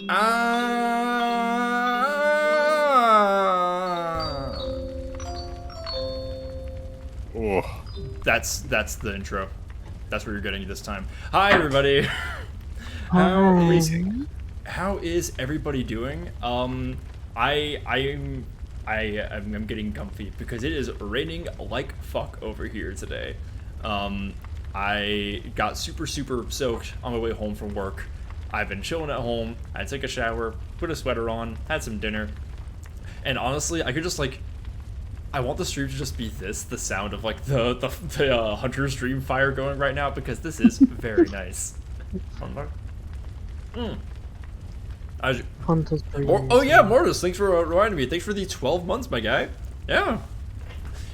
Ah. Oh. That's the intro. That's what you're getting this time. Hi everybody. How Hi. is how is everybody doing? I'm getting comfy because it is raining like fuck over here today. I got super soaked on my way home from work. I've been chilling at home. I took a shower, put a sweater on, had some dinner, and honestly, I could just like. I want the stream to just be this, the sound of like the Hunter's Dream fire going right now, because this is very nice. Hunter's Dream. Oh yeah, Mortis, thanks for reminding me. Thanks for the 12 months, my guy. Yeah.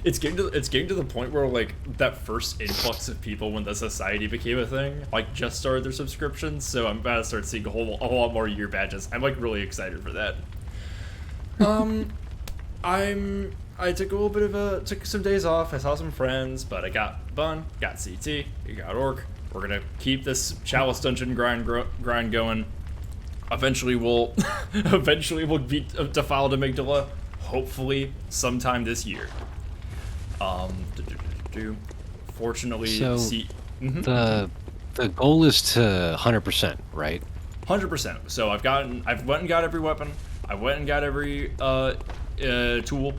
It's getting to the point where like that first influx of people when the society became a thing, like just started their subscriptions, so I'm about to start seeing a whole lot more year badges. I'm like really excited for that. I took a little bit of took some days off. I saw some friends, but I got Bun, got CT, we got Orc. We're gonna keep this Chalice Dungeon grind going. Eventually we'll beat Defiled Amygdala, hopefully sometime this year. Fortunately, So the goal is to 100%, right? 100%. So I've went and got every weapon. I went and got every tool.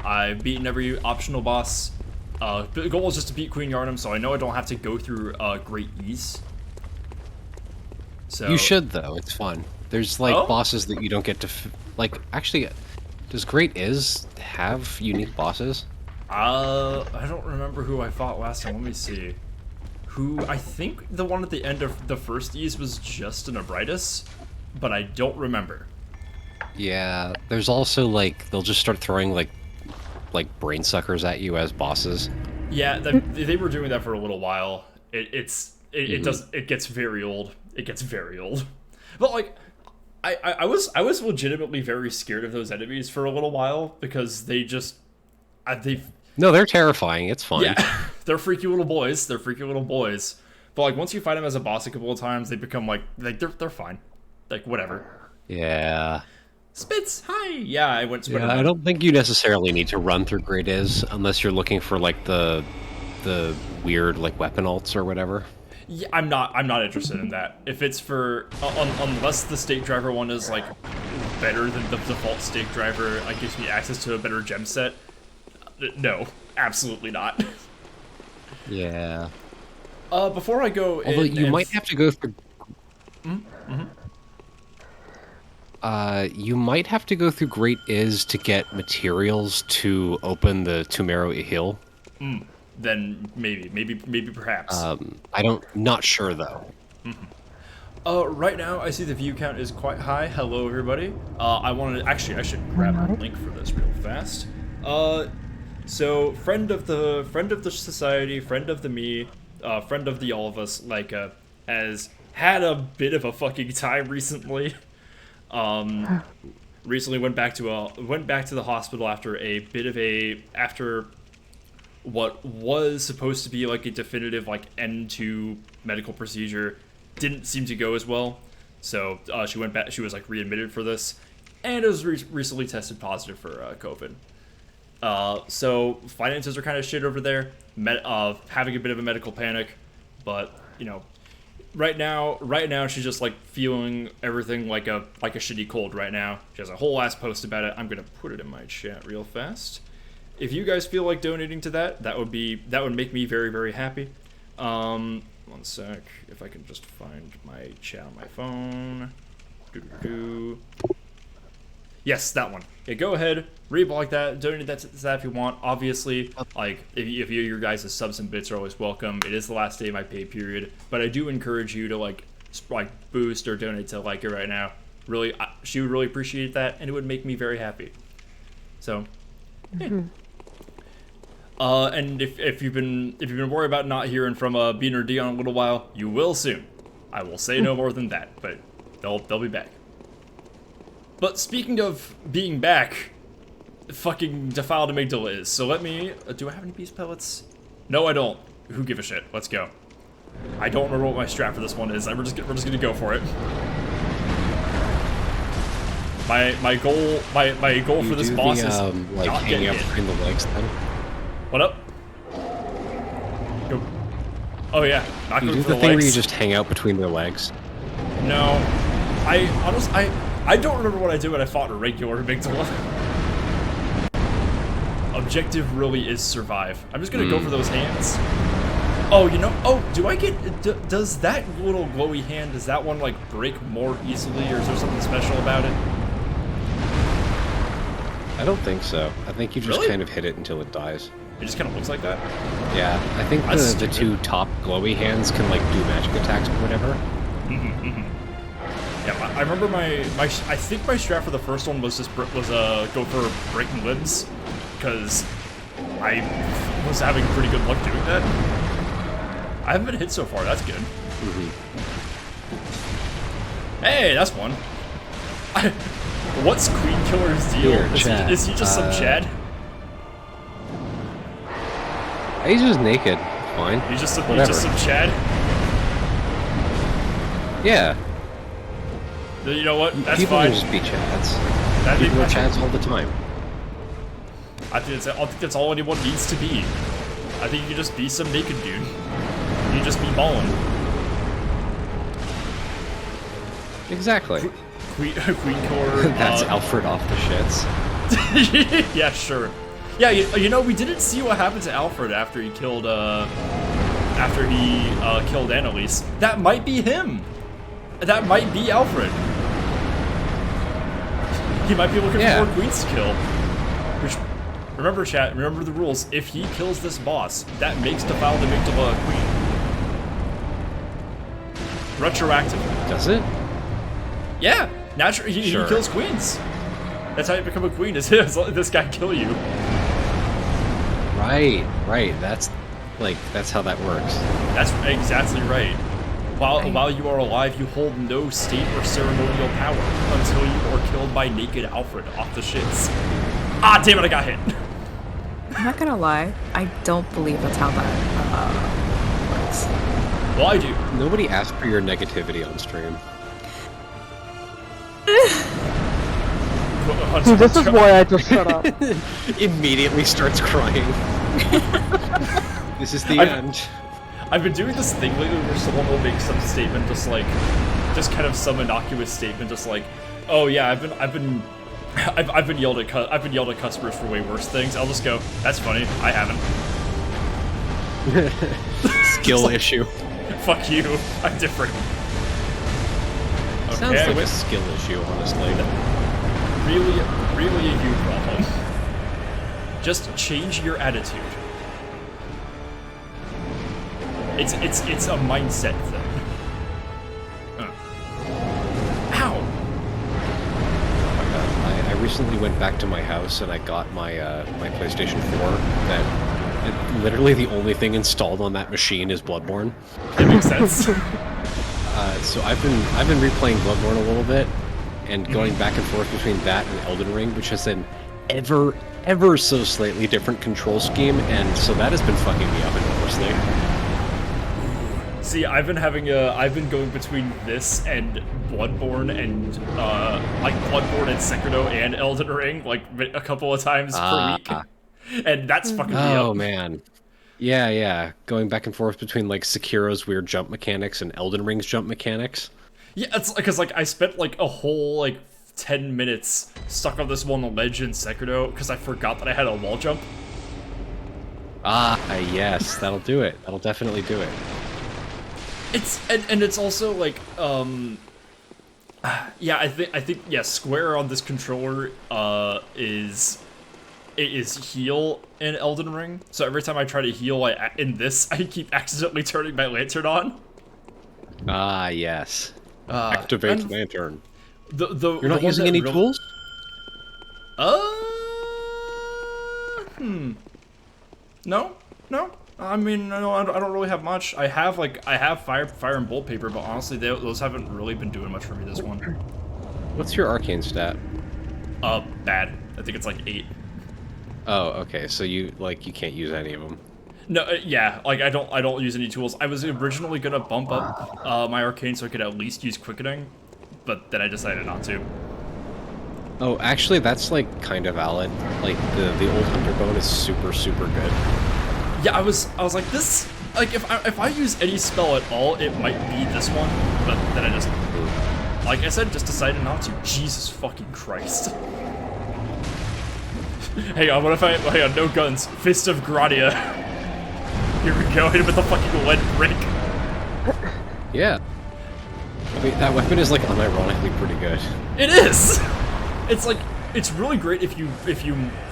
I've beaten every optional boss. The goal is just to beat Queen Yharnam, so I know I don't have to go through Great Ease. So You should, though. It's fun. There's like bosses that you don't get to like. Actually, does Great Is have unique bosses? I don't remember who I fought last time. Let me see. I think the one at the end of the first Ease was just an Abritus, but I don't remember. Yeah. There's also like they'll just start throwing like brain suckers at you as bosses. Yeah, they were doing that for a little while. It gets very old. It gets very old. But like, I was legitimately very scared of those enemies for a little while because No, they're terrifying. It's fun. Yeah, they're freaky little boys. They're freaky little boys. But like once you fight them as a boss a couple of times, they become like they're fine. Like whatever. Yeah. Spitz, hi. Yeah, I went. Yeah, I don't think you necessarily need to run through Great Is unless you're looking for like the weird like weapon alts or whatever. Yeah, I'm not interested in that. If it's for unless the stake driver one is like better than the default stake driver, like gives me access to a better gem set. No, absolutely not. Yeah. Before I go, Although you might have to go through. You might have to go through Great Is to get materials to open the Tumero Hill. Then maybe perhaps. Not sure though. Right now I see the view count is quite high. Hello everybody. I should grab a link for this real fast. So friend of the society, friend of the me, friend of the all of us, Leica, has had a bit of a fucking time recently. Recently went back to the hospital after what was supposed to be like a definitive like end to medical procedure didn't seem to go as well. So she went back. She was like readmitted for this, and was recently tested positive for COVID. So finances are kind of shit over there. Having a bit of a medical panic, but you know. Right now, she's just like feeling everything like a shitty cold right now. She has a whole ass post about it. I'm gonna put it in my chat real fast. If you guys feel like donating to that would make me very, very happy. One sec, if I can just find my chat on my phone. Yes, that one. Yeah, go ahead, reblog that, donate that to that if you want. Obviously, like if your guys' subs and bits are always welcome. It is the last day of my pay period, but I do encourage you to like boost or donate to Leica right now. Really, she would really appreciate that, and it would make me very happy. So, yeah. And if you've been worried about not hearing from Bean or Dion in a little while, you will soon. I will say no more than that, but they'll be back. But speaking of being back, fucking Defiled Amygdala is. So let me... do I have any beast pellets? No, I don't. Who give a shit? Let's go. I don't remember what my strat for this one is. We're just gonna go for it. My goal You for this do boss the, is like not hanging getting out it. between the legs then? What up? Go. Oh yeah, not You going do for the the thing where legs. you just hang out between their legs? No, I don't remember what I did when I fought a regular amygdala. Objective really is survive. I'm just gonna go for those hands. Oh, you know, oh, do I get, does that little glowy hand, does that one, like, break more easily, or is there something special about it? I don't think so. I think you just Really? kind of hit it until it dies. It just kind of looks like that? Yeah, I think That's the stupid. two top glowy hands can like do magic attacks or whatever. Yeah, I remember I think my strat for the first one was just, go for breaking limbs, because I was having pretty good luck doing that. I haven't been hit so far, that's good. Hey, that's one. What's Queen Killer's deal? Here, Chad. Is he just some Chad? He's just naked. Fine. He's just some Whatever. Chad? Yeah. You know what? That's People fine. can just be Chads. That'd be People are fine. Chads all the time. I think that's all anyone needs to be. I think you can just be some naked dude. You can just be balling. Exactly. Queen Killer. That's Alfred off the shits. Yeah, sure. Yeah, you know, we didn't see what happened to Alfred after he killed killed Annalise. That might be him. That might be Alfred. He might be looking for more queens to kill. Which, remember, chat, remember the rules. If he kills this boss, that makes Defiled Amygdala a queen. Retroactive. Does it? Yeah, naturally, he kills queens. That's how you become a queen, is let this guy kill you. Right. That's how that works. That's exactly right. While you are alive, you hold no state or ceremonial power until you are killed by naked Alfred off the shits. Ah, damn it, I got hit. I'm not gonna lie, I don't believe that's how that works. Well, I do. Nobody asked for your negativity on stream. See, this is why I just shut up. Immediately starts crying. This is the end. I've been doing this thing lately where someone will make some statement, just kind of some innocuous statement, just like, oh yeah, I've been yelled at customers for way worse things. I'll just go, that's funny. I haven't. Skill issue. Fuck you. I'm different. Sounds like a skill issue, honestly. Really a you problem. Just change your attitude. It's a mindset thing. Ow! I recently went back to my house and I got my my PlayStation 4. Literally the only thing installed on that machine is Bloodborne. That makes sense. So I've been replaying Bloodborne a little bit and going back and forth between that and Elden Ring, which has an ever so slightly different control scheme, and so that has been fucking me up enormously. See, I've been going between this and Bloodborne and like Bloodborne and Sekiro and Elden Ring like a couple of times per week, and that's fucking me up. Oh man, yeah, going back and forth between like Sekiro's weird jump mechanics and Elden Ring's jump mechanics. Yeah, it's because like I spent like a whole like 10 minutes stuck on this one ledge in Sekiro because I forgot that I had a wall jump. Yes, that'll do it. That'll definitely do it. It's and it's also like yeah, I think yeah, square on this controller is heal in Elden Ring. So every time I try to heal in this, I keep accidentally turning my lantern on. Yes. Activate lantern. You're not using any tools? No. I mean, no, I don't really have much. I have fire and bolt paper, but honestly, those haven't really been doing much for me this one. What's your arcane stat? Bad. I think it's like 8. Oh, okay. So you can't use any of them. No, yeah, like I don't use any tools. I was originally gonna bump up my arcane so I could at least use quickening, but then I decided not to. Oh, actually, that's like kind of valid. Like the old hunter bone is super good. Yeah, I was like this. Like if I use any spell at all, it might be this one. But then I just, like I said, just decided not to. Jesus fucking Christ. Hang on, what if hang on, no guns. Fist of Gradia. Here we go, hit him with the fucking lead brick. Yeah. I mean, that weapon is like unironically pretty good. It is! It's like, it's really great if you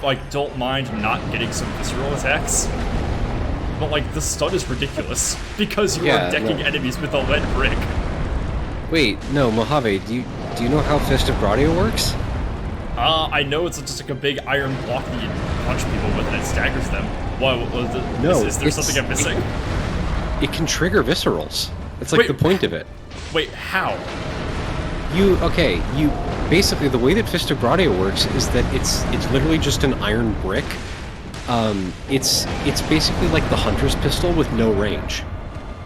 like don't mind not getting some visceral attacks. But like the stun is ridiculous because you are decking enemies with a lead brick. Wait, no, Mojave, do you know how Fist of Gradia works? I know it's just like a big iron block that you punch people with and it staggers them. No, is there something I'm missing? It can trigger viscerals. It's like Wait. the point of it. Wait, how? You basically the way that Fist of Gradia works is that it's literally just an iron brick. It's basically like the hunter's pistol with no range,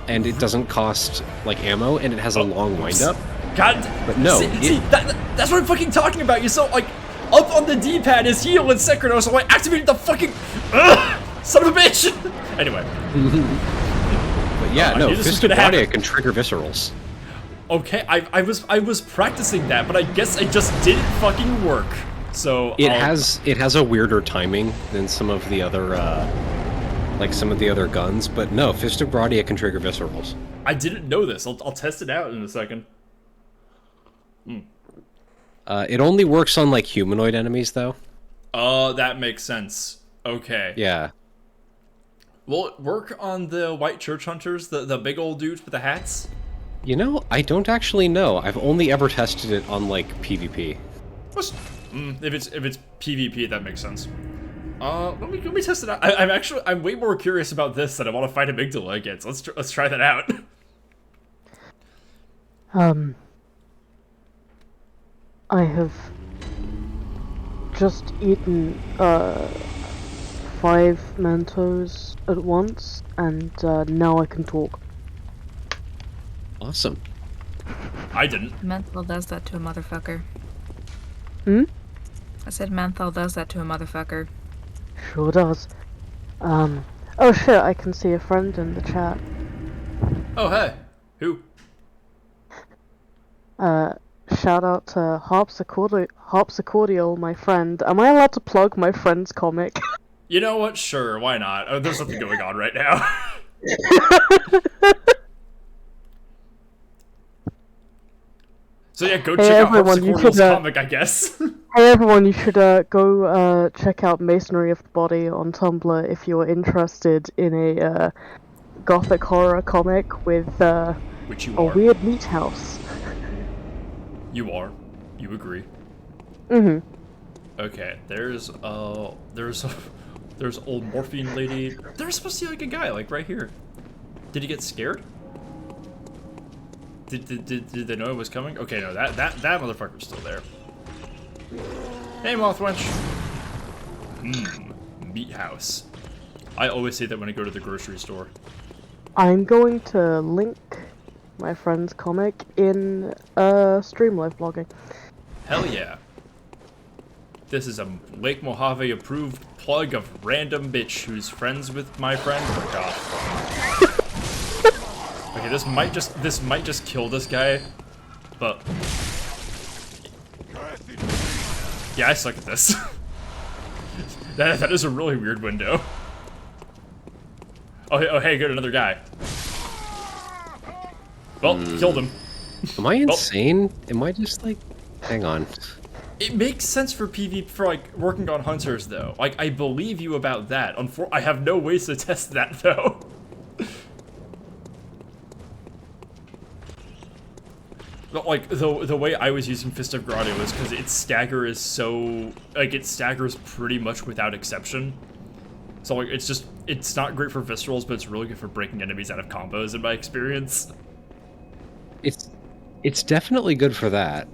and it doesn't cost like ammo, and it has a long windup. God, but no, see, that's what I'm fucking talking about. You saw like up on the D-pad is heal and Sekiro, so I activated the fucking son of a bitch. Anyway. But yeah, no, Fist of Gradia can trigger viscerals. Okay, I was practicing that, but I guess it just didn't fucking work. So it has a weirder timing than some of the other guns, but no, Fist of Gradia can trigger viscerals. I didn't know this. I'll test it out in a second. It only works on like humanoid enemies though. Oh, that makes sense. Okay. Yeah. Will it work on the white church hunters, the big old dudes with the hats? You know, I don't actually know. I've only ever tested it on like PvP. If it's PvP, that makes sense. Let me test it out. I'm way more curious about this than I want to fight Amygdala again. So let's try that out. I have just eaten 5 Mentos at once, and now I can talk. Awesome. I didn't. Menthol does that to a motherfucker. Hmm? I said menthol does that to a motherfucker. Sure does. Oh shit, I can see a friend in the chat. Oh hey, who? Shout out to Harpsichordial, my friend. Am I allowed to plug my friend's comic? You know what? Sure, why not? Oh, there's something going on right now. So yeah, go check out Harpsichordial's comic, I guess. Hey everyone, you should go check out Masonry of the Body on Tumblr if you're interested in a gothic horror comic with Which you a are. weird meat house. You are. You agree. Mm-hmm. Okay, there's old morphine lady. There's supposed to be like a guy like right here. Did he get scared? Did they know it was coming? Okay, no, that motherfucker's still there. Hey, Mothwench. Meat house. I always say that when I go to the grocery store. I'm going to link my friend's comic in Streamlive blogging. Hell yeah. This is a Lake Mojave approved plug of random bitch who's friends with my friend. Oh my god. Okay, this might just kill this guy, but yeah, I suck at this. that is a really weird window. Oh hey, good, another guy. Well, killed him. Am I insane? Am I just like... Hang on. It makes sense for PvP, for like working on hunters though. Like, I believe you about that. I have no ways to test that though. But like the way I was using Fist of Gradia was because its stagger is so like it staggers pretty much without exception. So like it's not great for viscerals, but it's really good for breaking enemies out of combos in my experience. It's definitely good for that.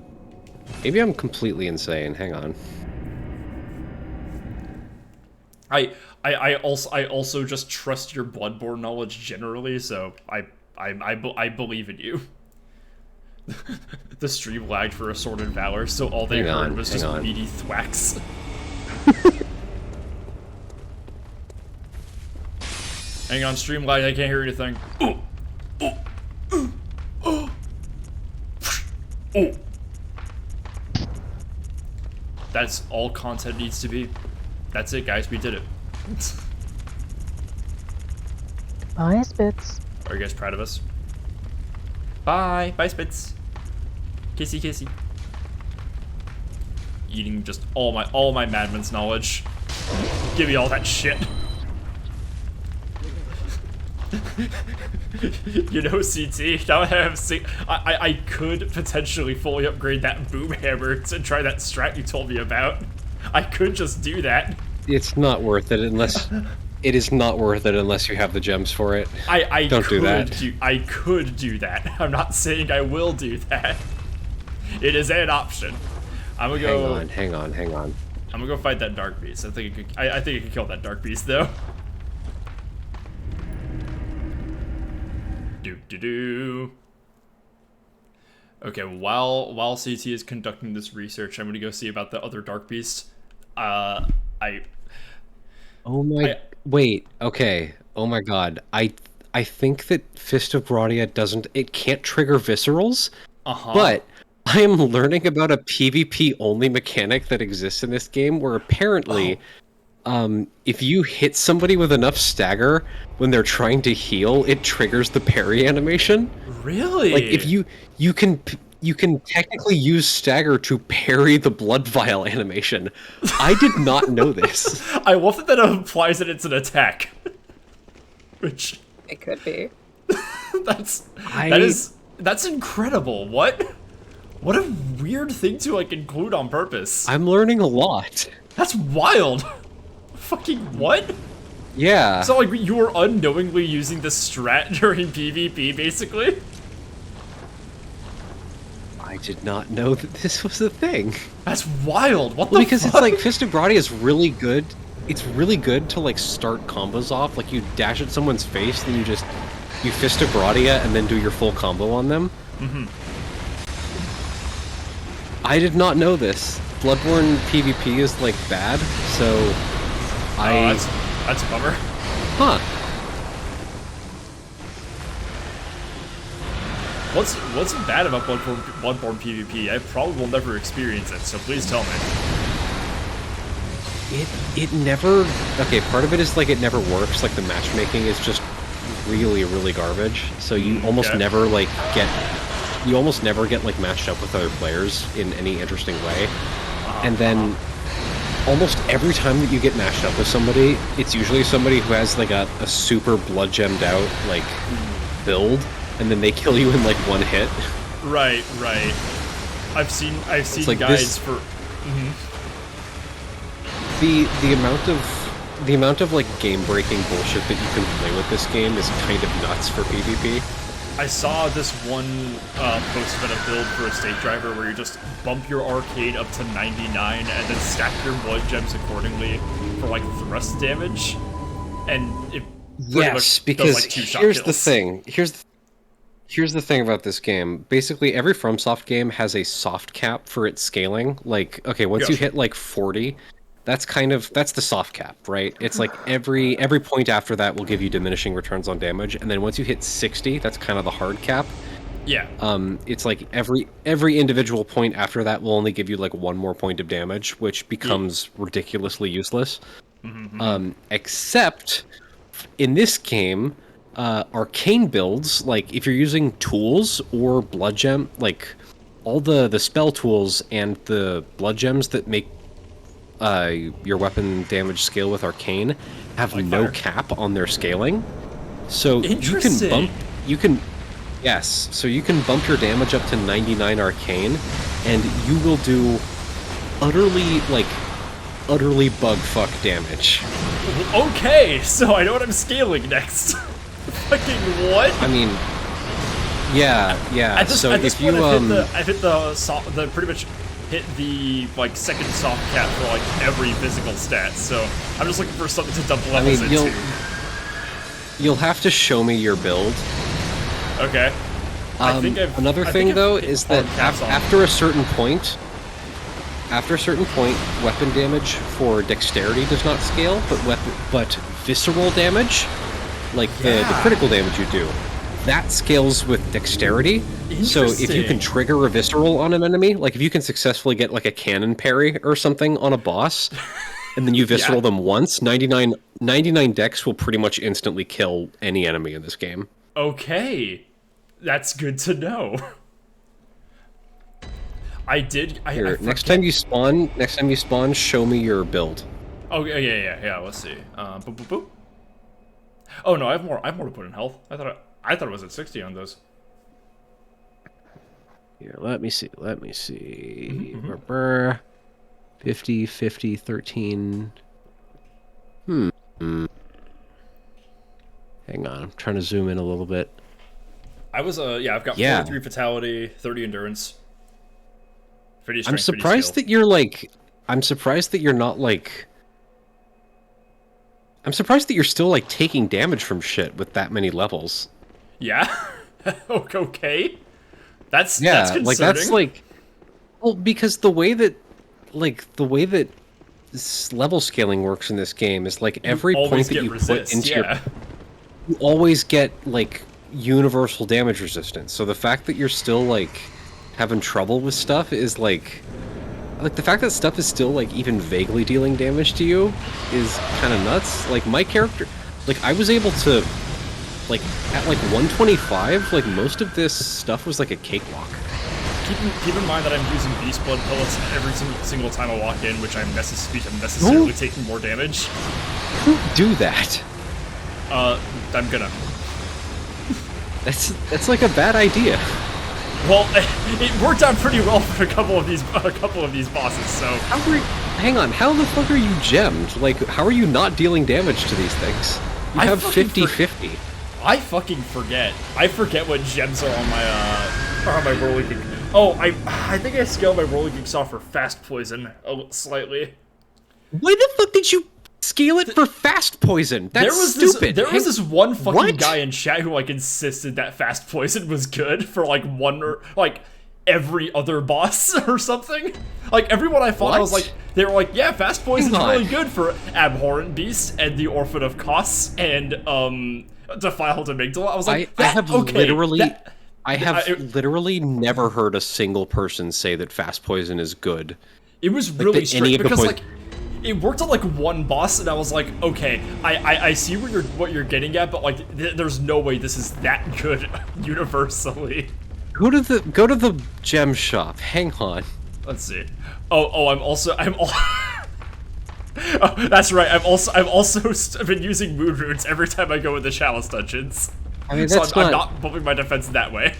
Maybe I'm completely insane. Hang on. I also just trust your Bloodborne knowledge generally, so I believe in you. The stream lagged for Assorted Valor, so all they Hang heard on, was hang just on. meaty thwacks. Hang on, stream lag, I can't hear anything. That's all content needs to be. That's it, guys, we did it. Bye, Spitz. Are you guys proud of us? Bye. Bye, Spitz. Kissy, kissy. Eating just all my Madman's knowledge. Give me all that shit. You know, CT, now I could potentially fully upgrade that boom hammer to try that strat you told me about. I could just do that. It's not worth it unless... It is not worth it unless you have the gems for it. I Don't could do that. I could do that. I'm not saying I will do that. It is an option. I'm gonna go. Hang on. I'm gonna go fight that dark beast. I think I think I can kill that dark beast though. Do. Okay, while CT is conducting this research, I'm gonna go see about the other dark beast. Wait, okay. Oh my god. I think that Fist of Brodia it can't trigger viscerals, but I am learning about a PvP only mechanic that exists in this game where apparently if you hit somebody with enough stagger when they're trying to heal, it triggers the parry animation. Really? Like if you can technically use stagger to parry the blood vial animation. I did not know this. I love that implies that it's an attack. Which It could be. that's incredible. What a weird thing to like include on purpose. I'm learning a lot. That's wild. Fucking what? Yeah. So like you were unknowingly using the strat during PvP basically? I did not know that this was a thing. That's wild. What Well, the because fuck? it's like Fist of Brodia is really good. It's really good to like start combos off. Like you dash at someone's face, then you Fist of Brodia and then do your full combo on them. I did not know this. Bloodborne PvP is like bad, so that's a bummer. Huh. What's bad about Bloodborne PvP? I probably will never experience it, so please tell me. It never... Okay, part of it is like it never works. Like the matchmaking is just really, really garbage. So you almost never like get... You almost never get like matched up with other players in any interesting way. And then almost every time that you get matched up with somebody, it's usually somebody who has like a super blood gemmed out like build, and then they kill you in like one hit. Right. I've seen like guides this- for. The amount of like game breaking bullshit that you can play with this game is kind of nuts for PvP. I saw this one post about a build for a state driver where you just bump your arcade up to 99 and then stack your blood gems accordingly for like thrust damage, and it pretty much because does, like, 2-shot here's the kills. thing. Here's the thing about this game. Basically, every FromSoft game has a soft cap for its scaling. Like, okay, once you hit like 40, that's the soft cap, right? It's like every point after that will give you diminishing returns on damage, and then once you hit 60, that's kind of the hard cap. Yeah. It's like every individual point after that will only give you like one more point of damage, which becomes ridiculously useless. Except in this game, arcane builds, like if you're using tools or blood gem, like all the spell tools and the blood gems that make your weapon damage scale with arcane have Like no fire. cap on their scaling. So Interesting. you can bump your damage up to 99 arcane, and you will do utterly bug fuck damage. Okay, so I know what I'm scaling next. Fucking what? I mean, yeah. At this So point, if you I've hit the pretty much hit the like second soft cap for like every physical stat. So I'm just looking for something to dump levels into. you'll have to show me your build. Okay. I think I've, Another I thing think though I've hit is that hard caps on after a certain point, weapon damage for dexterity does not scale, but visceral damage, like the critical damage you do, that scales with dexterity. So if you can Interesting. trigger a visceral on an enemy, like if you can successfully get like a cannon parry or something on a boss, and then you visceral them once, 99 dex will pretty much instantly kill any enemy in this game. Okay, that's good to know. Here, next time you spawn, show me your build. Oh yeah. Let's see. Boop, boop, boop. Oh no, I have more to put in health. I thought it was at 60 on those. Here, let me see. 50, 50, 13. Hang on, I'm trying to zoom in a little bit. I've got 43 fatality, 30 endurance. I'm surprised that you're like. I'm surprised that you're not like. I'm surprised that you're still like taking damage from shit with that many levels. Yeah. Okay. That's Like concerning. that's like. Well, because the way that level scaling works in this game is like every point that you put into your, you always get like universal damage resistance. So the fact that you're still like having trouble with stuff is like the fact that stuff is still like even vaguely dealing damage to you is kind of nuts. Like my character, like I was able to like at like 125, like most of this stuff was like a cakewalk. Keep in mind that I'm using beast blood pellets every single time I walk in, which I'm necessarily taking more damage. Who do that? I'm gonna. That's like a bad idea. Well, it worked out pretty well for a couple of these bosses. So Hang on, how the fuck are you gemmed? Like, how are you not dealing damage to these things? You have 50-50. I fucking forget. I forget what gems are on my Whirling Kick. Oh, I think I scaled my Whirling Kick Saw for fast poison slightly. Why the fuck did you scale it for fast poison? That's stupid. There was this one fucking guy in chat who like insisted that fast poison was good for like every other boss or something. Like everyone I fought, I was like, they were like, yeah, fast poison's really good for Abhorrent Beast and the Orphan of Kos and Defiled Amygdala. I was like, I have literally never heard a single person say that fast poison is good. It was really strange because like it worked on like one boss, and I was like, okay, I see what you're getting at, but like there's no way this is that good universally. Go to the gem shop. Hang on. Let's see. I'm also oh, that's right. I've also been using moon runes every time I go in the Chalice dungeons. I mean, so I'm not bumping my defense that way.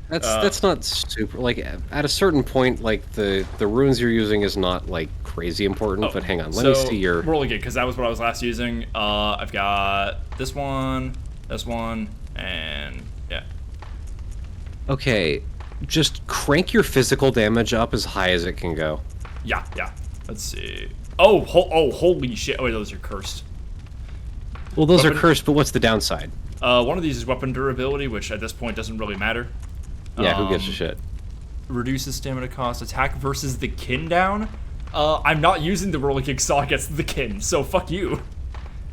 That's not super. Like at a certain point, like the runes you're using is not like crazy important. But hang on, let me see your. Whirling Kick, because that was what I was last using. I've got this one, and yeah. Okay, just crank your physical damage up as high as it can go. Yeah. Let's see. Oh, holy shit! Oh, wait, those are cursed. Well, those are cursed, but what's the downside? One of these is weapon durability, which at this point doesn't really matter. Yeah, who gives a shit? Reduces stamina cost. Attack versus the kin down. I'm not using the Whirling Kick Saw against the kin, so fuck you.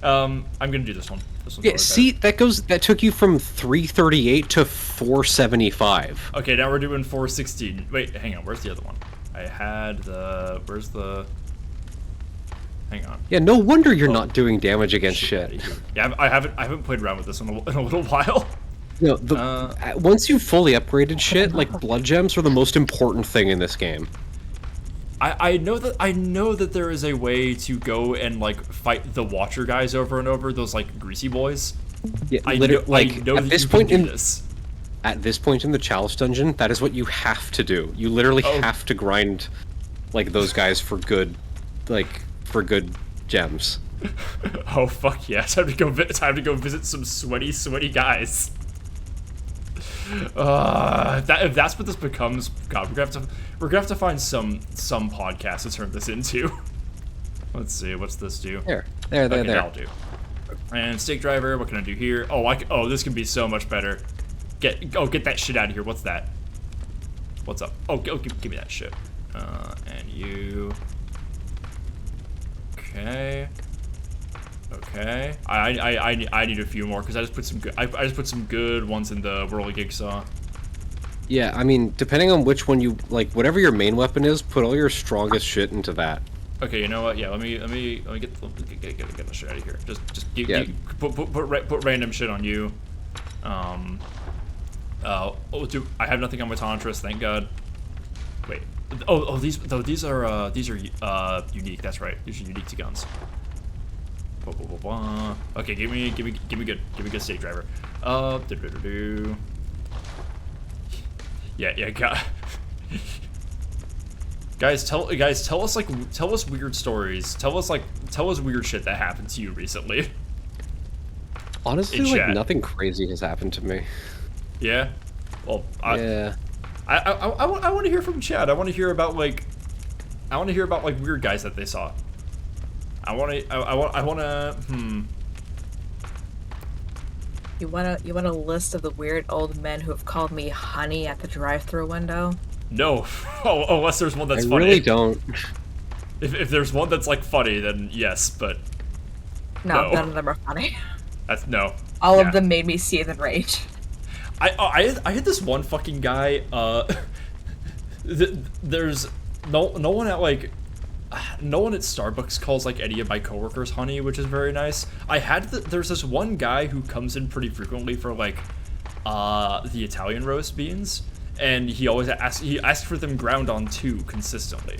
I'm gonna do this one. Yeah, see, that took you from 338 to 475. Okay, now we're doing 416. Wait, hang on. Where's the other one? I had the. Where's the? Hang on. Yeah, no wonder you're not doing damage against shit. Yeah, I haven't played around with this in a little while. No, once you've fully upgraded shit, like blood gems are the most important thing in this game. I know that there is a way to go and like fight the Watcher guys over and over, those like greasy boys. Yeah, I know at this point in the Chalice dungeon, that is what you have to do. You literally have to grind like those guys for good gems. Oh fuck yeah! Time to go visit some sweaty guys. If that's what this becomes, God, we're gonna have to find some podcast to turn this into. Let's see, what's this do? There. That'll do. And Stake Driver, what can I do here? Oh, this can be so much better. Get that shit out of here. What's that? What's up? Give me that shit. And you. Okay. Okay. I need a few more because I just put some good. I just put some good ones in the Whirligig-Saw. Yeah, I mean, depending on which one you like, whatever your main weapon is, put all your strongest shit into that. Okay, you know what? Yeah, let me get the shit out of here. Put random shit on you. Dude, I have nothing on my Tantras, thank God. Wait. These are unique. That's right. These are unique to guns. Okay, give me good state driver. Yeah, God. Guys, tell us weird stories. Tell us weird shit that happened to you recently. Honestly, like nothing crazy has happened to me. Yeah. Well, yeah. I want to hear from Chad. I want to hear about like weird guys that they saw. I want to. You want a list of the weird old men who have called me honey at the drive-thru window? No. Unless there's one that's funny. I really don't. If there's one that's like funny, then yes, but no, none of them are funny. That's no. All of them made me seethe in rage. I had this one fucking guy. There's no one at like. No one at Starbucks calls like any of my coworkers honey, which is very nice. There's this one guy who comes in pretty frequently for like the Italian roast beans, and he always asks for them ground on 2 consistently.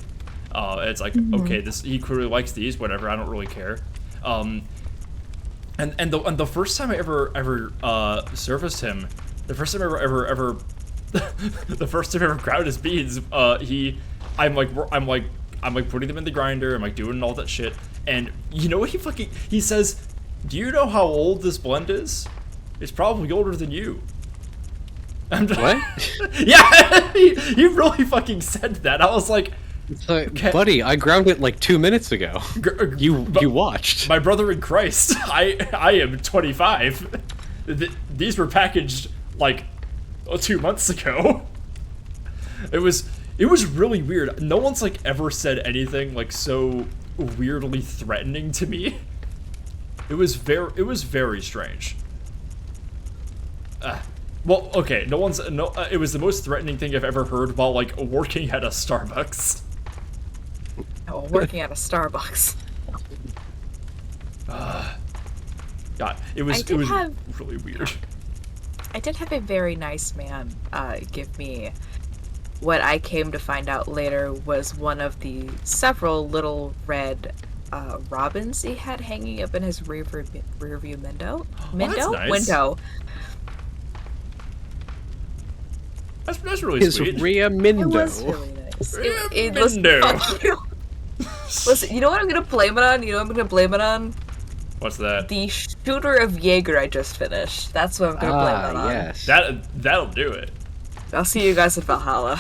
It's like okay, he clearly likes these, whatever. I don't really care. And the first time I ever serviced him, the first time I ever the first time I ever ground his beans, I'm like putting them in the grinder, I'm like doing all that shit, and you know what he says, do you know how old this blend is? It's probably older than you. What? Yeah, he really fucking said that. I was like, okay. Buddy, I ground it like 2 minutes ago. You watched. My brother in Christ, I am 25. These were packaged like 2 months ago. It was really weird. No one's like ever said anything like so weirdly threatening to me. It was very strange. Well, okay, it was the most threatening thing I've ever heard while like working at a Starbucks. Oh, working at a Starbucks. God, it was really weird. I did have a very nice man give me what I came to find out later was one of the several little red robins he had hanging up in his rearview window. Window. That's really his sweet. rear window. It was really nice. It was Listen, you know what I'm gonna blame it on? You know what I'm gonna blame it on? What's that? The shooter of Jaeger I just finished. That's what I'm gonna blame it on. Yes. That'll do it. I'll see you guys at Valhalla.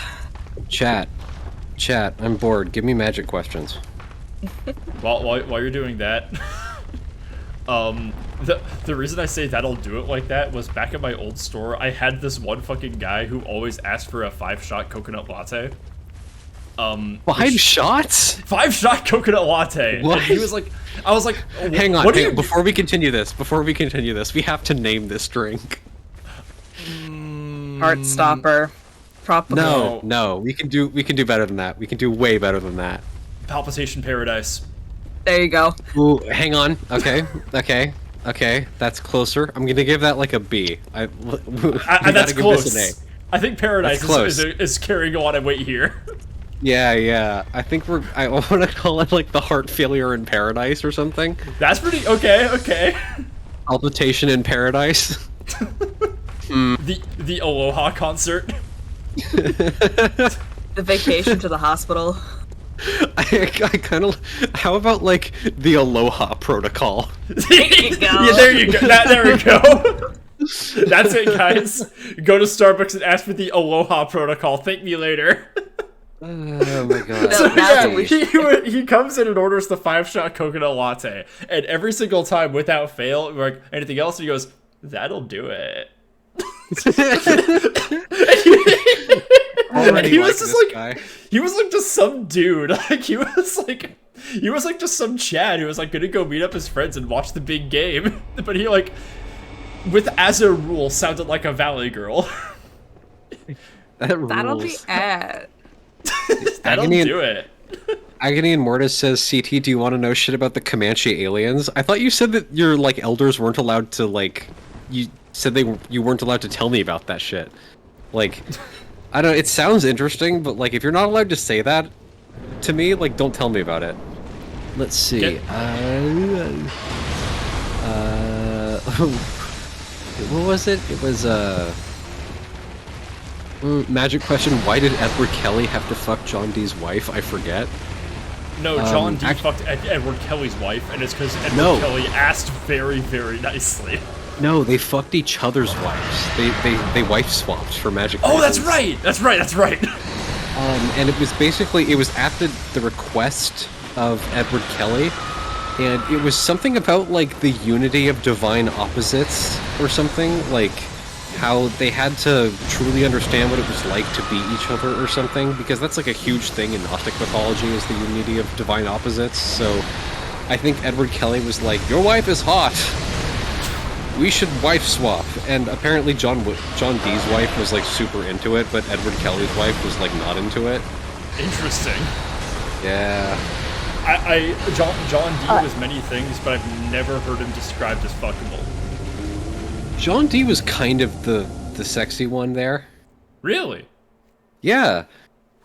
Chat, I'm bored. Give me magic questions. While you're doing that, the reason I say that'll do it like that was back at my old store, I had this one fucking guy who always asked for a 5-shot coconut latte. 5 shots? 5-shot coconut latte. What? And he was like, I was like, hang on, before we continue this, we have to name this drink. Heartstopper. Tropical. No, we can do better than that. We can do way better than that. Palpitation Paradise. There you go. Ooh, hang on. Okay, that's closer. I'm gonna give that like a B. That's close. I think Paradise is carrying a lot of weight here. Yeah. I think I want to call it like the heart failure in paradise or something. That's pretty okay. Palpitation in paradise. The Aloha concert. The vacation to the hospital. I kind of. How about like the Aloha protocol? There you go. Yeah, there you go. There we go. That's it, guys. Go to Starbucks and ask for the Aloha protocol. Thank me later. Oh my god. No, that's he comes in and orders the 5-shot coconut latte, and every single time, without fail, we're like, anything else? And he goes, that'll do it. And he was like just this like, guy. he was like just some dude. Like he was like just some Chad who was like gonna go meet up his friends and watch the big game. But he like, with as a rule, sounded like a Valley girl. That rules. That'll be it. That'll Agony do it. Agony and Mortis says, CT, do you want to know shit about the Comanche aliens? I thought you said that your like elders weren't allowed to like. You said you weren't allowed to tell me about that shit. Like, I don't. It sounds interesting, but like, if you're not allowed to say that to me, like, don't tell me about it. Let's see. Get- What was it? It was magic question. Why did Edward Kelly have to fuck John Dee's wife? I forget. No, John D act- fucked Edward Kelly's wife, and it's because Edward No. Kelly asked very, very nicely. No, they fucked each other's wives. They wife swapped for magic. Oh, that's reasons. right. That's right. That's right. And it was basically, it was at the request of Edward Kelly, and it was something about like the unity of divine opposites or something, like how they had to truly understand what it was like to be each other or something, because that's like a huge thing in Gnostic mythology, is the unity of divine opposites. So I think Edward Kelly was like, your wife is hot, we should wife swap. And apparently John Dee's wife was like super into it, but Edward Kelly's wife was like not into it. Interesting. Yeah. John D was many things, but I've never heard him described as fuckable. John Dee was kind of the sexy one there. Really? Yeah.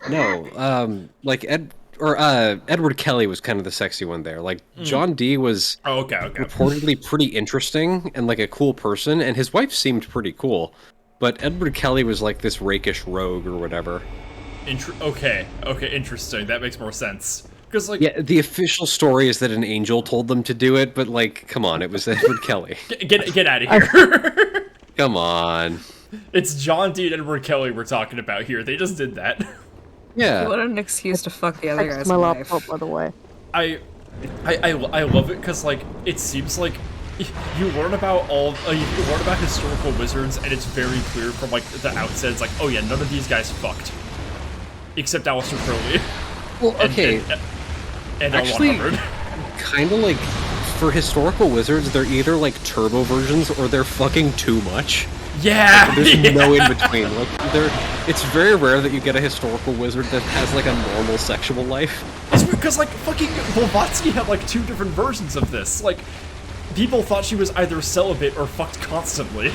No, like Edward Kelly was kind of the sexy one there. Like John Dee was Oh, okay. reportedly pretty interesting and like a cool person, and his wife seemed pretty cool. But Edward Kelly was like this rakish rogue or whatever. Okay, interesting. That makes more sense. Because, like, Yeah, the official story is that an angel told them to do it, but like, come on, it was Edward Kelly. get out of here. Come on. It's John D and Edward Kelly we're talking about here. They just did that. Yeah. What an excuse to fuck the other Text guy's my wife. laptop, by the way. I love it because, like, it seems like you learn about you learn about historical wizards, and it's very clear from like the outset. It's like, oh yeah, none of these guys fucked, except Aleister Crowley. Well, okay. And Actually, L1 Hubbard. kind of like, for historical wizards, they're either like turbo versions or they're fucking too much. Yeah, There's yeah. no in between. Like, it's very rare that you get a historical wizard that has like a normal sexual life. It's because like fucking Blavatsky had like two different versions of this. Like, people thought she was either celibate or fucked constantly.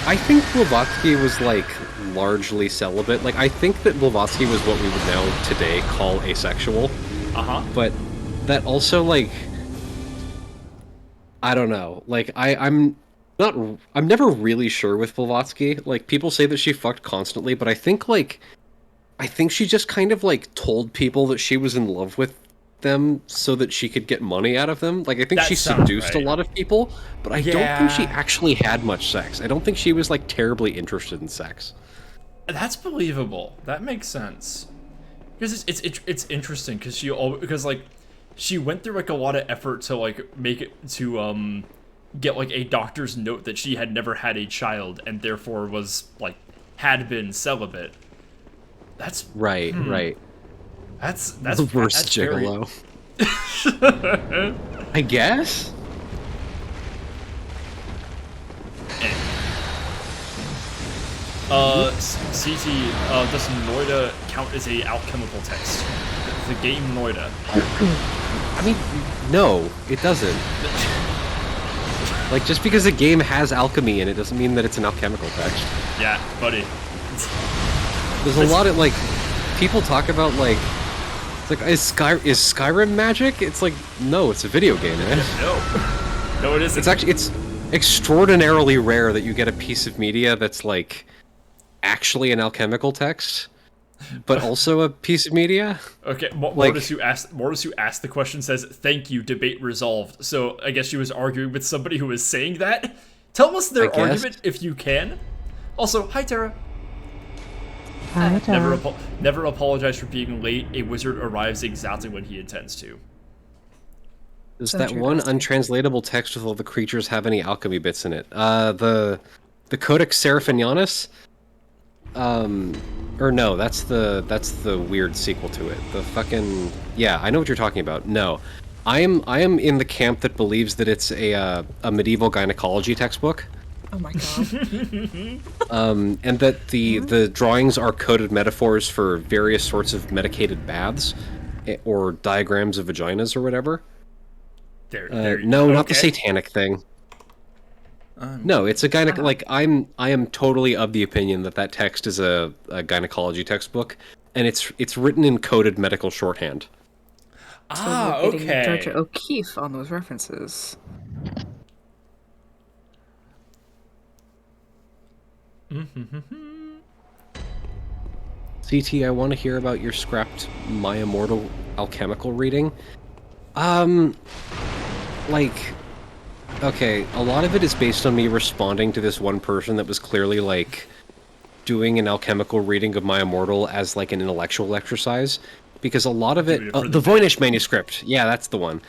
I think Blavatsky was like largely celibate. Like, I think that Blavatsky was what we would now today call asexual. But that also, like, I don't know. Like, I'm never really sure with Blavatsky. Like, people say that she fucked constantly, but I think she just kind of like told people that she was in love with them so that she could get money out of them. Like, I think That she sounds seduced right. a lot of people, but I don't think she Yeah. actually had much sex. I don't think she was like terribly interested in sex. That's believable. That makes sense. Because it's interesting because like she went through like a lot of effort to like make it to get like a doctor's note that she had never had a child and therefore was like had been celibate. That's Right, right. that's The worst that's very- gigolo. I guess? CT, does Noida count as a alchemical text? The game Noida. I mean, no, it doesn't. Like, just because a game has alchemy in it doesn't mean that it's an alchemical text. Yeah, buddy. There's a lot of, like, people talk about, like, it's like, is Skyrim magic? It's like, no, it's a video game, man. No, it isn't. It's extraordinarily rare that you get a piece of media that's, like, actually an alchemical text, but also a piece of media. Okay, Like- Mortis, who asked the question, says, "Thank you, debate resolved." So I guess she was arguing with somebody who was saying that. Tell us their I guess. argument if you can. Also, hi Tara. Hi, Tara. Never apologize for being late. A wizard arrives exactly when he intends to. Does So that one interesting. untranslatable text with all the creatures have any alchemy bits in it? The Codex Seraphinianus? Or no, that's the weird sequel to it. The fucking yeah, I know what you're talking about. No, I am in the camp that believes that it's a medieval gynecology textbook. Oh my god. And that the drawings are coded metaphors for various sorts of medicated baths, or diagrams of vaginas or whatever. No, not the okay. satanic thing. No, it's a like I am totally of the opinion that that text is a gynecology textbook, and it's written in coded medical shorthand. So we're getting Okay. Georgia O'Keeffe on those references. CT, I want to hear about your scrapped My Immortal Alchemical reading. Like, okay, a lot of it is based on me responding to this one person that was clearly, like, doing an alchemical reading of My Immortal as, like, an intellectual exercise. Because a lot of it... Doing it for the the Voynich manuscript! Yeah, that's the one.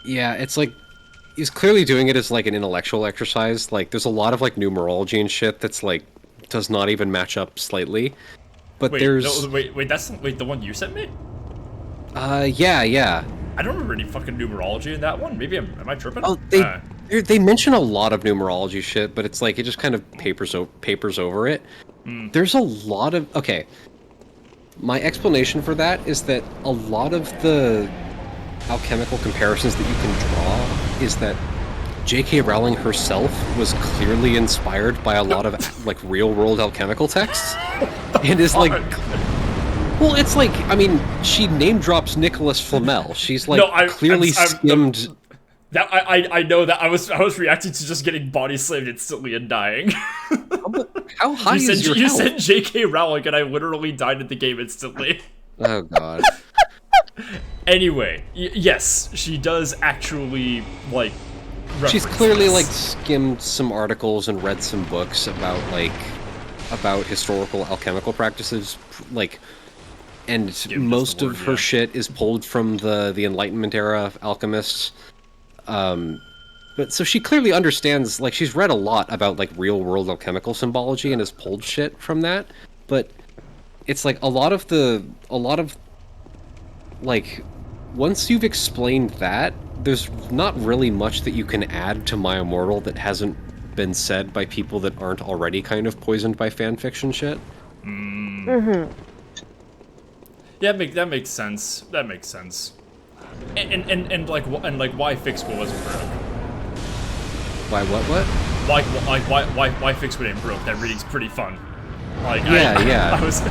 Yeah, it's like... He's clearly doing it as, like, an intellectual exercise. Like, there's a lot of, like, numerology and shit that's, like, does not even match up slightly. But Wait, there's... no, wait, the one you sent me? Yeah. I don't remember any fucking numerology in that one. Maybe am I tripping? Oh, they mention a lot of numerology shit, but it's like it just kind of papers over it. There's a lot of okay. My explanation for that is that a lot of the alchemical comparisons that you can draw is that J.K. Rowling herself was clearly inspired by a lot of like real-world alchemical texts, and is like. Well, it's like, I mean, she name drops Nicholas Flamel. She's like clearly skimmed. I know that I was reacting to just getting body slammed instantly and dying. How high is your You health? said J.K. Rowling and I literally died at the game instantly. Oh god. Anyway, yes, she does actually like. She's reference clearly this. like skimmed some articles and read some books about historical alchemical practices, like. And most of her shit is pulled from the Enlightenment era alchemists. But so she clearly understands, like, she's read a lot about, like, real-world alchemical symbology and has pulled shit from that. But it's like a lot of, like, once you've explained that, there's not really much that you can add to My Immortal that hasn't been said by people that aren't already kind of poisoned by fanfiction shit. Yeah, that makes sense. That makes sense. And why fix what wasn't broke? Why what? Why fix what ain't broke? That reading's pretty fun. Like yeah. I was.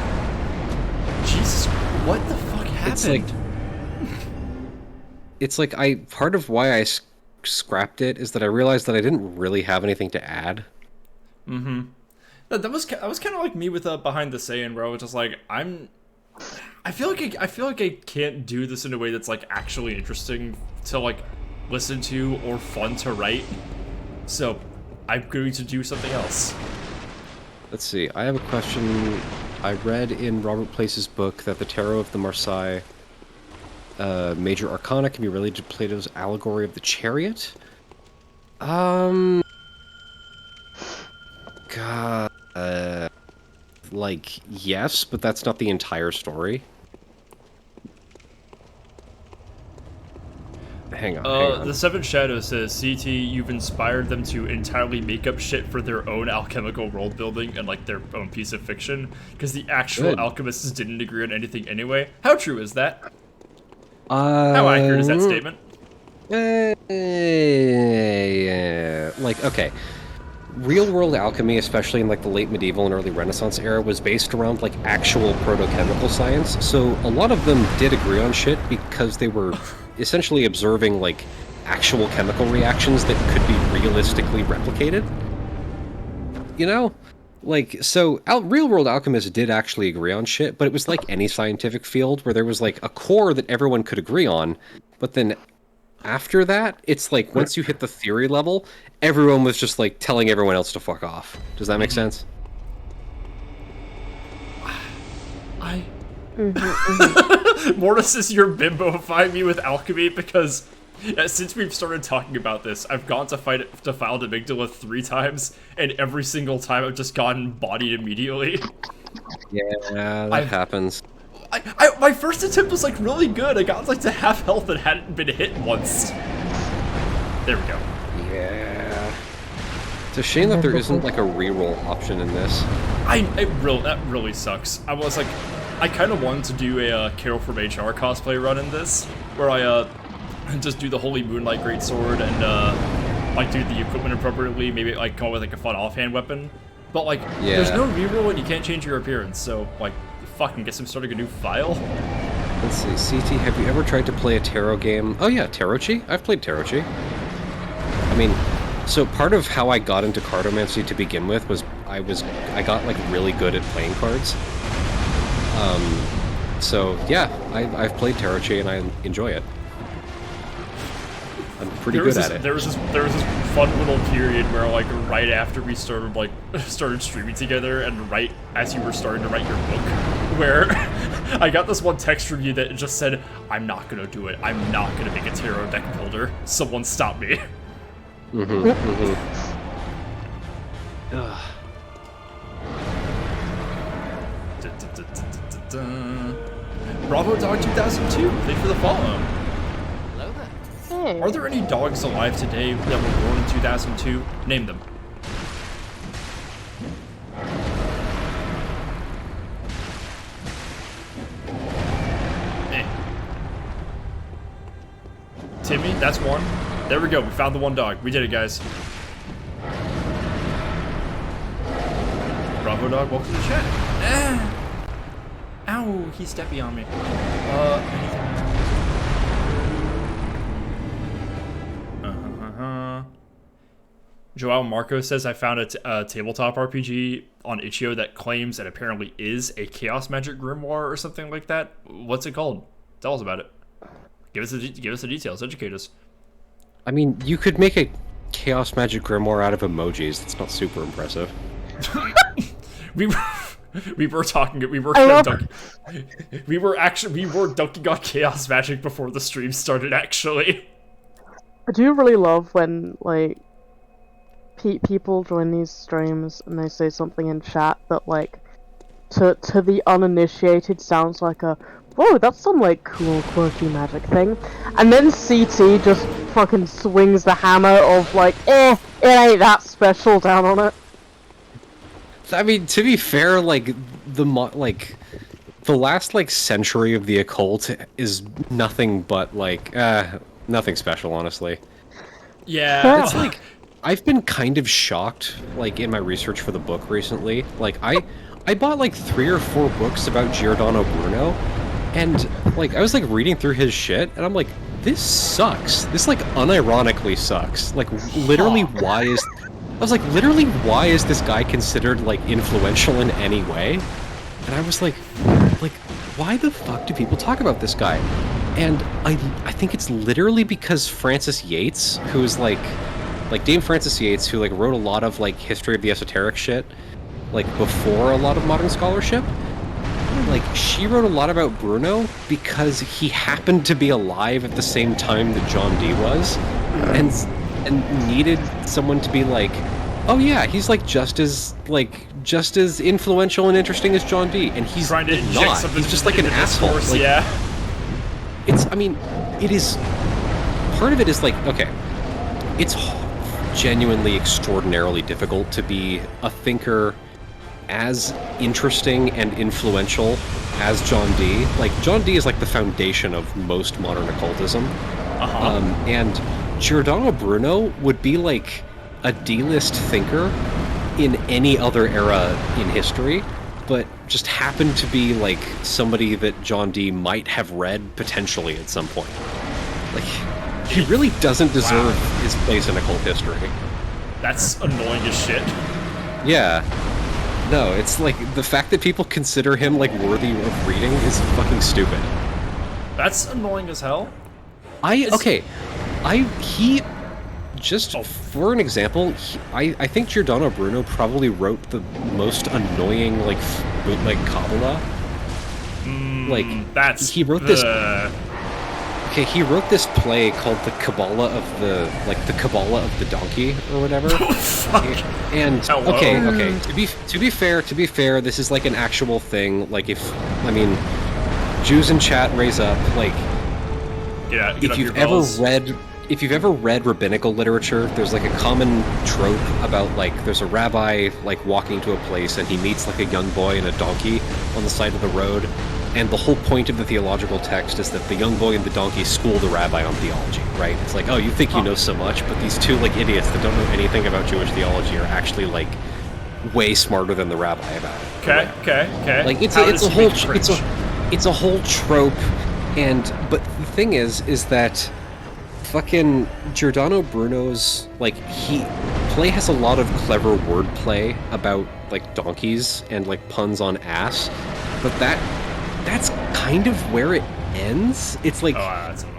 Jesus, what the fuck happened? It's like part of why I scrapped it is that I realized that I didn't really have anything to add. That was kind of like me with Behind the Saiyan, where I was just like, I feel like I can't do this in a way that's like actually interesting to like listen to or fun to write. So I'm going to do something else. Let's see. I have a question. I read in Robert Place's book that the Tarot of the Marseille major arcana can be related to Plato's allegory of the chariot. God. Like, yes, but that's not the entire story. Hang on. The Seven Shadows says, CT, you've inspired them to entirely make up shit for their own alchemical world building and like their own piece of fiction, because the actual alchemists didn't agree on anything anyway. How true is that? How accurate is that statement? Like, okay. Real-world alchemy, especially in like the late medieval and early Renaissance era, was based around like actual proto-chemical science. So a lot of them did agree on shit because they were essentially observing like actual chemical reactions that could be realistically replicated. You know? Like, so real-world alchemists did actually agree on shit, but it was like any scientific field where there was like a core that everyone could agree on, but then after that, it's like once you hit the theory level, everyone was just like telling everyone else to fuck off. Does that make sense? Mortis is your bimbofying me with alchemy because since we've started talking about this, I've gone to fight Defiled Amygdala 3 times, and every single time I've just gotten bodied immediately. Yeah, that happens. My first attempt was like really good. I got like to half health and hadn't been hit once. There we go. Yeah. It's a shame that there isn't like a reroll option in this. That really sucks. I was like, I kind of wanted to do a Carol from HR cosplay run in this, where I just do the Holy Moonlight Greatsword and like do the equipment appropriately, maybe like come up with like a fun offhand weapon. But like, there's no reroll and you can't change your appearance, so like, fucking guess I'm starting a new file. Let's see, CT, have you ever tried to play a tarot game? Oh yeah, Tarot-chi? I've played Tarot-chi. I mean, so part of how I got into cartomancy to begin with was I got like really good at playing cards. So yeah, I've played Tarot-chi and I enjoy it. I'm pretty good at it. There was this fun little period where like right after we started streaming together and right as you were starting to write your book, where I got this one text from you that just said, "I'm not gonna do it. I'm not gonna make a tarot deck builder. Someone stop me." Bravo Dog 2002. Thanks for the follow. Hey. Are there any dogs alive today that were born in 2002? Name them. Timmy, that's one. There we go. We found the one dog. We did it, guys. Bravo Dog, welcome to the chat. Ow, he's steppy on me. Anything else? Joao Marco says, I found a tabletop RPG on itch.io that claims and apparently is a Chaos Magic Grimoire or something like that. What's it called? Tell us about it. Give us the details. Educate us. I mean, you could make a Chaos Magic Grimoire out of emojis. That's not super impressive. we were dunking on Chaos Magic before the stream started, actually. I do really love when, like, people join these streams and they say something in chat that, like, to the uninitiated sounds like a, whoa, that's some, like, cool, quirky magic thing. And then CT just fucking swings the hammer of, like, it ain't that special down on it. I mean, to be fair, like, the last, like, century of the occult is nothing but, like, nothing special, honestly. Yeah. It's like, I've been kind of shocked, like, in my research for the book recently. Like, I bought, like, 3 or 4 books about Giordano Bruno, and, like, I was, like, reading through his shit, and I'm like, this sucks. This, like, unironically sucks. Like, literally, why is this guy considered, like, influential in any way? And I was like, why the fuck do people talk about this guy? And I think it's literally because Francis Yates, who's, like Dame Francis Yates, who, like, wrote a lot of, like, history of the esoteric shit, like, before a lot of modern scholarship, like, she wrote a lot about Bruno because he happened to be alive at the same time that John Dee was, and needed someone to be like, oh yeah, he's, like, just as influential and interesting as John Dee, and he's trying to inject not. Something he's just like an asshole. Like, yeah. I mean, it is, part of it is, like, okay, it's genuinely extraordinarily difficult to be a thinker as interesting and influential as John Dee. Like, John Dee is, like, the foundation of most modern occultism. And Giordano Bruno would be, like, a D-list thinker in any other era in history, but just happened to be, like, somebody that John Dee might have read potentially at some point. Like, he really doesn't deserve his place in occult history. That's annoying as shit. Yeah. No, it's like, the fact that people consider him, like, worthy of reading is fucking stupid. That's annoying as hell. For an example, I think Giordano Bruno probably wrote the most annoying, like, bootleg Kabbalah. Like That's he wrote this. Okay, he wrote this play called the Kabbalah of the Donkey or whatever. And Hello. okay. To be fair, this is like an actual thing. Like Jews in chat raise up. Like if you've ever read rabbinical literature, there's like a common trope about like there's a rabbi like walking to a place and he meets like a young boy and a donkey on the side of the road. And the whole point of the theological text is that the young boy and the donkey school the rabbi on theology, right? It's like, oh, you think you know so much, but these two like idiots that don't know anything about Jewish theology are actually like way smarter than the rabbi about it. Okay. Like it's a whole trope, but the thing is that fucking Giordano Bruno's play has a lot of clever wordplay about like donkeys and like puns on ass, but that's kind of where it ends. It's like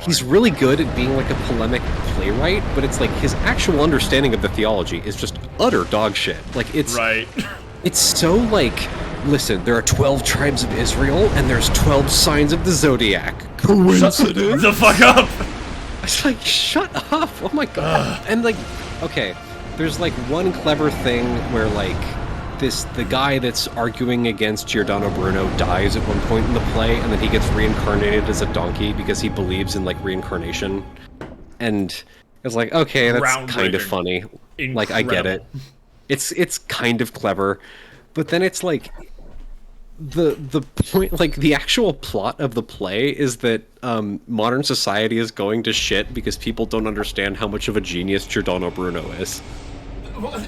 he's really good at being like a polemic playwright, but it's like his actual understanding of the theology is just utter dog shit. Like it's so like, listen, there are 12 tribes of Israel and there's 12 signs of the zodiac. Coincidence? Shut the fuck up! It's like, shut up! Oh my god. And like, okay, there's like one clever thing where like the guy that's arguing against Giordano Bruno dies at one point in the play, and then he gets reincarnated as a donkey because he believes in like reincarnation. And it's like, okay, that's kind of funny. Incredible. Like, I get it. It's kind of clever, but then it's like the point, like the actual plot of the play is that modern society is going to shit because people don't understand how much of a genius Giordano Bruno is. Well,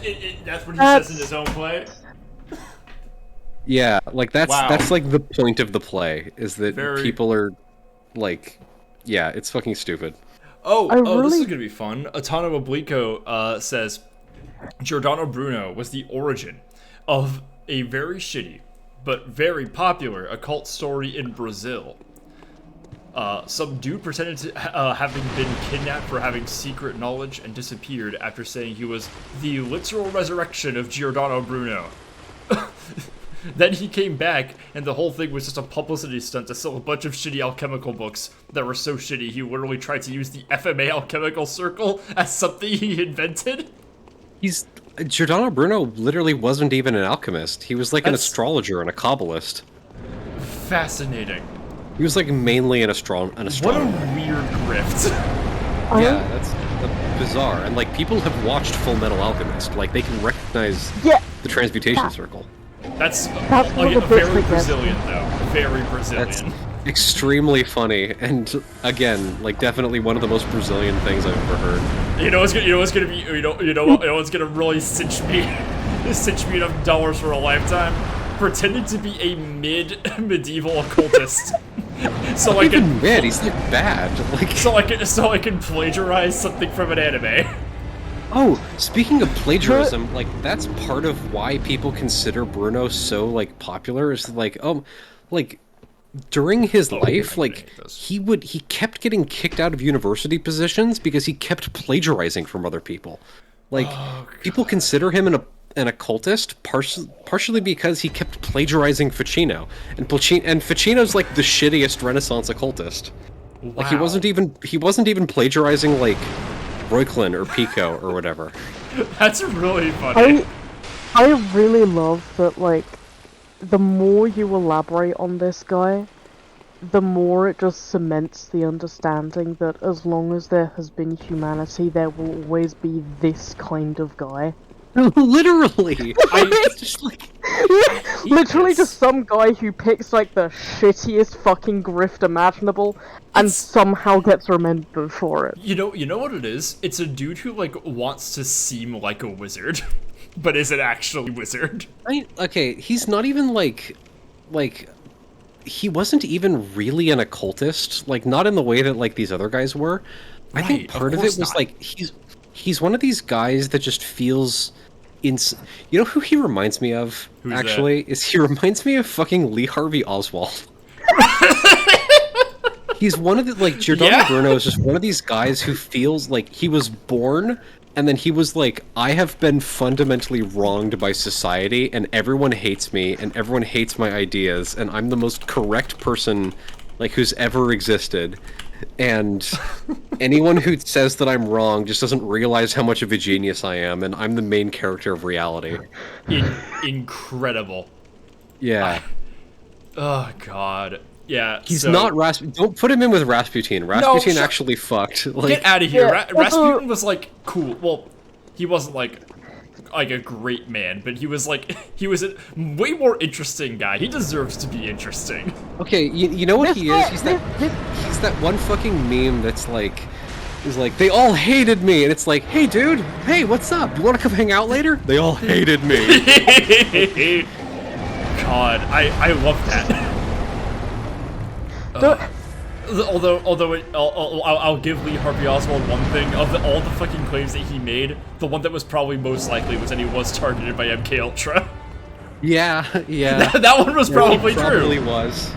that's what he says in his own play. Yeah, like that's like the point of the play is that people are like, yeah, it's fucking stupid. This is gonna be fun. Atano Oblico says Giordano Bruno was the origin of a very shitty but very popular occult story in Brazil. Some dude pretended to having been kidnapped for having secret knowledge and disappeared after saying he was the literal resurrection of Giordano Bruno. Then he came back, and the whole thing was just a publicity stunt to sell a bunch of shitty alchemical books that were so shitty he literally tried to use the FMA alchemical circle as something he invented. Giordano Bruno literally wasn't even an alchemist. He was like an astrologer and a Kabbalist. Fascinating. He was like mainly an astronomer. What a weird grift. Yeah, that's bizarre. And like people have watched Full Metal Alchemist. Like they can recognize the transmutation circle. That's very Brazilian though. Very Brazilian. That's extremely funny, and again, like definitely one of the most Brazilian things I've ever heard. You know what's gonna really cinch me enough dollars for a lifetime? Pretending to be a medieval occultist. So I can he's like bad. Like so I can plagiarize something from an anime. Oh, speaking of plagiarism, like that's part of why people consider Bruno so like popular. Is like during his life, like he kept getting kicked out of university positions because he kept plagiarizing from other people. Like people consider him an occultist partially because he kept plagiarizing Ficino, and Ficino's like the shittiest Renaissance occultist. Wow. Like he wasn't even plagiarizing like Reuchlin or Pico or whatever. That's really funny. I really love that, like, the more you elaborate on this guy, the more it just cements the understanding that as long as there has been humanity, there will always be this kind of guy. Literally! It's just like... Literally just some guy who picks, like, the shittiest fucking grift imaginable and somehow gets remembered for it. You know what it is? It's a dude who, like, wants to seem like a wizard, but isn't actually a wizard. Okay, he's not even, like... He wasn't even really an occultist, like, not in the way that, like, these other guys were. Right, I think part of it was, like, he's one of these guys that just feels... You know who he reminds me of, Who's actually? that? He reminds me of fucking Lee Harvey Oswald. He's one of the, like, Giordano Bruno is just one of these guys who feels like he was born And then he was like, I have been fundamentally wronged by society, and everyone hates me, and everyone hates my ideas, and I'm the most correct person, like, who's ever existed. And anyone who says that I'm wrong just doesn't realize how much of a genius I am, and I'm the main character of reality. Incredible. Yeah. Oh, God. Yeah, He's not Rasputin. Don't put him in with Rasputin. Rasputin actually fucked. Like, get out of here. Yeah, Rasputin was, like, cool. Well, he wasn't, like a great man, but he was, like, he was a way more interesting guy. He deserves to be interesting. okay, you know what he is? He's that one fucking meme that's like, is like, they all hated me, and it's like, hey, dude, hey, what's up? You want to come hang out later? They all hated me. God, I love that. Although I'll give Lee Harvey Oswald one thing. Of all the fucking claims that he made, the one that was probably most likely was that he was targeted by MK Ultra. Yeah. That one was probably He probably true. was.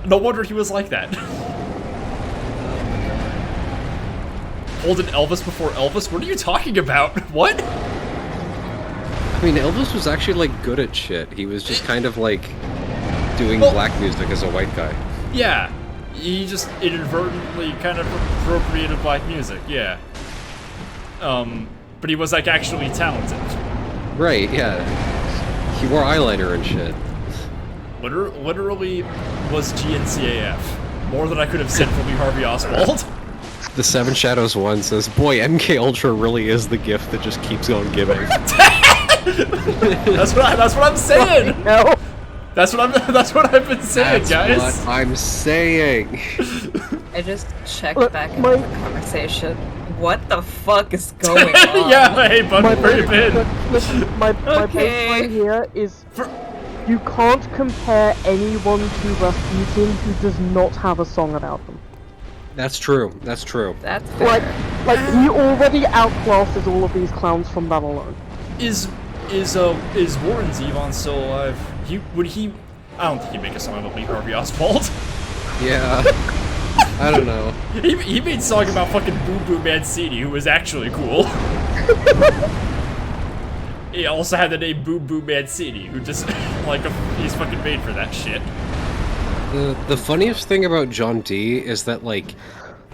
No wonder he was like that. Holding Elvis before Elvis? What are you talking about? What? I mean, Elvis was actually, like, good at shit. He was just kind of, like, doing black music as a white guy. Yeah. He just inadvertently kind of appropriated black music, yeah. But he was, like, actually talented. Right, yeah. He wore eyeliner and shit. Literally was GNCAF. More than I could have said for Lee Harvey Oswald. The Seven Shadows one says, boy, MK Ultra really is the gift that just keeps on giving. That's what I'm saying. No. That's what I've been saying, guys. That's what I'm saying. I just checked Look, back into the conversation. What the fuck is going on? Yeah, hey, buddy, where you been? My Okay. baseline here is you can't compare anyone to Rasputin who does not have a song about them. That's true. That's true. That's fair. Like he already outclasses all of these clowns from that alone. Is Warren Zevon still alive? I don't think he'd make a song about Lee Harvey Oswald. Yeah. I don't know. He made a song about fucking Boo Boo Mancini, who was actually cool. He also had the name Boo Boo Mancini, who just, like, he's fucking made for that shit. The funniest thing about John Dee is that, like,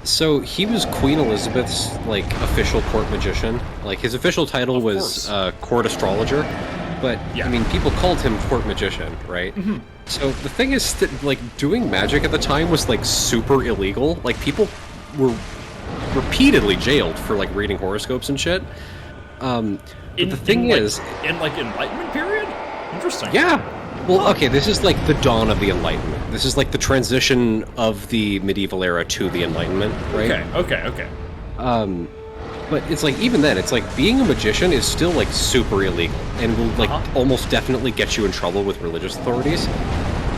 so he was Queen Elizabeth's, like, official court magician. Like, his official title was court astrologer, but, Yeah. I mean, people called him court magician, right? Mm-hmm. So the thing is that, like, doing magic at the time was, like, super illegal. Like, people were repeatedly jailed for, like, reading horoscopes and shit. But the thing is... In, like, Enlightenment period? Interesting. Yeah! Well, okay, this is like the dawn of the Enlightenment. This is like the transition of the medieval era to the Enlightenment, right? Okay. But it's like, even then, it's like, being a magician is still, like, super illegal, and will, like, almost definitely get you in trouble with religious authorities.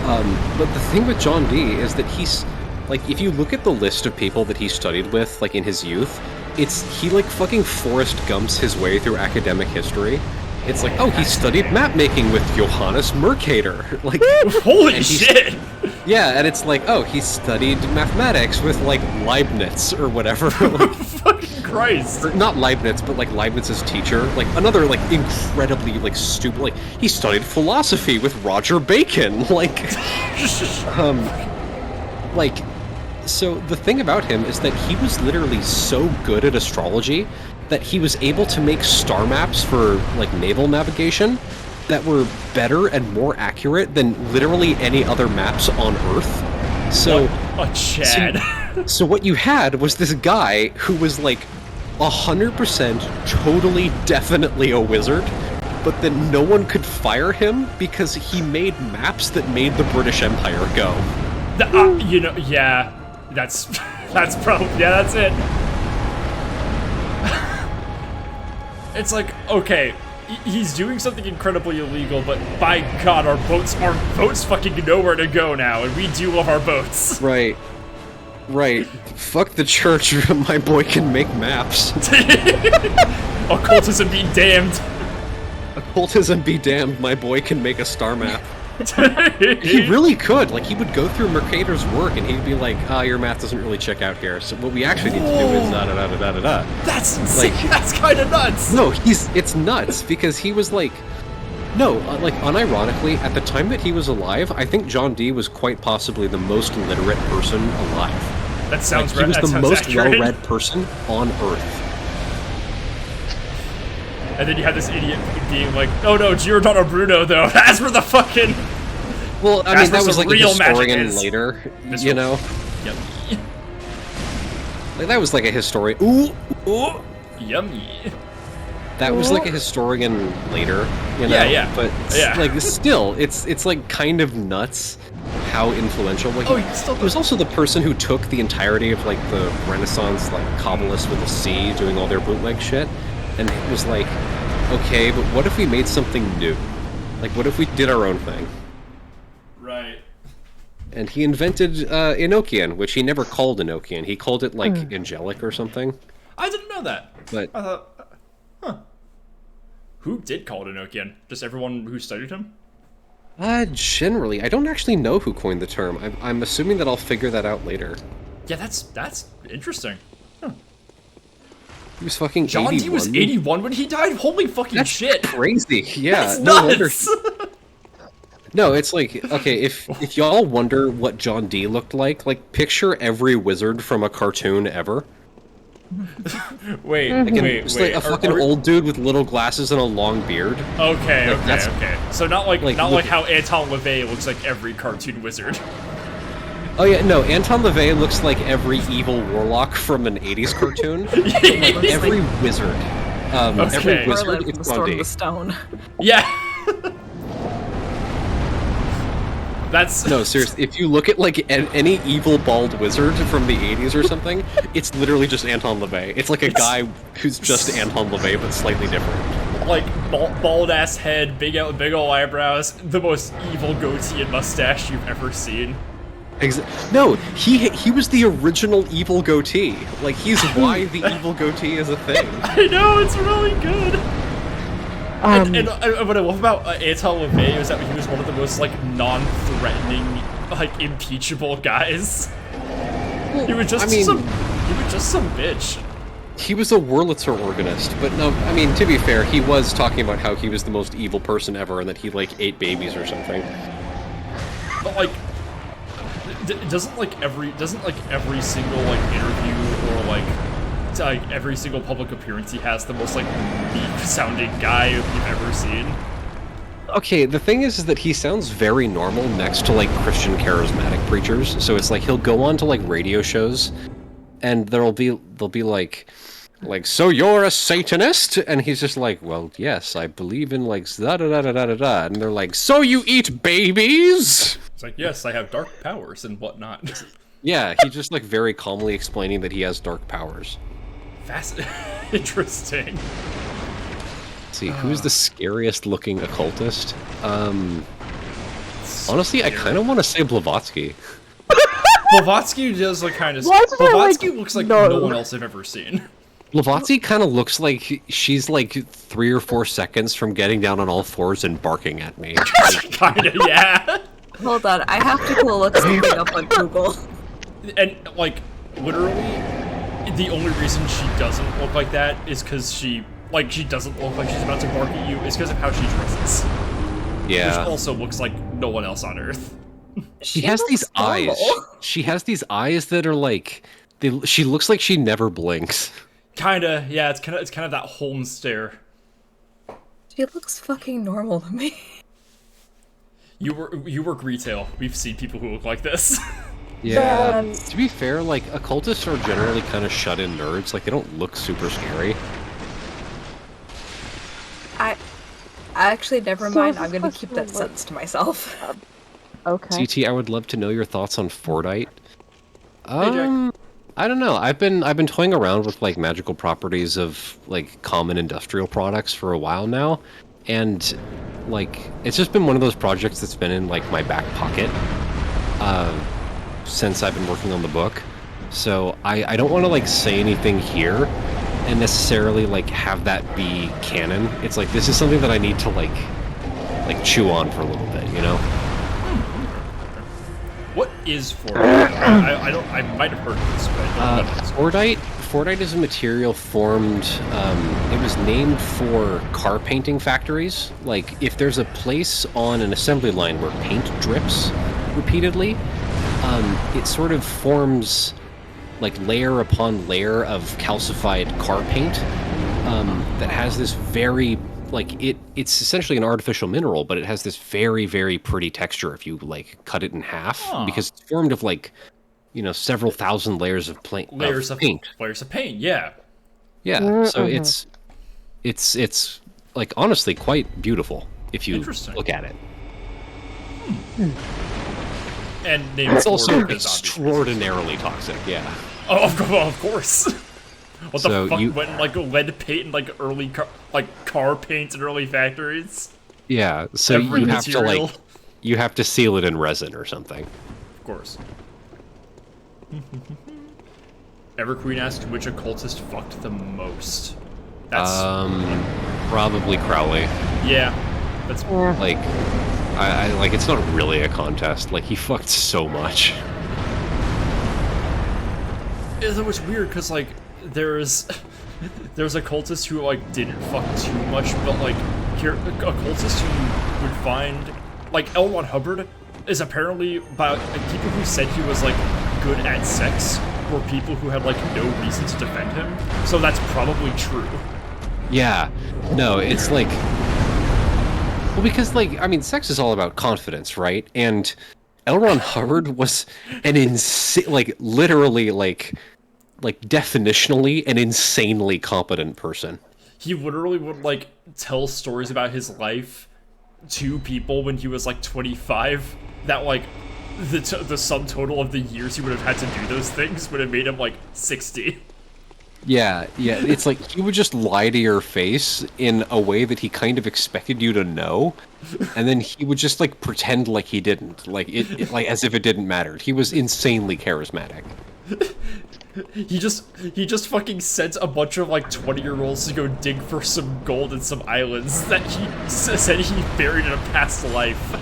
But the thing with John Dee is that he's, like, if you look at the list of people that he studied with, like, in his youth, he, like, fucking Forrest Gumps his way through academic history. It's like, oh, he studied map making with Johannes Mercator. Like, Holy shit! Yeah, and it's like, oh, he studied mathematics with, like, Leibniz or whatever. Like, Fucking Christ! or not Leibniz, but, like, Leibniz's teacher. Like, another, like, incredibly, like, stupid, like, he studied philosophy with Roger Bacon. Like, so the thing about him is that he was literally so good at astrology that he was able to make star maps for, like, naval navigation that were better and more accurate than literally any other maps on Earth. So, What a Chad. so what you had was this guy who was, like, 100% totally definitely a wizard, but then no one could fire him because he made maps that made the British Empire go. Yeah, that's probably, yeah, that's it. It's like, okay, he's doing something incredibly illegal, but by God, our boats fucking nowhere to go now, and we do love our boats. Right. Fuck the church, my boy can make maps. Occultism be damned. Occultism be damned, my boy can make a star map. He really could. Like, he would go through Mercator's work and he'd be like, your math doesn't really check out here. So what we actually need to do is da-da-da-da-da-da. That's insane. Like- That's kind of nuts. No, it's nuts because he was like, no, like unironically, at the time that he was alive, I think John Dee was quite possibly the most literate person alive. That sounds Like, he was that the sounds most accurate. well-read person on Earth. And then you have this idiot being like, "Oh no, Giordano Bruno though. That's where the fucking." Well, I That's mean, that where was some like a real magic historian is. later, This you one. know? Yep. Like, that was like a historian. Ooh! Yummy. That was like a historian later, you know? Yeah, yeah. But, Yeah. like, still, it's like kind of nuts how influential. Like, Oh, he still he was also the person who took the entirety of, like, the Renaissance, like, Kabbalists with a C doing all their bootleg shit, and it was like, okay, but what if we made something new? Like, what if we did our own thing? Right. And he invented Enochian, which he never called Enochian. He called it, like, angelic or something. I didn't know that. But I thought, Who did call it Enochian? Just everyone who studied him? generally, I don't actually know who coined the term. I'm assuming that I'll figure that out later. Yeah, that's interesting. He was fucking John 81. Dee was 81 when he died? Holy fucking That's shit. crazy. Yeah, That's no wonder. nuts. No, it's like, okay, if y'all wonder what John Dee looked like picture every wizard from a cartoon ever. Wait, Like, wait, just wait. like a fucking old dude with little glasses and a long beard. Okay, like, okay, that's- okay. So not like like, not look- like how Anton LaVey looks like every cartoon wizard. Oh yeah, no, Anton LaVey looks like every evil warlock from an 80s cartoon. Like every wizard. Okay. Every wizard, Merlin from it's the John Sword Dee. Oh, of the Stone. Yeah. That's No, seriously, if you look at like any evil bald wizard from the 80s or something, it's literally just Anton LaVey. It's like a guy who's just Anton LaVey, but slightly different. like bald ass head, big ol' eyebrows, the most evil goatee and mustache you've ever seen. No, he was the original evil goatee. Like, he's why the evil goatee is a thing. I know, it's really good. And what I love about Anton LaVey is that he was one of the most like non-threatening, like impeachable guys. He was just I mean- some bitch. He was a Wurlitzer organist, but no, I mean, to be fair, he was talking about how he was the most evil person ever and that he, like, ate babies or something. But like, doesn't every single like interview or like every single public appearance he has the most like meek sounding guy you've ever seen? Okay, the thing is that he sounds very normal next to, like, Christian charismatic preachers, so it's like he'll go on to, like, radio shows, and they'll be like, so you're a Satanist? And he's just like, well, yes, I believe in, like, da-da-da-da-da-da, and they're like, so you eat babies? It's like, yes, I have dark powers and whatnot. Yeah, he's just, like, very calmly explaining that he has dark powers. Interesting. Let's see, who's the scariest looking occultist? Honestly, I kind of want to say Blavatsky. Blavatsky does look kind of. Why did I, like, Blavatsky looks like no. no one else I've ever seen. Blavatsky kind of looks like she's like 3 or 4 seconds from getting down on all fours and barking at me. Kinda, yeah. Hold on, I have to go look something up on Google. And like, literally, the only reason she doesn't look like that is because she doesn't look like she's about to bark at you is because of how she dresses. Which Yeah. also looks like no one else on Earth. She has these looks normal. eyes. She has these eyes that are like she looks like she never blinks. Kinda, yeah. It's kind of that Holmes stare. She looks fucking normal to me. You work retail. We've seen people who look like this. Yeah. To be fair, like, occultists are generally kind of shut-in nerds. Like, they don't look super scary. I actually never So mind. this I'm gonna question keep that was- sentence to myself. Okay. CT, I would love to know your thoughts on Fordite. Jack. I don't know. I've been toying around with, like, magical properties of, like, common industrial products for a while now, and, like, it's just been one of those projects that's been in, like, my back pocket since I've been working on the book. So I don't want to, like, say anything here and necessarily, like, have that be canon. It's like, this is something that I need to, like chew on for a little bit, you know? is Fordite? I don't. I might have heard of this, but I don't know what it is. Fordite is a material formed. It was named for car painting factories. Like, if there's a place on an assembly line where paint drips repeatedly, it sort of forms like layer upon layer of calcified car paint that has this very it's essentially an artificial mineral, but it has this very, very pretty texture if you like cut it in half because it's formed of several thousand layers of paint. Layers of paint. Yeah. Yeah. So it's like honestly quite beautiful if you look at it. And it's also extraordinarily toxic. Yeah. Oh, of course. What the fuck went in like lead paint and like early car paint in early factories? Yeah, so you have to seal it in resin or something. Of course. Everqueen asks which occultist fucked the most. That's probably Crowley. Yeah. That's like I like it's not really a contest. Like he fucked so much. It was weird because like there's occultists who like didn't fuck too much, but like occultists who would find like L. Ron Hubbard is apparently about people who said he was like good at sex were people who had like no reason to defend him. So that's probably true. Yeah. No, it's like well because like I mean sex is all about confidence, right? And L. Ron Hubbard was an insane literally definitionally an insanely competent person. He literally would like tell stories about his life to people when he was like 25 that like the subtotal of the years he would have had to do those things would have made him like 60. Yeah, it's like he would just lie to your face in a way that he kind of expected you to know, and then he would just like pretend like he didn't, like like as if it didn't matter. He was insanely charismatic. He just fucking sent a bunch of like 20-year-olds to go dig for some gold in some islands that he said he buried in a past life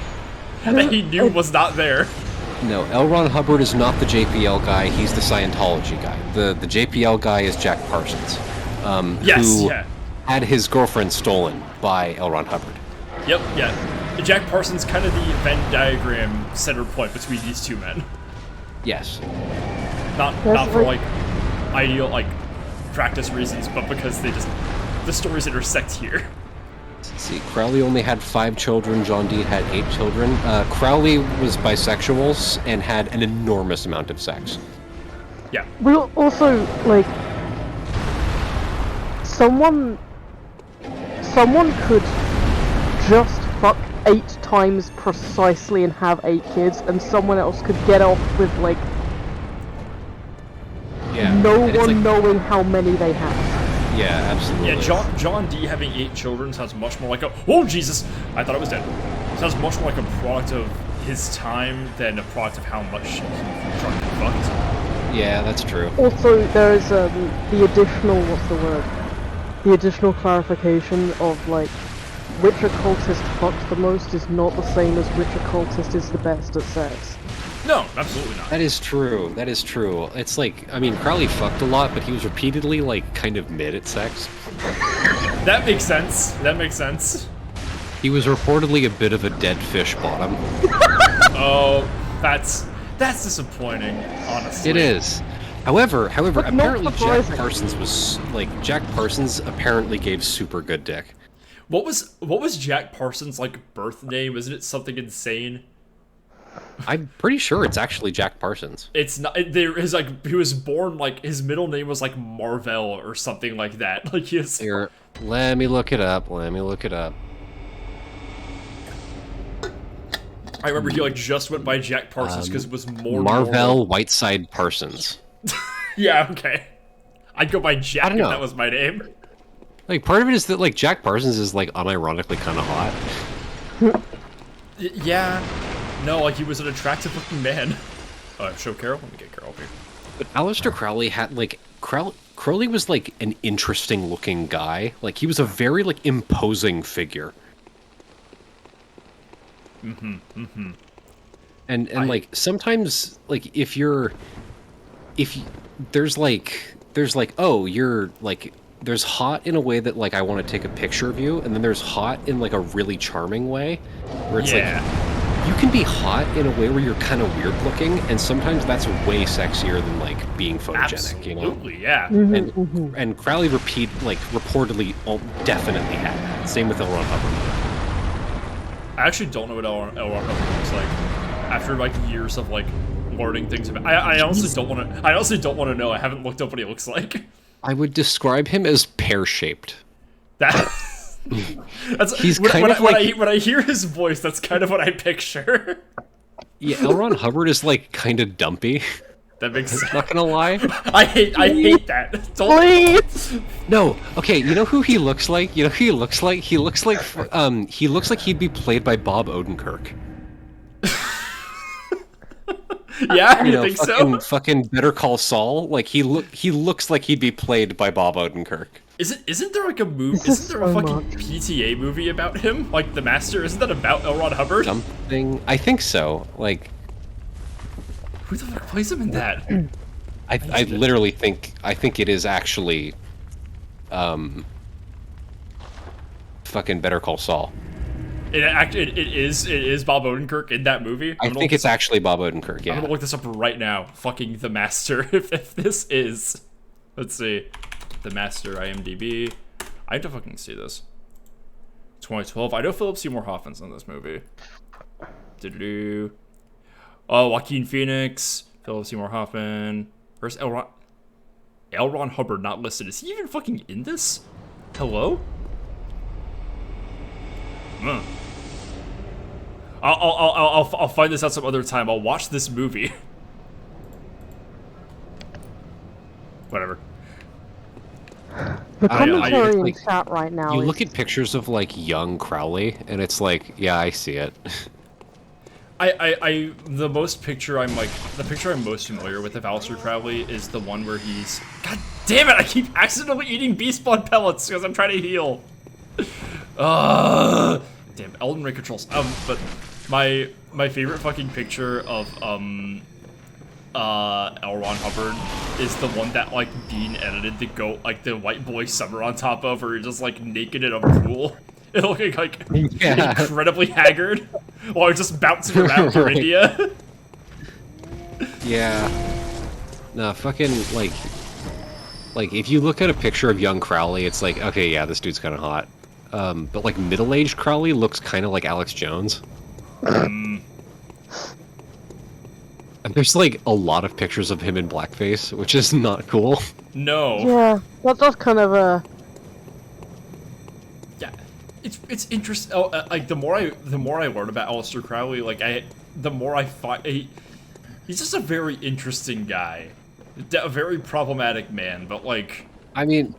that he knew was not there. No, L. Ron Hubbard is not the JPL guy. He's the Scientology guy. The JPL guy is Jack Parsons, who had his girlfriend stolen by L. Ron Hubbard. Yep, yeah. Jack Parsons kind of the Venn diagram center point between these two men. Yes. Not for like ideal like practice reasons, but because the stories intersect here. Let's see, Crowley only had 5 children. John Dee had 8 children. Crowley was bisexual and had an enormous amount of sex. Yeah. We also like someone could just fuck 8 times precisely and have 8 kids, and someone else could get off with like no one knowing how many they have. Yeah, absolutely. Yeah, John Dee having 8 children sounds much more like oh Jesus, I thought I was dead. Sounds much more like a product of his time than a product of how much he fucked. Yeah, that's true. Also, there is the additional the additional clarification of like which occultist fucked the most is not the same as which occultist is the best at sex. No, absolutely not. That is true. That is true. It's like, I mean, Crowley fucked a lot, but he was repeatedly, like, kind of mid at sex. That makes sense. That makes sense. He was reportedly a bit of a dead fish bottom. Oh, that's disappointing, honestly. It is. However, apparently Jack Parsons apparently gave super good dick. What was Jack Parsons' like birth name? Isn't it something insane? I'm pretty sure it's actually Jack Parsons. It's not. There is like he was born like his middle name was like Marvell or something like that. Like he is. Here, let me look it up. I remember he like just went by Jack Parsons because it was more Marvell normal. Whiteside Parsons. Yeah, okay. I'd go by Jack if that was my name. Like part of it is that like Jack Parsons is like unironically kind of hot. Yeah. No, like he was an attractive looking man. Show Carol? Let me get Carol up here. But Aleister Crowley had like Crowley was like an interesting looking guy. Like he was a very like imposing figure. And I- like sometimes like if you, there's like oh you're like there's hot in a way that like I want to take a picture of you, and then there's hot in like a really charming way where it's Yeah. like you can be hot in a way where you're kind of weird looking, and sometimes that's way sexier than like being photogenic, you know. Absolutely, yeah. And Crowley reportedly definitely had that. Same with L. Ron Hubbard. I actually don't know what L. Ron Hubbard looks like. After like years of like learning things about, I honestly don't want to. I honestly don't want to know. I haven't looked up what he looks like. I would describe him as pear-shaped. That. That's He's when, kind when of I, when like- when I hear his voice, that's kind of what I picture. Yeah, L. Ron Hubbard is like kind of dumpy. That makes sense. Not gonna lie. I hate that. Don't. Please! No, okay. You know who he looks like? You know who he looks like? He looks like he'd be played by Bob Odenkirk. Yeah, You you know, think fucking Better Call Saul. Like he looks like he'd be played by Bob Odenkirk. Isn't there like a movie? This is Isn't there a so fucking much. PTA movie about him? Like The Master? Isn't that about L. Ron Hubbard? Something. I think so. Like Who the fuck plays him in that? I literally think it is actually, fucking Better Call Saul. It is Bob Odenkirk in that movie. I think it's actually Bob Odenkirk. I'm Yeah. gonna look this up right now. Fucking The Master. If this is, let's see, The Master IMDb. I have to fucking see this. 2012. I know Philip Seymour Hoffman's in this movie. Do. Oh, Joaquin Phoenix, Philip Seymour Hoffman. Where's L. Ron Hubbard not listed? Is he even fucking in this? Hello? Huh. I'll find this out some other time. I'll watch this movie. Whatever. The I don't know, commentary it's in like- chat right now You is look at pictures of like young Crowley, and it's like, yeah, I see it. The picture I'm most familiar with of Aleister Crowley is the one where he's, god damn it, I keep accidentally eating beast blood pellets because I'm trying to heal. Damn, Elden Ring controls. But my favorite fucking picture of L. Ron Hubbard is the one that like Bean edited to go like the white boy summer on top of, where you're just like naked in a pool. It looking like Yeah. incredibly haggard while just bouncing around through Right. India. Yeah. No, fucking like if you look at a picture of young Crowley, it's like, okay, yeah, this dude's kind of hot. But like middle-aged Crowley looks kind of like Alex Jones. And there's like a lot of pictures of him in blackface, which is not cool. No. yeah, that's kind of a Yeah, it's interesting. Oh, like the more I learn about Aleister Crowley, like the more I find he's just a very interesting guy, a very problematic man. But like, I mean,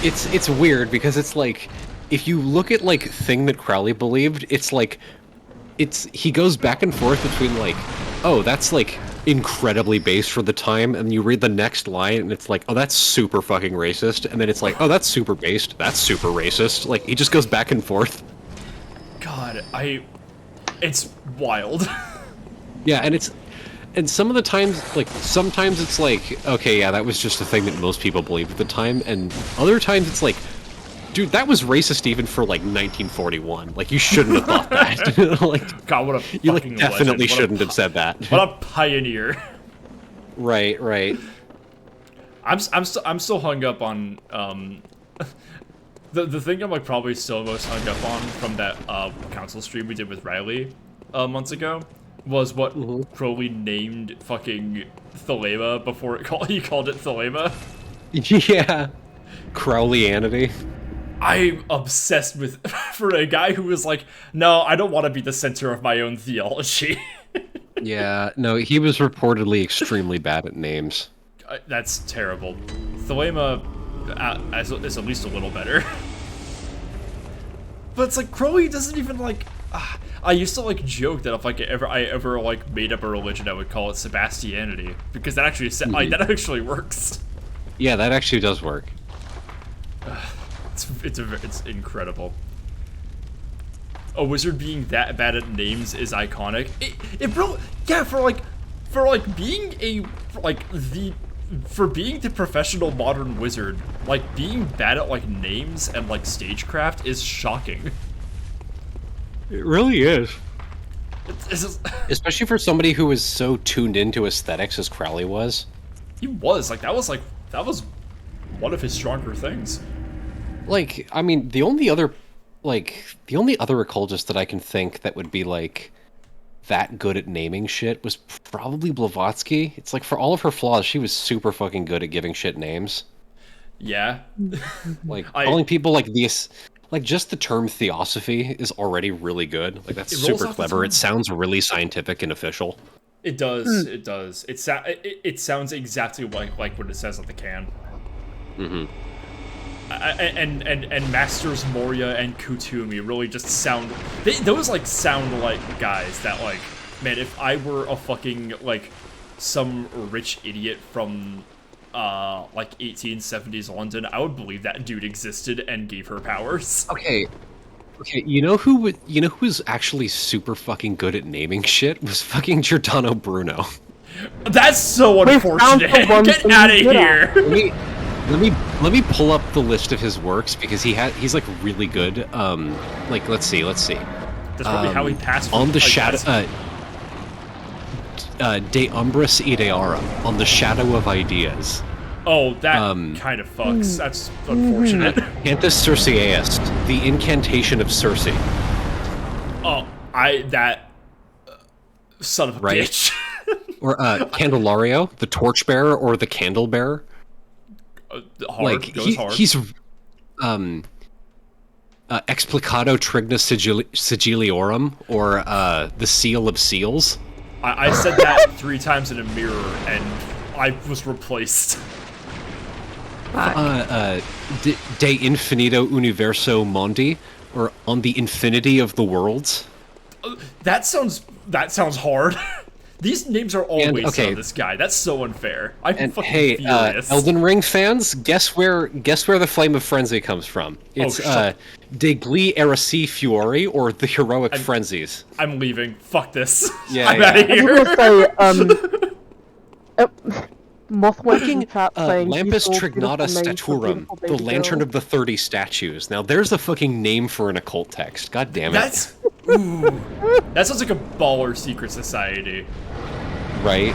it's weird because it's like if you look at like thing that Crowley believed, it's like he goes back and forth between like, oh, that's like incredibly base for the time, and you read the next line and it's like, oh, that's super fucking racist, and then it's like, oh, that's super based, that's super racist. Like he just goes back and forth. God, it's wild. Yeah, and some of the times, like, sometimes it's like, okay, yeah, that was just a thing that most people believed at the time, and other times it's like, dude, that was racist even for, like, 1941. Like, you shouldn't have thought that. Like, God, what a you, like, fucking definitely legend. shouldn't have said that. What a pioneer. Right, right. I'm still hung up on the thing I'm like probably still most hung up on from that council stream we did with Riley months ago was what Crowley named fucking Thelema before he called it Thelema. Yeah. Crowleyanity. I'm obsessed with for a guy who was like, no, I don't want to be the center of my own theology. Yeah, no, he was reportedly extremely bad at names. That's terrible. Thelema is at least a little better. But it's like Crowley doesn't even like. I used to like joke that if like I ever like made up a religion, I would call it Sebastianity because that actually like that actually works. Yeah, that actually does work. It's incredible. a wizard being that bad at names is iconic. It bro, yeah, for being for being the professional modern wizard, like being bad at like names and like stagecraft is shocking. It really is. It's just, Especially for somebody who was so tuned into aesthetics as Crowley was. he was that was one of his stronger things. Like, I mean, the only other occultist that I can think that would be like that good at naming shit was probably Blavatsky. It's like, for all of her flaws, she was super fucking good at giving shit names. Yeah. Like, calling people like this, like, just the term theosophy is already really good. Like, that's It rolls super off the clever. tongue. It sounds really scientific and official. It does. It does. It sounds exactly like what it says on the can. Mm-hmm. And Masters Moria and Kutumi really just sound. Those like sound like guys that like, man, if I were a fucking like some rich idiot from like 1870s London, I would believe that dude existed and gave her powers. Okay, you know who was actually super fucking good at naming shit was fucking Giordano Bruno. That's so We found unfortunate. the one Get thing out of he's good at. here. Let me pull up the list of his works because he's like really good. Like let's see. That's probably how he passed. On the like, shadow. that's- De Umbris Idearum, on the Shadow of Ideas. Oh, that kind of fucks. That's unfortunate. Cantus Circeus, the Incantation of Circe. Oh, son of a Right. bitch. Or Candelario, the Torchbearer or the Candlebearer. Hard, Like goes hard. he's Explicado Trigna Sigilliorum, or the Seal of Seals. I said that 3 times in a mirror, and I was replaced. De Infinito Universo Mondi, or on the Infinity of the Worlds. That sounds hard. These names are always okay. on this guy. That's so unfair. I'm And fucking hey, furious. Elden Ring fans, guess where the Flame of Frenzy comes from? It's shut- De Gli Erasi Fuori, or the Heroic Frenzies. I'm leaving. Fuck this. Yeah, I'm yeah. out of I here. was gonna say, Mothwitch in chat saying Lampus beautiful, Trignata beautiful name for Staturum, beautiful the baby Lantern girl. of the 30 Statues. Now there's a fucking name for an occult text. God damn it. That's ooh. That sounds like a baller secret society. Right?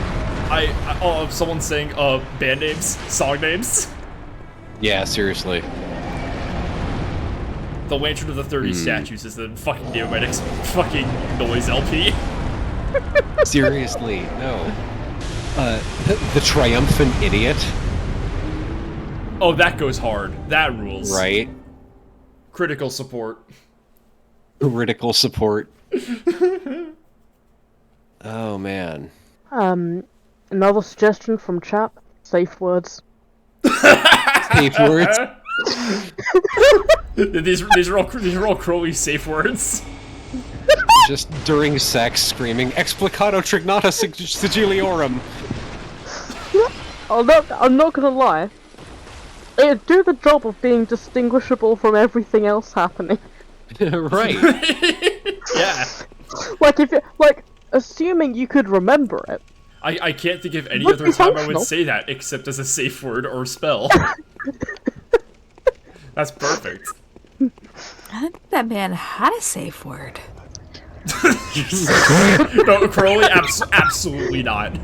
Someone saying band names, song names. Yeah, seriously. The Lantern of the 30 Statues is the fucking name of my next fucking noise LP. Seriously, no. The Triumphant Idiot, Oh, that goes hard. That rules. right? Critical support. Critical support. Oh, man. Another suggestion from chat: safe words. Safe words. These are all Crowley safe words. Just during sex, screaming, Explicado Trignata Sigilliorum. I'm not gonna lie. It'd do the job of being distinguishable from everything else happening. Right. Yeah. Like if you assuming you could remember it. I can't think of any Would other be time I functional. would say that except as a safe word or spell. That's perfect. I think that man had a safe word. No, Crowley, absolutely not.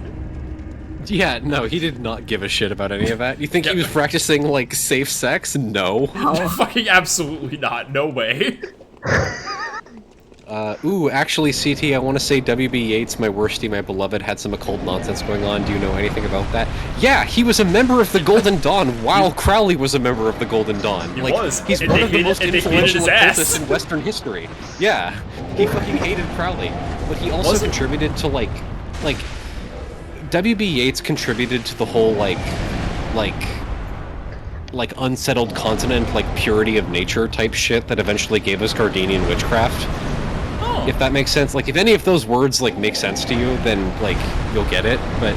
Yeah, no, he did not give a shit about any of that. You think he was practicing, like, safe sex? No. Fucking absolutely not. No way. Ooh, actually, CT, I want to say WB Yeats, my worstie, my beloved, had some occult nonsense going on. Do you know anything about that? Yeah, he was a member of the Golden Dawn while Crowley was a member of the Golden Dawn. He like, was, He's and one they of the hated- most and they hated influential his ass. occultists in Western history. Yeah, he fucking hated Crowley. But he also Wasn't- contributed to, like, WB Yeats contributed to the whole, like unsettled continent, like purity of nature type shit that eventually gave us Gardenian witchcraft. Oh. If that makes sense. Like, if any of those words, like, make sense to you, then, like, you'll get it, but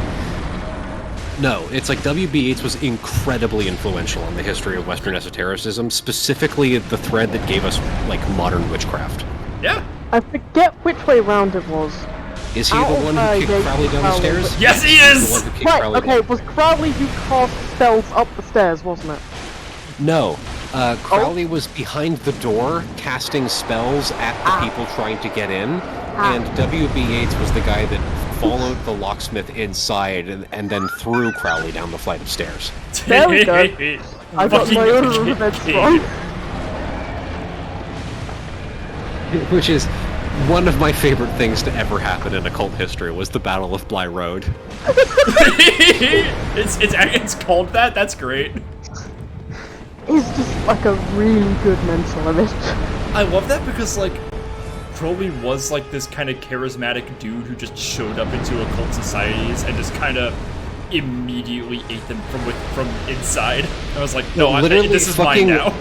no, it's like WB Yeats was incredibly influential in the history of Western esotericism, specifically the thread that gave us, like, modern witchcraft. Yeah. I forget which way round it was. Is he the one who kicked yeah, Crowley down the Crowley, stairs? Yes, he The is. one who kicked Right, Crowley okay, down. it was Crowley who cast spells up the stairs, wasn't it? No. Crowley was behind the door casting spells at the people trying to get in, and W.B. Yates was the guy that followed the locksmith inside and then threw Crowley down the flight of stairs. There we go. I got my own events wrong. Which is one of my favorite things to ever happen in occult history was the Battle of Bly Road. It's called that. That's great. It's just like a really good mental image. I love that because like Crowley was like this kind of charismatic dude who just showed up into occult societies and just kind of immediately ate them from inside. I was like, no, this is mine now.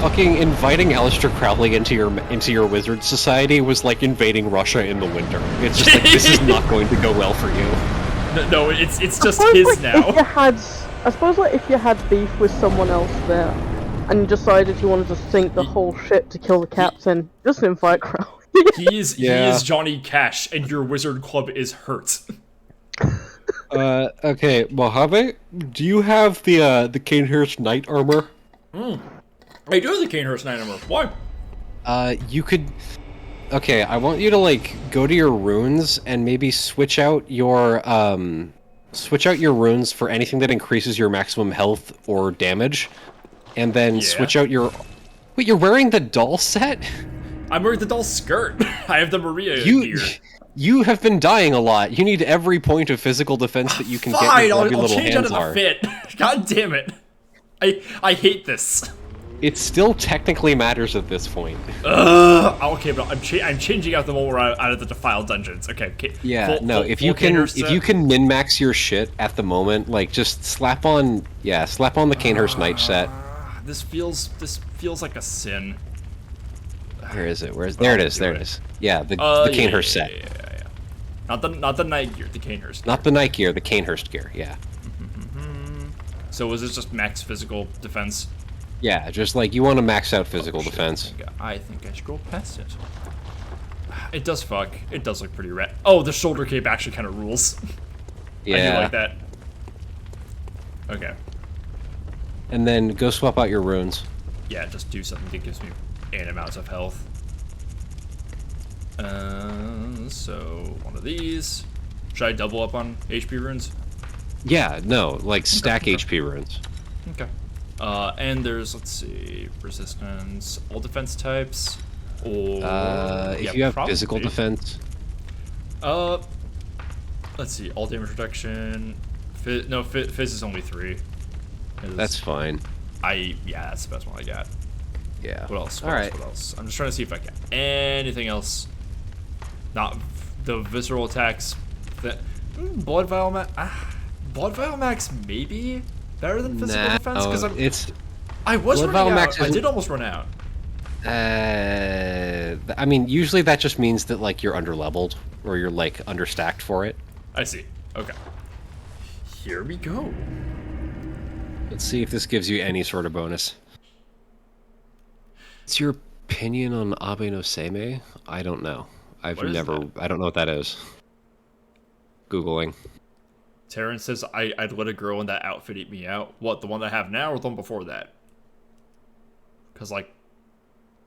Fucking inviting Aleister Crowley into your wizard society was like invading Russia in the winter. It's just like, this is not going to go well for you. No, it's just his now. I suppose like if you had beef with someone else there, and you decided you wanted to sink the whole ship to kill the captain, just invite Crowley. He is Johnny Cash, and your wizard club is hurt. Okay, Mojave, do you have the Canehurst Knight armor? I do have the Canehurst Knight armor. Why? You could... Okay, I want you to, like, go to your runes and maybe switch out your runes for anything that increases your maximum health or damage, and then switch out your... Wait, you're wearing the doll set? I'm wearing the doll skirt. I have the Maria gear. You have been dying a lot. You need every point of physical defense that you can get your I'll little change hands out of the fit. God damn it. I hate this. It still technically matters at this point. Okay, but I'm changing out the one where I'm out of the defiled dungeons. Okay. Yeah, if you can min-max your shit at the moment, like just slap on the Canehurst Knight set. This feels like a sin. Where is it? There it is. Yeah, the Canehurst set. Yeah. Not the night gear, the Canehurst. Not the night gear, the Canehurst gear. Yeah. So was this just max physical defense? Yeah, just like you want to max out physical defense. I think I scrolled past it. It does fuck. It does look pretty rad. Oh, the shoulder cape actually kind of rules. Yeah. I do like that. Okay. And then go swap out your runes. Yeah, just do something that gives me an amount of health. So one of these. Should I double up on HP runes? Yeah, no, like stack HP runes. Okay. And there's, let's see, resistance, all defense types, or... if you have physical defense. Let's see, all damage reduction, Fizz is only 3. That's fine. Yeah, that's the best one I got. Yeah. What else? All right. What else? I'm just trying to see if I got anything else. Not the visceral attacks. Blood Vial Max maybe? Better than physical defense? Because I was running out. I did almost run out. I mean, usually that just means that like you're underleveled or you're like understacked for it. I see. Okay. Here we go. Let's see if this gives you any sort of bonus. What's your opinion on Abe no Seimei? I don't know. I don't know what that is. Googling. Terrence says, I'd let a girl in that outfit eat me out. What, the one that I have now or the one before that? Because, like,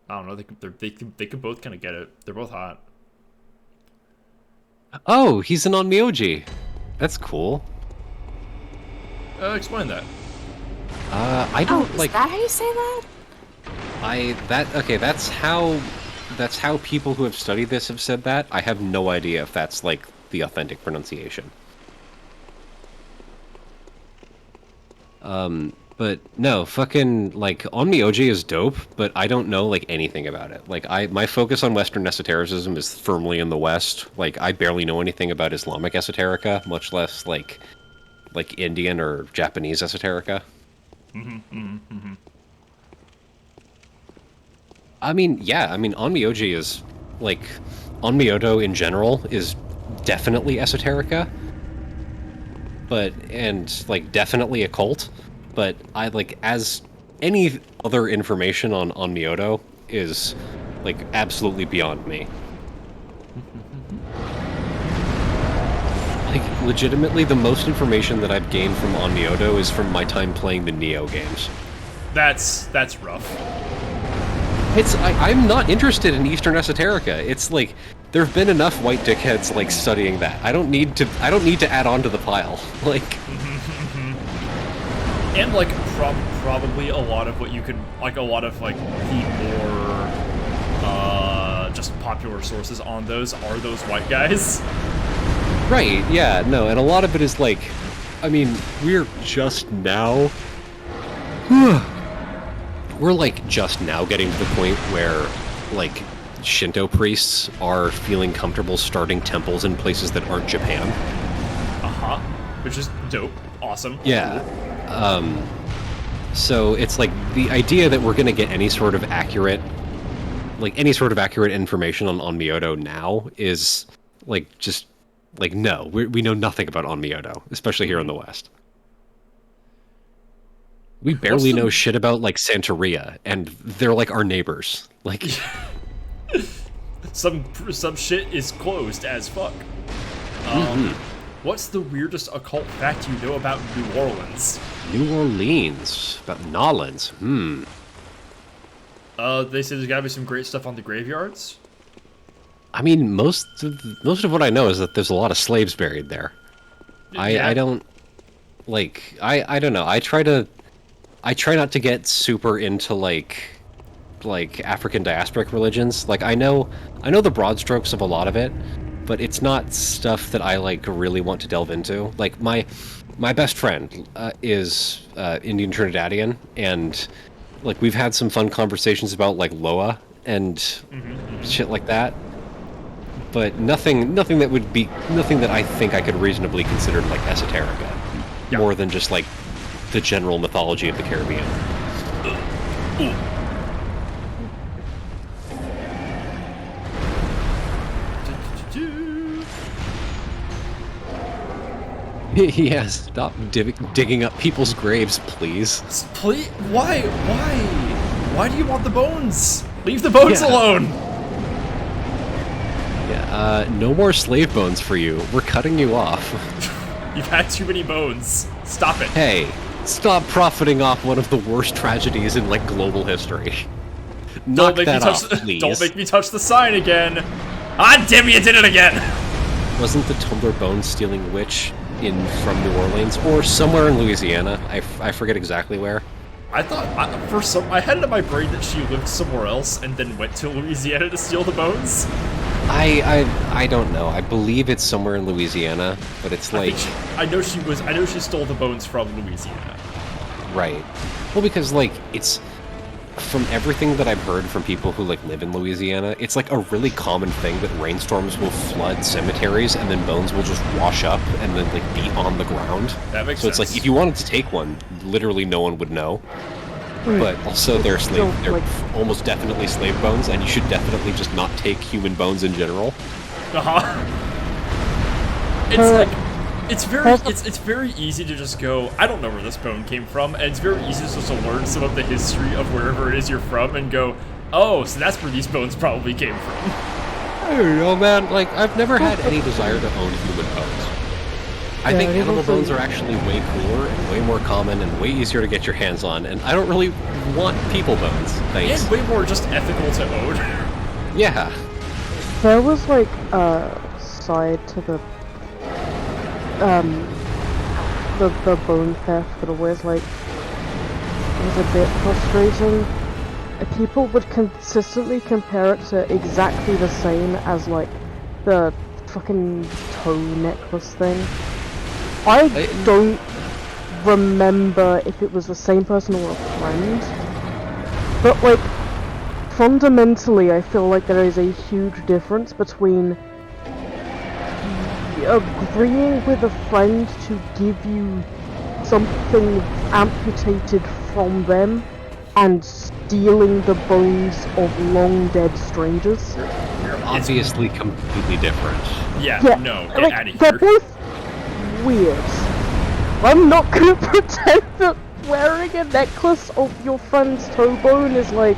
I don't know, they can both kind of get it. They're both hot. Oh, he's an Onmyoji. That's cool. Explain that. I don't is that how you say that? That's how people who have studied this have said that. I have no idea if that's, like, the authentic pronunciation. But no, fucking, like, Onmyoji is dope, but I don't know, like, anything about it. Like, my focus on Western esotericism is firmly in the West. Like, I barely know anything about Islamic esoterica, much less, like Indian or Japanese esoterica. I mean, Onmyoji is, like, Onmyodo in general is definitely esoterica, and definitely occult, but I, like, as any other information on Onmyodo is Like, absolutely beyond me. Like, legitimately, the most information that I've gained from Onmyoto is from my time playing the Neo games. That's rough. I'm not interested in Eastern esoterica. It's like, there have been enough white dickheads, like, studying that. I don't need to add on to the pile. Like... And, like, probably a lot of what you could, like, a lot of, like, the more, just popular sources on those are those white guys. Right, yeah, no, and a lot of it is, like, I mean, we're just now... we're, like, just now getting to the point where, like, Shinto priests are feeling comfortable starting temples in places that aren't Japan. Uh-huh. Which is dope. Awesome. Yeah. So it's like the idea that we're going to get any sort of accurate information on Onmyoto now is like just like no, we know nothing about Onmyoto, especially here in the West. We barely know shit about like Santeria, and they're like our neighbors. Like some shit is closed as fuck. What's the weirdest occult fact you know about New Orleans? New Orleans. About Nolans. They say there's gotta be some great stuff on the graveyards. I mean, most of what I know is that there's a lot of slaves buried there. Yeah. I don't like I don't know. I try not to get super into like African diasporic religions. Like I know the broad strokes of a lot of it, but it's not stuff that I like really want to delve into. Like my best friend is Indian Trinidadian, and like we've had some fun conversations about like Loa and shit like that. But nothing that I think I could reasonably consider like esoterica. Yeah. More than just like the general mythology of the Caribbean. Yeah, stop digging up people's graves, please. Please? Why? Why do you want the bones? Leave the bones alone! Yeah, no more slave bones for you. We're cutting you off. You've had too many bones. Stop it. Hey, stop profiting off one of the worst tragedies in, like, global history. Knock that off, please. Don't make me touch the sign again. Ah, damn you did it again! Wasn't the Tumbler Bone stealing witch from New Orleans or somewhere in Louisiana? I forget exactly where. I thought I had it in my brain that she lived somewhere else and then went to Louisiana to steal the bones. I don't know. I believe it's somewhere in Louisiana, but it's like I know she stole the bones from Louisiana. Right. Well, because like it's from everything that I've heard from people who like live in Louisiana, it's like a really common thing that rainstorms will flood cemeteries and then bones will just wash up and then like be on the ground. That makes sense. So it's like if you wanted to take one, literally no one would know. But also they're almost definitely slave bones, and you should definitely just not take human bones in general. It's like it's very easy to just go, I don't know where this bone came from, and it's very easy just to learn some of the history of wherever it is you're from and go, oh, so that's where these bones probably came from. I don't know, man. Like, I've never had any desire to own human bones. I think animal bones are actually way cooler and way more common and way easier to get your hands on, and I don't really want people bones. Thanks. And way more just ethical to own. Yeah. There was like a side to the bone theft that always like was a bit frustrating. People would consistently compare it to exactly the same as like the fucking toe necklace thing. I don't remember if it was the same person or a friend, but like fundamentally I feel like there is a huge difference between agreeing with a friend to give you something amputated from them and stealing the bones of long dead strangers. You're obviously completely different. Yeah, no, get like, out of they're here. both weird. I'm not gonna pretend that wearing a necklace of your friend's toe bone is like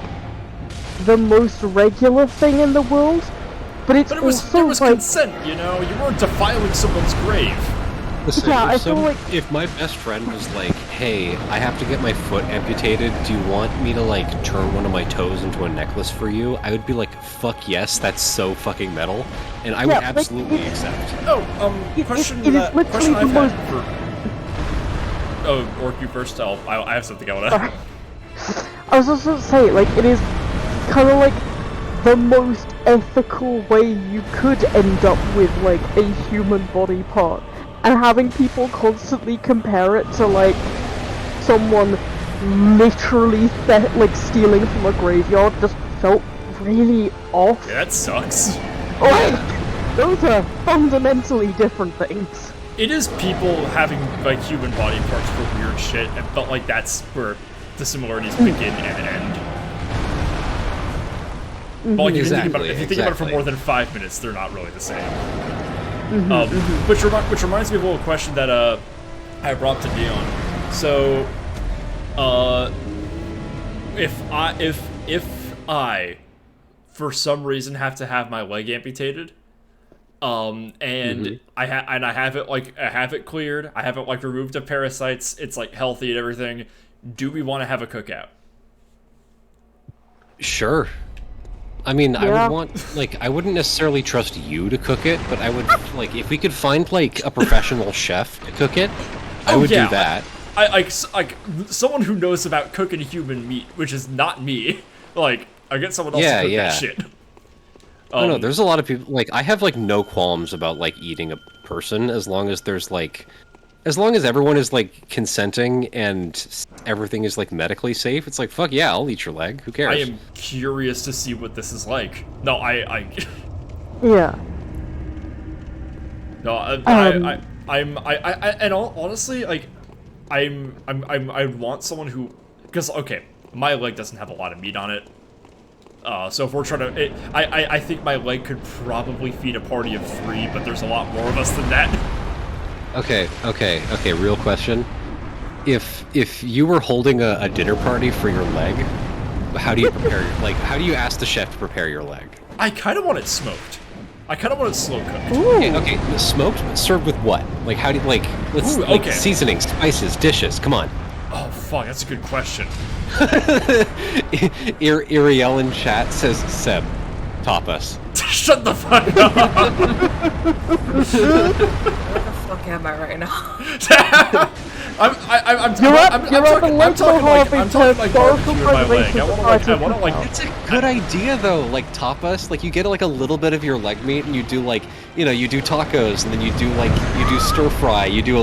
the most regular thing in the world, but it's But it was also there was like consent, you know. You weren't defiling someone's grave. Listen, Yeah, I if, feel like- if my best friend was like, "Hey, I have to get my foot amputated. Do you want me to like turn one of my toes into a necklace for you?" I would be like, "Fuck yes, that's so fucking metal," and I would Yeah, like, absolutely it- accept. Question it is that literally question I've the had for. Oh, Orc, you first. I have something I wanna. Sorry. I was just gonna say, like, it is kind of like the most ethical way you could end up with, like, a human body part. And having people constantly compare it to, like, someone literally, like, stealing from a graveyard just felt really off. Yeah, that sucks. Like, those are fundamentally different things. It is people having like human body parts for weird shit, and felt like that's where the similarities begin and end. But like, if you think about it for more than 5 minutes, they're not really the same. Which reminds me of a little question that I brought to Dion. So, if I for some reason have to have my leg amputated, and I have it cleared, I have it like removed of parasites, it's like healthy and everything, do we want to have a cookout? Sure. I mean, I Yeah. would want, like, I wouldn't necessarily trust you to cook it, but I would, like, if we could find, like, a professional chef to cook it, I would yeah, do that. I like someone who knows about cooking human meat, which is not me. Like, I get someone else to cook that shit. Oh no, there's a lot of people, like, I have, like, no qualms about, like, eating a person as long as there's, like, as long as everyone is, like, consenting and everything is, like, medically safe, it's like, fuck yeah, I'll eat your leg, who cares? I am curious to see what this is like. No, Yeah. no, and honestly, like, I want someone who, because okay, my leg doesn't have a lot of meat on it. So if we're trying to, I think my leg could probably feed a party of 3, but there's a lot more of us than that. Okay, real question. If you were holding a dinner party for your leg, how do you prepare, like, how do you ask the chef to prepare your leg? I kind of want it smoked. I kind of want it slow cooked. Okay, smoked, served with what? Like, how do you, like, let's, like, okay. seasonings, spices, dishes, come on. Oh fuck, that's a good question. Iriel in chat says, Seb, top us. Shut the fuck up. Where the fuck am I right now? I'm talking like barbecue in my leg. I want to like. It's a good idea though. Like tapas, like you get like a little bit of your leg meat, and you do like, you know, you do tacos, and then you do like stir fry. You do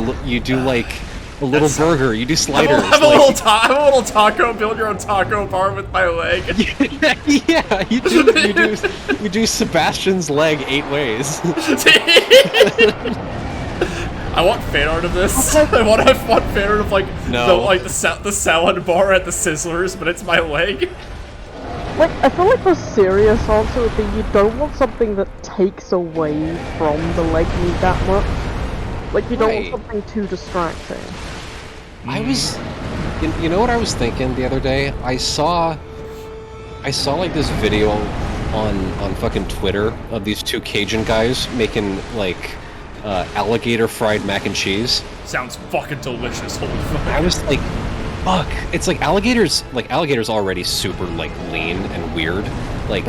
like a little burger. You do sliders. Have a little taco. Build your own taco bar with my leg. Yeah, you do Sebastian's leg 8 ways. I want fan art of this. I want fan art of like the salad bar at the Sizzlers, but it's my leg. Like, I feel like the serious answer would be you don't want something that takes away from the leg meat that much. Like, you don't want something too distracting. I was, you know what I was thinking the other day? I saw like this video on fucking Twitter of these 2 Cajun guys making like alligator fried mac and cheese. Sounds fucking delicious. Holy fuck. I was like, fuck. It's like alligators already super like lean and weird. Like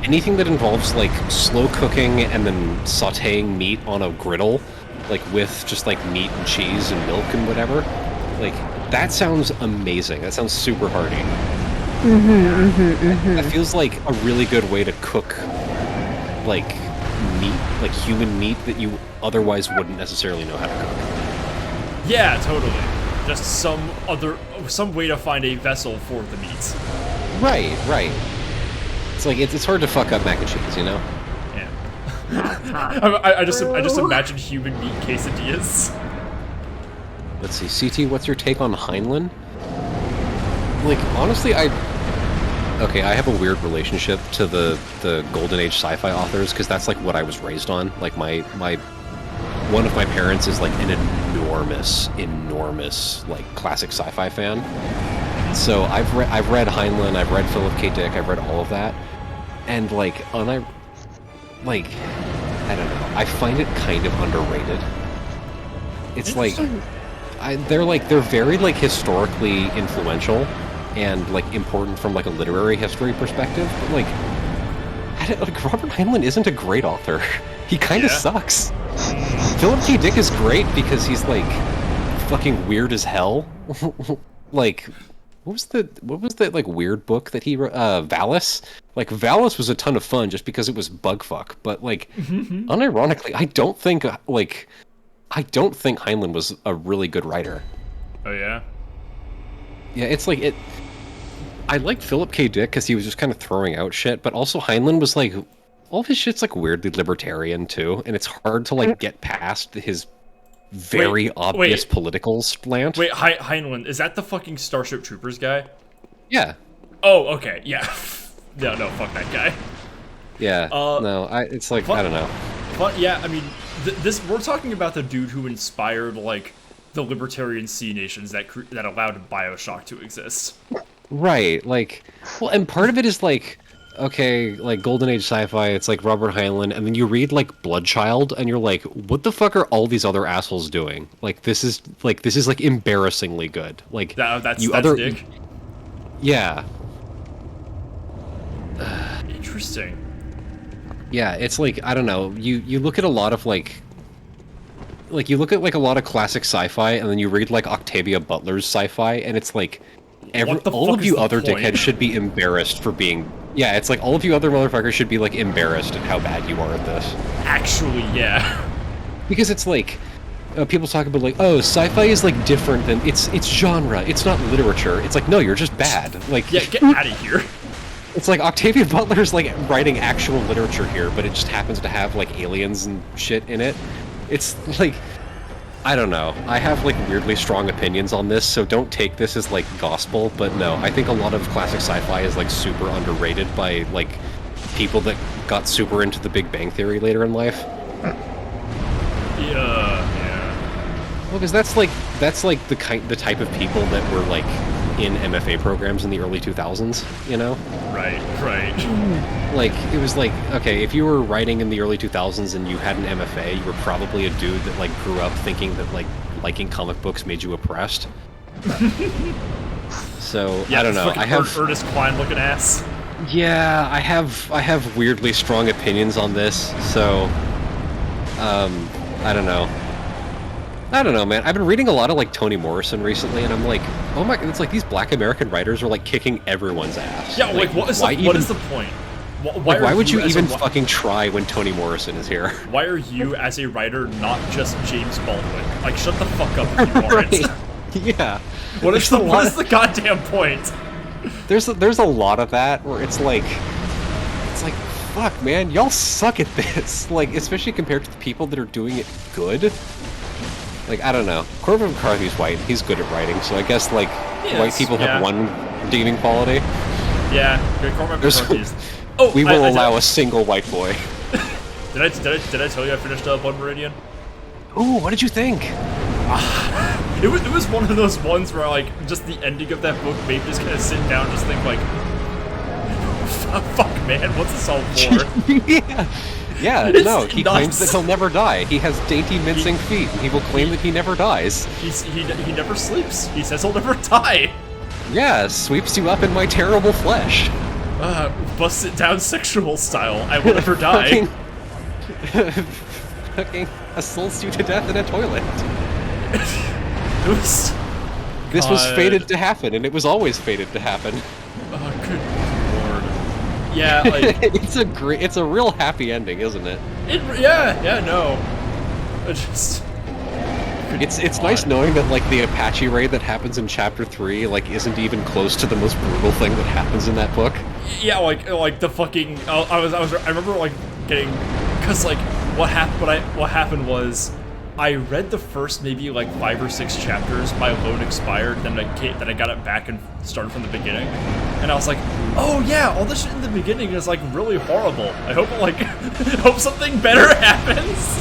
anything that involves like slow cooking and then sautéing meat on a griddle, like with just like meat and cheese and milk and whatever. Like, that sounds amazing. That sounds super hearty. That feels like a really good way to cook, like, meat, like human meat that you otherwise wouldn't necessarily know how to cook. Yeah, totally. Just some way to find a vessel for the meats. Right. It's like, it's hard to fuck up mac and cheese, you know? Yeah. I just imagine human meat quesadillas. Let's see, CT, what's your take on Heinlein? Like, honestly, I have a weird relationship to the Golden Age sci-fi authors, because that's, like, what I was raised on. Like, one of my parents is, like, an enormous, like, classic sci-fi fan. So I've read Heinlein, I've read Philip K. Dick, I've read all of that, and like I don't know, I find it kind of underrated. It's like they're very like historically influential and like important from like a literary history perspective, but like Robert Heinlein isn't a great author. He kind of sucks. Philip K. Dick is great because he's like fucking weird as hell. Like, what was that like weird book that he wrote? Valis? Like Valis was a ton of fun just because it was bugfuck, but like unironically, I don't think Heinlein was a really good writer. Oh yeah. Yeah, it's like it. I liked Philip K. Dick because he was just kind of throwing out shit, but also Heinlein was like, all of his shit's like weirdly libertarian too, and it's hard to like get past his very obvious political slant. Wait, Heinlein, is that the fucking Starship Troopers guy? Yeah. Oh, okay, yeah. No, fuck that guy. Yeah. No, it's like, I don't know. But yeah, I mean, we're talking about the dude who inspired like the libertarian sea nations that allowed BioShock to exist. Right, like, well, and part of it is like, okay, like Golden Age sci-fi, it's like Robert Heinlein, and then you read like Bloodchild, and you're like, what the fuck are all these other assholes doing? Like, this is like embarrassingly good. Like, that's Dick. Yeah. Interesting. Yeah, it's like, I don't know. You look at a lot of like you look at like a lot of classic sci-fi, and then you read like Octavia Butler's sci-fi, and it's like all of you other dickheads should be embarrassed for being. Yeah, it's like all of you other motherfuckers should be like embarrassed at how bad you are at this. Actually, yeah. Because it's like people talk about like, oh, sci-fi is like different than it's genre. It's not literature. It's like, no, you're just bad. Like, yeah, get out of here. It's like Octavia Butler's like writing actual literature here, but it just happens to have like aliens and shit in it. It's like, I don't know. I have like weirdly strong opinions on this, so don't take this as like gospel, but no, I think a lot of classic sci-fi is like super underrated by like people that got super into the Big Bang Theory later in life. Yeah. Well, because that's like the type of people that were like in MFA programs in the early 2000s, you know? Right. Like, it was like, okay, if you were writing in the early 2000s and you had an MFA, you were probably a dude that, like, grew up thinking that, like, liking comic books made you oppressed. So, yeah, I don't know, I have... Ernest Cline looking ass. Yeah, I have weirdly strong opinions on this, so... I don't know. I don't know, man. I've been reading a lot of, like, Toni Morrison recently, and I'm like, oh my... It's like these black American writers are, like, kicking everyone's ass. Yeah, like what is the point? Why would you even fucking try when Toni Morrison is here? Why are you, as a writer, not just James Baldwin? Like, shut the fuck up if you aren't. Right. Yeah. What is the goddamn point? There's a lot of that where it's like, fuck, man, y'all suck at this. Like, especially compared to the people that are doing it good. Like, I don't know. Cormac McCarthy's white. He's good at writing, so I guess, like, white people have one redeeming quality. Yeah, Cormac McCarthy's... we will allow a single white boy. Did I tell you I finished Blood Meridian? Ooh, what did you think? It was one of those ones where, like, just the ending of that book made me just kind of sit down and just think, like, fuck, man, what's this all for? Yeah, no, he claims that he'll never die. He has dainty, mincing feet, and he will claim that he never dies. He never sleeps. He says he'll never die. Yeah, sweeps you up in my terrible flesh. Bust it down sexual style. I will never die. Fucking assaults you to death in a toilet. This was fated to happen, and it was always fated to happen. Oh, good lord. Yeah, like it's a real happy ending, isn't it? No. It's nice knowing that like the Apache raid that happens in chapter 3 like isn't even close to the most brutal thing that happens in that book. Yeah, like the fucking I remember like getting, because like what happened was I read the first maybe like 5 or 6 chapters. My loan expired, then I got it back and started from the beginning, and I was like, oh yeah, all this shit in the beginning is like really horrible. I hope hope something better happens.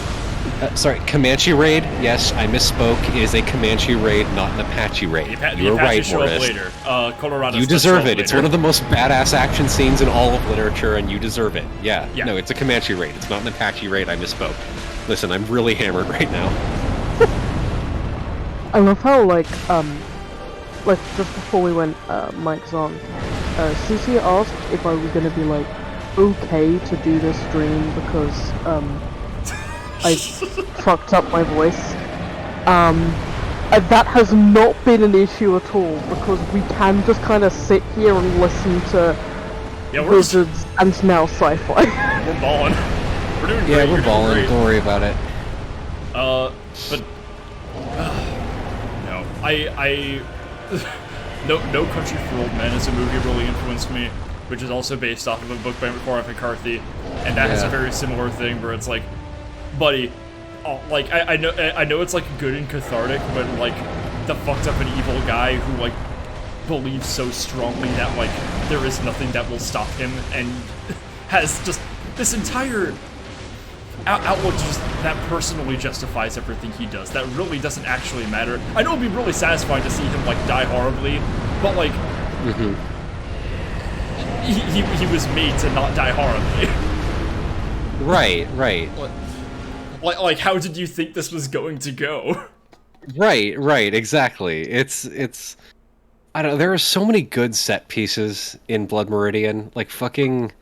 Sorry, Comanche raid. Yes, I misspoke. It is a Comanche raid, not an Apache raid. The You're right, Apaches show up Mortis. later. Colorado. You deserve it. It's one of the most badass action scenes in all of literature, and you deserve it. Yeah. Yeah. No, it's a Comanche raid. It's not an Apache raid. I misspoke. Listen, I'm really hammered right now. I love how like just before we went mics on, CC asked if I was gonna be like okay to do this stream because I fucked up my voice. And that has not been an issue at all because we can just kind of sit here and listen to wizards and now sci-fi. We're balling. We're doing great. Yeah, we're You're doing balling. great. Don't worry about it. But no, No Country for Old Men is a movie that really influenced me, which is also based off of a book by Cormac McCarthy, and that has a very similar thing where it's like, buddy, like I know it's like good and cathartic, but like the fucked up and evil guy who like believes so strongly that like there is nothing that will stop him, and has just this entire outlook just that personally justifies everything he does. That really doesn't actually matter. I know it'd be really satisfying to see him like die horribly, but like he was made to not die horribly. Right. Like how did you think this was going to go? Right, exactly. It's I don't know, there are so many good set pieces in Blood Meridian, like fucking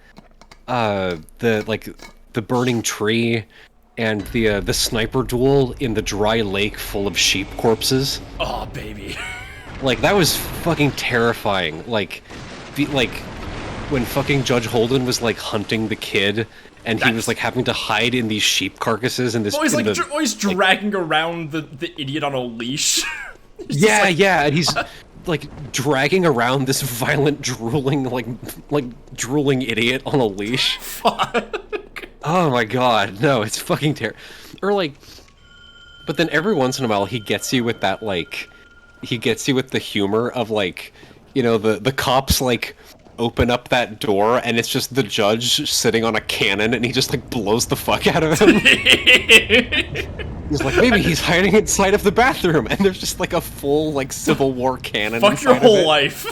the burning tree and the sniper duel in the dry lake full of sheep corpses. Oh baby. Like that was fucking terrifying. Like when fucking Judge Holden was like hunting the kid and he was like having to hide in these sheep carcasses in this. Oh, he's like always dragging around the idiot on a leash. Yeah, and he's like dragging around this violent, drooling drooling idiot on a leash. Fuck. Oh my god, no, it's fucking terrible. Or like, but then every once in a while he gets you with that he gets you with the humor of like, you know, the cops like open up that door and it's just the judge sitting on a cannon and he just like blows the fuck out of him. He's like, maybe he's hiding inside of the bathroom and there's just like a full like Civil War cannon. Fuck your whole life.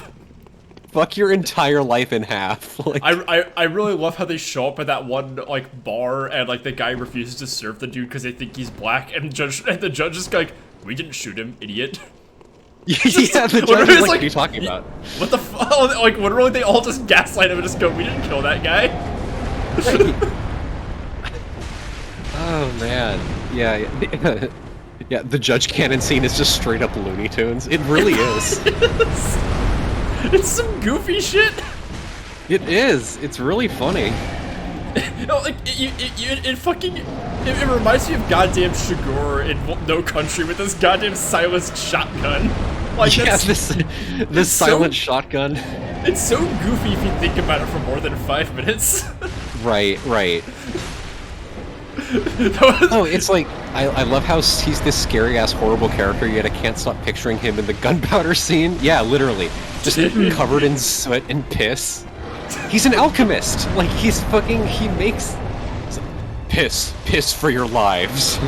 Fuck your entire life in half. Like, I really love how they show up at that one like bar and like the guy refuses to serve the dude because they think he's black and the judge is like, we didn't shoot him, idiot. yeah, the judge is like, what are you talking about? What the fuck? Like, literally, they all just gaslight him and just go, we didn't kill that guy. Oh, man. Yeah. Yeah, the Judge Cannon scene is just straight up Looney Tunes. It really is. It's some goofy shit. It is. It's really funny. No, like, it reminds me of goddamn Shigur in No Country with this goddamn silenced shotgun. Like, yeah, this silent shotgun. It's so goofy if you think about it for more than 5 minutes. Right. Oh, it's like, I love how he's this scary-ass, horrible character, yet I can't stop picturing him in the gunpowder scene. Yeah, literally. Just covered in soot and piss. He's an alchemist! Like, he makes... Piss for your lives.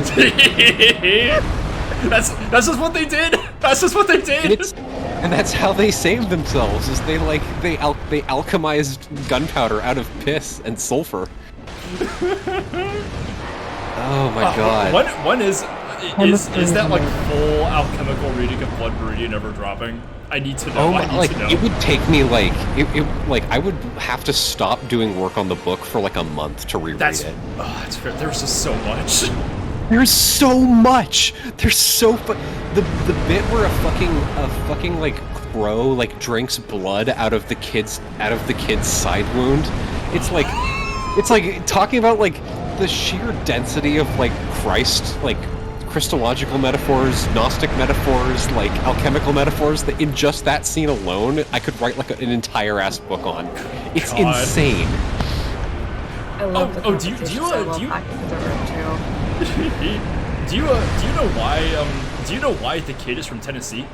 That's just what they did! That's just what they did! And that's how they saved themselves, is they alchemized gunpowder out of piss and sulfur. Oh my god. One is that like full alchemical reading of Blood Meridian ever dropping? I need to know. It would take me like I would have to stop doing work on the book for like a month to reread it. Oh, that's fair. There's just so much. There's so much. There's so the bit where a fucking like crow like drinks blood out of the kid's side wound. It's like talking about like the sheer density of like Christ, like Christological metaphors, Gnostic metaphors, like alchemical metaphors, that in just that scene alone, I could write like an entire ass book on. It's insane. I love the do you too. do you know why the kid is from Tennessee?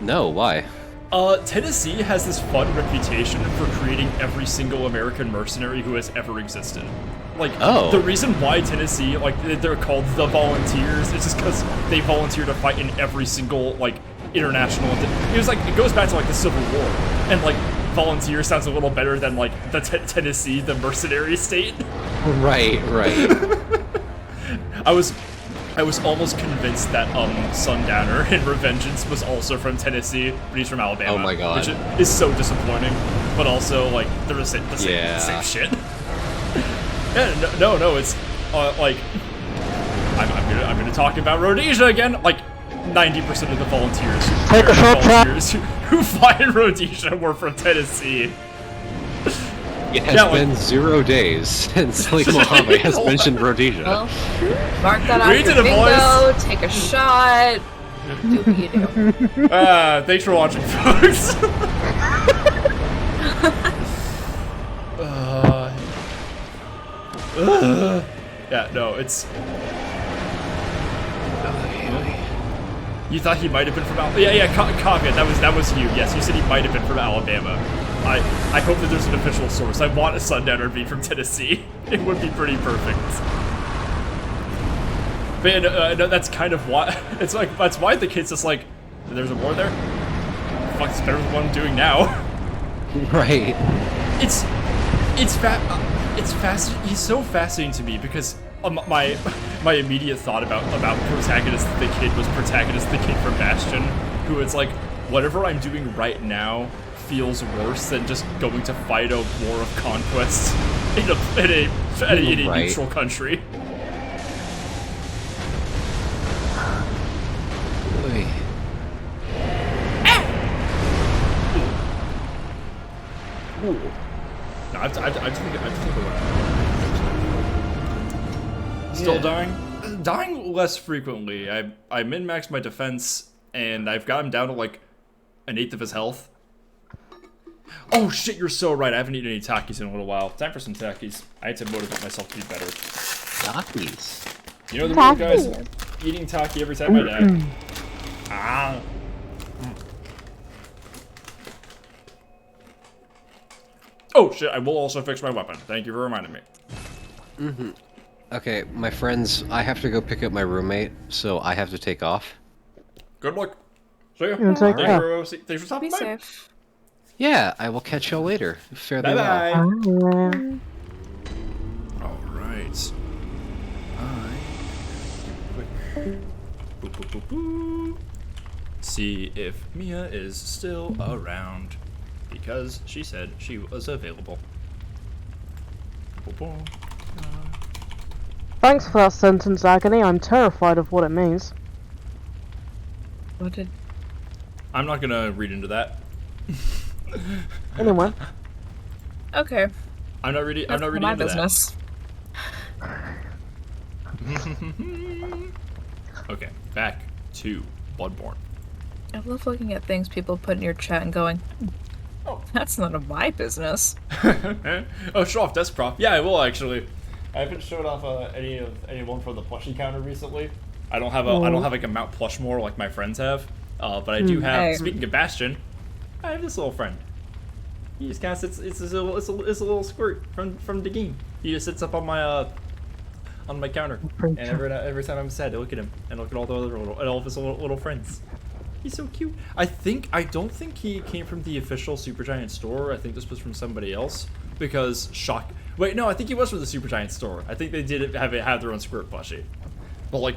No, why? Tennessee has this fun reputation for creating every single American mercenary who has ever existed. Like, Oh. the reason why Tennessee, like, they're called the Volunteers is just because they volunteer to fight in every single, like, international... It was like, it goes back to, like, the Civil War. And, like, volunteer sounds a little better than, like, the Tennessee, the mercenary state. Right. I was almost convinced that Sundowner in Revengeance was also from Tennessee, but he's from Alabama. Oh my God. Which is so disappointing, but also like they're the same shit. Yeah, no, it's like I'm gonna talk about Rhodesia again. Like 90% of the volunteers, Take a shot, volunteers who fight in Rhodesia were from Tennessee. It has Yeah, been 0 days since Lake Mojave has mentioned Rhodesia. Well, mark that on We your did it, bingo, take a shot, do what you do. Thanks for watching, folks. Yeah, no, it's... You thought he might have been from Alabama? Yeah, Kavya, that was you. Yes, you said he might have been from Alabama. I hope that there's an official source. I want a Sundowner to be from Tennessee. It would be pretty perfect. But yeah, no, that's kind of why. It's like, that's why the kid's just like, there's a war there? Fuck's better than what I'm doing now. Right. It's fascinating. He's so fascinating to me because my immediate thought about protagonist the kid was protagonist the kid from Bastion, who is like, whatever I'm doing right now feels worse than just going to fight a war of conquest in a Right. neutral country. Oy. No, I think Still dying? Dying less frequently. I min-maxed my defense, and I've got him down to like an 1/8 of his health. Oh shit, you're so right. I haven't eaten any Takis in a little while. Time for some Takis. I had to motivate myself to be better. Takis. You know the rule, guys? Eating Taki every time I die. Ah. Oh shit, I will also fix my weapon. Thank you for reminding me. Okay, my friends, I have to go pick up my roommate, so I have to take off. Good luck. See ya. You take care. Thanks for stopping Be by. safe. Yeah, I will catch y'all later. Fare thee well. Bye-bye. Oh, All right. Quick. Boop, boop, boop, boop. See if Mia is still around because she said she was available. Boop, boop. thanks for that sentence, Agony. I'm terrified of what it means. What did? I'm not gonna read into that. Anyway, Okay. I'm not reading. I'm That's not reading my into business. that. Okay, back to Bloodborne. I love looking at things people put in your chat and going, Oh. that's none of my business. Oh, show off desk prop. Yeah, I will actually. I haven't showed off anyone from the plushie counter recently. I don't have like a Mount Plushmore like my friends have. But I do have. Hey. Speaking of Bastion, I have this little friend. He just kind of sits. It's a little squirt from the game. He just sits up on my counter, and every time I'm sad, I look at him and look at all the other all of his little friends. He's so cute. I don't think he came from the official Supergiant store. I think this was from somebody else because Wait, no, I think he was from the Supergiant store. I think they did have their own squirt plushie. But like,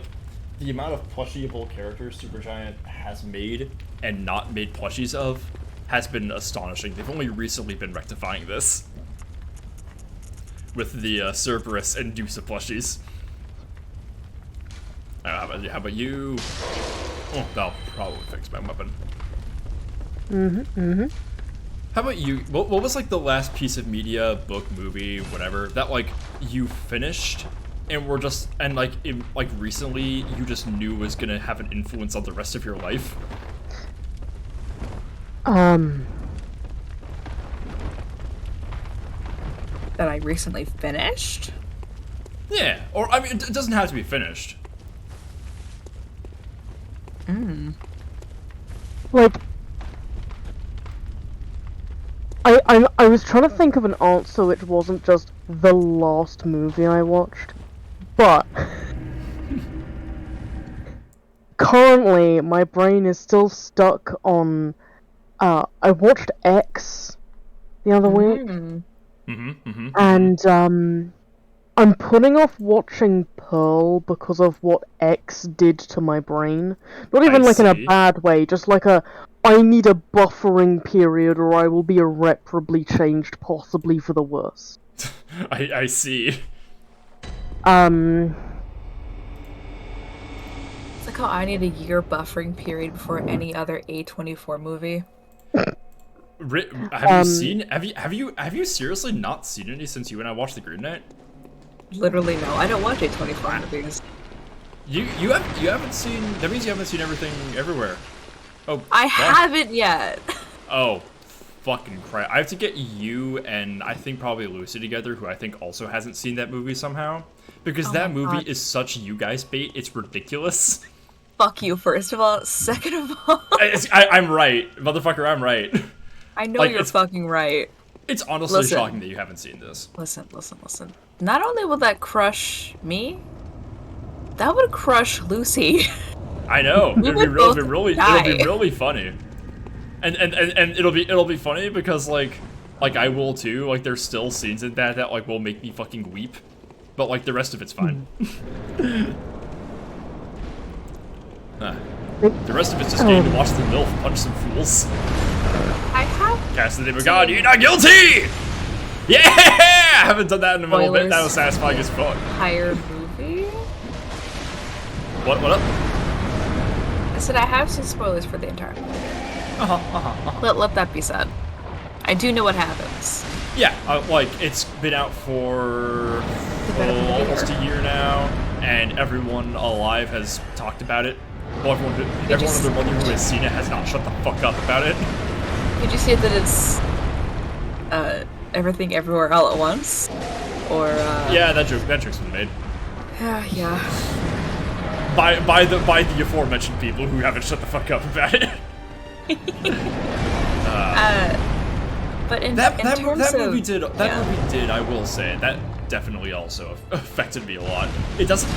the amount of plushieable characters Supergiant has made and not made plushies of has been astonishing. They've only recently been rectifying this with the Cerberus and Dusa plushies. How about you? Oh, that'll probably fix my weapon. How about you? What was like the last piece of media, book, movie, whatever that like you finished and were just like recently you just knew was gonna have an influence on the rest of your life? That I recently finished? Yeah, or I mean, it doesn't have to be finished. like, I was trying to think of an answer which wasn't just the last movie I watched, but currently my brain is still stuck on. I watched X the other week, Mm. and I'm putting off watching Pearl because of what X did to my brain. Not even I like in a see. bad way, just like I need a buffering period or I will be irreparably changed, possibly for the worse. I see. Um, It's like how I need a year buffering period before any other A24 movie. Have you seen? Have you seriously not seen any since you and I watched The Green Knight? Literally no. I don't watch A24 movies. You haven't seen. That means you haven't seen everything everywhere. Oh, I fuck. haven't yet. Oh, fucking crap! I have to get you and I think probably Lucy together, who I think also hasn't seen that movie somehow, because Oh that my movie God. is such you guys bait. It's ridiculous. Fuck you, first of all. Second of all, I'm right, motherfucker. I'm right. I know Like, you're it's- fucking right. It's honestly Listen. shocking that you haven't seen this. Listen. Not only will that crush me, that would crush Lucy. I know. We would It'll both be really die. funny. And it'll be funny because like I will too. Like there's still scenes in that like will make me fucking weep, but like the rest of it's fine. The rest of it's just getting to watch the MILF punch some fools. I have Cast the name of God, you're not guilty! Yeah! I haven't done that in a little bit. That was satisfying as fuck. higher movie. What up? I said I have seen spoilers for the entire movie. Let that be said. I do know what happens. Yeah, like it's been out for better than a year. almost a year now, and everyone alive has talked about it. Well, everyone just- other who has seen it has not shut the fuck up about it. Did you say that it's everything everywhere all at once? Or Yeah, that joke's been made yeah. by the aforementioned people who haven't shut the fuck up about it. But in That terms movie of did yeah. movie did, I will say, that definitely also affected me a lot. It doesn't.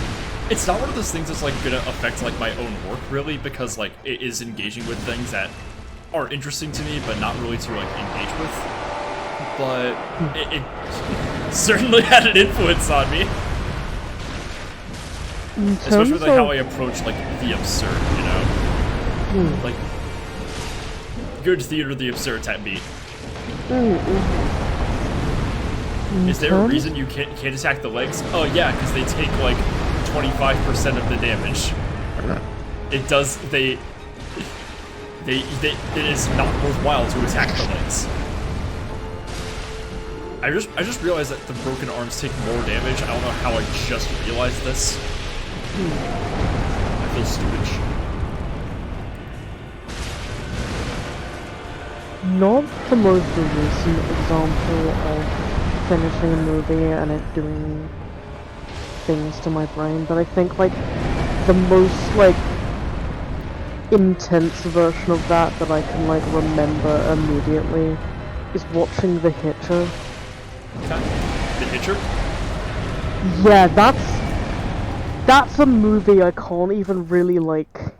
It's not one of those things that's like gonna affect like my own work really, because like it is engaging with things that are interesting to me, but not really to like engage with. But it certainly had an influence on me, in especially with terms like how of- I approach like the absurd, you know, like good theater, the absurd type beat. Is there a terms- reason you can't attack the legs? Oh yeah, because they take like 25% of the damage. It does. It is not worthwhile to attack the legs. I just realized that the broken arms take more damage. I don't know how I just realized this. I feel stupid. Not the most recent example of finishing a movie and it doing things to my brain, but I think like the most like intense version of that I can like remember immediately is watching The Hitcher. The Hitcher? Yeah, that's a movie I can't even really like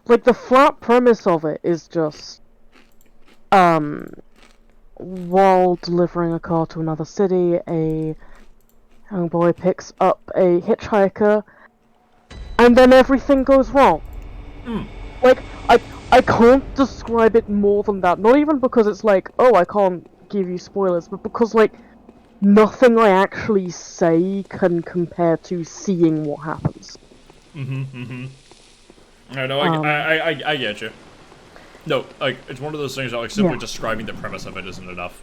the flat premise of it is just while delivering a car to another city, a young boy picks up a hitchhiker and then everything goes wrong. Like I can't describe it more than that, not even because it's like, oh, I can't give you spoilers, but because like nothing I actually say can compare to seeing what happens. I know. I get you. No, like it's one of those things that like simply Yeah. describing the premise of it isn't enough.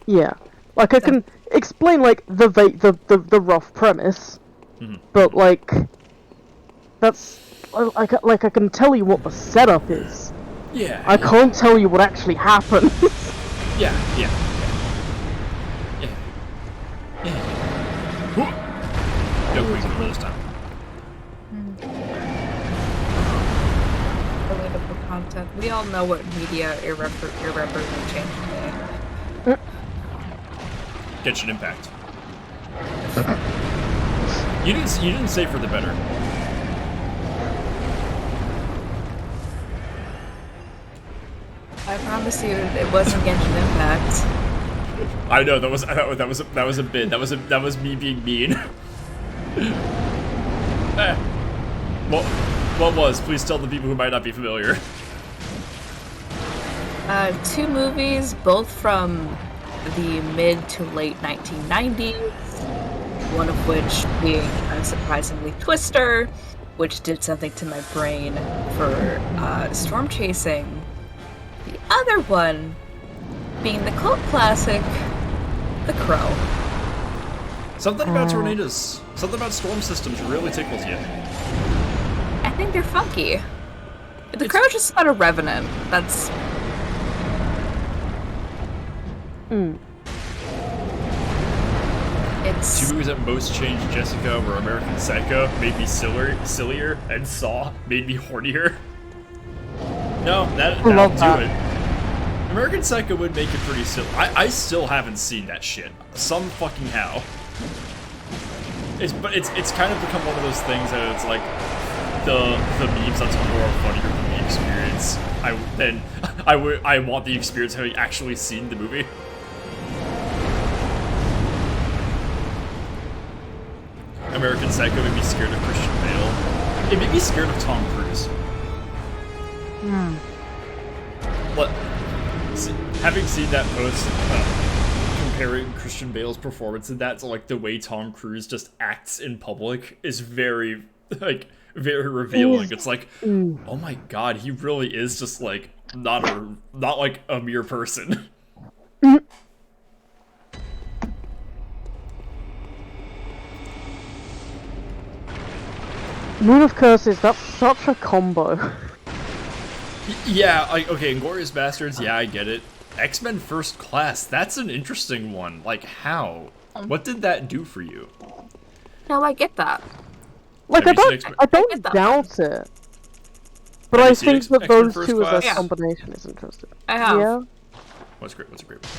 Yeah, like I can explain like the rough premise, but like that's like I can tell you what the setup is. Yeah. I can't tell you what actually happens. Yeah. No Queen Bee this time. Relatable content. We all know what media irreparably changed me. Genshin Impact. You didn't say for the better. I promise you, it wasn't Genshin Impact. I know that was a bit. That was me being mean. What was? Please tell the people who might not be familiar. 2 movies, both from the mid to late 1990s. One of which being unsurprisingly Twister, which did something to my brain for storm chasing. The other one being the cult classic, The Crow. Something about tornadoes, something about storm systems really tickles you. I think they're funky. The Crow's just about a revenant. That's... It's... 2 movies that most changed Jessica were American Psycho, made me sillier, and Saw made me hornier. No, that'll do it. American Psycho would make it pretty silly. I still haven't seen that shit. Some fucking how. It's kind of become one of those things that it's like the memes on Tumblr are funnier than the experience. I want the experience having actually seen the movie. American Psycho made me scared of Christian Bale. It made me scared of Tom Cruise. What? Having seen that post comparing Christian Bale's performance in that to like the way Tom Cruise just acts in public is very revealing. It's like, oh my god, he really is just like not like a mere person. Moon of Curses, that's such a combo. Yeah, like, okay, Inglourious Bastards, yeah, I get it. X-Men First Class, that's an interesting one. Like, how? What did that do for you? No, I get that. Like, I don't doubt it. But I think that those two as a combination is interesting. I have. Yeah. What's great? What's a great one?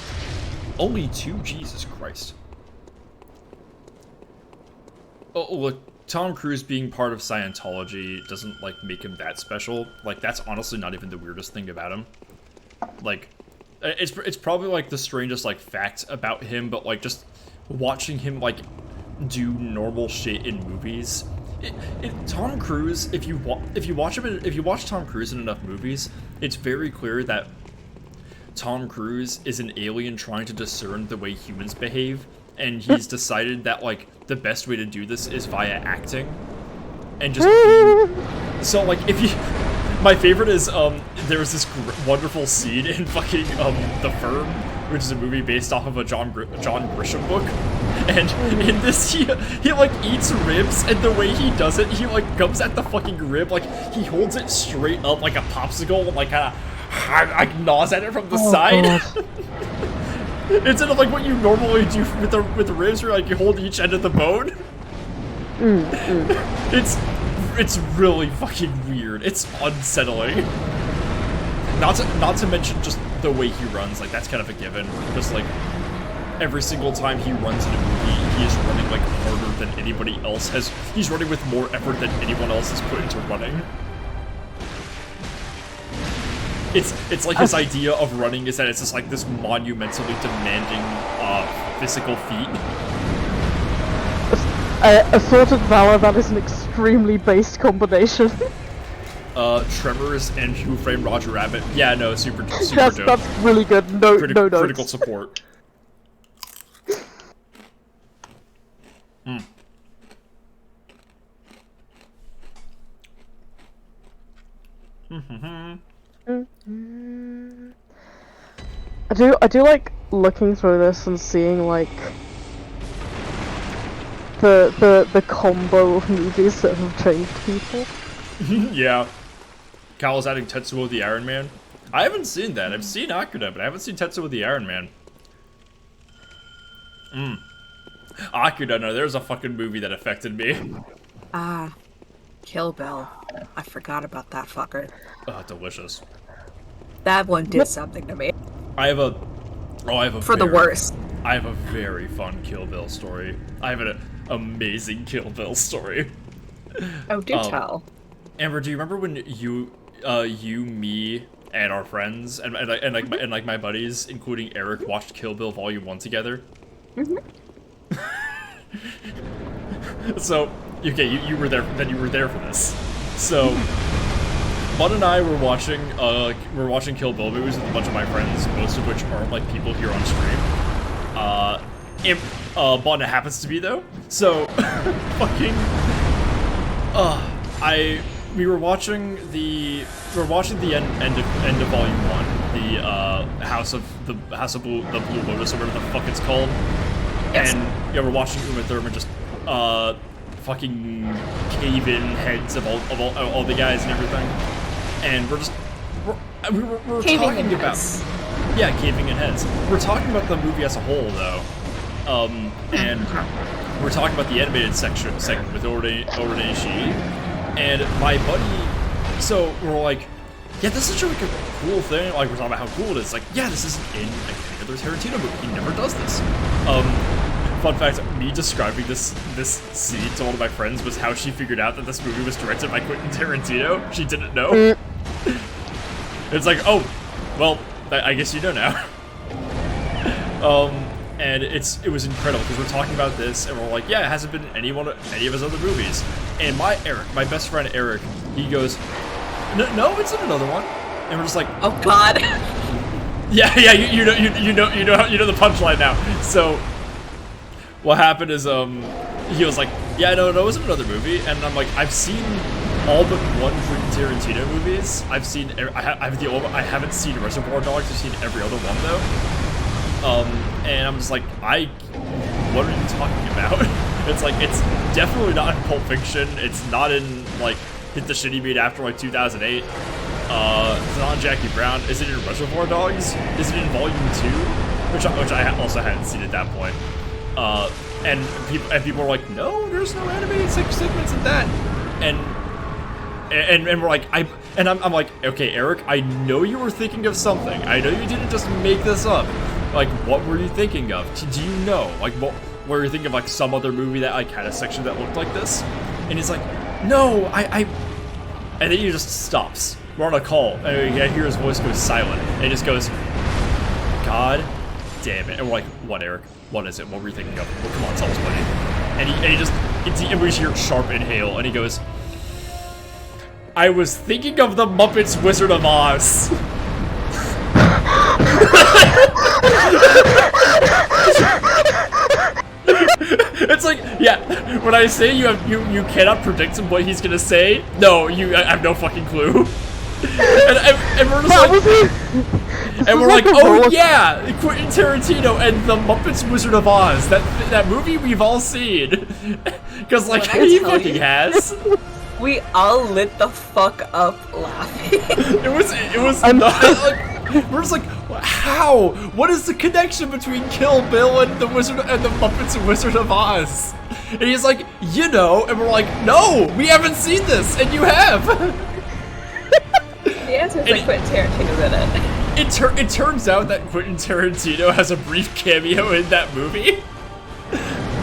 Only 2? Jesus Christ. Oh, look. Tom Cruise being part of Scientology doesn't, like, make him that special. Like, that's honestly not even the weirdest thing about him. Like, it's probably, like, the strangest, like, fact about him, but, like, just watching him, like, do normal shit in movies. Tom Cruise, if you watch Tom Cruise in enough movies, it's very clear that Tom Cruise is an alien trying to discern the way humans behave. And he's decided that, like, the best way to do this is via acting. And just so, like, if you... My favorite is, there was this wonderful scene in fucking, The Firm, which is a movie based off of a John Grisham book. And in this, he like, eats ribs, and the way he does it, he, like, comes at the fucking rib, like, he holds it straight up like a popsicle, and, like, kinda, like, gnaws at it from the side. Instead of like what you normally do with the ribs, where like you hold each end of the bone. It's really fucking weird. It's unsettling. Not to mention just the way he runs. Like, that's kind of a given. Just like every single time he runs in a movie, he is running like harder than anybody else has. He's running with more effort than anyone else has put into running. It's like his idea of running is that it's just like this monumentally demanding physical feat. Assorted Valor, that is an extremely based combination. Tremors and Who Framed Roger Rabbit. Yeah, no, super dope. That's really good. No notes. Critical support. I do like looking through this and seeing like the combo of movies that have changed people. Yeah. Kyle's adding Tetsuo the Iron Man. I haven't seen that. I've seen Akira, but I haven't seen Tetsuo the Iron Man. Akira, no, there's a fucking movie that affected me. Kill Bill. I forgot about that fucker. Delicious. That one did something to me. I have a For the worst. I have a very fun Kill Bill story. I have an amazing Kill Bill story. Oh, do tell. Amber, do you remember when you, me, and our friends and my buddies, including Eric, watched Kill Bill Volume 1 together? Mm-hmm. So, okay, you were there. Then you were there for this. So, Bud and I were watching Kill Bill movies with a bunch of my friends, most of which aren't like people here on stream. Bud happens to be though. So, fucking, we were watching the end of Volume 1, the House of Blue Lotus, or whatever the fuck it's called. Yes. And yeah, we're watching Uma Thurman just fucking cave in heads of all the guys and everything. And we're Caving talking in about heads. yeah, caving in heads. We're talking about the movie as a whole though. And we're talking about the animated segment with Orine Ishii. And my buddy, so we're like, yeah, this is such like a cool thing. Like, we're talking about how cool it is. Like, yeah, this isn't in like any other Tarantino movie. He never does this. Fun fact, me describing this scene to one of my friends was how she figured out that this movie was directed by Quentin Tarantino. She didn't know. It's like, oh, well, I guess you know now. And it was incredible because we're talking about this and we're like, yeah, it hasn't been any of his other movies. And my best friend Eric, he goes, no, it's in another one. And we're just like, Oh God. yeah, you know the punchline now. So what happened is he was like, yeah, no, it was in another movie. And I'm like, I've seen all but one Quentin Tarantino movies. I haven't seen Reservoir Dogs. I've seen every other one though. And I'm just like, what are you talking about? It's like, it's definitely not in Pulp Fiction. It's not in like Hit the Shit He Made after like 2008. It's not in Jackie Brown. Is it in Reservoir Dogs? Is it in Volume 2? Which I also hadn't seen at that point. And people were like, no, there's no animated segments in that. And we're like, I'm like, okay, Eric, I know you were thinking of something. I know you didn't just make this up. Like, what were you thinking of? Do you know? Like, what were you thinking of? Like some other movie that like had a section that looked like this? And he's like, no, and then he just stops. We're on a call, and I hear his voice go silent. And he just goes, God damn it. And we're like, what, Eric? What is it? What were you thinking of? Well, come on, tell us, buddy. And we just hear a sharp inhale, and he goes, I was thinking of the Muppets Wizard of Oz. It's like, yeah, when I say you cannot predict what he's gonna say, no, I have no fucking clue. And we're just like, and we're like, oh yeah, Quentin Tarantino and the Muppets Wizard of Oz, that movie we've all seen, because like he fucking has. We all lit the fuck up laughing. It was not, like, we're just like, how? What is the connection between Kill Bill and the Muppets Wizard of Oz? And he's like, you know, and we're like, no, we haven't seen this, and you have. The answer is that Quentin Tarantino's in it. It turns out that Quentin Tarantino has a brief cameo in that movie.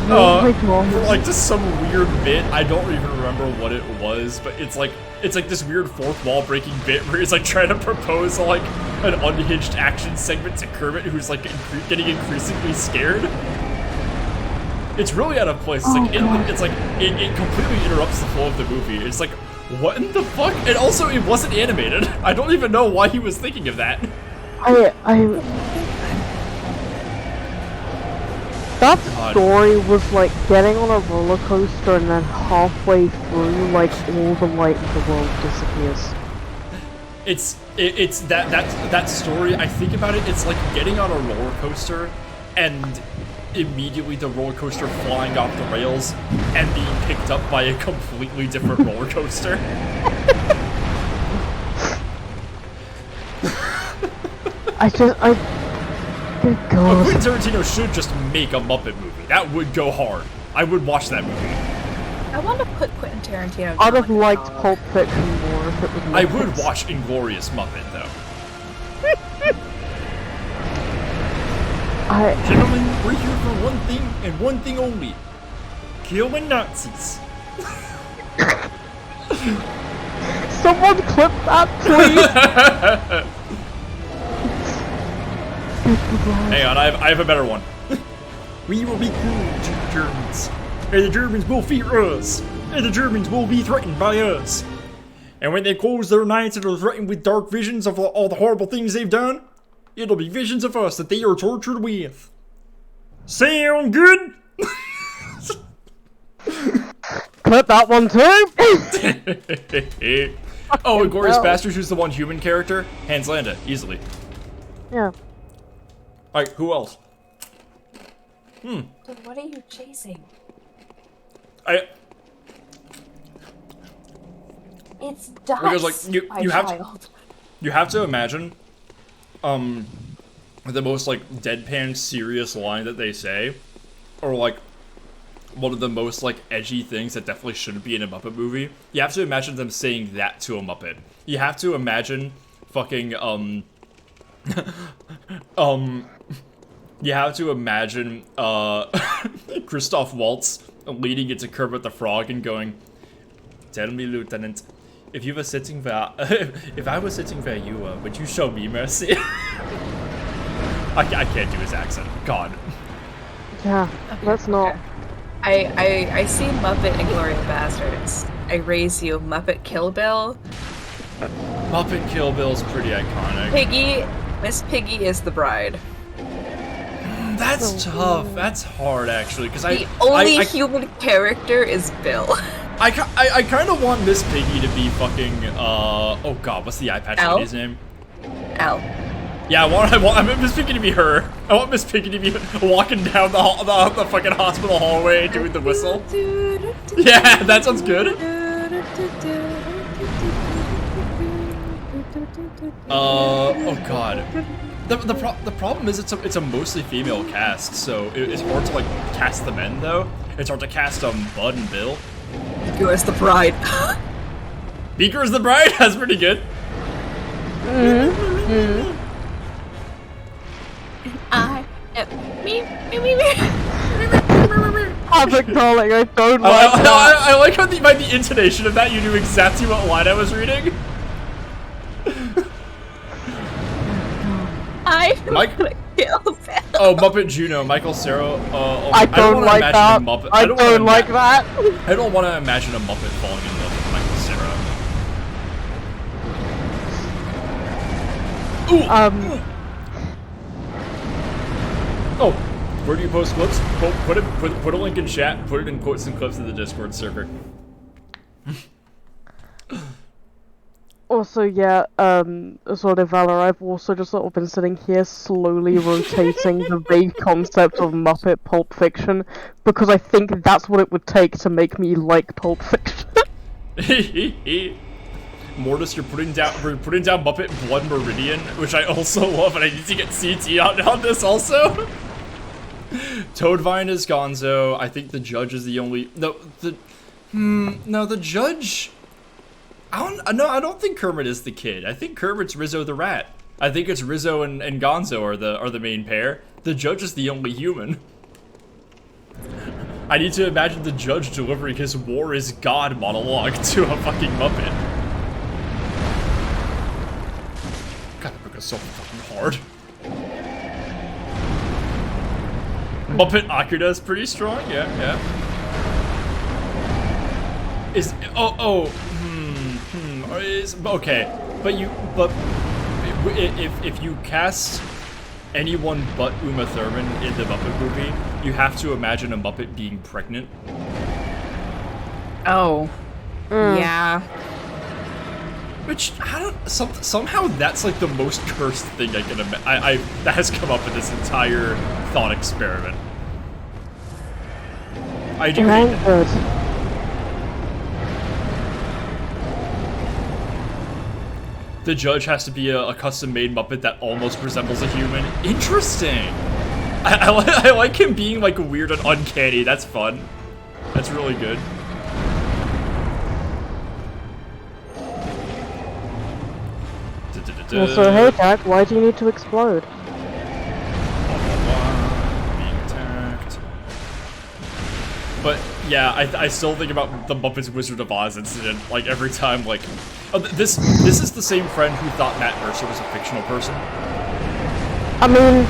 Oh my God. For like just some weird bit. I don't even remember what it was, but it's like this weird fourth wall breaking bit where he's like trying to propose like an unhinged action segment to Kermit, who's like getting increasingly scared. It's really out of place. It's like it completely interrupts the flow of the movie. It's like, what in the fuck? And also, it wasn't animated. I don't even know why he was thinking of that. That God. story was like getting on a roller coaster and then halfway through, like all the light in the world disappears. It's that story. I think about it. It's like getting on a roller coaster, and immediately the roller coaster flying off the rails and being picked up by a completely different roller coaster. Good God. Quentin Tarantino should just make a Muppet movie. That would go hard. I would watch that movie. I want to put Quentin Tarantino. I'd down have like a liked dog. Pulp Fiction more if it was I would Muppets. watch Inglorious Muppet though. Gentlemen, we're here for one thing and one thing only: killing Nazis. Someone clip that, please! Hang on, I have a better one. We will be cruel to the Germans, and the Germans will fear us, and the Germans will be threatened by us. And when they close their nights and are threatened with dark visions of all the horrible things they've done, it'll be visions of us that they are tortured with. Sound good? Clip that one too! Oh, Inglorious hell. Bastards, who's the one human character? Hans Landa, easily. Yeah. Alright, who else? Dude, what are you chasing? It's dust. Because, like, my you have to- child. You have to imagine, the most, like, deadpan serious line that they say, or, like, one of the most, like, edgy things that definitely shouldn't be in a Muppet movie. You have to imagine them saying that to a Muppet. You have to imagine fucking, you have to imagine, Christoph Waltz leading into Kermit the Frog and going, "Tell me, Lieutenant, if you were sitting there, if I was sitting where you were, would you show me mercy?" I can't do his accent. God. Yeah, let's not. I see Muppet and Glorious Bastards. I raise you Muppet Kill Bill. Muppet Kill Bill's pretty iconic. Piggy, Miss Piggy is the bride. That's tough. That's hard, actually, because The only human character is Bill. I kind of want Miss Piggy to be fucking, oh god, what's the eye patch Al? lady's name? Al. Yeah, I want Miss Piggy to be her. I want Miss Piggy to be walking down the fucking hospital hallway doing the whistle. Yeah, that sounds good. Oh god. The problem is it's a mostly female cast, so it's hard to like cast the men though. It's hard to cast Bud and Bill. You as the bride. Beaker is the bride. That's pretty good. I am me. Havoc, darling, I don't like that. I like how by the intonation of that you knew exactly what line I was reading. I'm Mike? gonna kill Bill. Oh, Muppet Juno, Michael Cera. I don't wanna like imagine that. a Muppet. I don't like that. I don't want to imagine a Muppet falling in love with Michael Cera. Ooh. Oh, where do you post clips? Put a link in chat. Put it in quotes and clips in the Discord server. Also, yeah, sort of Valor, I've also just sort of been sitting here slowly rotating the vague concept of Muppet Pulp Fiction, because I think that's what it would take to make me like Pulp Fiction. Mortis, you're putting down Muppet Blood Meridian, which I also love, and I need to get CT on this also. Toadvine is Gonzo. I think the judge is the only no the judge. I don't think Kermit is the kid. I think Kermit's Rizzo the rat. I think it's Rizzo and Gonzo are the main pair. The judge is the only human. I need to imagine the judge delivering his "War is God" monologue to a fucking Muppet. God, that book is so fucking hard. Muppet Akira is pretty strong, yeah. Okay, but if you cast anyone but Uma Thurman in the Muppet movie, you have to imagine a Muppet being pregnant. Oh. Yeah. Which somehow that's like the most cursed thing I can imagine. That has come up in this entire thought experiment. I do hate that. Good. The judge has to be a custom-made Muppet that almost resembles a human. Interesting. I like him being like weird and uncanny. That's fun. That's really good. Yeah, so hey Jack, why do you need to explode? Being attacked. But yeah, I still think about the Muppets Wizard of Oz incident, like every time, like, oh, this is the same friend who thought Matt Mercer was a fictional person. I mean,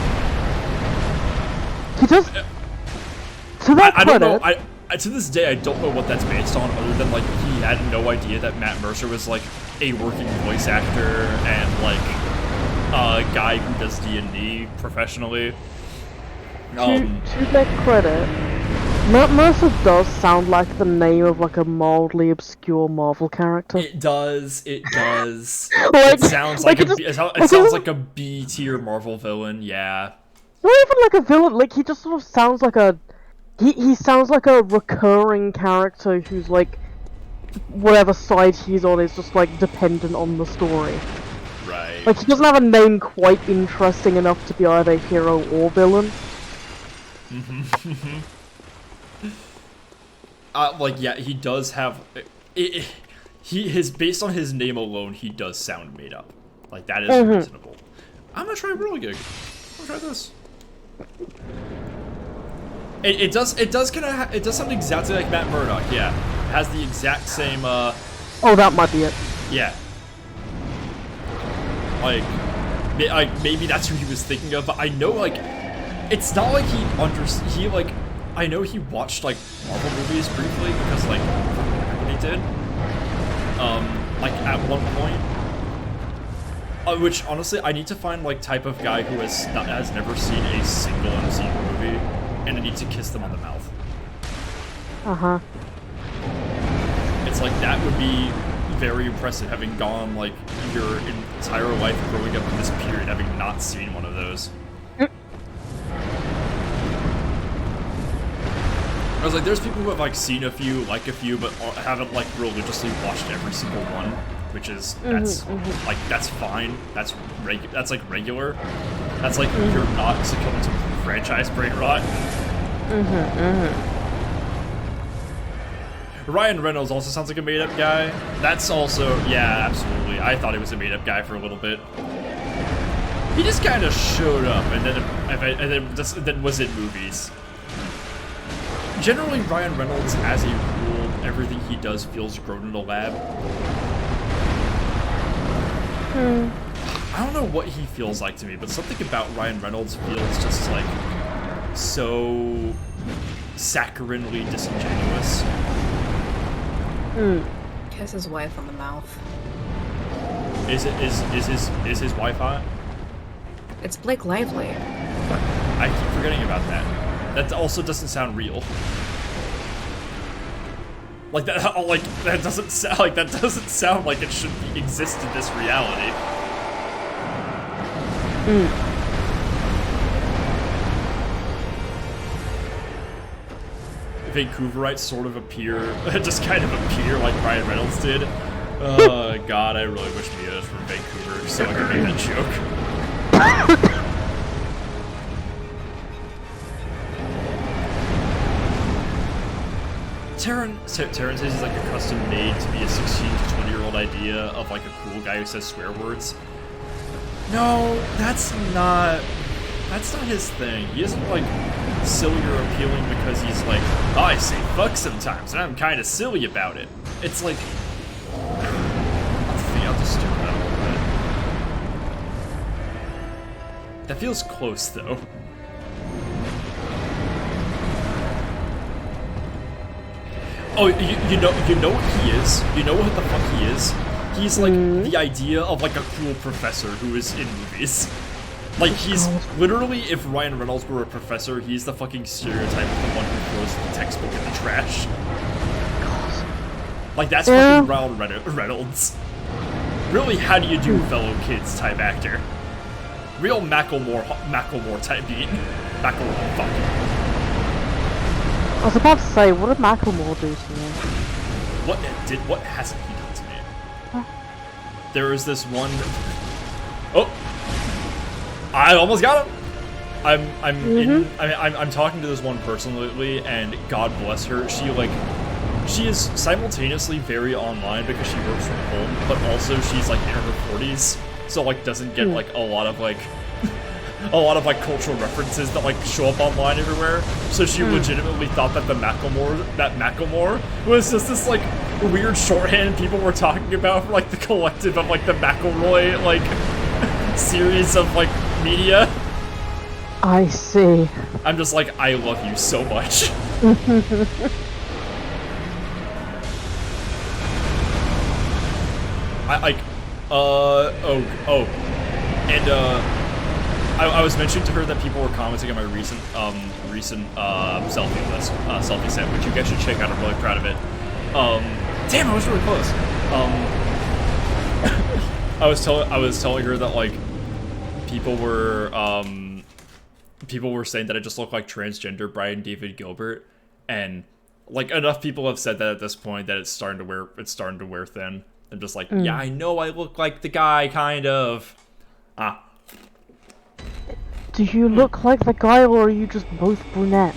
he does. To that I don't know. credit, To this day, I don't know what that's based on, other than like he had no idea that Matt Mercer was like a working voice actor and like a guy who does D&D professionally. to their credit, Matt Mercer does sound like the name of like a mildly obscure Marvel character. It does. It does. Like- it sounds like like, it a just- it sounds like a B tier Marvel villain. Yeah. Not even like a villain, like he just sort of sounds like a. He sounds like a recurring character who's like. Whatever side he's on is just like dependent on the story. Right. Like he doesn't have a name quite interesting enough to be either hero or villain. Like yeah, he does have. His based on his name alone, he does sound made up. Like that is reasonable. I'm gonna try Whirligig. I'm gonna try this. It does sound exactly like Matt Murdock. Yeah, it has the exact same. Oh, that might be it. Yeah. Like maybe that's who he was thinking of, but I know like it's not like he like I know he watched like Marvel movies briefly because like when he did like at one point. Which honestly, I need to find like type of guy who has never seen a single MCU movie, and I need to kiss them on the mouth. It's like that would be very impressive, having gone like your entire life growing up in this period, having not seen one of those. I was like, there's people who have like seen a few, like a few, but haven't like religiously watched every single one, which is like that's fine. That's like regular. That's like you're not succumbing to franchise brain rot. Ryan Reynolds also sounds like a made-up guy. That's also, yeah, absolutely. I thought he was a made-up guy for a little bit. He just kind of showed up and then was in movies. Generally, Ryan Reynolds, as a rule, everything he does feels grown in a lab. I don't know what he feels like to me, but something about Ryan Reynolds feels just like so saccharinely disingenuous. Kiss his wife on the mouth. Is his wife hot? It's Blake Lively. I keep forgetting about that. That also doesn't sound real. Like that doesn't sound like it should exist in this reality. Vancouverites sort of appear, just kind of appear like Ryan Reynolds did. Oh god, I really wish Mia was from Vancouver so I could make that joke. Terran says he's like a custom made to be a 16 to 20-year-old idea of like a cool guy who says swear words. No, that's not his thing. He isn't like silly or appealing because he's like, oh, I say fuck sometimes and I'm kind of silly about it. It's like, I'll just do that a little bit. That feels close though. Oh, you know what he is? You know what the fuck he is? He's like the idea of like a cool professor who is in movies. Like he's literally, if Ryan Reynolds were a professor, he's the fucking stereotype of the one who throws the textbook in the trash. Like that's fucking Ryan Reynolds. Really, how do you do fellow kids type actor? Real Macklemore type beat. Macklemore, fuck. I was about to say, what did Macklemore do to me? What hasn't he done to me? There is this one. Oh, I almost got him. I'm talking to this one person lately, and God bless her. She is simultaneously very online because she works from home, but also she's like in her 40s, so like doesn't get like a lot of like cultural references that like show up online everywhere. So she legitimately thought that Macklemore was just this like weird shorthand people were talking about for like the collective of like the McElroy like series of like media. I see. I'm just like, I love you so much. And I was mentioning to her that people were commenting on my recent selfie set, which you guys should check out. I'm really proud of it. Damn, I was really close. I was telling her that like people were saying that I just look like transgender Brian David Gilbert, and like enough people have said that at this point that it's starting to wear thin. I'm just like, yeah, I know I look like the guy, kind of. Do you look like the guy, or are you just both brunette?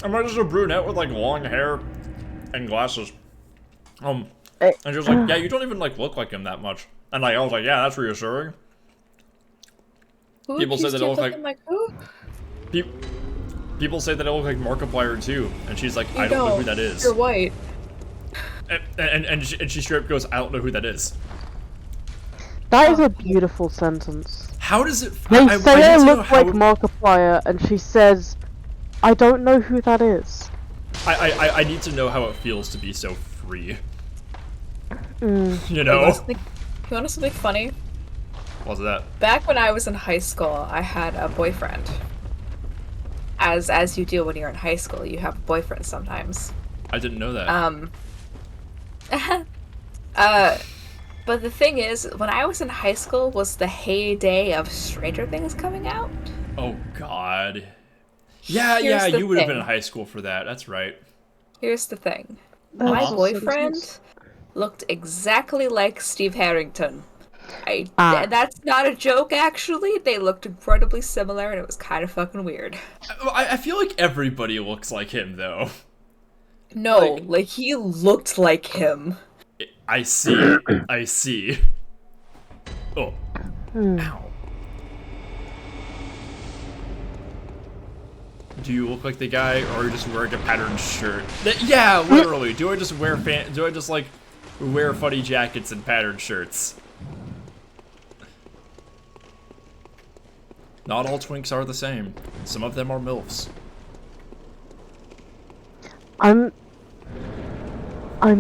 I'm just a brunette with like long hair and glasses. And she was like, yeah, you don't even like look like him that much. And like, I was like, yeah, that's reassuring. Who People say that I look like who? People say that I look like Markiplier too, and she's like, I don't know who that is. You're white. And she straight up goes, I don't know who that is. That is a beautiful sentence. How does it? They say I look like Markiplier, and she says, I don't know who that is. I need to know how it feels to be so free. You know? You want something funny? What's that? Back when I was in high school, I had a boyfriend. As you do when you're in high school, you have a boyfriend sometimes. I didn't know that. But the thing is, when I was in high school was the heyday of Stranger Things coming out. Oh God. Yeah, you would have been in high school for that. That's right. Here's the thing. My boyfriend looked exactly like Steve Harrington. That's not a joke, actually. They looked incredibly similar, and it was kind of fucking weird. I feel like everybody looks like him, though. No, like he looked like him. I see. I see. Oh. Ow. Do you look like the guy, or are you just wearing a patterned shirt? Yeah, literally. Do I just wear wear funny jackets and patterned shirts? Not all twinks are the same. Some of them are MILFs. I'm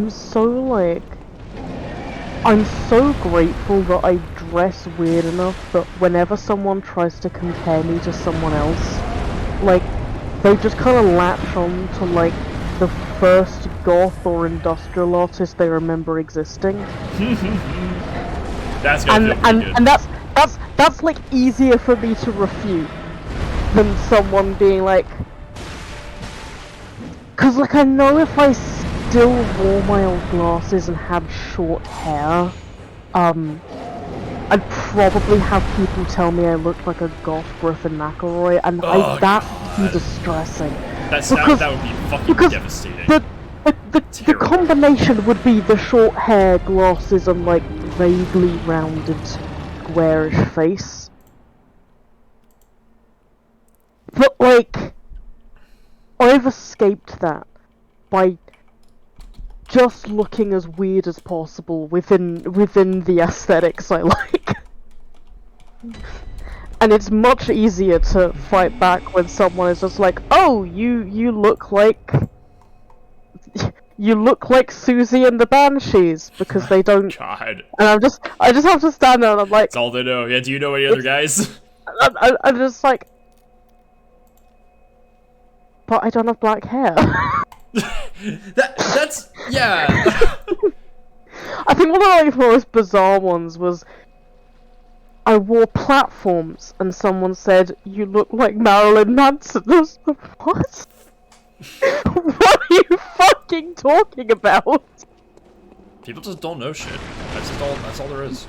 so grateful that I dress weird enough that whenever someone tries to compare me to someone else, like, they just kind of latch on to, like, the first goth or industrial artist they remember existing. That's gonna feel pretty good. And that's like easier for me to refute than someone being like, cause like I know if I still wore my old glasses and had short hair, I'd probably have people tell me I looked like a goth Griffin McElroy, and that would be distressing. That would be fucking devastating. The combination would be the short hair, glasses, and like vaguely rounded, squarish face. But like, I've escaped that by just looking as weird as possible within the aesthetics I like. And it's much easier to fight back when someone is just like, oh, you look like Susie and the Banshees, because they don't. God. And I just have to stand there and I'm like, that's all they know. Yeah, do you know any other guys? I'm just like, but I don't have black hair. That's yeah. I think one of like, the most bizarre ones was I wore platforms and someone said, you look like Marilyn Manson. I was like, what? What are you fucking talking about? People just don't know shit. That's all there is.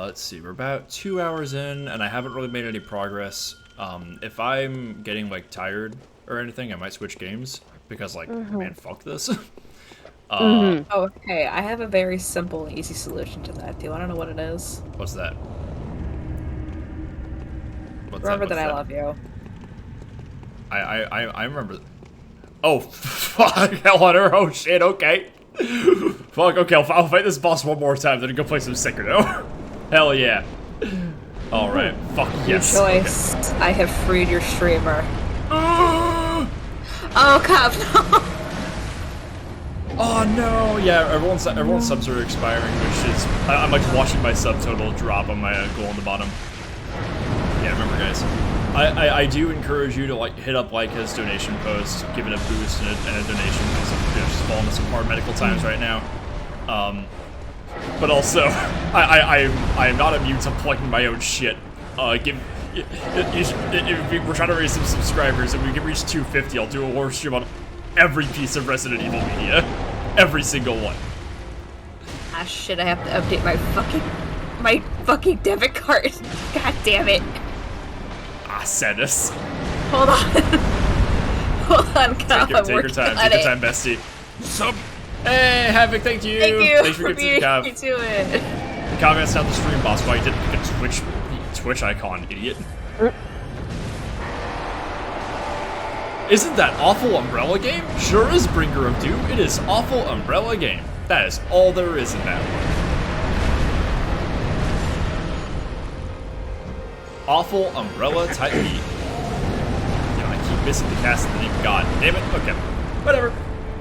Let's see, we're about 2 hours in, and I haven't really made any progress. If I'm getting, like, tired, or anything, I might switch games because like, man, fuck this. Okay, I have a very simple and easy solution to that. Do you want to know what it is? What's that? Remember that I love you. I remember. Oh, fuck, hell on her. Oh shit. Okay. Fuck. Okay, I'll fight this boss one more time, then go play some Sekiro. Hell yeah. All right. Fuck yes. Your choice. Okay. I have freed your streamer. Oh, Cap, no. Oh no! Yeah, everyone's subs are expiring, which is I'm like watching my subtotal drop on my goal on the bottom. Yeah, remember guys, I do encourage you to like hit up his donation post, give it a boost and a donation because I'm just falling into some hard medical times right now. But also, I am not immune to plugging my own shit. If we're trying to raise some subscribers, and we can reach 250, I'll do a war stream on every piece of Resident Evil media. Every single one. Ah shit, I have to update my fucking debit card. God damn it. Ah, sadness. Hold on. Hold on, Kyle. Take your time. Take your time, bestie. Sub. Hey, Havoc, thank you. Thank you. Thanks for giving me to it. The comments down the stream, boss. Why you didn't pick a Twitch icon, idiot. Isn't that awful Umbrella game? Sure is, Bringer of Doom. It is awful Umbrella game. That is all there is in that one. Awful Umbrella type beat. You know, I keep missing the cast of the name. God damn it. Okay. Whatever.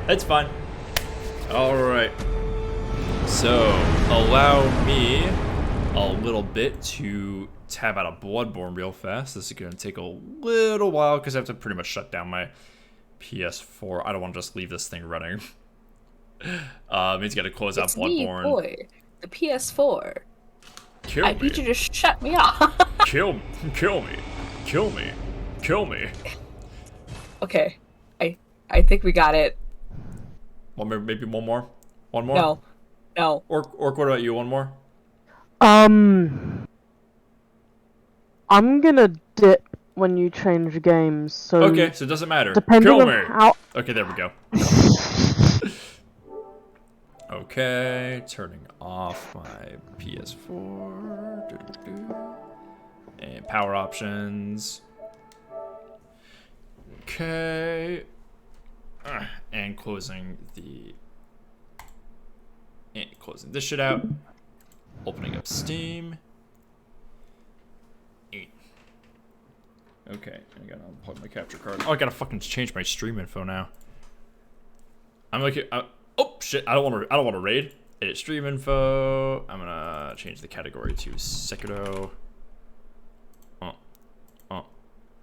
That's fine. Alright. So, allow me a little bit to tab out of Bloodborne real fast. This is going to take a little while because I have to pretty much shut down my PS4. I don't want to just leave this thing running. Means got to close out Bloodborne. Boy. The PS4. Kill me. I need you to shut me off. Kill me. Kill me. Kill me. Kill me. Okay. I think we got it. Maybe one more? One more? No. No. Orc, what about you? One more? I'm gonna dip when you change games, so... Okay, so it doesn't matter. Depending Kill on me! how... Okay, there we go. Okay, turning off my PS4. And power options. Okay. And closing this shit out. Opening up Steam. Okay, I gotta unplug my capture card. Oh, I gotta fucking change my stream info now. I'm like, oh shit! I don't want to raid. Edit stream info. I'm gonna change the category to Sekiro.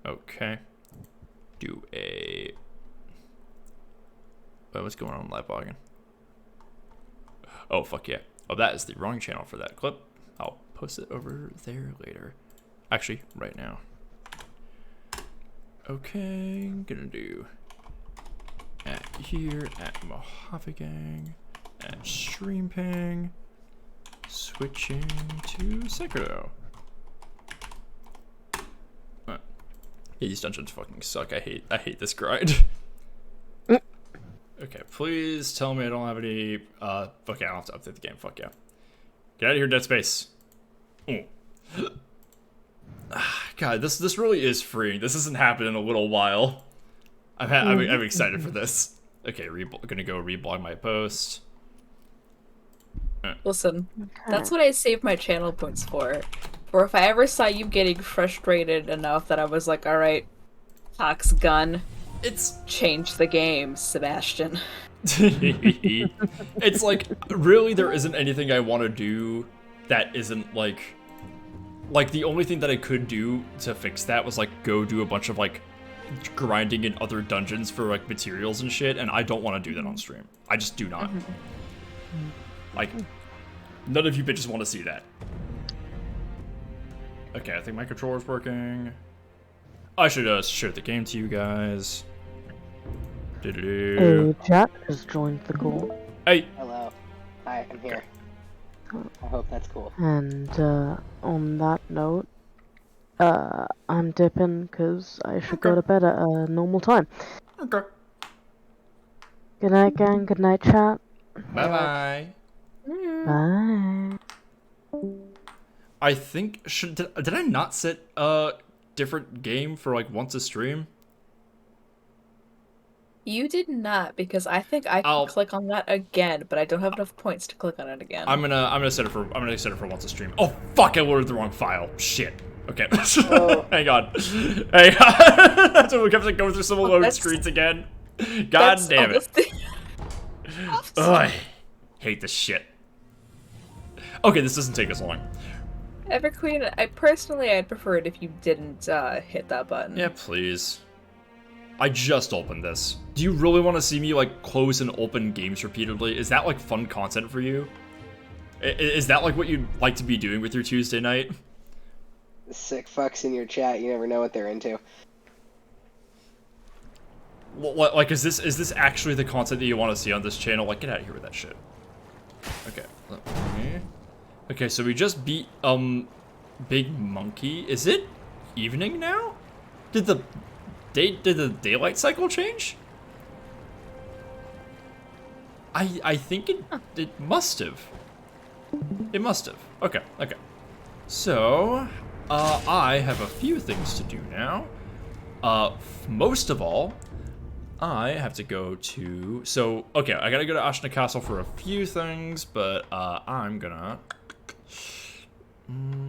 Okay. Do a. Wait, what's going on with live blogging? Oh fuck yeah! Oh, that is the wrong channel for that clip. I'll post it over there later. Actually, right now. Okay, gonna do at here, at Mojave Gang, at Stream Ping, switching to Sekiro. Yeah, these dungeons fucking suck. I hate this grind. Okay, please tell me I don't have any. Fuck yeah, I don't have to update the game. Fuck yeah, get out of here, Dead Space. Ooh. God, this really is freeing. This hasn't happened in a little while. I'm excited for this. Okay, gonna go reblog my post. Listen, that's what I saved my channel points for. For if I ever saw you getting frustrated enough that I was like, alright, Fox gun, it's change the game, Sebastian. It's like, really there isn't anything I want to do that isn't like the only thing that I could do to fix that was like go do a bunch of like grinding in other dungeons for like materials and shit, and I don't want to do that on stream. I just do not. Like, none of you bitches want to see that. Okay, I think my controller's working. I should show the game to you guys. Hey, Jack has joined the call. Hey. Hello. Hi, I'm here. I hope that's cool. And on that note, I'm dipping because I should go Okay. to bed at a normal time. Okay. Good night, gang. Good night, chat. Bye-bye. Bye. I think did I not set a different game for like once a stream? You did not, because I think I can I'll- click on that again, but I don't have enough points to click on it again. I'm gonna set it for once a stream. Oh fuck! I loaded the wrong file. Shit. Okay. Oh. Hang on. Hang on. That's what we kept going through some Oh, load that's- screens again. God That's damn it. almost the- Ugh, I hate this shit. Okay, this doesn't take us long. Everqueen, I'd prefer it if you didn't hit that button. Yeah, please. I just opened this. Do you really want to see me like close and open games repeatedly? Is that like fun content for you? Is that like what you'd like to be doing with your Tuesday night? Sick fucks in your chat. You never know what they're into. Like, is this actually the content that you want to see on this channel? Like, get out of here with that shit. Okay. Okay, so we just beat Big Monkey. Is it evening now? Did the daylight cycle change? I think it must have. It must have. Okay. So, I have a few things to do now. Most of all, I have to go to... So, okay, I gotta go to Ashna Castle for a few things, but I'm gonna...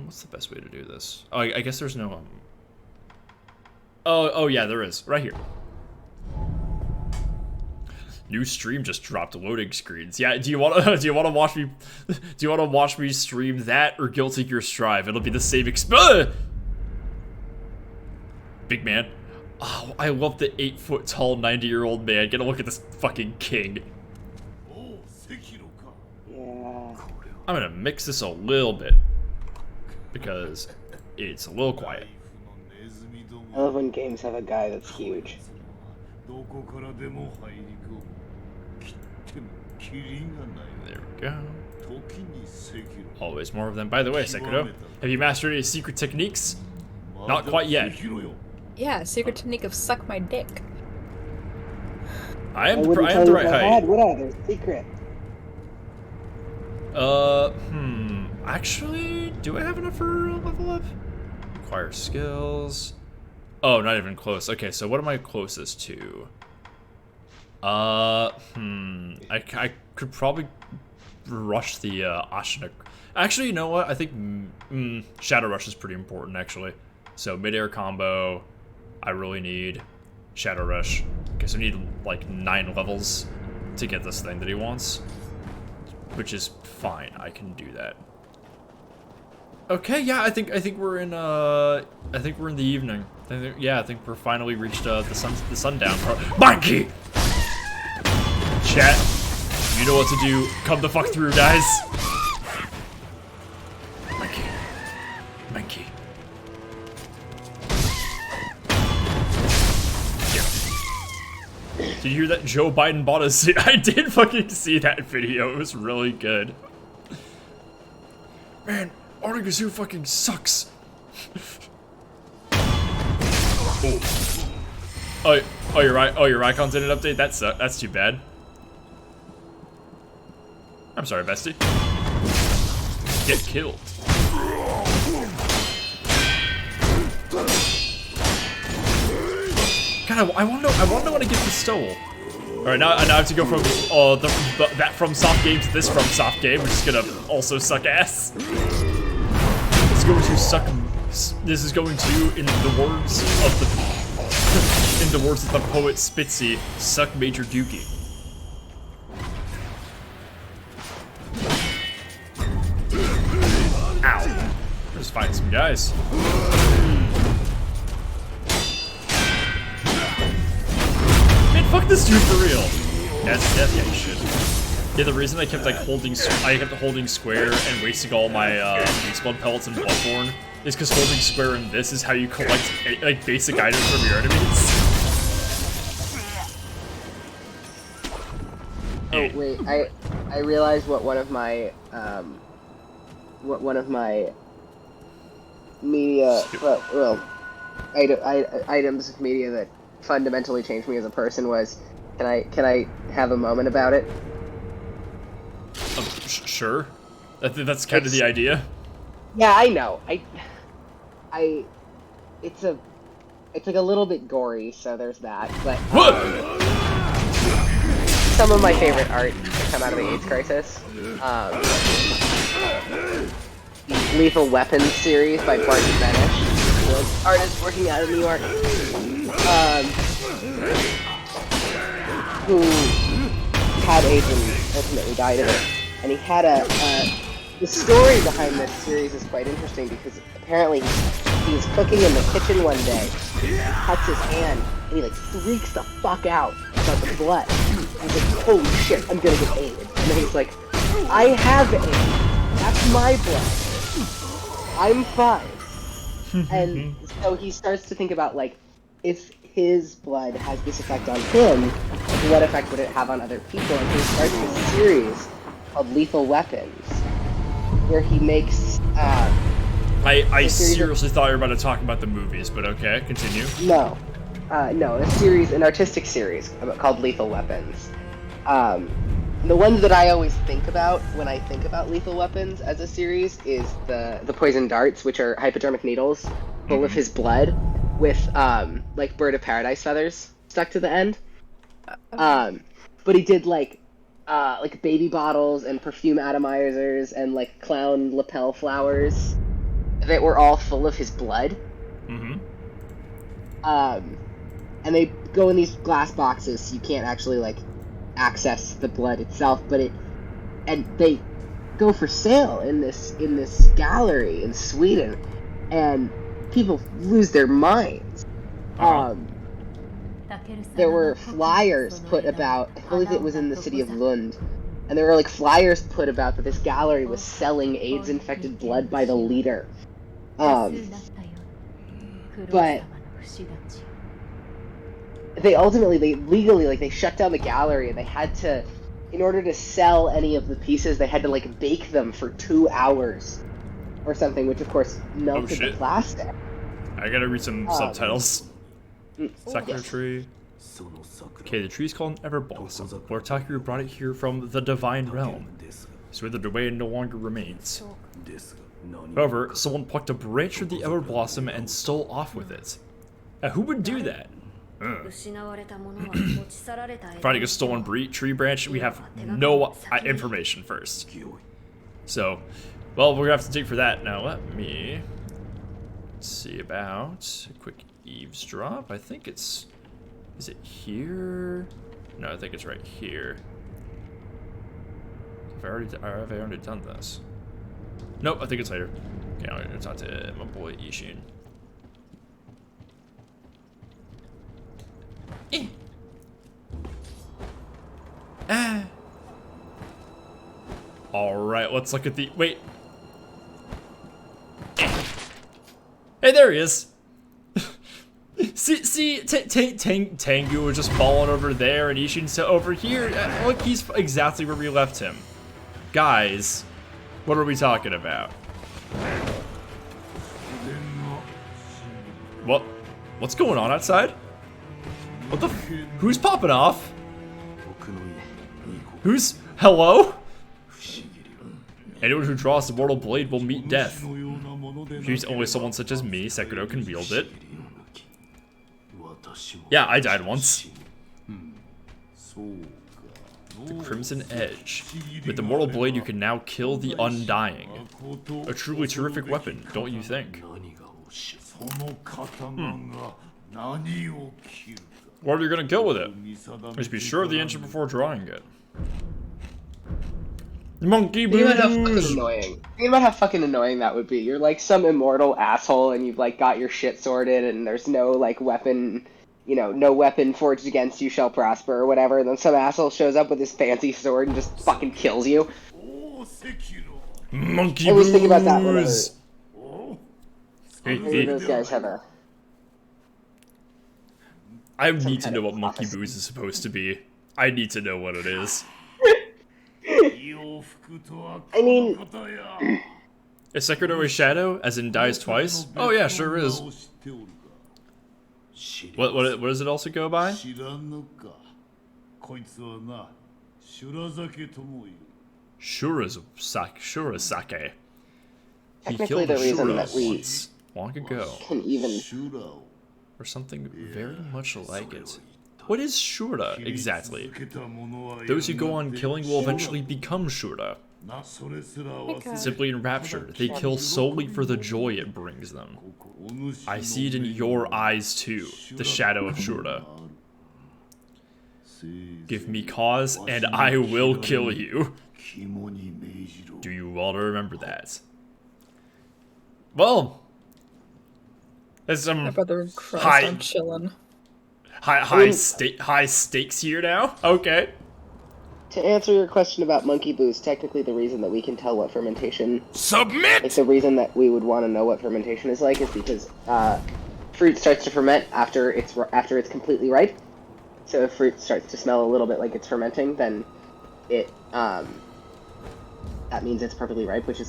what's the best way to do this? Oh, I guess there's no... Oh, yeah, there is. Right here. New stream just dropped loading screens. Yeah, do you want to watch me stream that or Guilty Gear Strive? It'll be the same Big man. Oh, I love the 8-foot tall 90-year-old man. Get a look at this fucking king. Yeah. I'm gonna mix this a little bit because it's a little quiet. I love when games have a guy that's huge. There we go. Always more of them. By the way, Sekiro, have you mastered any secret techniques? Not quite yet. Yeah, secret technique of suck my dick. I am wouldn't the tell you right if I height. had, would I? There's a secret. Actually, do I have enough for a level up? Acquire skills. Oh, not even close. Okay, so what am I closest to? I could probably rush the Ashina. Actually, you know what? I think Shadow Rush is pretty important, actually. So mid-air combo, I really need Shadow Rush. Okay, so I need like 9 levels to get this thing that he wants, which is fine. I can do that. Okay, yeah, I think we're in the evening. I think we're finally reached the sundown part. Monkey! Chat, you know what to do. Come the fuck through, guys. Monkey. Did you hear that Joe Biden bought a seat? I did fucking see that video. It was really good. Man, Artigazu fucking sucks. Oh, you're right. Oh, your icons didn't update? That's too bad. I'm sorry, bestie. Get killed. God, I want to know when to get the stole. All right, now I have to go from that FromSoft game to this FromSoft game, which is gonna also suck ass. It's going to suck. This is going to, in the words of the poet Spitzy, suck Major Dookie. Ow! Just fighting some guys. Man, fuck this dude for real. Yeah, you should. Yeah, the reason I kept like holding square and wasting all my Beast Blood pellets in Bloodborne is because holding square in this is how you collect like basic items from your enemies. Oh wait, I realized what one of my media, items of media that fundamentally changed me as a person was, can I have a moment about it? Sure. That's kind of the idea. Yeah, I know. It's like a little bit gory, so there's that. But some of my favorite art that come out of the AIDS crisis, the Lethal Weapons series by Barton Benish, the artist working out of New York, who had AIDS and ultimately died of it. And he had the story behind this series is quite interesting because apparently he was cooking in the kitchen one day, cuts his hand, and he like freaks the fuck out about the blood. He's like, holy shit, I'm gonna get AIDS. And then he's like, I have AIDS. That's my blood. I'm fine. And so he starts to think about like, if his blood has this effect on him, what effect would it have on other people? And he starts this series called Lethal Weapons, where he makes I seriously thought you were about to talk about the movies, but okay, continue. No, an artistic series called Lethal Weapons. The ones that I always think about when I think about Lethal Weapons as a series is the poison darts, which are hypodermic needles full of his blood with like bird of paradise feathers stuck to the end. But he did like baby bottles and perfume atomizers and like clown lapel flowers that were all full of his blood. Mm-hmm. And they go in these glass boxes, so you can't actually like access the blood itself, and they go for sale in this gallery in Sweden, and people lose their minds. There were flyers put about, I believe it was in the city of Lund, and there were like flyers put about that this gallery was selling AIDS-infected blood by the liter. But they legally, like, they shut down the gallery, and they had to, in order to sell any of the pieces, they had to like bake them for 2 hours or something, which of course melted the plastic. I gotta read some subtitles. Sakura Yes. tree. Okay, the tree's called an Everblossom. Lord Takeru brought it here from the Divine Realm. It's withered away and no longer remains. However, someone plucked a branch of the Everblossom and stole off with it. Who would do that? Finding a stolen tree branch, we have no information first. So, well, we're gonna have to dig for that. Now, let me see about a quick eavesdrop. I think it's... Is it here? No, I think it's right here. Have I already done this? Nope, I think it's later. Okay, I'm gonna talk to my boy Ishin. Alright, let's look at the... Wait. Hey, there he is. see, Tengu was just falling over there, and Ishin's over here. Look, he's exactly where we left him. Guys, what are we talking about? What's going on outside? What the who's popping off? Who's... Hello? Anyone who draws the mortal blade will meet death. Only someone such as me, Sekiro, can wield it. Yeah, I died once. The Crimson Edge. With the mortal blade, you can now kill the undying. A truly terrific weapon, don't you think? What are you gonna kill with it? Just be sure of the answer before drawing it. Monkey Think about how fucking blues! annoying. Think about how fucking annoying that would be. You're like some immortal asshole, and you've like got your shit sorted, and there's no like weapon, no weapon forged against you shall prosper or whatever. And then some asshole shows up with his fancy sword and just fucking kills you. Monkey I always blues! think about that whenever Hey, those guys have a. I need to kind know of what Monkey prophecy. Booze is supposed to be. I need to know what it is. I mean, Is Sekiro a shadow, as in dies twice? Oh yeah, sure is. What does it also go by? 知らんのか。こいつはな、修羅酒とも言う。 Shurasake. He Technically, killed the a reason Shura that we once, long ago, can even 修羅を or something very much like it. What is Shura exactly? 続けた者は Those who go on やがて killing will eventually become Shura. なそれすら忘れ Simply enraptured, they kill solely for the joy it brings them. I see it in your eyes too, the shadow of Shura. Give me cause, and I will kill you. 肝に銘じろ。 Do you all remember that? Well, there's some My brother cries. Hi. I'm chilling. high stakes here now. Okay. To answer your question about monkey boost, technically the reason that we can tell what fermentation, like Submit. the reason that we would want to know what fermentation is like, is because fruit starts to ferment after it's completely ripe. So if fruit starts to smell a little bit like it's fermenting, then it that means it's perfectly ripe, which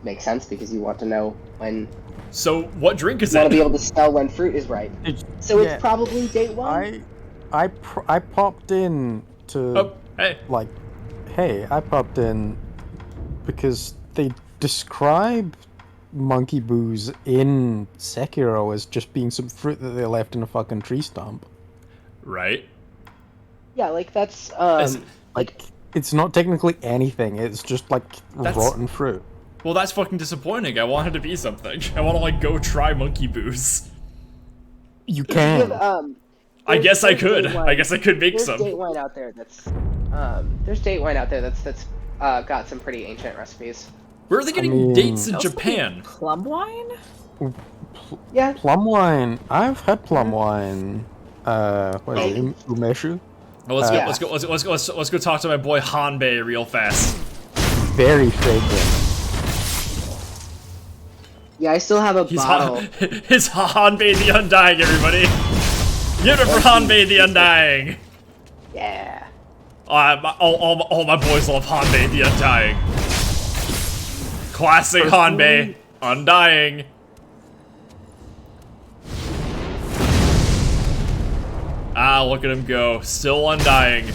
makes sense because you want to know when So, what drink is you want to be it? able to smell when fruit is ripe. So Yeah. it's probably date one. I popped in to Oh, hey. like, hey, I popped in because they describe monkey booze in Sekiro as just being some fruit that they left in a fucking tree stump. Right. Yeah, like that's Is- Like, it's not technically anything. It's just like That's- rotten fruit. Well, that's fucking disappointing. I wanted to be something. I want to like go try monkey booze. You Give, can. I guess I there's could. date wine. I guess I could make There's some. date wine out there that's got some pretty ancient recipes. Where are they getting mean- dates in Also Japan? Plum wine? Yeah. Plum wine. I've had plum wine. What is it? Umeshu? Oh, let's Yeah. go talk to my boy Hanbei real fast. Very fragrant. Yeah, I still have a He's bottle. His Hanbei the Undying, everybody. Give it for Hanbei the Undying. Yeah. All my boys love Hanbei the Undying. Classic Hanbei, Undying. Ah, look at him go. Still undying.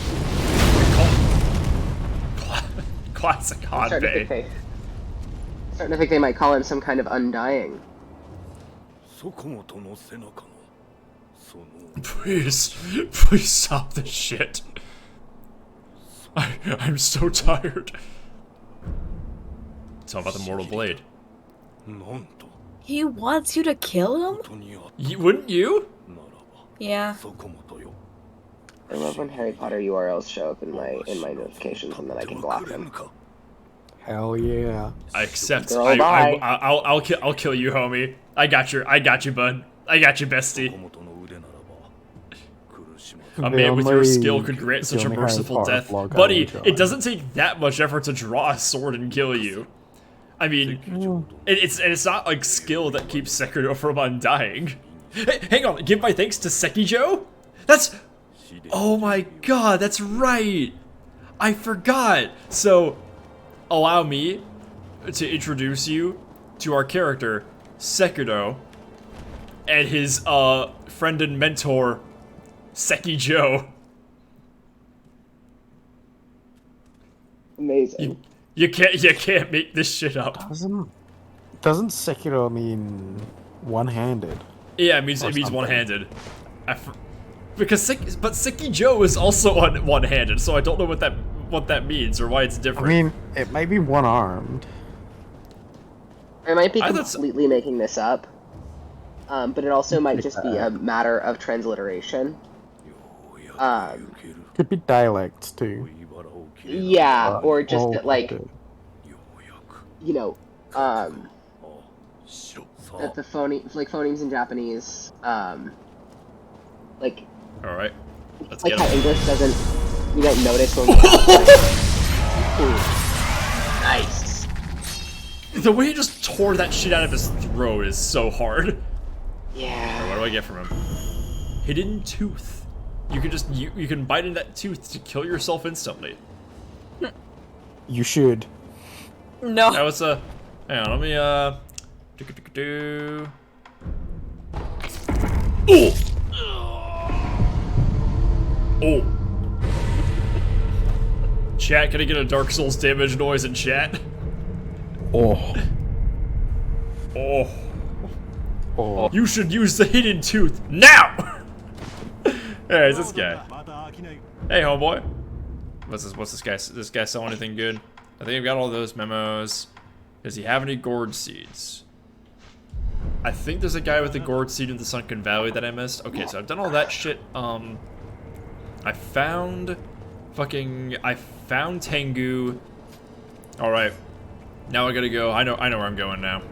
Classic Hanbei. Starting to think they might call him some kind of undying. そこもとの背中のその Please stop this shit. I'm so tired. Tell about the Mortal Blade. なんと He wants you to kill him? 本当にあっ Wouldn't you? たならば Yeah. そこもとよ I love when Harry Potter URLs show up in my notifications and then I can block them. Hell yeah. I accept. Girl, bye. I'll kill you, homie. I got you, bud. I got you, bestie. 小本の腕ならば苦しま A The man with your only- skill could grant the such a only Harry merciful Potter death. blog I Buddy, enjoy. it doesn't take that much effort to draw a sword and kill you. I mean, it's not like skill that keeps Sekiro from undying. Hey, hang on, give my thanks to Sekijo? That's... Oh my god, that's right! I forgot! So, allow me to introduce you to our character, Sekiro, and his, friend and mentor, Sekijo. Amazing. You can't make this shit up. Doesn't Sekiro mean one-handed? Yeah, it means something. one-handed. Because Sekijo is also one-handed, so I don't know what that means or why it's I different. mean, it might be one-armed. I might be I thought so. completely making this up, but it also might just be a matter of transliteration. ようやく Um, 行ける Could be dialects too. 恋バラを切れ yeah, or just Oh, that, like, ようやく you know, あしろさ that the phonemes in Japanese, like All right, let's like get how him. English doesn't, you don't notice when. Nice. The way he just tore that shit out of his throat is so hard. Yeah. What do I get from him? Hidden tooth. You can just you can bite into that tooth to kill yourself instantly. You should. No. That was a Hang on, let me do. Oh! Oh! Chat, can I get a Dark Souls damage noise in chat? Oh. Oh. Oh. You should use the hidden tooth now! Hey, it's this guy. Hey, homeboy. What's this guy? This guy sell anything good? I think I've got all those memos. Does he have any gourd seeds? I think there's a guy with a gourd seed in the Sunken Valley that I missed. Okay, so I've done all that shit. I found Tengu. All right, now I gotta go. I know where I'm going now.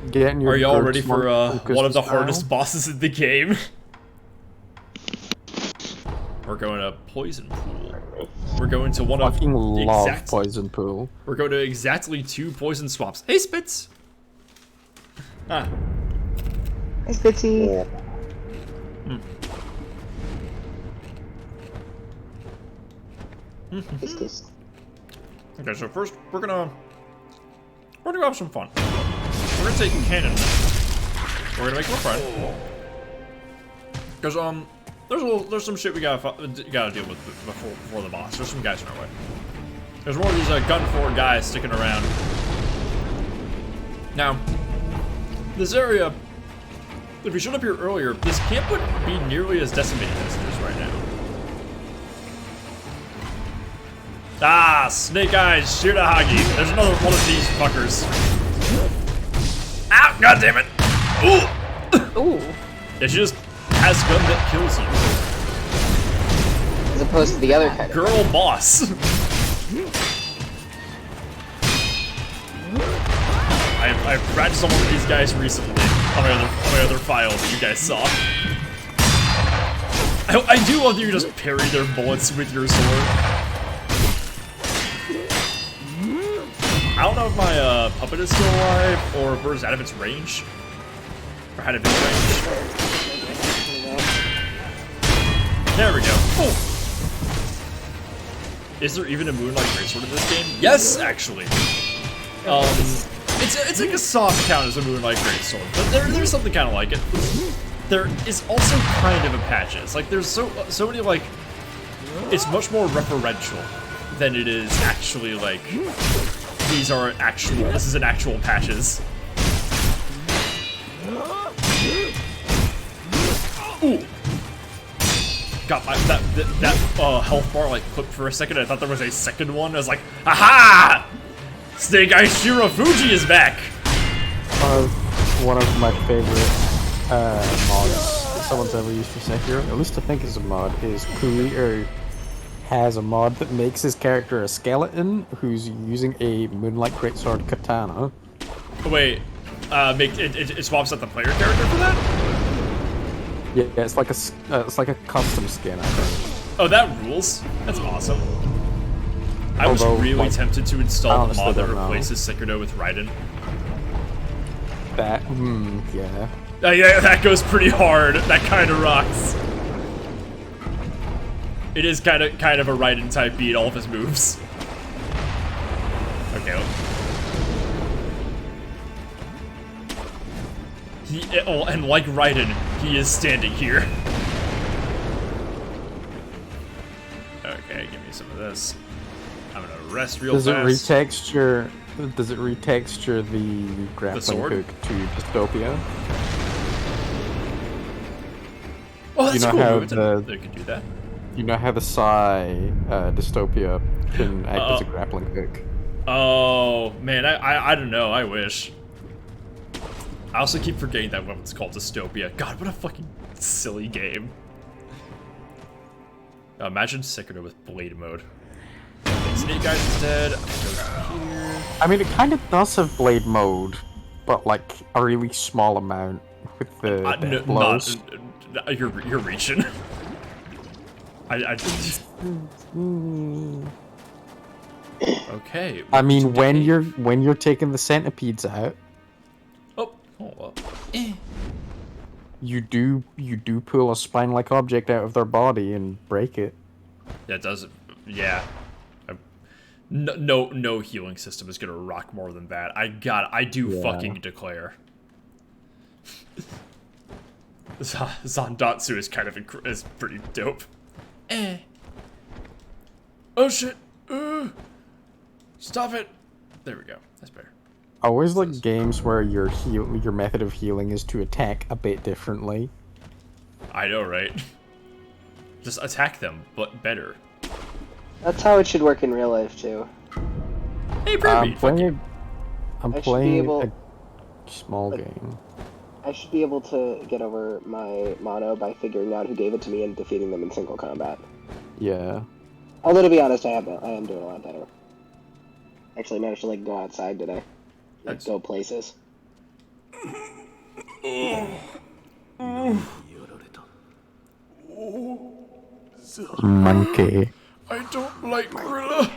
Getting your Are y'all bird ready for smart one of the style? hardest bosses in the game? We're going to Poison Pool. We're going to one of Fucking love exact. Poison Pool. We're going to exactly 2 poison swamps. Hey, Spitz. Ah. Hey, Spitzy. Okay, so first we're gonna have some fun. We're gonna take Cannon. We're gonna make him a friend. Cause there's some shit we gotta deal with before the boss. There's some guys in our way. There's more of these gun forward guys sticking around. Now, this area, if we showed up here earlier, this camp wouldn't be nearly as decimated as it is right now. Ah, Snake Eyes, Shirahagi. There's another one of these fuckers. Ow, god damn it. Ooh. Ooh. It just has gun that kills you. As opposed to the other kind of. Girl boss. I've practiced on one of these guys recently on my other file that you guys saw. I do love that you just parry their bullets with your sword. I don't know if my puppet is still alive or if it's out of its range. Or had it been range. There we go. Oh. Is there even a Moonlight Greatsword in this game? Yes, actually. It's like a soft count as a Moonlight Greatsword, but there's something kind of like it. There is also kind of a patches. Like there's so many like. It's much more referential than it is actually like. These are actual. This is an actual patches. Ooh. Got that health bar like clipped for a second. I thought there was a second one. I was like, aha! Snake Eye Shirafuji is back. One of my favorite mods someone's ever used for Sekiro, at least I think is a mod, is Kui has a mod that makes his character a skeleton who's using a Moonlight Greatsword katana. Wait, it swaps out the player character for that? Yeah, it's like a custom skin, I think. Oh, that rules. That's awesome. I was Although, really like, tempted to install the honestly mod that don't know. replaces Sekiro with Raiden. That, yeah. Yeah, that goes pretty hard. That kind of rocks. It is kind of a Raiden type beat, all of his moves. Okay. And like Raiden, he is standing here. Okay, give me some of this. I'm gonna rest real fast. Does it retexture the grappling sword? hook to Dystopia? Oh, that's You know cool. how They could do that. You know how the Psy Dystopia can act as a grappling hook? Oh man, I don't know. I wish. I also keep forgetting that weapon's called Dystopia. God, what a fucking silly game. Imagine Sekiro with blade mode. Snake Eyes is dead. I'm gonna go here. I mean, it kind of does have blade mode, but like a really small amount with the No, blows. you're reaching. Okay. I mean, when you're taking the centipedes out, Oh, well. you do pull a spine-like object out of their body and break it. That does. Yeah. No healing system is gonna rock more than that. I do Yeah. fucking declare. Zandatsu is kind of is pretty dope. Oh shit! Stop it! There we go. That's better. I always like games where your method of healing is to attack a bit differently. I know, right? Just attack them, but better. That's how it should work in real life too. Hey, Kirby! Fuck you. I'm I should be playing able- a small game. I should be able to get over my mono by figuring out who gave it to me and defeating them in single combat. Yeah. Although to be honest, I am doing a lot better. Actually managed to like go outside today. Like Nice. go places. Monkey. I don't like Gorilla.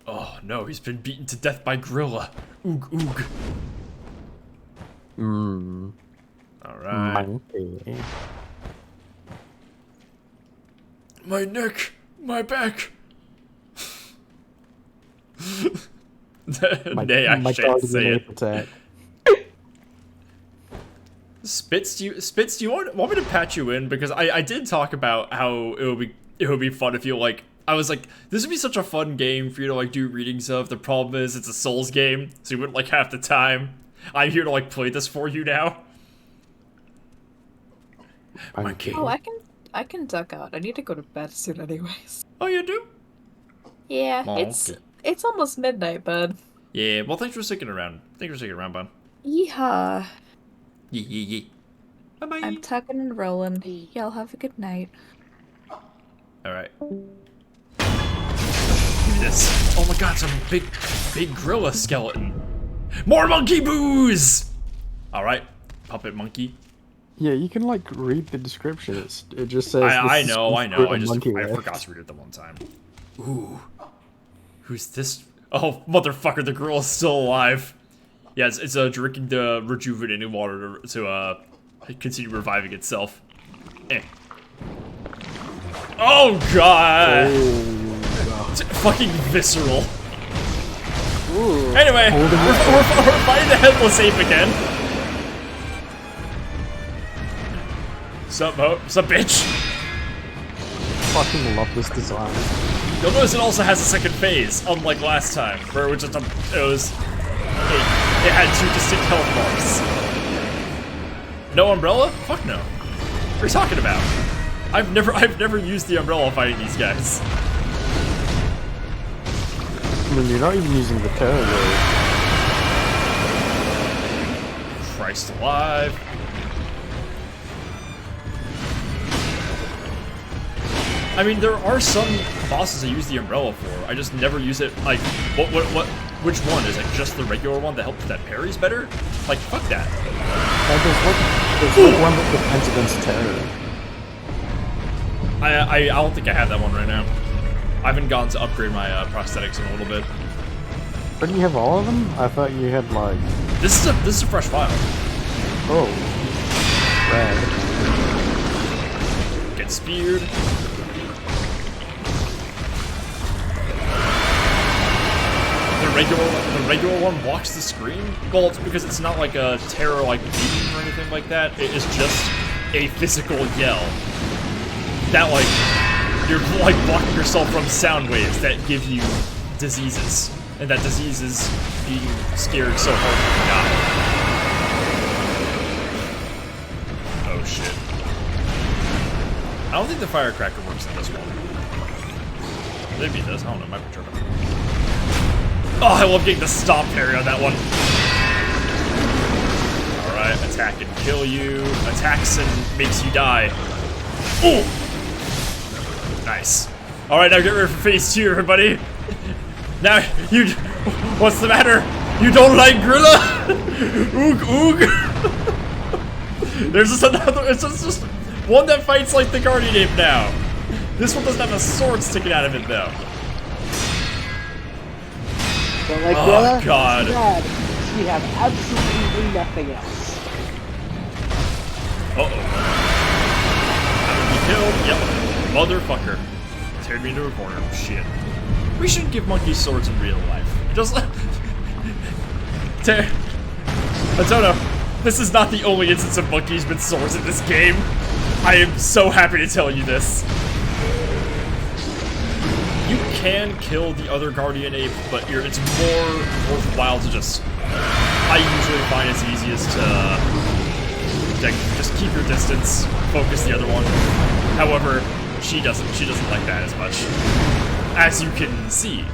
Oh no, he's been beaten to death by Gorilla. Oog oog. Alright. Monkey. My neck, my back. Nay, I my shan't dog is say an it. ape attack. Spitz, do you want me to patch you in? Because I did talk about how it would be fun if you like. I was like, this would be such a fun game for you to like do readings of. The problem is it's a Souls game, so you wouldn't like have the time. I'm here to like play this for you now. Monkey. Oh, I can duck out. I need to go to bed soon, anyways. Oh, you do? Yeah, Oh, it's okay. it's almost midnight, bud. Yeah. Well, thanks for sticking around. Thanks for sticking around, bud. Yeehaw! Yee. Bye bye. I'm tucking and rolling. Y'all have a good night. All right. Give me this. Oh my God, some big gorilla skeleton. More monkey booze. All right, puppet monkey. Yeah, you can like read the description. It just says. I "This is know. some fruit I a just monkey I left." forgot to read it the one time. Ooh, who's this? Oh, motherfucker! The girl is still alive. Yeah, it's drinking the rejuvenating water to continue reviving itself. Eh. Oh God! Fucking visceral. Ooh. Anyway, we're fighting the headless ape again. Sup, ho? Sup, bitch? Fucking love this design. You'll notice it also has a second phase, unlike last time, where it was just it had two distinct health bars. No umbrella? Fuck no. What are you talking about? I've never used the umbrella fighting these guys. I mean, you're not even using the terror wave. Christ alive. I mean, there are some bosses I use the umbrella for. I just never use it. Like, which one? Is it just the regular one that helps that parries better? Like, fuck that. There's one that defends against terror. I don't think I have that one right now. I haven't gone to upgrade my prosthetics in a little bit. But you have all of them? I thought you had like. This is a fresh file. Oh. Rad. Get speared. The regular one blocks the screen. Well, it's because it's not like a terror like beam or anything like that. It is just a physical yell. That like you're like blocking yourself from sound waves that give you diseases, and that disease is being scared so hard that you die. Oh shit! I don't think the firecracker works in this one. Maybe it does. I don't know. Might be tripping. Oh, I love getting the stomp parry on that one. Alright, attack and kill you. Attacks and makes you die. Ooh! Nice. Alright, now get ready for phase 2, everybody. Now, what's the matter? You don't like Gorilla? Oog, oog. There's just another, it's just one that fights like the Guardian Ape now. This one doesn't have a sword sticking out of it, though. Don't like Oh, Gorilla? God. Too bad. We have absolutely nothing else. Uh-oh. That would be killed. Yep. Motherfucker. Teared me into a corner. Shit. We shouldn't give monkeys swords in real life. Just like... Antonio, this is not the only instance of monkeys with swords in this game. I am so happy to tell you this. You can kill the other guardian ape, but it's more worthwhile to just... I usually find it's easiest to just keep your distance, focus the other one. However, she doesn't like that as much, as you can see.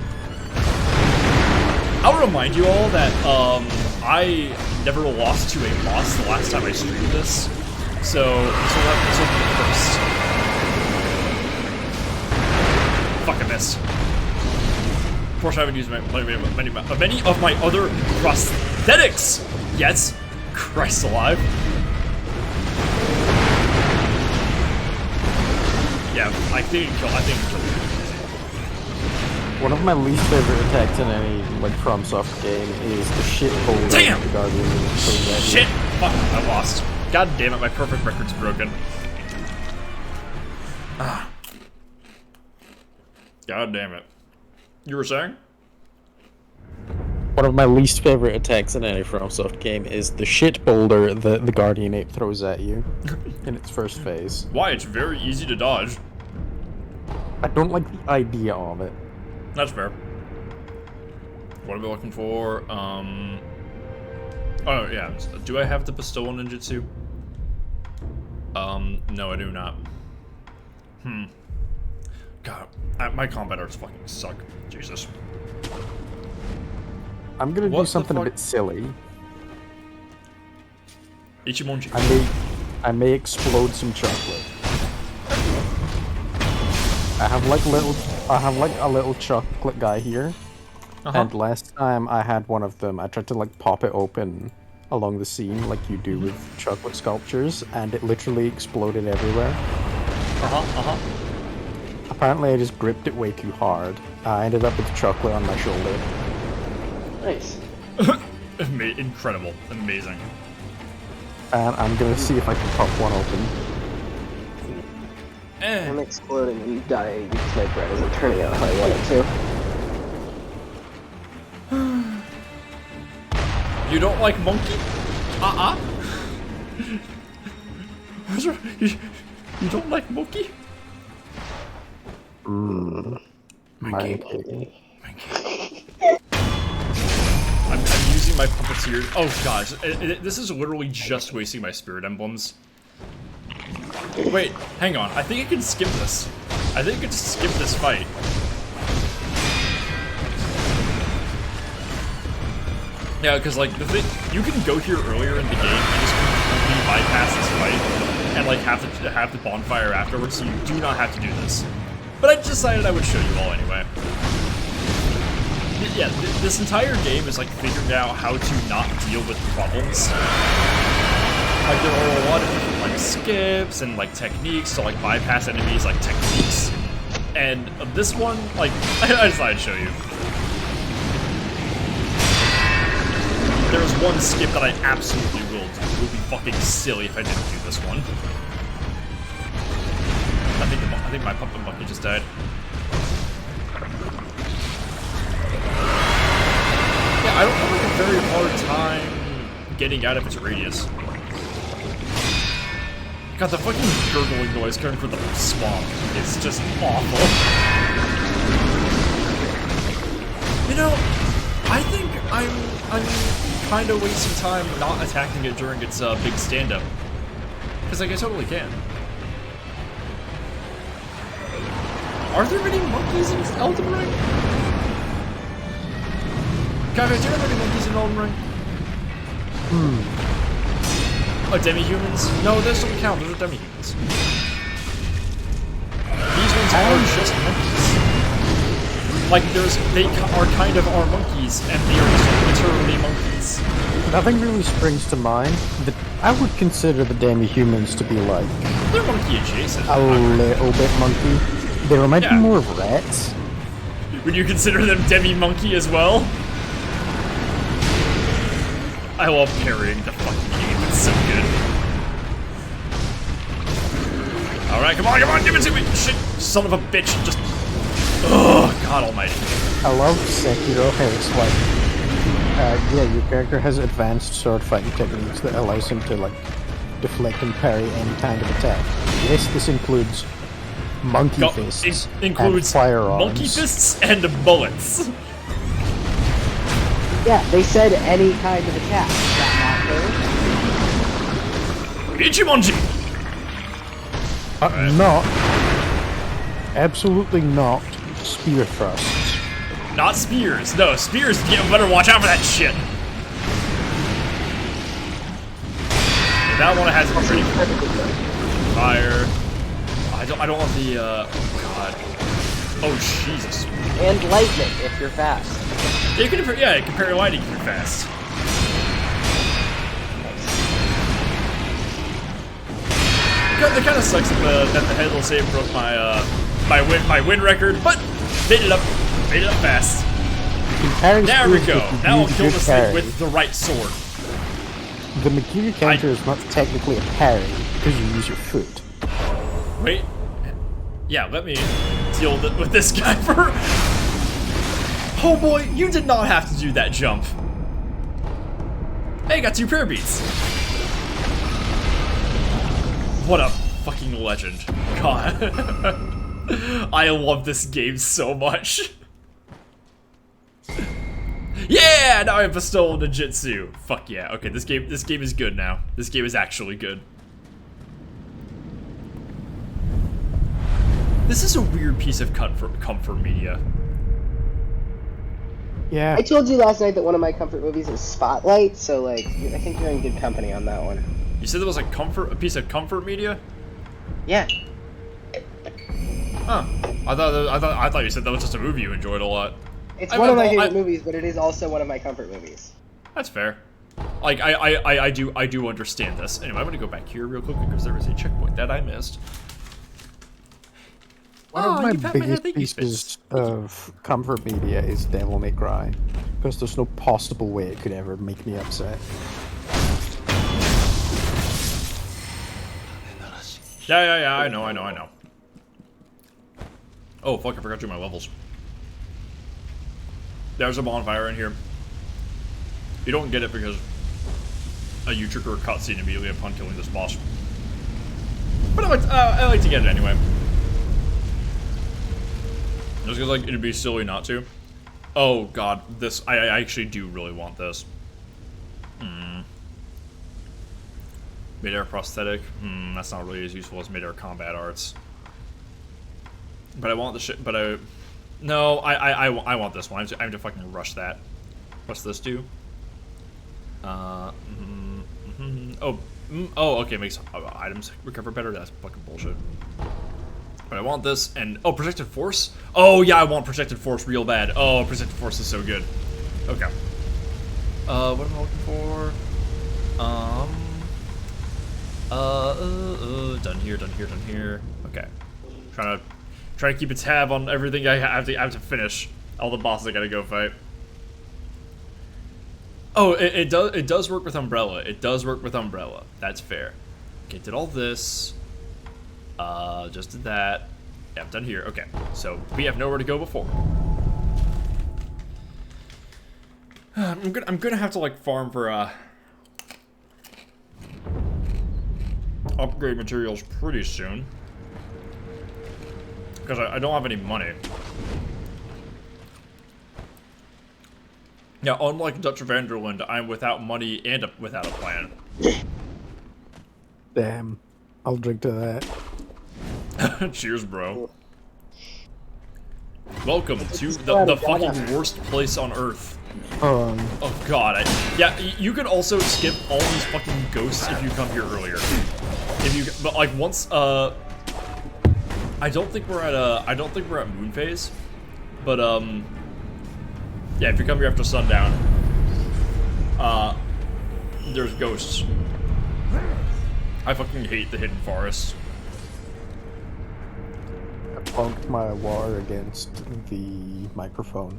I'll remind you all that I never lost to a boss the last time I streamed this, so this will be the first. Fuck, I missed. Unfortunately, I haven't used many of my other prosthetics yet. Christ alive. Yeah, I think you killed it. One of my least favorite attacks in any like FromSoft game is the shit hole. Damn! The Guardian Shit! Fuck, I lost. God damn it, my perfect record's broken. Ah. God damn it. You were saying? One of my least favorite attacks in any FromSoft game is the shit boulder that the Guardian Ape throws at you in its first phase. Why? It's very easy to dodge. I don't like the idea of it. That's fair. What are we looking for? Oh, yeah. Do I have the Bestow Ninjutsu? No, I do not. God, my combat arts fucking suck. Jesus. I'm gonna What do the something a fuck? bit silly. Ichimonji. I may explode some chocolate. I have like a little chocolate guy here. And last time I had one of them, I tried to like pop it open along the seam like you do with chocolate sculptures, and it literally exploded everywhere. Apparently I just gripped it way too hard. I ended up with chocolate on my shoulder. Nice. Incredible. Amazing. And I'm gonna see if I can pop one open. I'm exploding and dying because my bread isn't turning out how I want it to. You don't like monkey? You don't like monkey? Monkey. I'm using my puppeteer. Oh gosh, this is literally just wasting my spirit emblems. Wait, hang on. I think I can skip this. I think I can just skip this fight. Yeah, because like the thing, you can go here earlier in the game and just completely bypass this fight and like have the bonfire afterwards, so you do not have to do this. But I decided I would show you all anyway. Yeah, this entire game is like figuring out how to not deal with problems. Like there are a lot of different like skips and like techniques to like bypass enemies, like techniques. And this one, like, I decided to show you. There's one skip that I absolutely will do. It would be fucking silly if I didn't do this one. I think my pumpkin monkey just died. Yeah, I don't have like a very hard time getting out of its radius. God, the fucking gurgling noise coming from the swamp is just awful. You know, I think I'm kind of wasting time not attacking it during its big stand-up. Because, like, I totally can. Are there any monkeys in Elden Ring? Kaveh, do you have any monkeys in Elden Ring? Oh, demi-humans? No, those don't count. Those are demi-humans. These ones are just monkeys. Like, they are kind of our monkeys, and they are just literally monkeys. Nothing really springs to mind. I would consider the demi-humans to be like They're monkey adjacent. a little bit monkey. They remind me more of rats. Would you consider them demi-monkey as well? I love parrying the fucking game. It's so good. Alright, come on, give it to me! Shit, son of a bitch, just... Oh, God almighty. I love Sekiro how it's like, yeah, your character has advanced sword fighting techniques that allows him to, like, deflect and parry any kind of attack. Yes, this includes monkey fists Includes and firearms. monkey fists and bullets. Yeah, they said any kind of attack. Is that not fair? Ichimonji! Not. Absolutely not spear thrusts. Not spears. No, spears, you better watch out for that shit. That one has a pretty fire. I don't want the, oh god. Oh, Jesus. And lightning if you're fast. You can, yeah, you can parry lightning if you're fast. It kind of sucks that the headless save broke my win record, but made it up fast. There we go. Now I'll kill this thing with the right sword. The Makiri counter is not technically a parry because you use your foot. Wait. Yeah, let me deal with this guy for... Oh boy, you did not have to do that jump. Hey, got 2 prayer beats. What a fucking legend. God. I love this game so much. Yeah, now I have Bestowal Ninjutsu. Fuck yeah. Okay, this game is good now. This game is actually good. This is a weird piece of comfort media. Yeah. I told you last night that one of my comfort movies is Spotlight, so like I think you're in good company on that one. You said there was a piece of comfort media? Yeah. Huh. I thought you said that was just a movie you enjoyed a lot. It's one of my favorite movies, but it is also one of my comfort movies. That's fair. Like I do understand this. Anyway, I'm gonna go back here real quick because there was a checkpoint that I missed. One of my biggest pieces of comfort media is Devil May Cry, because there's no possible way it could ever make me upset. Yeah, I know. Oh, fuck, I forgot to do my levels. There's a bonfire in here. You don't get it because you trigger a cutscene immediately upon killing this boss. But I like to get it anyway. Just because, like, it'd be silly not to. Oh, God, this, I actually do really want this. Mid-air prosthetic. That's not really as useful as mid-air combat arts. But I want the shit, but no, I want this one. I have to fucking rush that. What's this do? Oh, okay, makes items recover better. That's fucking bullshit. But I want this, and oh, Protected Force? Oh yeah, I want Protected Force real bad. Oh, Protected Force is so good. Okay. What am I looking for? Done here. Okay. Trying to keep a tab on everything I have to finish. All the bosses I gotta go fight. Oh, it does work with Umbrella. It does work with Umbrella. That's fair. Okay, did all this. Just did that. Yeah, I'm done here. Okay, so we have nowhere to go before. I'm gonna have to like farm for upgrade materials pretty soon because I don't have any money. Yeah, unlike Dutch Vanderland, I'm without money and without a plan. Damn, I'll drink to that. Cheers, bro. Welcome to the fucking worst place on Earth. Oh god, yeah, you could also skip all these fucking ghosts if you come here earlier. But like once, I don't think we're at moon phase, but yeah, if you come here after sundown, there's ghosts. I fucking hate the hidden forest. I bunked my water against the microphone.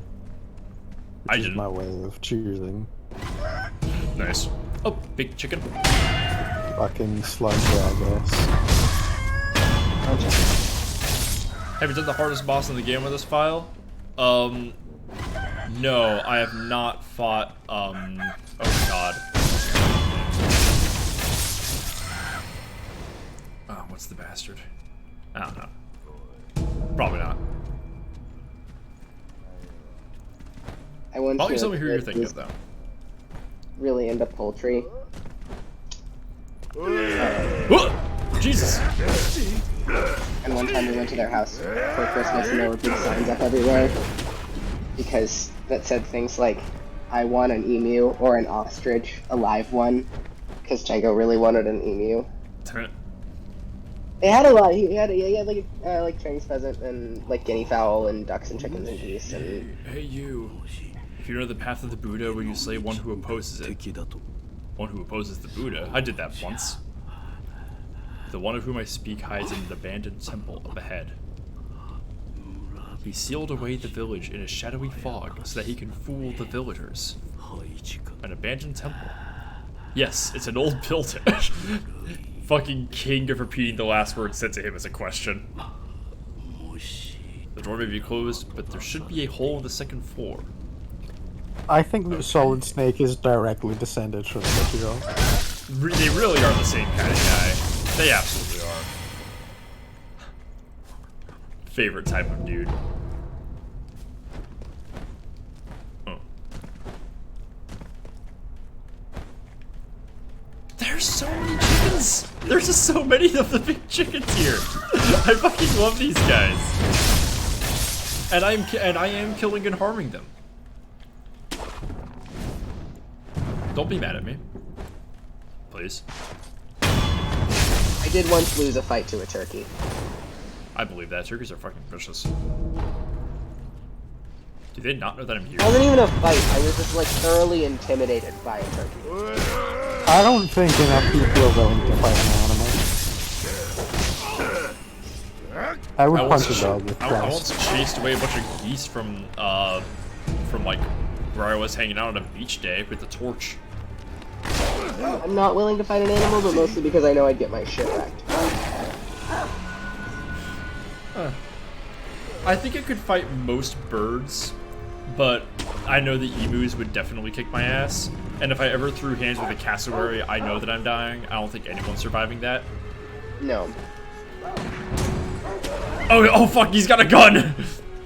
Which is my way of choosing. Nice. Oh, big chicken. Fucking slug, I guess. Don't Have you done the hardest boss in the game with this file? No, I have not fought, oh god. Oh, what's the bastard? I don't know. Probably not. I once Probably knew tell a me who kid you're thinking who's of, though. really into poultry. Jesus! And one time we went to their house for Christmas and there were big signs up everywhere because that said things like, I want an emu or an ostrich, a live one, because Django really wanted an emu. They had a lot. He had like Chinese pheasant and like guinea fowl and ducks and chickens and geese and. Hey you! If you know the path of the Buddha, will you slay one who opposes it? One who opposes the Buddha? I did that once. The one of whom I speak hides in an abandoned temple up ahead. He sealed away the village in a shadowy fog so that he can fool the villagers. An abandoned temple. Yes, it's an old building. Fucking king of repeating the last word said to him as a question. The door may be closed, but there should be a hole in the second floor. I think that Solid Snake is directly descended from Sekiro. They really are the same kind of guy. They absolutely are. Favorite type of dude. Oh. There's so many chickens! There's just so many of the big chickens here! I fucking love these guys. And I am killing and harming them. Don't be mad at me. Please. I did once lose a fight to a turkey. I believe that. Turkeys are fucking vicious. Do they not know that I'm here? It wasn't even a fight. I was just like thoroughly intimidated by a turkey. I don't think enough people are willing to fight an animal. I would punch a dog with I grass. once chased away a bunch of geese from like where I was hanging out on a beach day with a torch. I'm not willing to fight an animal, but mostly because I know I'd get my shit wrecked. I think I could fight most birds, but I know the emus would definitely kick my ass. And if I ever threw hands with a cassowary, I know that I'm dying. I don't think anyone's surviving that. No. Oh fuck, he's got a gun!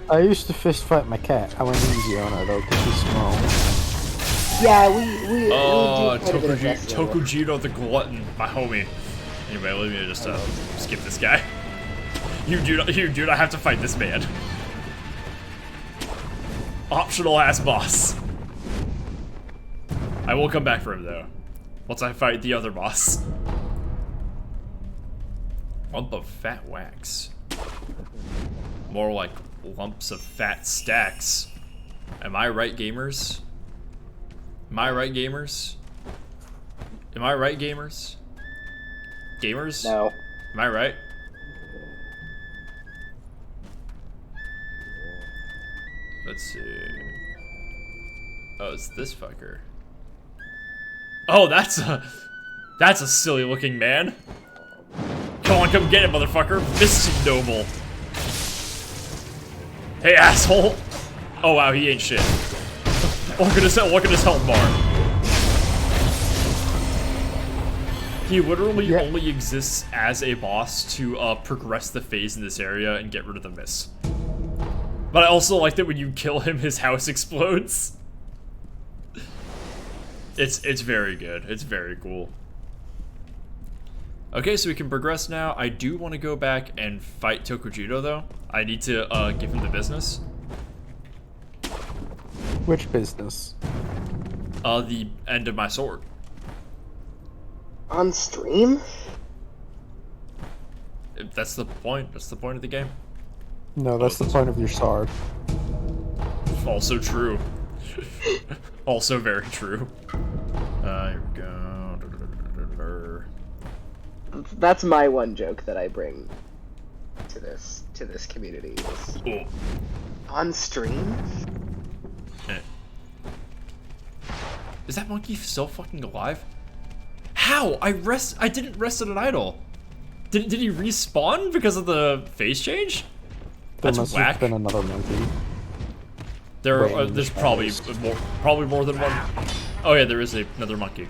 I used to fist fight my cat. I went easy on her though, because she's small. Yeah, we do quite a bit of wrestling. Tokujiro the Glutton, my homie. Anyway, let me just skip this guy. You do not have to fight this man. Optional ass boss. I will come back for him though. Once I fight the other boss. Lump of fat wax. More like lumps of fat stacks. Am I right, gamers? Am I right, gamers? Am I right, gamers? Gamers? No. Am I right? Let's see. Oh, it's this fucker. Oh, that's a silly looking man. Come on, come get it, motherfucker. Misty Noble. Hey, asshole. Oh, wow, he ain't shit. Look at his health bar. He literally only exists as a boss to progress the phase in this area and get rid of the miss. But I also like that when you kill him, his house explodes. It's very good. It's very cool. Okay, so we can progress now. I do want to go back and fight Tokujiro, though. I need to give him the business. Which business? The end of my sword. On stream? That's the point. That's the point of the game. No, that's the point of your sword. Also true. Also very true. Here we go. That's my one joke that I bring to this community. Oh. On stream? Is that monkey still fucking alive? How? I didn't rest at an idol. Did he respawn because of the phase change? There That's must whack. have been another monkey. There's Range probably shadows. more than one. Oh yeah, there is another monkey.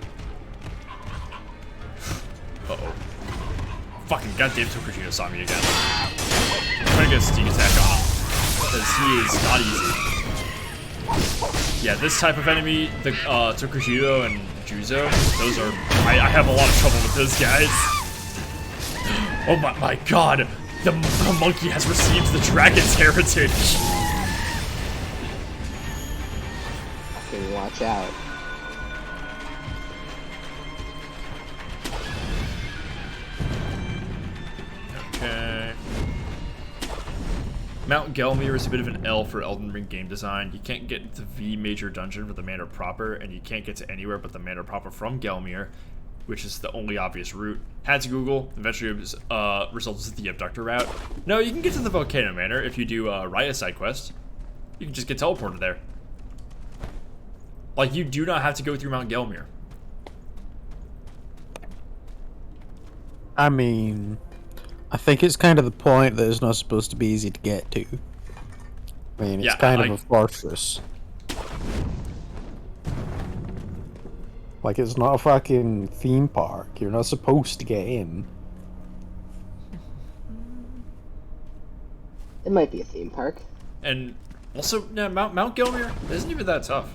Uh-oh. Fucking goddamn Tokushita saw me again. I'm trying to get a sneak attack on him. Because he is not easy. Yeah, this type of enemy, the Tokushita and Juzo, those are... I have a lot of trouble with those guys. Oh my god! The monkey has received the dragon's heritage! Fucking watch out. Okay. Mount Gelmir is a bit of an L for Elden Ring game design. You can't get to V major dungeon for the manor proper, and you can't get to anywhere but the manor proper from Gelmir, which is the only obvious route. Had to Google, eventually results in the abductor route. No, you can get to the Volcano Manor if you do Raya side quest. You can just get teleported there. Like, you do not have to go through Mount Gelmir. I mean, I think it's kind of the point that it's not supposed to be easy to get to. I mean, it's Yeah, kind of a fortress. Like, it's not a fucking theme park. You're not supposed to get in. It might be a theme park. And also, yeah, Mount Gelmir isn't even that tough.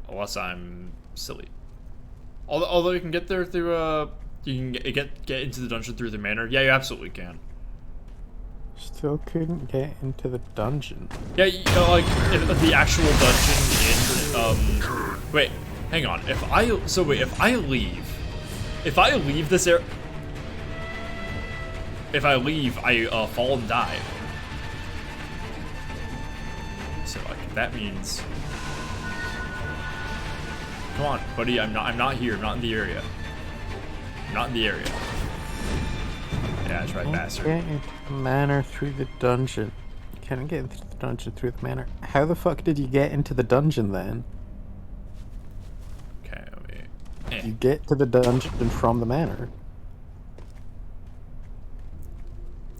Unless I'm silly. Although you can get there through, you can get into the dungeon through the manor. Yeah, you absolutely can. Still couldn't get into the dungeon. Yeah, like, the actual dungeon in, wait, hang on. If I leave this area, if I leave, I fall and die. So, like, that means... Come on, buddy, I'm not here, I'm not in the area. I'm not in the area. Yeah, that's right, Can't bastard. get into the manor through the dungeon. Can't get into the dungeon through the manor. How the fuck did you get into the dungeon then? Okay, wait. You get to the dungeon from the manor.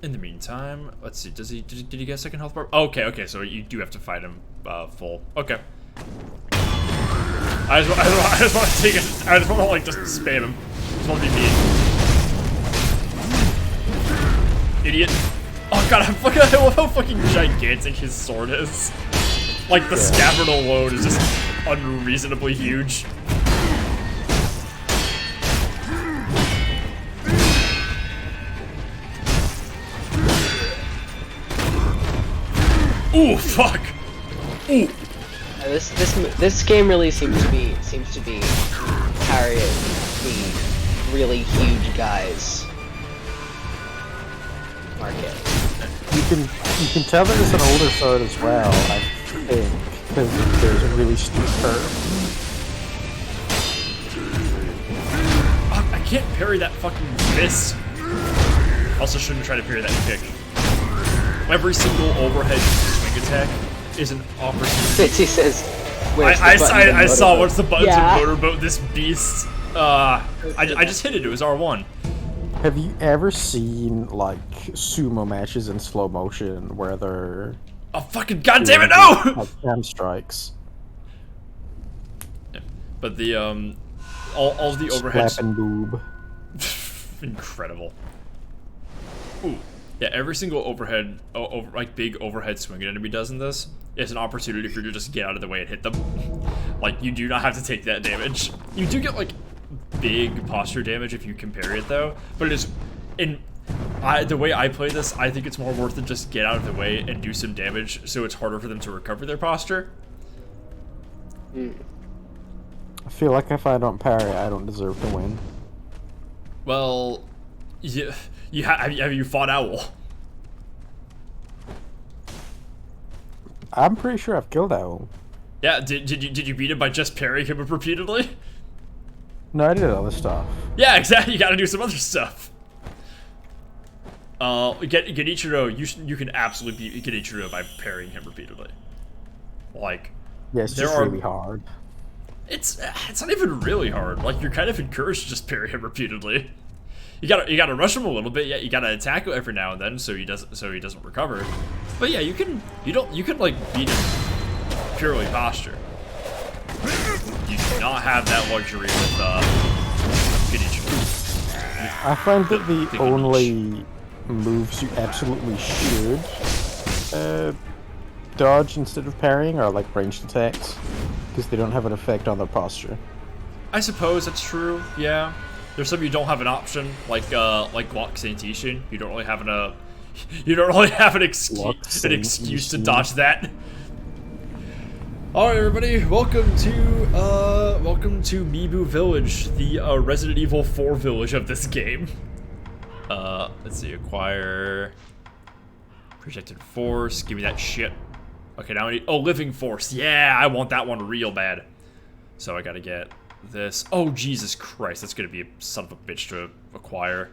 In the meantime, let's see. Did he get a second health bar? Okay. So you do have to fight him full. Okay. I just want to take it. I just want to like just spam him. Just want to be mean. Idiot. Oh god, I love how fucking gigantic his sword is. Like the scabbard alone is just unreasonably huge. Ooh, fuck. Ooh. This game really seems to be targeting the really huge guys market. You can tell that it's an older sword as well, I think, because there's a really steep curve. I can't parry that fucking fist. Also shouldn't try to parry that kick. Every single overhead swing attack is an opportunity. Fitzy says, I saw what's the button Yeah. to motorboat this beast. I just hit it. It was R1. Have you ever seen, like, sumo matches in slow motion where they're... Oh fucking goddamn it! No! like hand strikes. But the all the overhead. Slap and boob. Incredible. Ooh. Yeah, every single overhead, like big overhead swing an enemy does in this is an opportunity for you to just get out of the way and hit them. Like, you do not have to take that damage. You do get like big posture damage if you can parry it though, but it is, the way I play this, I think it's more worth it just get out of the way and do some damage, so it's harder for them to recover their posture. I feel like if I don't parry, I don't deserve to win. Well, have you fought Owl? I'm pretty sure I've killed Owl. Yeah, did you beat him by just parrying him repeatedly? No, I did other stuff. Yeah, exactly. You got to do some other stuff. Genichiro, you can absolutely beat Genichiro by parrying him repeatedly. Like, Yeah, it's just really hard. It's not even really hard. Like, you're kind of encouraged to just parry him repeatedly. gotta rush him a little bit. Yeah, you gotta attack him every now and then so he doesn't recover. But yeah, you can like beat him purely posture. You do not have that luxury with Pidgey. I find that the only moves you absolutely should dodge instead of parrying are like ranged attacks, because they don't have an effect on their posture. I suppose that's true. Yeah, there's some you don't have an option, like Glock Santishin. You don't really have an excuse to dodge that. All right, everybody, welcome to Mibu Village, the Resident Evil 4 village of this game. Let's see, acquire projected force. Give me that shit. Okay, now I need living force. Yeah, I want that one real bad. So I gotta get this. Oh, Jesus Christ, that's gonna be a son of a bitch to acquire.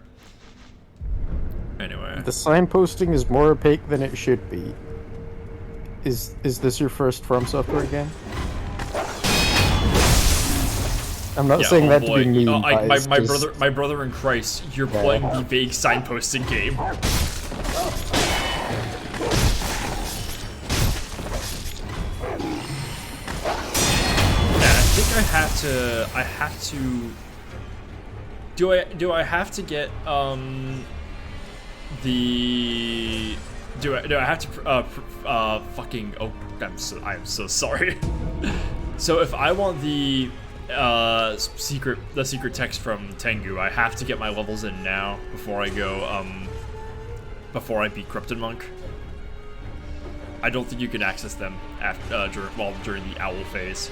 Anyway, The signposting is more opaque than it should be. Is this your first From Software game? I'm not saying that to be mean. My brother in Christ, you're playing the vague signposting game. Yeah, I think I have to. Do I have to get the? Do I have to fucking? Oh, I am so sorry. So if I want the secret text from Tengu, I have to get my levels in now before I go before I beat Corrupted Monk. I don't think you can access them after during the owl phase.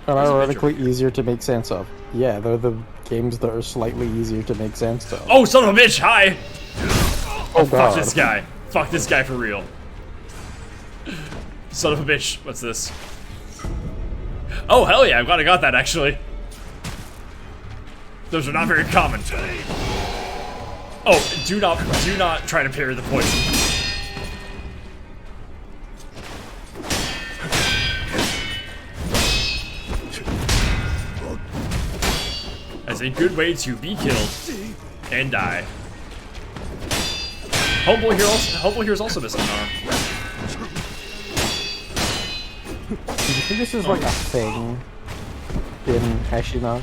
And ironically easier to make sense of. Yeah, they're the games that are slightly easier to make sense of. Oh, son of a bitch! Hi. Oh Fuck god. this guy. Fuck this guy for real. Son of a bitch. What's this? Oh, hell yeah. I'm glad I got that, actually. Those are not very common. Oh, do not try to parry the poison. As a good way to be killed and die. Homeboy here is also missing an arm. Do you think this is like a thing in Hashina?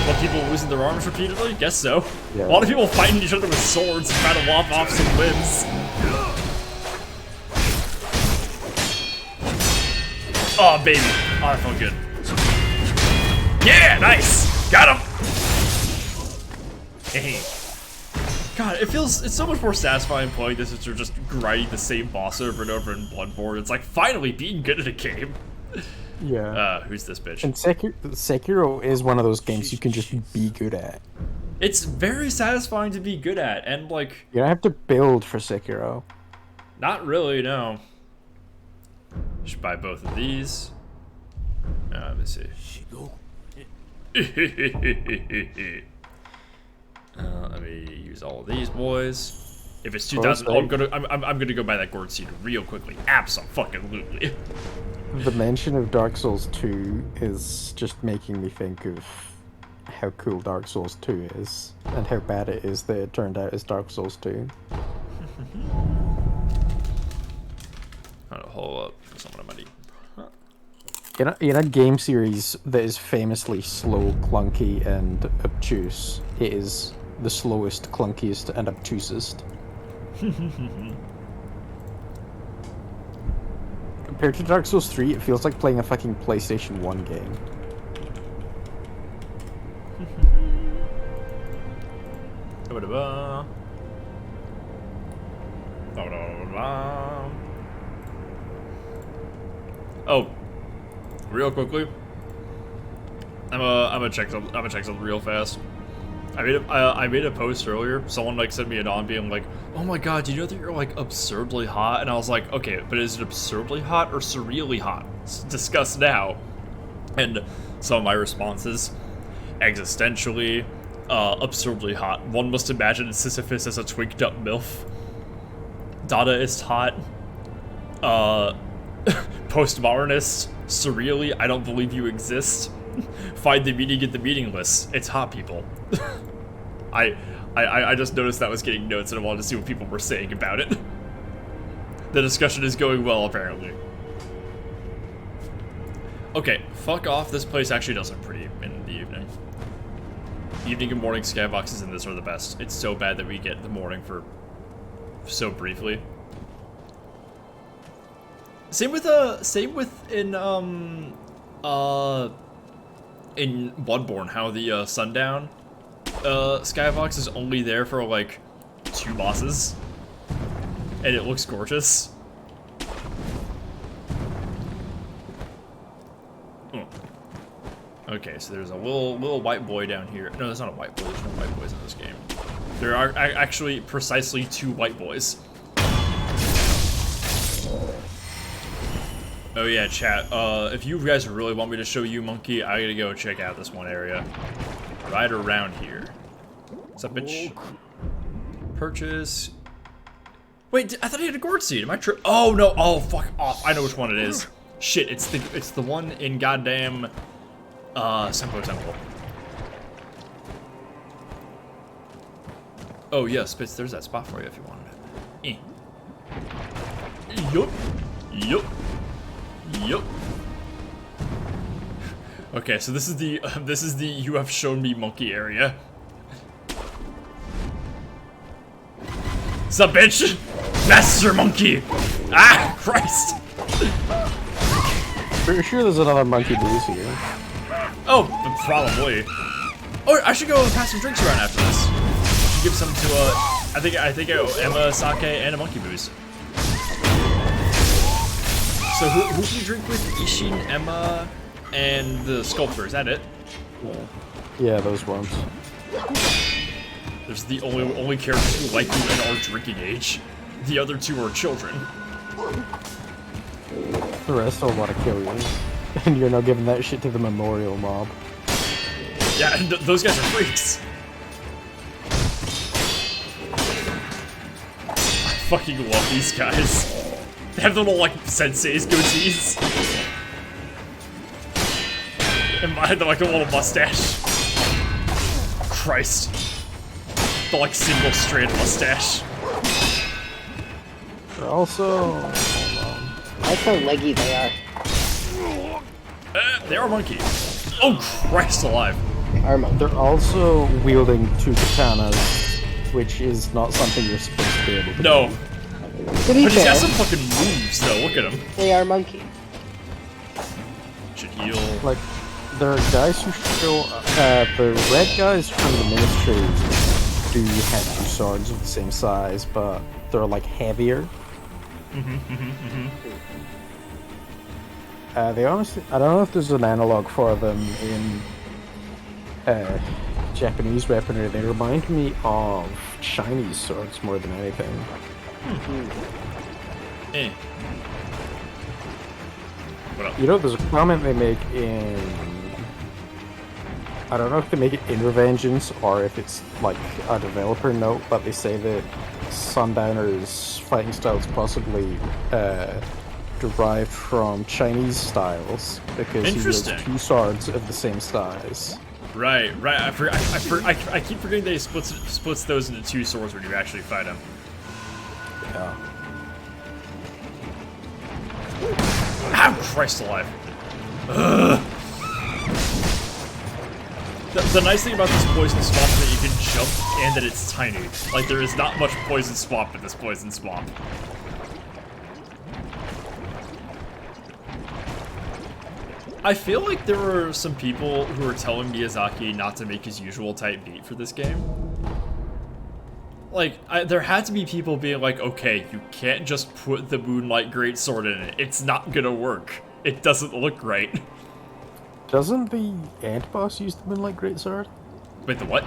What, people losing their arms repeatedly? Guess so. Yeah. A lot of people fighting each other with swords and trying to lop off some limbs. Oh, baby. Oh, that felt good. Yeah, nice! Got him! Hey. God, it's so much more satisfying playing this instead of just grinding the same boss over and over in Bloodborne. It's like finally being good at a game. Yeah. Who's this bitch? And Sekiro is one of those games you can just be good at. It's very satisfying to be good at, and like... You don't have to build for Sekiro. Not really, no. Should buy both of these. Let me see. Let me use all of these boys. If it's 2,000, I'm gonna go buy that gourd seed real quickly. Abso-fucking-lutely. The mention of Dark Souls 2 is just making me think of how cool Dark Souls 2 is, and how bad it is that it turned out as Dark Souls 2. Hold up for someone I might eat. In a game series that is famously slow, clunky, and obtuse, it is the slowest, clunkiest, and obtusest. Compared to Dark Souls 3, it feels like playing a fucking PlayStation 1 game. Oh, real quickly, I'm gonna check something real fast. I made a post earlier. Someone like sent me an on being like, "Oh my god, do you know that you're like absurdly hot?" And I was like, "Okay, but is it absurdly hot or surreally hot? Discuss now." And some of my responses, existentially, absurdly hot. One must imagine Sisyphus as a twinked up MILF. Dadaist hot. Postmodernist, surreally, I don't believe you exist. Find the meaning in the meaningless. It's hot, people. I just noticed that was getting notes, and I wanted to see what people were saying about it. The discussion is going well, apparently. Okay, fuck off. This place actually does look pretty in the evening. Evening and morning skyboxes in this are the best. It's so bad that we get the morning for so briefly. Same with in Bloodborne, how the sundown skybox is only there for like 2 bosses, and it looks gorgeous. Okay, so there's a little white boy down here. No, there's not a white boy. There's no white boys in this game. There are actually precisely 2 white boys. Oh yeah, chat. If you guys really want me to show you Monkey, I gotta go check out this one area. Right around here. What's up, bitch? Purchase. Wait, I thought he had a gourd seed. Am I true? Oh no! Oh fuck off! I know which one it is. Shit! It's the one in goddamn Senpo Temple. Oh yeah, Spitz. There's that spot for you if you wanted it. Yup. Yup. Yup. Okay, so this is the you have shown me monkey area. Sup, bitch? Master Monkey! Ah, Christ! Pretty sure there's another monkey blues here. Oh, probably. Oh, I should go pass some drinks around after this. I should give some to I think Emma, Sake, and a monkey booze. So who can you drink with? Ishin, Emma, and the sculptor. Is that it? Yeah, those ones. There's the only characters who like you and are drinking age. The other 2 are children. The rest all want to kill you. And you're now giving that shit to the memorial mob. Yeah, and those guys are freaks. I fucking love these guys. They have little, like, sensei's goatees. And like a little mustache. Christ. The, like, single strand mustache. They're also... I like how leggy they are. They are monkeys. Oh, Christ alive. They are monkeys. They're also wielding 2 katanas, which is not something you're supposed to be able to do. No. To be But he's fair, got some fucking moves, though. Look at him. they are monkeys. Should heal. Like, there are guys who show... the red guys from the Ministry do have 2 swords of the same size, but they're, like, heavier. They honestly... I don't know if there's an analog for them in Japanese weaponry. They remind me of Chinese swords more than anything. Eh. What up? You know, there's a comment they make in... I don't know if they make it in Revengeance or if it's like a developer note, but they say that Sundowner's fighting styles possibly derived from Chinese styles because he wields Interesting. 2 swords of the same size. Right. I keep forgetting that he splits those into 2 swords when you actually fight him. Yeah. Ah, Christ alive. Ugh. The nice thing about this poison swamp is that you can jump and that it's tiny. Like, there is not much poison swamp in this poison swamp. I feel like there were some people who were telling Miyazaki not to make his usual type beat for this game. Like, there had to be people being like, okay, you can't just put the Moonlight Greatsword in it. It's not gonna work. It doesn't look right. Doesn't the ant boss use the Moonlight Greatsword? Wait, the what?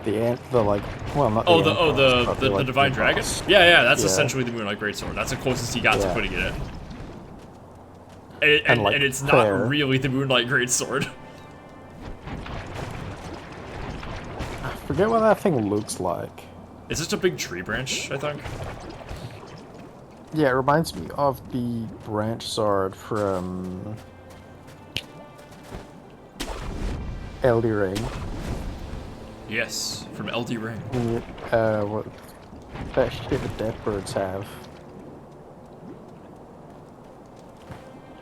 The like, well, not Oh, the ant boss, but the like, Divine the Dragon? boss. Yeah, that's Yeah. essentially the Moonlight Greatsword. That's the closest he got to Yeah. putting it in. And, like, And it's not fair. really the Moonlight Greatsword. I forget what that thing looks like. It's just a big tree branch, I think. Yeah, it reminds me of the branch sword from Eldy Ring. Yes, from LD Ring. What that shit the death birds have.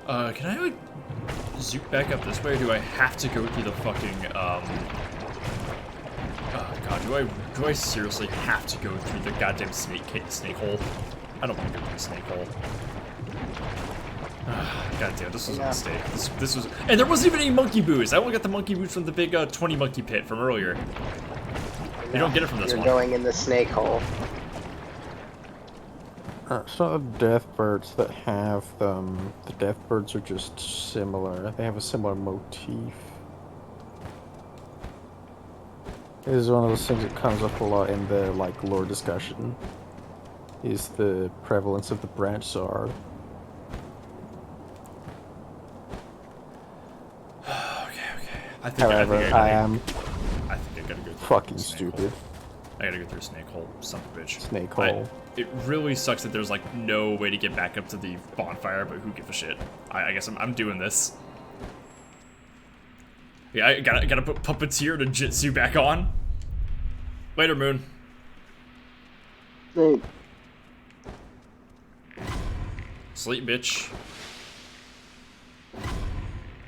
Can I like zoop back up this way, or do I have to go through the fucking oh god, do I seriously have to go through the goddamn snake hole? I don't want to go through the snake hole. God damn, this was a mistake. This was, and there wasn't even any monkey boots. I only got the monkey boots from the big 20 monkey pit from earlier. You don't get it from this You're one. going in the snake hole. It's not the death birds that have them. The death birds are just similar. They have a similar motif. This is one of those things that comes up a lot in the like lore discussion. Is the prevalence of the branch sword. I think However, I am I think I gotta go through fucking the snake stupid. hole. I gotta go through snake hole, son of a bitch. Snake hole. It really sucks that there's like no way to get back up to the bonfire, but who gives a shit? I guess I'm doing this. Yeah, I gotta put Puppeteer to Jitsu back on. Later, Moon. Dude, Sleep, bitch.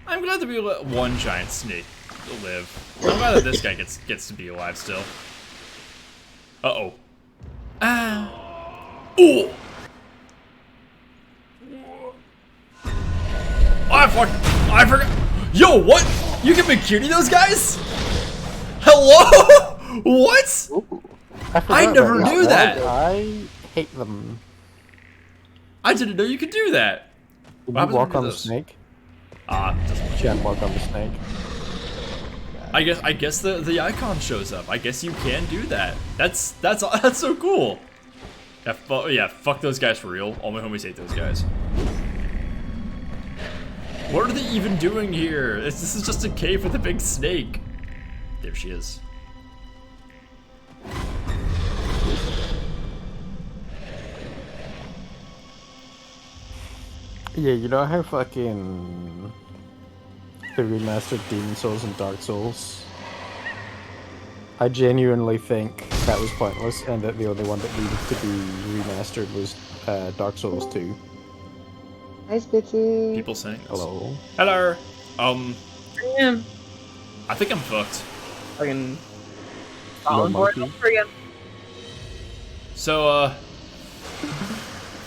I'm glad that we let one giant snake live. I'm glad that this guy gets to be alive still. Uh-oh. Ah. Ooh! I forgot. Yo, what? You can McCurdy those guys? Hello? What? I never knew that. I hate them. I didn't know you could do that. Did What you happens when walk you do on the this? snake? Doesn't You can't walk on the snake. I guess the icon shows up. I guess you can do that. That's so cool. Yeah, fuck those guys for real. All my homies hate those guys. What are they even doing here? This is just a cave with a big snake. There she is. Yeah, you know how fucking the remastered Demon Souls and Dark Souls? I genuinely think that was pointless, and that the only one that needed to be remastered was Dark Souls 2. hi, Spitzy. People saying this. Hello. Hello. Yeah. I think I'm fucked. Fucking No falling board monkey. over again. So,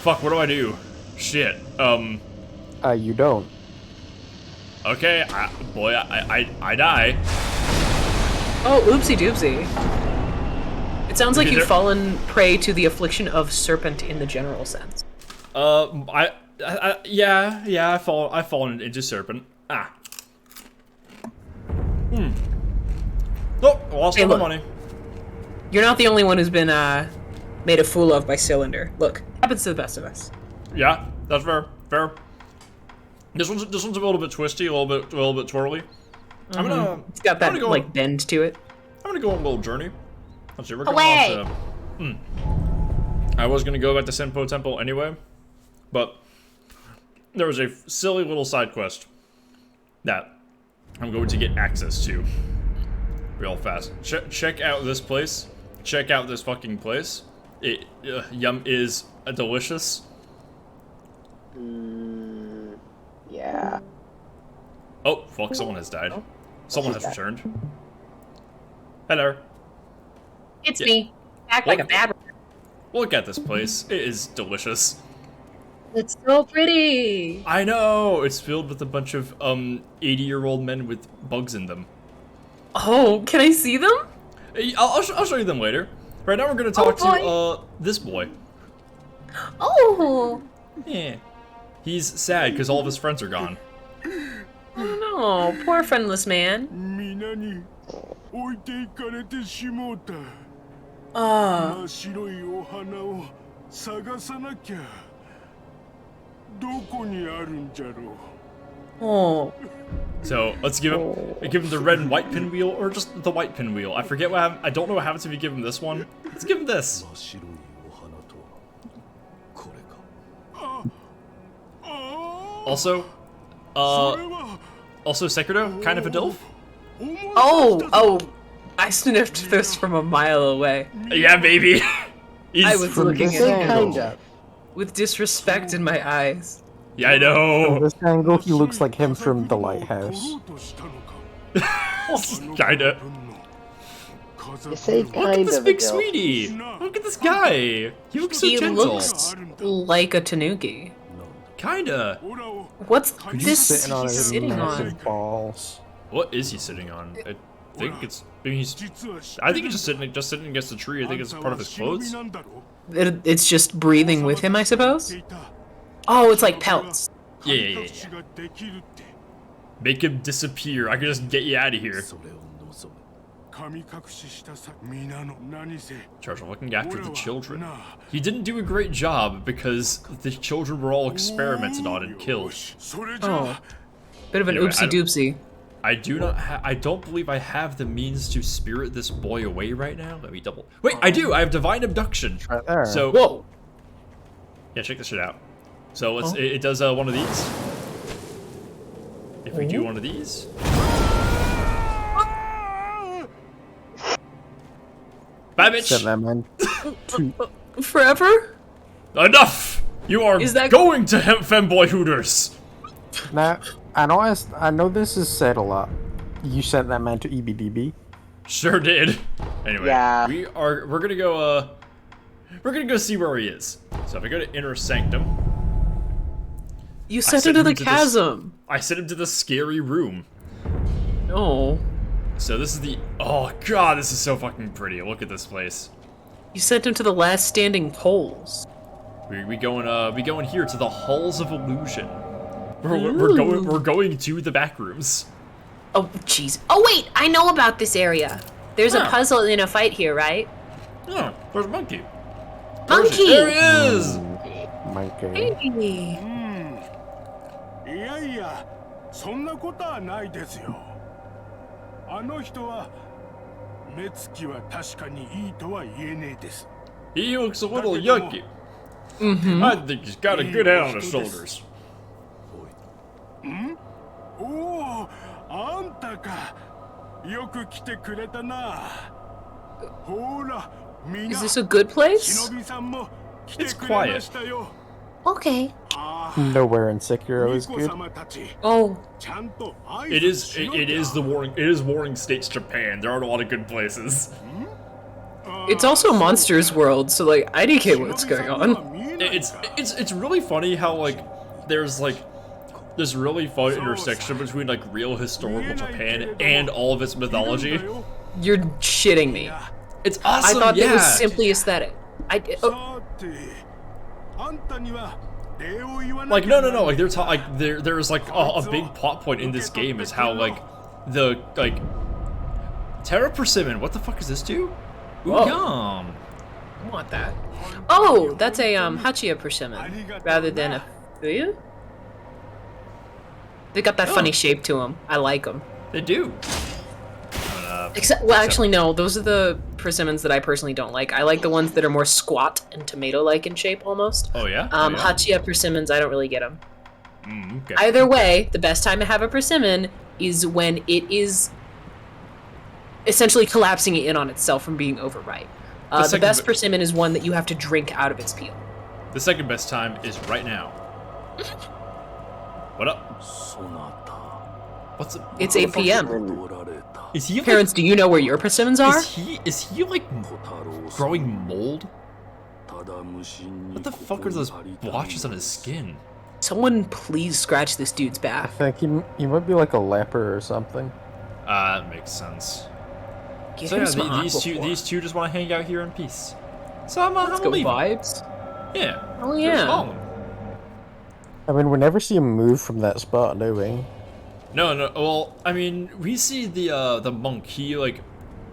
fuck, what do I do? Shit. You don't. Okay, I die. Oh, oopsie doopsie. It sounds like Okay, you've there- fallen prey to the affliction of serpent in the general sense. Yeah, I've fallen into serpent. Ah. Oh, lost Hey, all the look. money. You're not the only one who's been made a fool of by Cylinder. Look, happens to the best of us. Yeah, that's fair. Fair. This one's a little bit twisty, a little bit twirly. I'm gonna. It's got that I'm gonna go, like bend to it. I'm gonna go on a little journey. Let's see. We're going Away! on to. I was gonna go back to Senpo Temple anyway, but there was a silly little side quest that I'm going to get access to real fast. Check out this place. Check out this fucking place. Yum is delicious. Yeah. Oh, fuck, someone has died. Someone has returned. Hello. It's Yeah. me. Act like a bad. Look at this place. It is delicious. It's so pretty. I know! It's filled with a bunch of, 80-year-old men with bugs in them. Oh, can I see them? Hey, I'll show you them later. Right now we're gonna talk boy. to, this boy. Oh. Yeah. He's sad because all of his friends are gone. Oh no, poor friendless man. 皆に置いていかれてしもうた。 Ah. 真っ白いお花を探さなきゃ。どこにあるんじゃろう。 Oh. So let's give him the red and white pinwheel, or just the white pinwheel. I forget what happened. I don't know what happens if you give him this one. Let's give him this. 真っ白いお花とはこれか。Also, それは also Sekiro, kind of a dilf. Oh, I sniffed this from a mile away. Yeah, baby. I was From looking this at angle. him Kind of. with disrespect in my eyes. Yeah, I know. From this angle, he looks like him from The Lighthouse. Kinda. You say Look kind at this of big Adele. sweetie. Look at this guy. He looks so He gentle. looks like a tanuki. Kinda. What's He's this sitting on he's his sitting massive on? balls. What is he sitting on? I think it's. I think he's just sitting against the tree. I think it's part of his clothes. It's just breathing with him, I suppose? Oh, it's like pelts. Yeah. Make him disappear. I can just get you out of here. Charge of looking after the children. He didn't do a great job because the children were all experimented on and killed. Oh. Bit of an Anyway, oopsie doopsie. I do not. I don't believe I have the means to spirit this boy away right now. Let me double. Wait, I do. I have divine abduction. Right there. So Whoa! yeah, check this shit out. So let's. It does one of these. If we do one of these. Bye, bitch. Sent that man to Forever? Enough. You are Is that- going to femboy Hooters. Now, I know this is said a lot. You sent that man to EBDB. Sure did. Anyway, Yeah. we're gonna go. We're gonna go see where he is. So if I go to Inner Sanctum, You sent sent him to him the to this- chasm. I sent him to the scary room. No. So this is the. Oh god, this is so fucking pretty. Look at this place. You sent him to the last standing poles. We going here to the halls of illusion. We're going to the back rooms. Oh, jeez. Oh, wait! I know about this area. There's a Huh. puzzle in a fight here, right? Oh, there's a monkey. Monkey! There he is. Monkey. Hey. いやいや、そんなことはないですよ。あの人は目つきは確かにいいとは言えねえです。 He looks a little yucky. Mm-hmm. I think he's got a good head on his shoulders. おお、あんたか。よく来てくれたな。ほら、みん Is な。 this a good place? 忍びさんも来て It's くれましたよ。 Okay. Nowhere in Sekiro is 巫 good. 女様たち、 Oh, ちゃんと挨 It 拶 is しろ it よ is the warring it is Warring States Japan. There aren't a lot of good places. it's also Monsters World, so like I didn't get what's going on. It's really funny how like there's like this really fun intersection between like real historical Japan and all of its mythology. You're shitting me. It's I awesome. thought yeah. it was simply aesthetic. Oh, さて、あんたには礼を言わな Like きゃ no, like there's like a big plot point in this game is how like the like Terra Persimmon. What the fuck is this do? Ooh, Whoa. yum. I want that. Oh, that's a Hachia persimmon rather than a Fuyu? They got that funny shape to them. I like them. They do. Except, well, actually, no. Those are the persimmons that I personally don't like. I like the ones that are more squat and tomato-like in shape, almost. Oh yeah. Hachia persimmons, I don't really get them. Okay. Either way, the best time to have a persimmon is when it is essentially collapsing in on itself from being overripe. The second best be- persimmon is one that you have to drink out of its peel. The second best time is right now. What up? What's up? It's 8 p.m. Is he like, Parents, do you know where your persimmons are? is he like growing mold? What the fuck are those blotches on his skin? Someone please scratch this dude's I back. think he might be like a leper or something. That makes sense. Give So him yeah, some these two just want to hang out here in peace. So I'm Let's I'm go leaving. vibes. Yeah. Oh, Just yeah. follow him. I mean, we never see him move from that spot, do we? No. Well, I mean, we see the monk. He like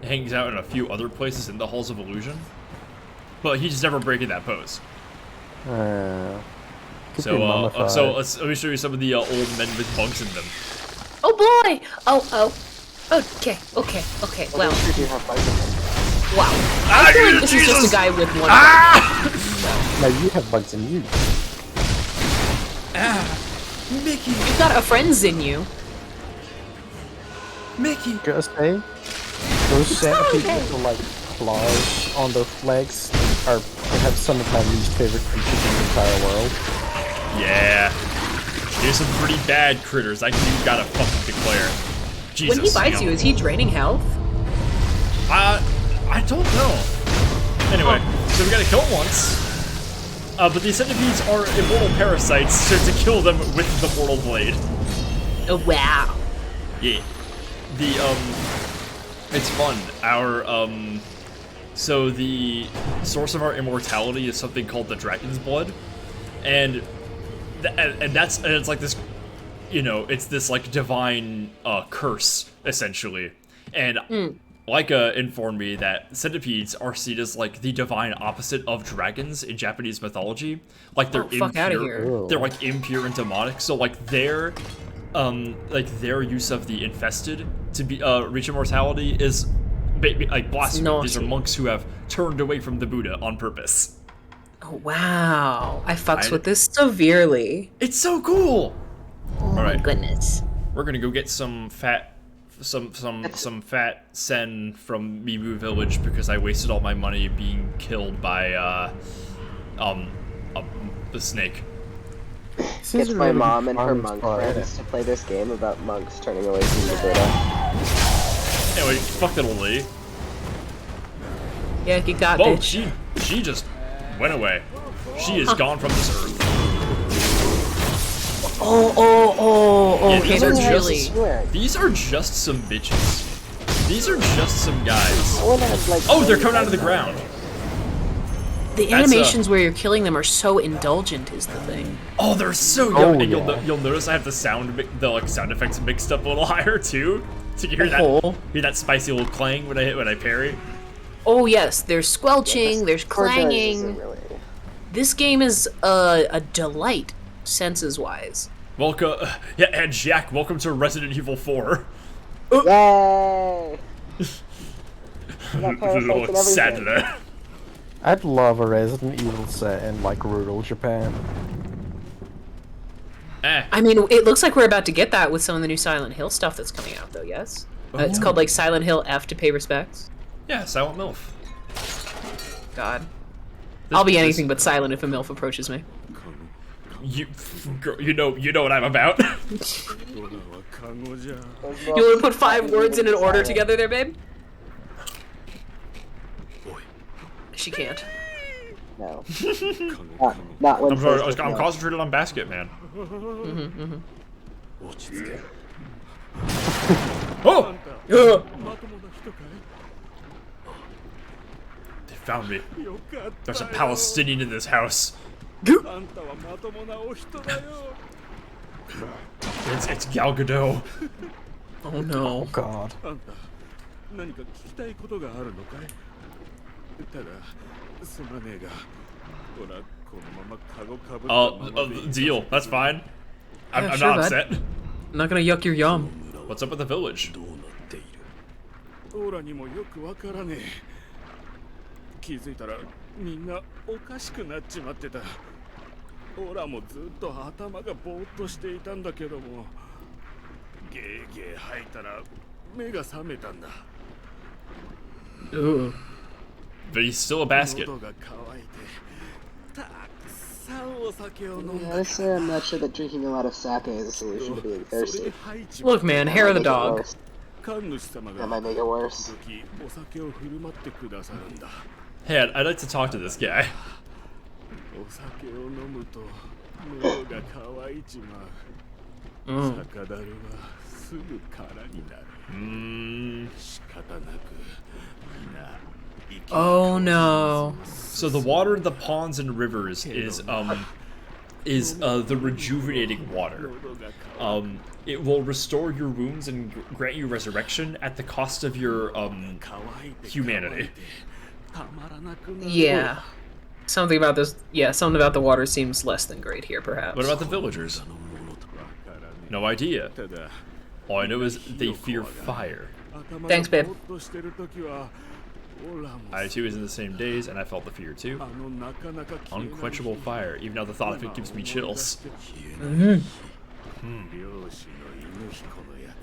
hangs out in a few other places in the Halls of Illusion, but he's never breaking that pose. Could be So mummified. let me show you some of the old men with bunks in them. Oh boy! Oh. Okay. Well, You do have vitamins. wow. I feel like this is just a guy with one. Now you have bugs in you. You've got a friends in you. Mickey! Gotta say, those centipedes with like claws on their legs are perhaps some of my least favorite creatures in the entire world. Yeah. There's some pretty bad critters. I can gotta fucking declare. Jesus. When he bites you, is he draining health? I don't know. Anyway, so we gotta kill him once. But these centipedes are immortal parasites, so to kill them with the mortal blade. Oh wow. Yeah. It's fun. So the source of our immortality is something called the Dragon's Blood, and it's like this, it's this like divine curse essentially, and Laika informed me that centipedes are seen as like the divine opposite of dragons in Japanese mythology. Like they're fuck outta impure. here. They're like impure and demonic. So like their use of the infested to be reach immortality is like blasphemy. These are monks who have turned away from the Buddha on purpose. Oh wow. I fucks with this severely. It's so cool. Oh my goodness. We're gonna go get some fat sen from Mibu Village because I wasted all my money being killed by the snake. Gets my mom and her monk friends to play this game about monks turning away from the Buddha. Anyway, fuck that old lady. Yeah, you got Whoa, it. she just went away. She is gone from this earth. Oh, Yeah, okay, that's these are just some bitches. These are just some guys. Like, oh, they're coming out of the ground. The animations where you're killing them are so indulgent is the thing. Oh, they're so young. And you'll notice I have the sound effects mixed up a little higher too. So you hear that spicy little clang when I parry. Oh yes, there's squelching, there's clanging. This game is a delight, senses wise. Welcome, and Jack, welcome to Resident Evil 4. Yay! Look sad today. I'd love a Resident Evil set in like rural Japan. I mean, it looks like we're about to get that with some of the new Silent Hill stuff that's coming out, though. Yes, it's called like Silent Hill F to pay respects. Yeah, Silent MILF. God, I'll be anything but silent if a MILF approaches me. You know what I'm about. You want to put 5 words in an order together there, babe? She can't. No. not when I'm sorry, I'm concentrated on basket, man. Oh! They found me. There's a Palestinian in this house. It's Gal Gadot. Oh no. God. Deal. That's fine. I'm sure, not bud. upset. I'm not gonna yuck your yum. What's up with the village? オラにもよくわからねえ。気づいたらみんなおかしくなっちまってた。オラもずっと頭がぼーっとしていたんだけども、ゲーゲー吐いたら目が覚めたんだ。 Ooh. But he's still a basket.喉が渇いてたくさんお酒を飲んだ。 Honestly, I'm not sure that drinking a lot of sake is a solution to being thirsty. Look, man, hair of the dog. That might make it worse. Hey, I'd like to talk to this guy. Oh no. So the water in the ponds and rivers is the rejuvenating water. It will restore your wounds and grant you resurrection at the cost of your humanity. Yeah. Something about this. Yeah, something about the water seems less than great here, perhaps. What about the villagers? No idea. All I know is they fear fire. Thanks, babe. I too was in the same days, and I felt the fear too. Unquenchable fire. Even now the thought of it gives me chills. The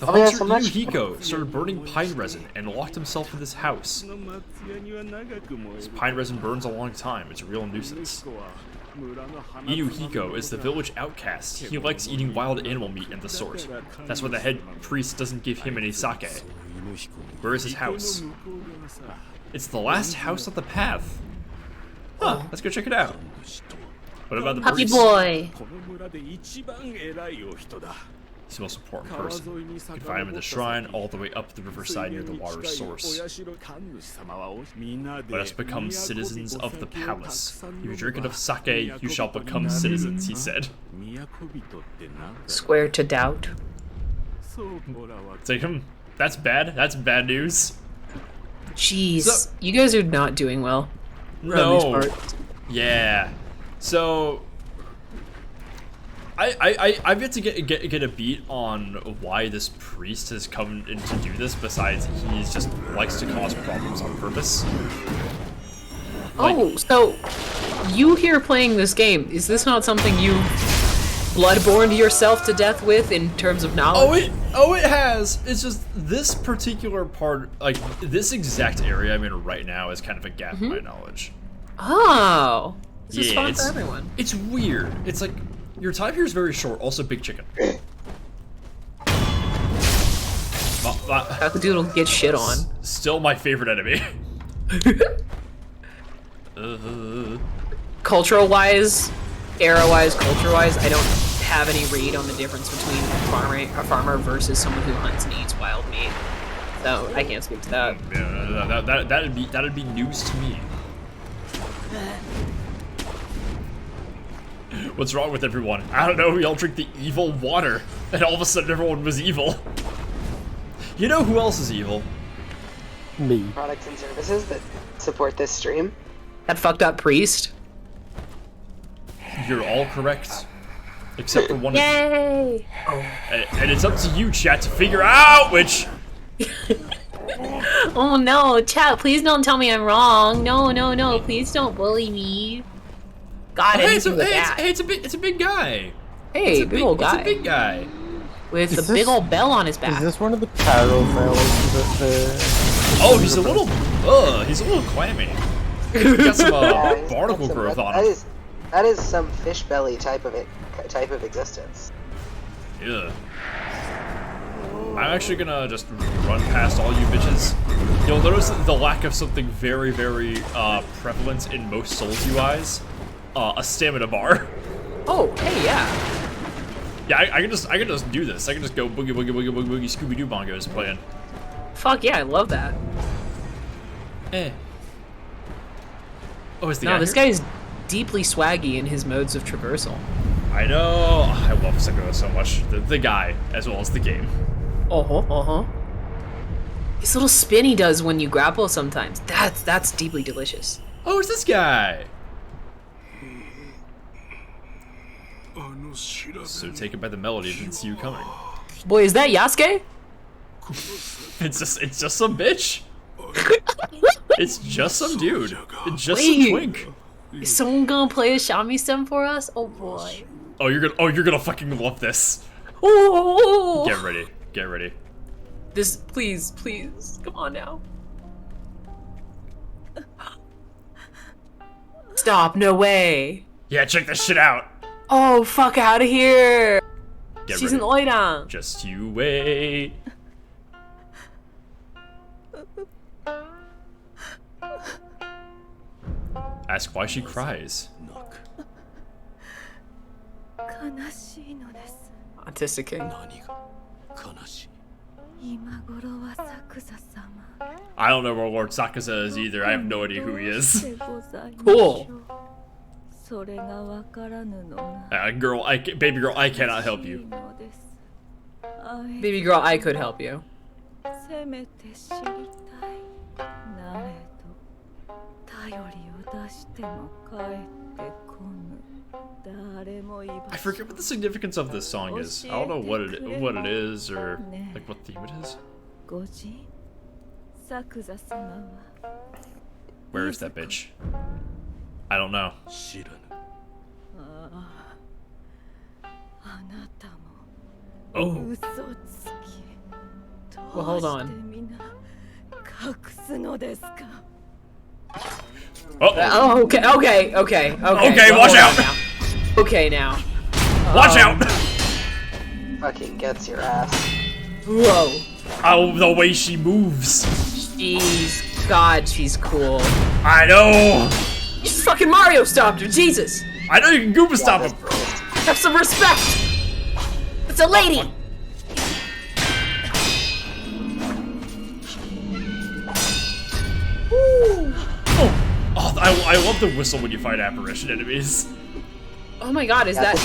Oh, yeah, hunter so much- Yuhiko started burning pine resin and locked himself in this house. This pine resin burns a long time. It's a real nuisance. Inuhiko is the village outcast. He likes eating wild animal meat and the sort. That's why the head priest doesn't give him any sake. Where is his house? It's the last house on the path. Huh, let's go check it out. What about the Puppy priest? boy. He's the most important person. You can find him in the shrine all the way up the riverside near the water source. Let us become citizens of the palace. If you drink enough sake, you shall become citizens, he said. Square to doubt. It's like, that's bad. That's bad news. Jeez, So- you guys are not doing well. around these No. parts. Yeah. So I've yet to get a beat on why this priest has come in to do this. Besides, he just likes to cause problems on purpose. Oh, so you here playing this game, is this not something you bloodborne yourself to death with in terms of knowledge? Oh, it has. It's just this particular part, like this exact area I'm in right now, is kind of a gap in my knowledge. Oh, this is Yeah, fun it's- for everyone. It's weird. It's like your time here is very short. Also, big chicken. Cockadoodle gets shit on. Still my favorite enemy. Cultural wise, era wise, culture wise, I don't have any read on the difference between a farmer versus someone who hunts and eats wild meat. So I can't speak to that. Yeah, that'd be news to me. What's wrong with everyone? I don't know. We all drink the evil water, and all of a sudden everyone was evil. You know who else is evil? Me. Products and services that support this stream. That fucked up priest. You're all correct, except for one. Yay! And it's up to you, chat, to figure out which. Oh no, chat, please don't tell me I'm wrong. No, please don't bully me. God, Hey, anything with that. it's a big guy. Hey, big old guy. It's a big guy. with Is the big this- old bell on his Is back. this one of the Taro fellows that the... Oh, he's a little clammy. He got some Yeah, he's got barnacle some- growth that- on that him. That is some fish belly type of existence. Yeah. I'm actually gonna just run past all you bitches. You'll notice the lack of something very, very prevalent in most Souls UIs. A stamina bar. Oh, hey, yeah. Yeah, I can just do this. I can just go boogie boogie boogie boogie boogie Scooby Doo bongos playing. Fuck yeah, I love that. Eh. Oh, is the No, guy this here? guy's deeply swaggy in his modes of traversal. I know. I love Sekiro so much. The guy as well as the game. Uh-huh. This little spin he does when you grapple sometimes. That's deeply delicious. Oh, it's this guy. So taken by the melody, didn't see you coming. Boy, is that Yasuke? It's just some bitch. It's just some dude. It's just Wait. some twink. Is someone gonna play a shamisen for us? Oh boy. Oh, you're gonna fucking love this. Oh! Get ready. Get ready. This, please, come on now. Stop! No way. Yeah, check this shit out. Oh, fuck out of here. Get She's ready. an oiran. Just you wait. Ask why she cries. 悲しいのです。 Autistic King. 今頃は作座様。 I don't know where Lord Sakaza is either. I have no idea who he is. でございましょう Cool. それがわからぬのが Baby girl, I cannot help you. いいのですあえ Baby girl, I could help you. せめて知りたいなれど頼りを出しても帰ってこぬ誰も居場所 I forget what the significance of this song is. I don't know what it is or like what theme it is. ご人作座様は Where is that bitch? I don't know. あなたも Oh. 嘘つき。 Well, hold どう on. して皆隠すのですか。 Oh, okay. Okay, Well, watch hold out. on now. Okay, now. Watch out! Fucking gets your ass. Whoa. Oh, the way she moves. God, she's cool. I know. Fucking Mario stopped her. Jesus. I know you can Goomba stop him. Have some respect. It's a lady. Oh, I love the whistle when you fight apparition enemies. Oh my God, is that?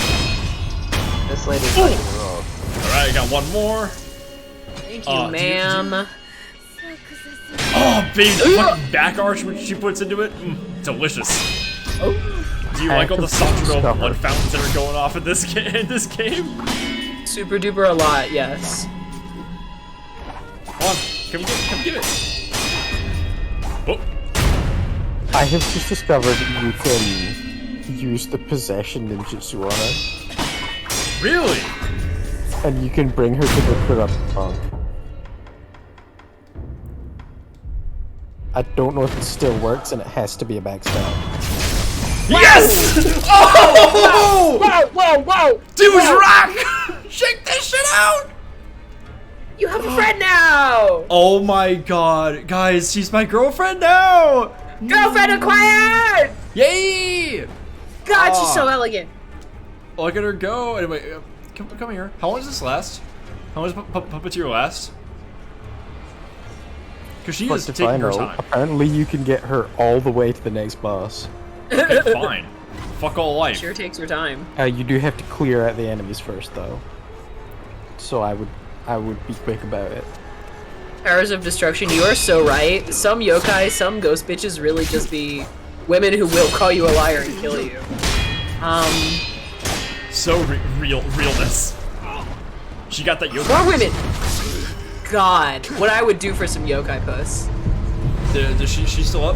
This lady's fucking ruled. Alright, I got one more. Thank Oh, you, do you- ma'am. Oh, baby, the fucking back arch which she puts into it. Delicious. Do you like all the Sancho blood fountains that are going off in this game? Super duper a lot, yes. Come on, come get it. Oh, I have just discovered that you can use the possession ninjutsu on her, really? and you can bring her to the corrupt punk. I don't know if it still works, and it has to be a backstab. Yes! Oh! Whoa! Dude's rock! Shake this shit out! You have a friend now! Oh my god, guys, she's my girlfriend now! Girlfriend acquired! Yay! God, she's so elegant. Look at her go. Anyway, come here. How long does this last? How long does Puppeteer last? Because she is Fuck if I taking her know. time. Apparently, you can get her all the way to the next boss. Okay, fine. Fuck all life. Sure takes her time. You do have to clear out the enemies first, though. So I would be quick about it. Powers of destruction, you are so right. Some yokai, some ghost bitches really just be women who will call you a liar and kill you. So realness. She got that yokai. More women! God, what I would do for some yokai puss. Does she still up?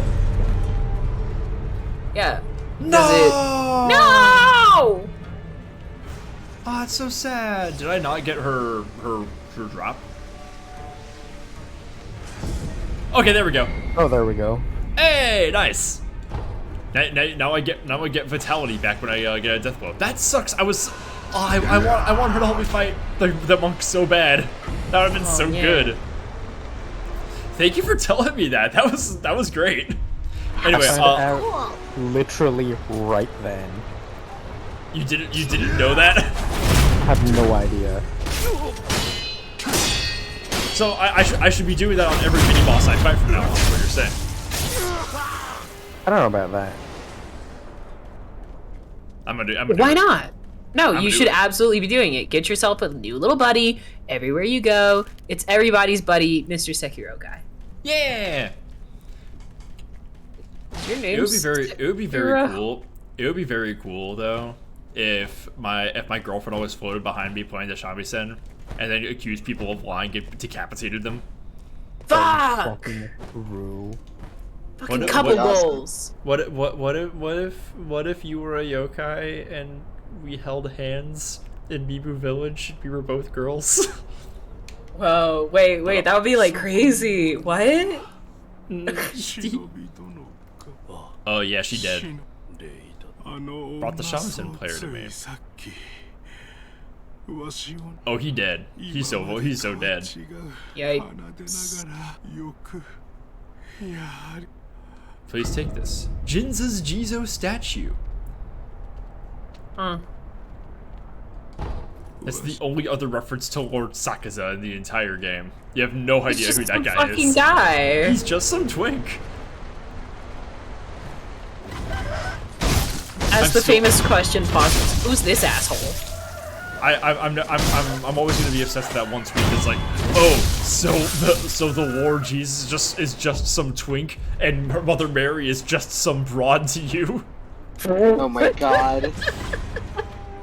Yeah. No! No! Oh, it's so sad. Did I not get her drop? Okay, there we go. Oh, there we go. Hey, nice. Now I get vitality back when I get a death blow. That sucks. I want her to help me fight the monk so bad. That would have been so yeah. good. Thank you for telling me that. That was great. Anyway, Found out literally right then. you didn't know that? I have no idea. So I should be doing that on every mini boss I fight from now on. Is what you're saying? I don't know about that. I'm gonna do Why it. not? No, I'm you gonna should do it. absolutely be doing it. Get yourself a new little buddy everywhere you go. It's everybody's buddy, Mr. Sekiro guy. Yeah. Your It name's would be very Sekiro. cool. It would be very cool though if my girlfriend always floated behind me playing the shamisen and then accused people of lying and decapitated them. Fuck! Fucking rule. Fucking What- couple what- goals. What if you were a yokai and we held hands in Mibu Village? We were both girls. Whoa, wait, that would be like crazy. What? Oh yeah, she dead. Brought the shamisen player to me. Oh, he dead. He's so dead. Yikes. Please take this. Jinza's Jizo statue. Huh. That's the only other reference to Lord Sakaza in the entire game. You have no idea He's who just that some guy fucking is. guy. He's just some twink. As I'm the still- famous question posits, who's this asshole? I'm always gonna be obsessed with that one tweet that's like, oh, so the Lord Jesus is just some twink, and Mother Mary is just some broad to you. Oh my god.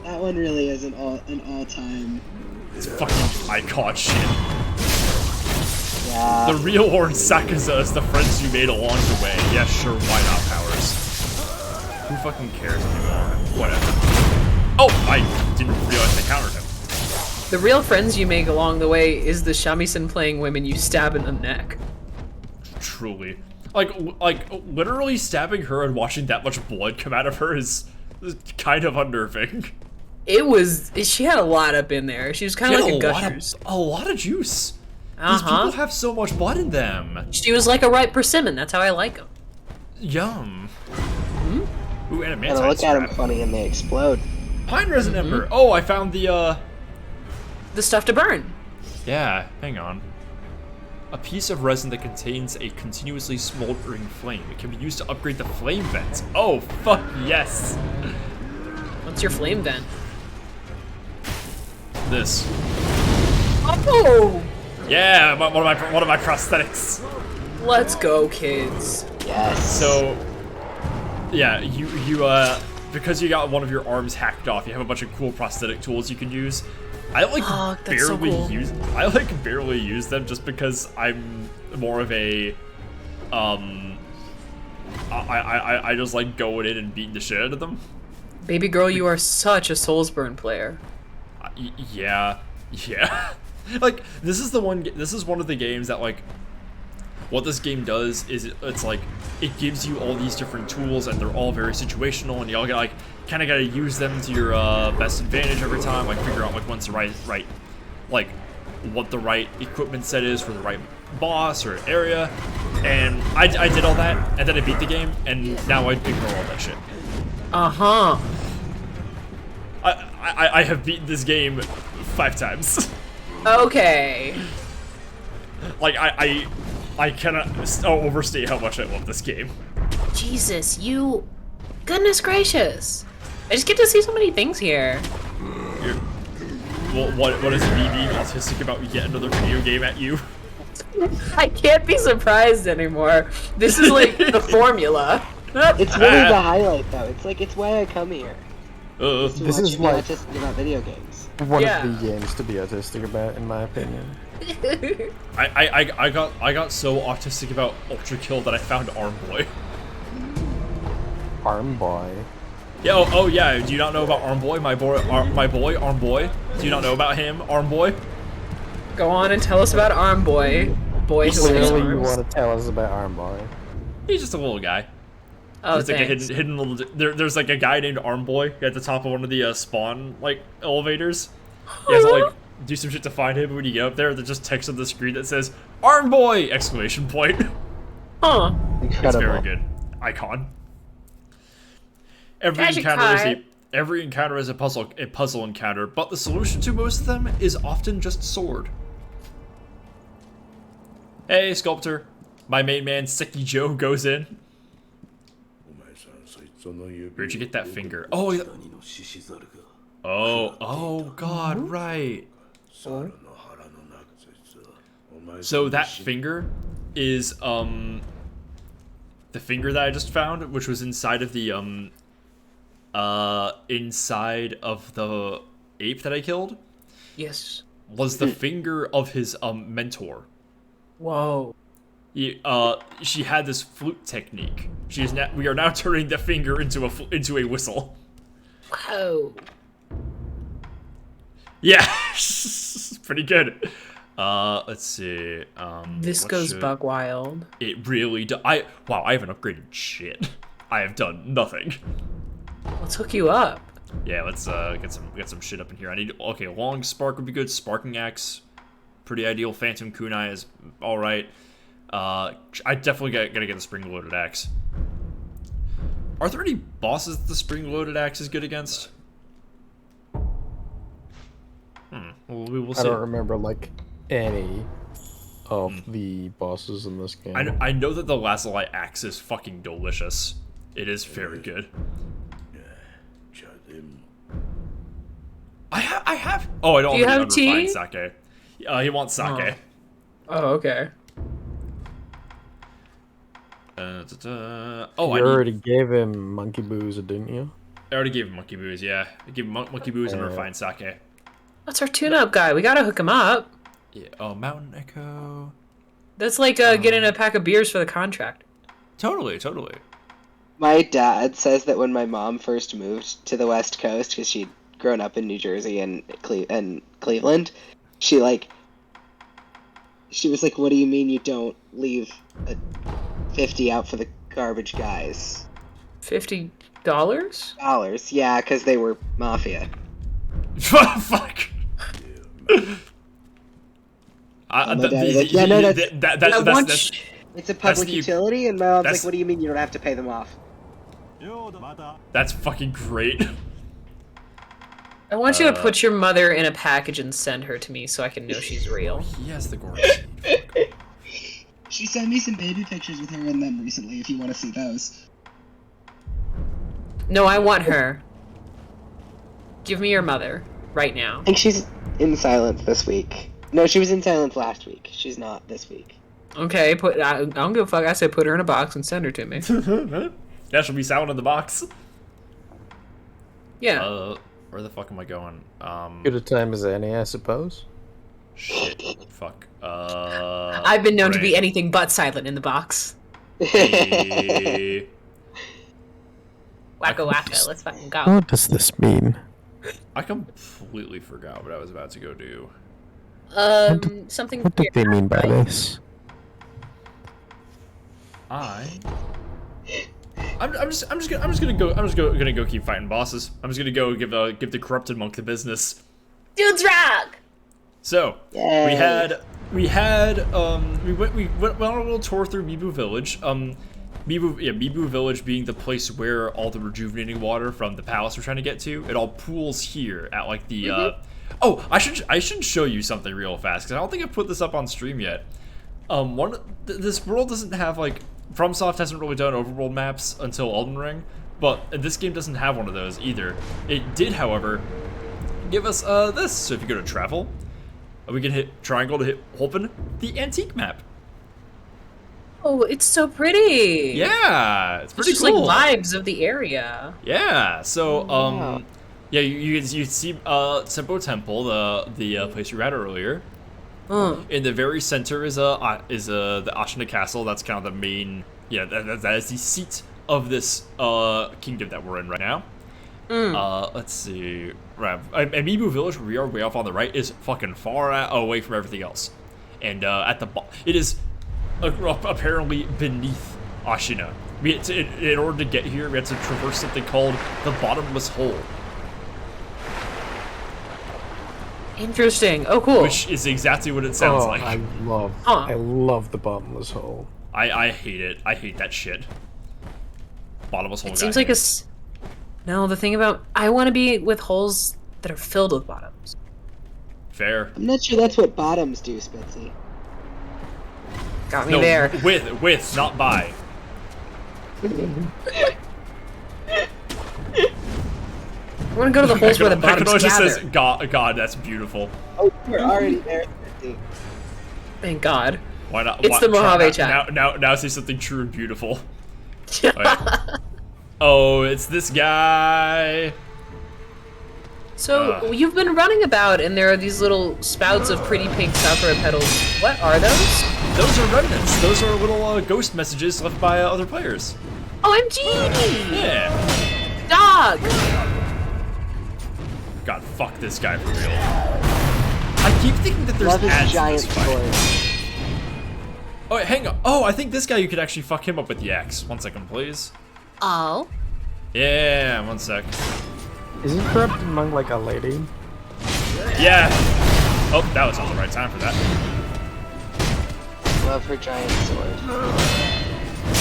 That one really is an all-time. It's fucking icon shit. Yeah. The real Lord Sakaza is the friends you made along the way. Yeah, sure, why not, Powers? Who fucking cares anymore? Whatever. Oh, I didn't realize I countered him. The real friends you make along the way is the shamisen playing women you stab in the neck. Truly. Like literally stabbing her and watching that much blood come out of her is kind of unnerving. She had a lot up in there. She was kind of like a gushers. A lot of juice. These people have so much blood in them. She was like a ripe persimmon. That's how I like them. Yum. Ooh, and a mantis. Look at them funny and they explode. Pine resin ember. Oh, I found the stuff to burn. Yeah, hang on. A piece of resin that contains a continuously smoldering flame. It can be used to upgrade the flame vents. Oh, fuck yes. What's your flame vent? This. Oh! Yeah, one of my prosthetics. Let's go, kids. Yes. So, yeah, you because you got one of your arms hacked off, you have a bunch of cool prosthetic tools you can use. I barely use them just because I'm more of a I just like going in and beating the shit out of them. Baby girl, you are such a Soulsborne player. Yeah. Like this is one of the games that like what this game does is it's like it gives you all these different tools and they're all very situational and you all gotta kind of gotta use them to your best advantage every time, like figure out like what's the right like what the right equipment set is for the right boss or area. And I did all that and then I beat the game and now I ignore all that shit. I have beaten this game 5 times. Okay. Like I cannot overstate how much I love this game. Jesus, you... Goodness gracious. I just get to see so many things here. Well, what is me being autistic about yet another video game at you? I can't be surprised anymore. This is like the formula. It's really the highlight, though. It's like, it's why I come here. This is like autistic about video games. one of the games to be autistic about, in my opinion. I got so autistic about Ultra Kill that I found Arm Boy. Arm Boy. Yeah. Oh yeah. Do you not know about Arm Boy? My boy Arm Boy. Do you not know about him, Arm Boy? Go on and tell us about Arm Boy. Boy who wears Clearly, you arms. want to tell us about Arm Boy. He's just a little guy. Oh, there's like a hidden little. There's like a guy named Arm Boy at the top of one of the spawn like elevators. You have to like do some shit to find him. When you get up there, there's just text on the screen that says "Arm Boy!" exclamation point. Huh. It's very good. Icon. Every encounter is a puzzle encounter, but the solution to most of them is often just sword. Hey, Sculptor. My main man, Seki Joe, goes in. Where'd you get that finger? Oh, God, right. So that finger is, the finger that I just found, which was inside of the, ape that I killed. Yes. Was the finger of his, mentor. Whoa. She had this flute technique. We are now turning the finger into a whistle. Whoa. Yeah, pretty good. Let's see. This goes bug wild. It really does. I haven't upgraded shit. I have done nothing. Let's hook you up. Yeah, let's get some shit up in here. Long spark would be good. Sparking axe, pretty ideal. Phantom kunai is all right. I definitely gotta get the spring-loaded axe. Are there any bosses that the spring-loaded axe is good against? Well, we will see. I don't remember like any of the bosses in this game. I know that the Lazuli axe is fucking delicious. It is very good. I have. Oh, I don't. Do you have unrefined tea? Sake. He wants sake. Oh, okay. You already gave him Monkey Booze, didn't you? I already gave him Monkey Booze, yeah. I gave him Monkey Booze and refined sake. That's our tune-up guy. We gotta hook him up. Yeah. Oh, Mountain Echo. That's like getting a pack of beers for the contract. Totally. My dad says that when my mom first moved to the West Coast, because she grown up in New Jersey and Cleveland, she was like, "What do you mean you don't leave a 50 out for the garbage guys?" $50? Dollars, yeah, because they were mafia. Fuck. It's a public utility, and my mom's like, "What do you mean you don't have to pay them off?" That's fucking great. I want you to put your mother in a package and send her to me so I can know she's real. He has the gorgeous. She sent me some baby pictures with her in them recently, if you want to see those. No, I want her. Give me your mother, right now. I think she's in silence this week. No, she was in silence last week. She's not this week. Okay, I don't give a fuck. I said put her in a box and send her to me. That should be sound in the box. Yeah. Where the fuck am I going? Good a time as any, I suppose. Shit. Fuck. I've been known to be anything but silent in the box. Hey. Wacka wacka, let's fucking go. What does this mean? I completely forgot what I was about to go do. Something. What did they mean by this? I'm just gonna go keep fighting bosses. I'm just gonna go give the corrupted monk the business. Dude's rock. So Yay. we went on a little tour through Mibu Village. Mibu Village being the place where all the rejuvenating water from the palace we're trying to get to. It all pools here at like the. Oh, I should show you something real fast because I don't think I've put this up on stream yet. This world doesn't have like. FromSoft hasn't really done overworld maps until Elden Ring, but this game doesn't have one of those either. It did, however, give us this. So if you go to travel, we can hit triangle to open the antique map. Oh, it's so pretty. Yeah, it's pretty just cool. like vibes of the area. Yeah. So yeah, you see Senpo Temple, the place you were at earlier. In the very center is the Ashina Castle. That's kind of the main, that is the seat of this kingdom that we're in right now. Let's see, right, and Mibu Village, where we are way off on the right, is fucking far away from everything else, and at the it is apparently beneath Ashina. In order to get here, we had to traverse something called the Bottomless Hole. Interesting. Oh, cool. Which is exactly what it sounds like. I love the bottomless hole. I hate it. I hate that shit. Bottomless hole. It seems like No, the thing about I want to be with holes that are filled with bottoms. Fair. I'm not sure that's what bottoms do, Spitzy. Got me there. With, not by. I want to go to the holes where the bottoms gather. Just says, God, that's beautiful. Oh, we're already there, Spitzy. Thank God. Why not? It's the Mojave chat. Now say something true and beautiful. Right. Oh, it's this guy. So you've been running about, and there are these little spouts of pretty pink sakura petals. What are those? Those are remnants. Those are little ghost messages left by other players. OMG! Yeah. Dog! God, fuck this guy for real. I keep thinking that there's Love his ads giant in this fight. sword. Oh, wait, hang on. Oh, I think this guy you could actually fuck him up with the axe. 1 second, please. Oh. Yeah, 1 sec. Isn't corrupted monk like a lady? Yeah. Oh, that was not the right time for that. Love her giant sword.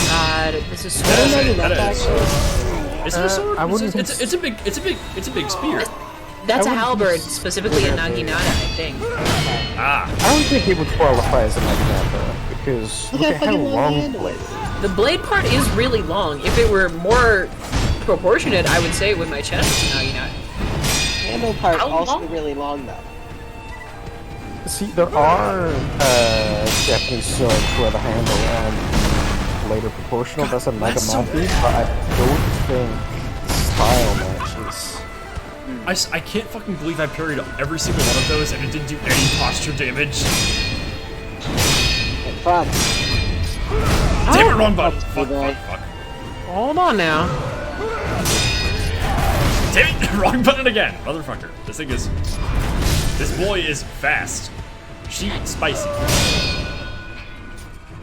God, this is so I don't know That enough, is. actually. Is it a sword? I wouldn't It's a big spear. That's a I wouldn't halberd, use- specifically a naginata, I think. Ah. I don't think it would qualify as a naginata because look at how fucking long long handle blade it. is. The blade part is really long. If it were more proportionate, I would say with my chest it's a naginata. Handle part How also long? really long, though. See, there are Japanese swords where the handle and blade are proportional. That's a that's so nagamaki, but I don't think style matches. I can't fucking believe I parried every single one of those and it didn't do any posture damage. And front. Damn it, wrong button. Fuck. Hold on now. Damn it! Wrong button again, motherfucker. This thing is. This boy is fast. She spicy.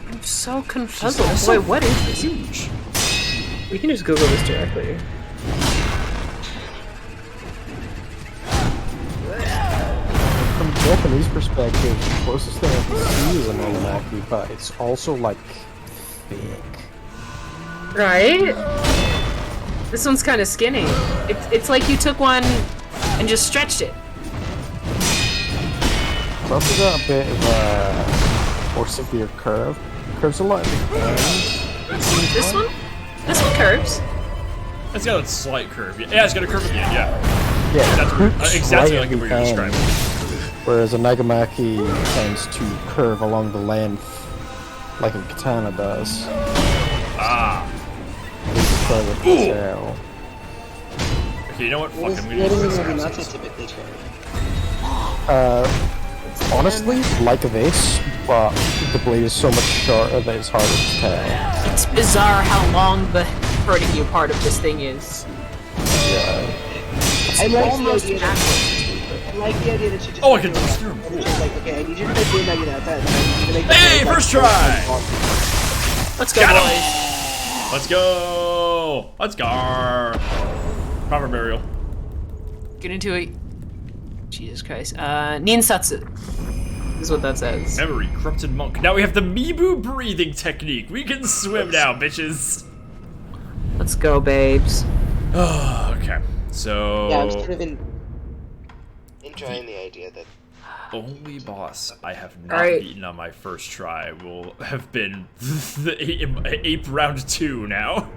I'm so She's confuzzled. also Wait, what is this? huge. We can just Google this directly. From a Japanese perspective, the closest thing I can see is a Nagamaki, but it's also like thick. Right? This one's kind of skinny. It's like you took one and just stretched it. It's also got a bit of a more severe curve. Curves a lot at the end. This one? This one curves. It's got a slight curve. Yeah, it's got a curve at the end, yeah. Yeah, That's exactly like the way you're end, describing. whereas a Nagamaki tends to curve along the length like a katana does. Ah. Okay, Okay, you know what? Fuck, What I'm gonna use is this. Nagamaki typically curve? honestly, like this, but the blade is so much shorter that it's harder to tell. It's bizarre how long the hurting you part of this thing is. Yeah. I like the Almost idea backwards. I like the idea that she just. Oh, I can just through him. And it's just like, okay, I need you to make me Nagi outside. I need you to make Hey, first try! Let's go, Got him! boys. Let's go! Let's go! Proper burial. Get into it. Jesus Christ. Ninsatsu is what that says. Memory, corrupted monk. Now we have the Mibu breathing technique. We can swim now, bitches. Let's go, babes. Okay, so Yeah, I'm sort of enjoying the idea that. only boss I have not Alright. beaten on my first try will have been the ape round 2 now.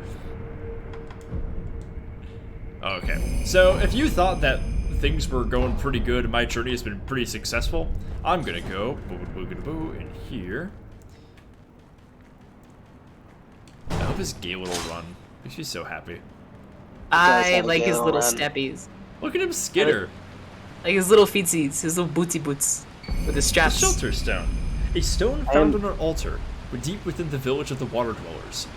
Okay, so if you thought that things were going pretty good, my journey has been pretty successful, I'm gonna go in here. I hope his Gale will run. Makes me so happy. I have a like his Gale little run. steppies. Look at him skitter. Like his little feetsies, his little bootsy boots. With his The straps. Shelter Stone. A stone found on an altar, deep within the village of the Water Dwellers.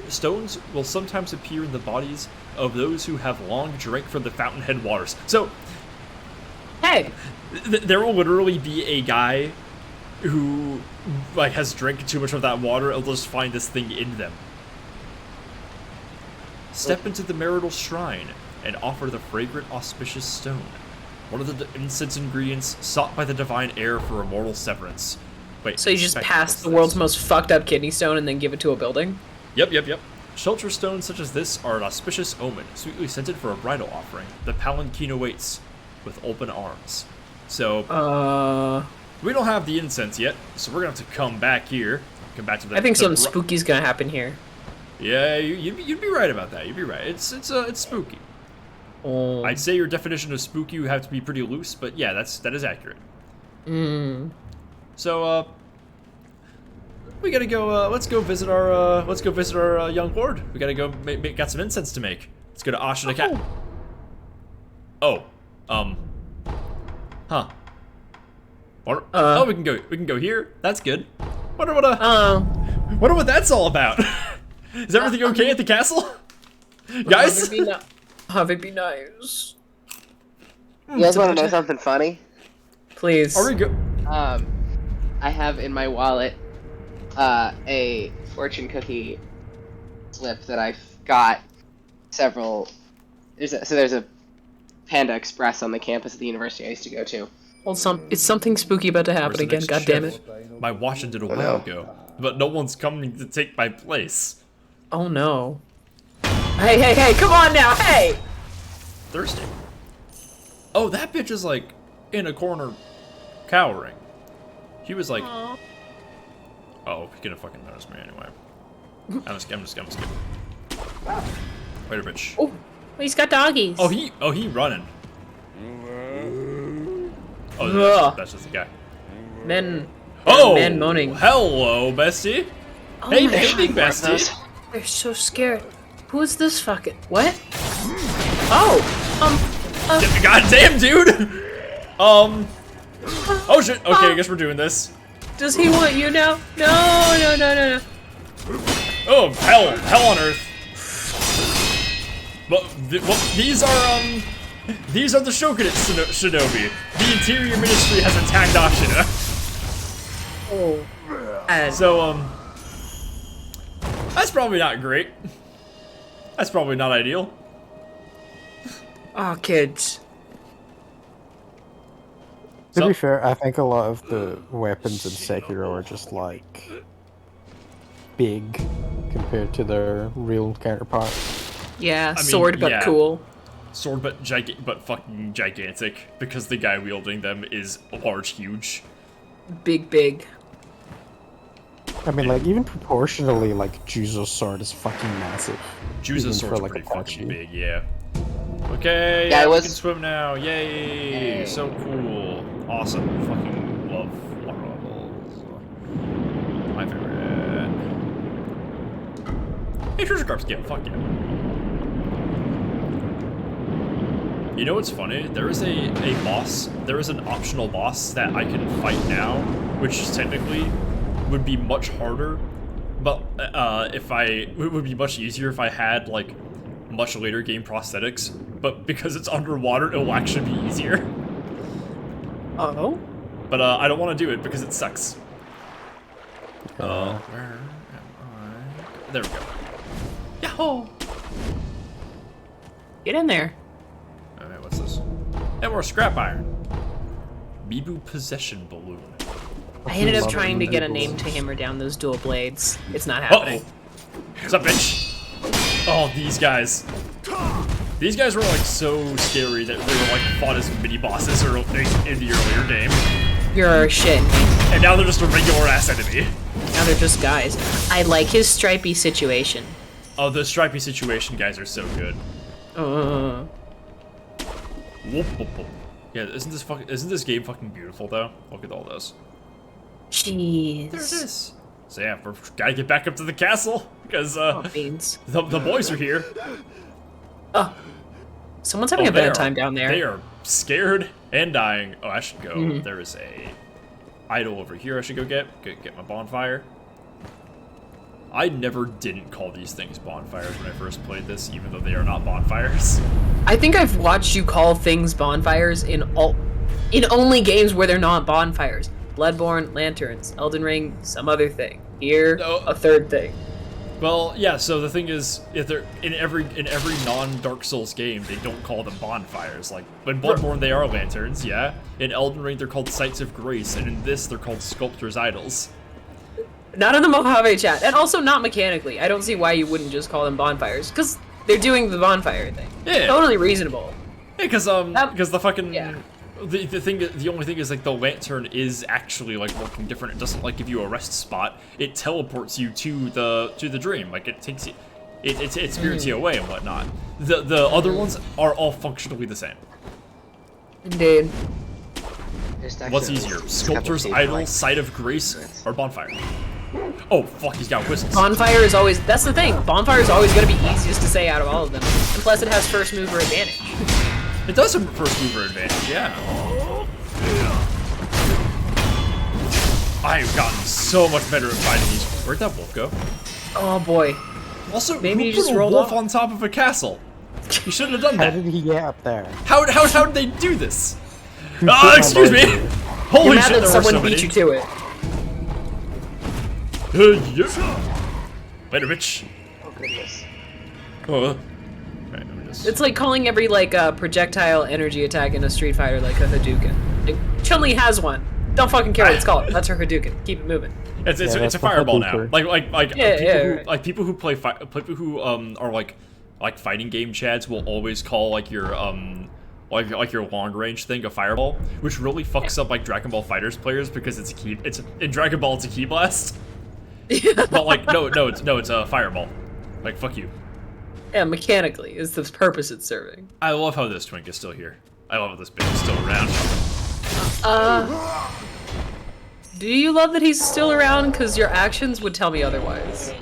Stones will sometimes appear in the bodies of those who have long drank from the fountainhead waters. So, Hey! there will literally be a guy who, like, has drank too much of that water and will just find this thing in them. Step into the marital shrine and offer the fragrant auspicious stone, one of the incense ingredients sought by the divine heir for immortal severance. Wait, So you just spec- pass what's the this? world's most fucked up kidney stone and then give it to a building? Yep. Shelter stones such as this are an auspicious omen, sweetly scented for a bridal offering. The palanquin awaits with open arms. So, we don't have the incense yet, so we're gonna have to come back here. Come back to the. I think the something spooky's gonna happen here. Yeah, you'd be right about that. You'd be right. It's spooky. Oh. I'd say your definition of spooky would have to be pretty loose, but yeah, that is accurate. So we gotta go. Let's go visit our young lord. We gotta go. Got some incense to make. Let's go to Ashina Cat. Oh, huh. Oh, we can go here. That's good. Wonder what that's all about. Is everything okay at the castle, guys? Have it be nice. You guys want to know something funny? Please. Are we go? I have in my wallet a fortune cookie slip that I got several. There's a Panda Express on the campus of the university I used to go to. Well, it's something spooky about to happen Where's the again. next God damn shift? it. My watch ended a while ago, but no one's coming to take my place. Oh no. Hey, come on now, hey! Thirsty. Oh, that bitch is like in a corner, cowering. She was like, oh, he's gonna fucking notice me anyway. I'm just kidding. Wait a bitch. Oh, he's got doggies. Oh, he running. Oh, that's just the guy. Men moaning. Hello, bestie. Oh hey, my hey, God. big bestie. They're so scared. Who is this fucking... What? Oh! God damn, dude! Oh shit, okay, I guess we're doing this. Does he want you now? No. Oh, hell on earth. Well, these are the Shogunate Shinobi. The Interior Ministry has attacked Ashina. Oh. So, that's probably not great. That's probably not ideal. Oh, kids. To be fair, I think a lot of the weapons in Sekiro are just like big compared to their real counterparts. Yeah, I mean, sword but yeah. cool. Sword, but fucking gigantic, because the guy wielding them is large, huge. Big. I mean, like, even proportionally, like, Juzo's sword is fucking massive. Juzo's even sword's for, like, pretty Apache. fucking big, yeah. Okay, Yeah, we it can was- swim now. Yay! So cool. Awesome. Fucking love water levels. My favorite. Hey, treasure craft skin. Fuck yeah. You know what's funny? There is a boss. There is an optional boss that I can fight now, which technically would be much harder, but it would be much easier if I had like much later game prosthetics. But because it's underwater, it will actually be easier. Oh. But I don't want to do it because it sucks. Where am I? There we go. Yahoo! Get in there. Alright, what's this? And more scrap iron. Mibu possession balloon. I ended up love trying to get a name enables. to hammer down those dual blades. It's not happening. What's up, bitch? Oh, these guys. These guys were like so scary that they were like fought as mini bosses in the earlier game. You're shit. And now they're just a regular ass enemy. Now they're just guys. I like his stripey situation. Oh, the stripey situation guys are so good. Whoop, whoop, whoop. Yeah, isn't this game fucking beautiful though? Look at all this. Jeez. There it is. So yeah, we gotta get back up to the castle because Oh, beans. the boys are here. Oh. Someone's having a they bad are- time down there. They are scared and dying. Oh, I should go. There is a idol over here. I should go get my bonfire. I never didn't call these things bonfires when I first played this, even though they are not bonfires. I think I've watched you call things bonfires in only games where they're not bonfires. Bloodborne, lanterns, Elden Ring, some other thing. Here, No. a third thing. Well, yeah. So the thing is, if they're in every non-Dark Souls game, they don't call them bonfires. Like in Bloodborne, they are lanterns. Yeah. In Elden Ring, they're called sites of grace, and in this, they're called sculptor's idols. Not in the Mojave chat, and also not mechanically. I don't see why you wouldn't just call them bonfires, because they're doing the bonfire thing. Yeah. Totally reasonable. Yeah, because the fucking Yeah. the only thing is like the lantern is actually like working different. It doesn't like give you a rest spot. It teleports you to the dream. Like it takes you, it spirits you away and whatnot. The other ones are all functionally the same. Indeed. What's easier, sculptor's idol, site of grace, or bonfire? Oh fuck, he's got whistles. Bonfire is always, that's the thing, bonfire is always going to be easiest to say out of all of them. And plus it has first mover advantage. It does have first mover advantage, yeah. I have gotten so much better at fighting these. Where'd that wolf go? Oh boy. Also, Maybe who you just put a rolled wolf off. on top of a castle? He shouldn't have done How that. did he get up there? How did they do this? Who put my Excuse me! boat? Holy You're mad shit, that there someone were so beat many. you to it. Yeah. Later, bitch. Oh goodness. Right, let me just... It's like calling every projectile energy attack in a Street Fighter like a Hadouken. Like, Chun-Li has one. Don't fucking care what it's called. That's her Hadouken. Keep it moving. It's Yeah, a that's fireball the now. Hadouken. Like Yeah, people yeah, who right. like people who play people who are like fighting game chads will always call like your long range thing a fireball, which really fucks up like Dragon Ball Fighters players because it's in Dragon Ball it's a key blast. But like no it's a fireball. Like fuck you. Yeah, mechanically is the purpose it's serving. I love how this twink is still here. I love how this bitch is still around. Do you love that he's still around? Because your actions would tell me otherwise.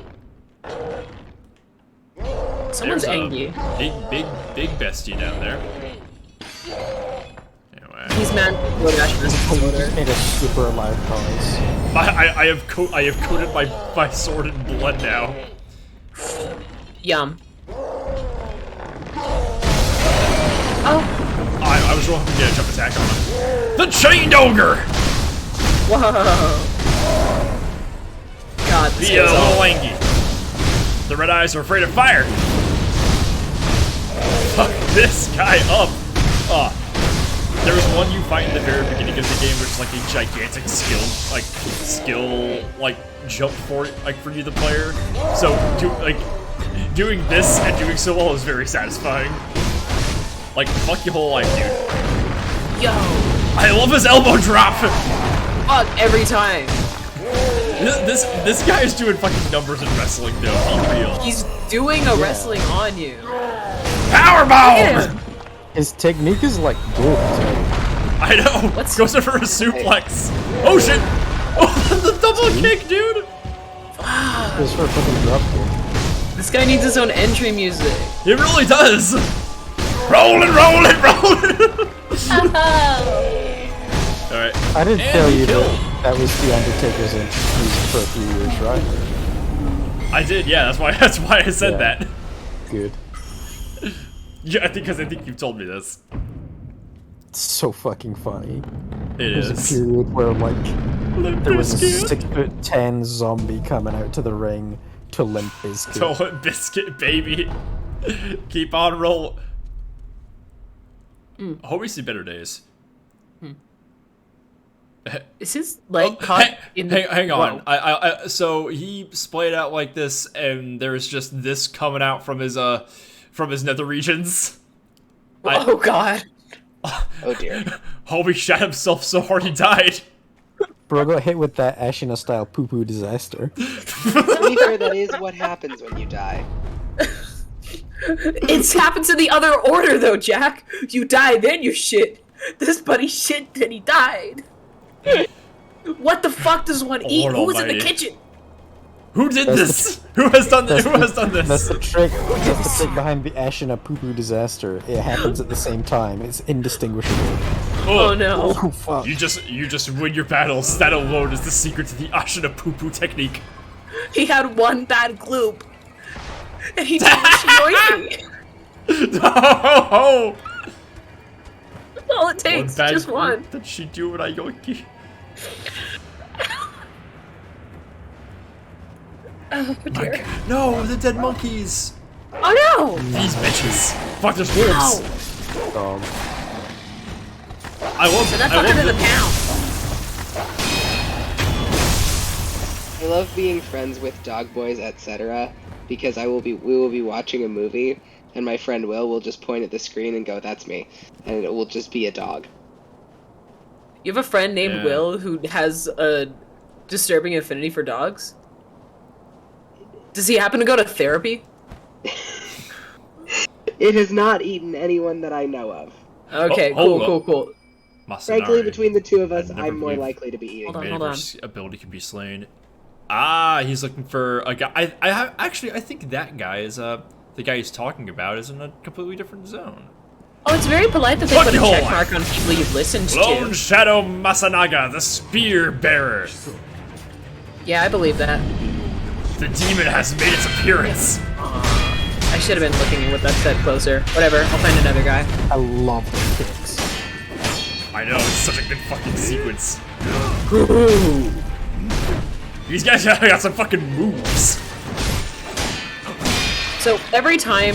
Someone's There's a angry. big bestie down there. Anyway, He's mad. Lodash is a promoter. Made a super loud noise. I have coated my sword in blood now. Yum. Oh, I was wrong to get a jump attack on him. The Chained Ogre! Whoa. God, this The guy's little all- langy. The red eyes are afraid of fire. Fuck this guy up. There was one you fight in the very beginning of the game, which is like a gigantic skill jump for you, the player. So doing this and doing so well is very satisfying. Like, fuck your whole life, dude. Yo. I love his elbow drop. Fuck, every time. This guy is doing fucking numbers in wrestling, though. Be real. He's doing a wrestling on you. Powerbomb! His technique is like good. I know. What's- Goes in for a suplex. Oh shit! Oh, the double kick, dude. Goes for a fucking drop kick. This guy needs his own entry music. It really does. Rolling, rolling, rolling. All right. I did And tell he you killed. that was the Undertaker's entrance music for a few years, right? I did. Yeah, that's why I said Yeah. that. Good. Yeah, I think you've told me this. It's so fucking funny. It There's is. a period where Limp there was a Bizkit. 6'10" zombie coming out to the ring to Limp Bizkit. To Limp Bizkit, baby. Keep on roll. Hope we see better days. Is his leg caught in the... Hang on. Whoa. So he splayed out like this, and there's just this coming out from his nether regions. Oh god. Oh dear. Hobie shot himself so hard he died. Bro got hit with that Ashina style poo poo disaster. To be fair, that is what happens when you die. It's happens in the other order though, Jack. You die, then you shit. This buddy shit, then he died. What the fuck does one eat? Lord Who was in the almighty. kitchen? Who did That's this? Who has done this? Who has done That's this? the trick. That's the trick behind the Ashina poo poo disaster. It happens at the same time. It's indistinguishable. Oh no. Oh fuck. You just win your battles. That alone is the secret to the Ashina poo poo technique. He had one bad gloop. And he didn't Shinoiki. No! That's all it takes. Just one. Did she do it, Ayoki? Oh dear. No, the dead monkeys. Oh no! These bitches. Fuck, there's wolves. Dog. I love. So that's I love 100 the- a pound. I love being friends with dog boys, etc. Because we will be watching a movie, and my friend will just point at the screen and go, "That's me," and it will just be a dog. You have a friend named Yeah. Will who has a disturbing affinity for dogs? Does he happen to go to therapy? It has not eaten anyone that I know of. Okay, hold cool, up. cool. Frankly, Masanari. between the two of us, I'd never I'm more believe- likely to be eating. Hold on. Metaverse ability can be slain. Ah, he's looking for a guy. I think that guy is the guy he's talking about is in a completely different zone. Oh, it's very polite that they Fuck put a your check whole mark on people you've listened Lone to. Shadow Masanaga, the Spear Bearer. Yeah, I believe that. The demon has made its appearance. I should have been looking at what that said closer. Whatever, I'll find another guy. I love the kicks. I know, it's such a good fucking sequence. Ooh. These guys got some fucking moves. So every time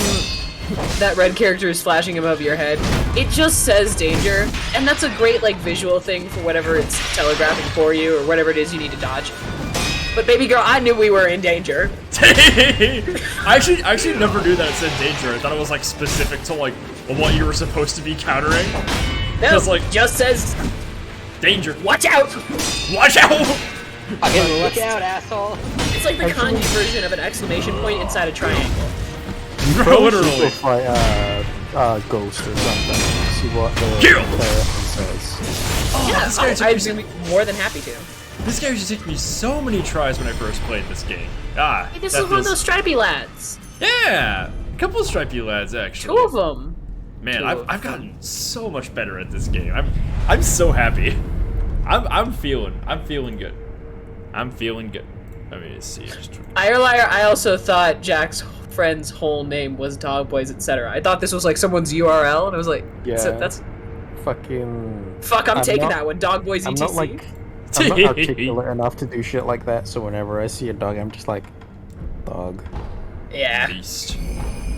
that red character is flashing above your head, it just says danger, and that's a great like visual thing for whatever it's telegraphing for you or whatever it is you need to dodge. But baby girl, I knew we were in danger. I actually never knew that it said danger. I thought it was like specific to like what you were supposed to be countering. No, Just like just says danger. watch out. Watch out! Fucking look out, asshole! It's like the kanji version of an exclamation point inside a triangle. Literally. Fight Ghost or something. See what the Kill! says. Yeah, this guy took I'd me- be more than happy to. This guy used to take me so many tries when I first played this game. Ah, Hey, this that is one of feels- those stripy lads. Yeah, a couple of stripey lads actually. Two of them. Man, Two I've of gotten so much better at this game. I'm so happy. I'm feeling good. I'm feeling good. Let me see. Liar, I also thought Jack's friend's whole name was Dog Boys, etc. I thought this was like someone's URL, and I was like, Yeah. that's Fucking. fuck. I'm taking not- that one. Dog Boys I'm etc. not like. I'm not articulate enough to do shit like that, so whenever I see a dog, I'm just like, dog. Yeah. Beast.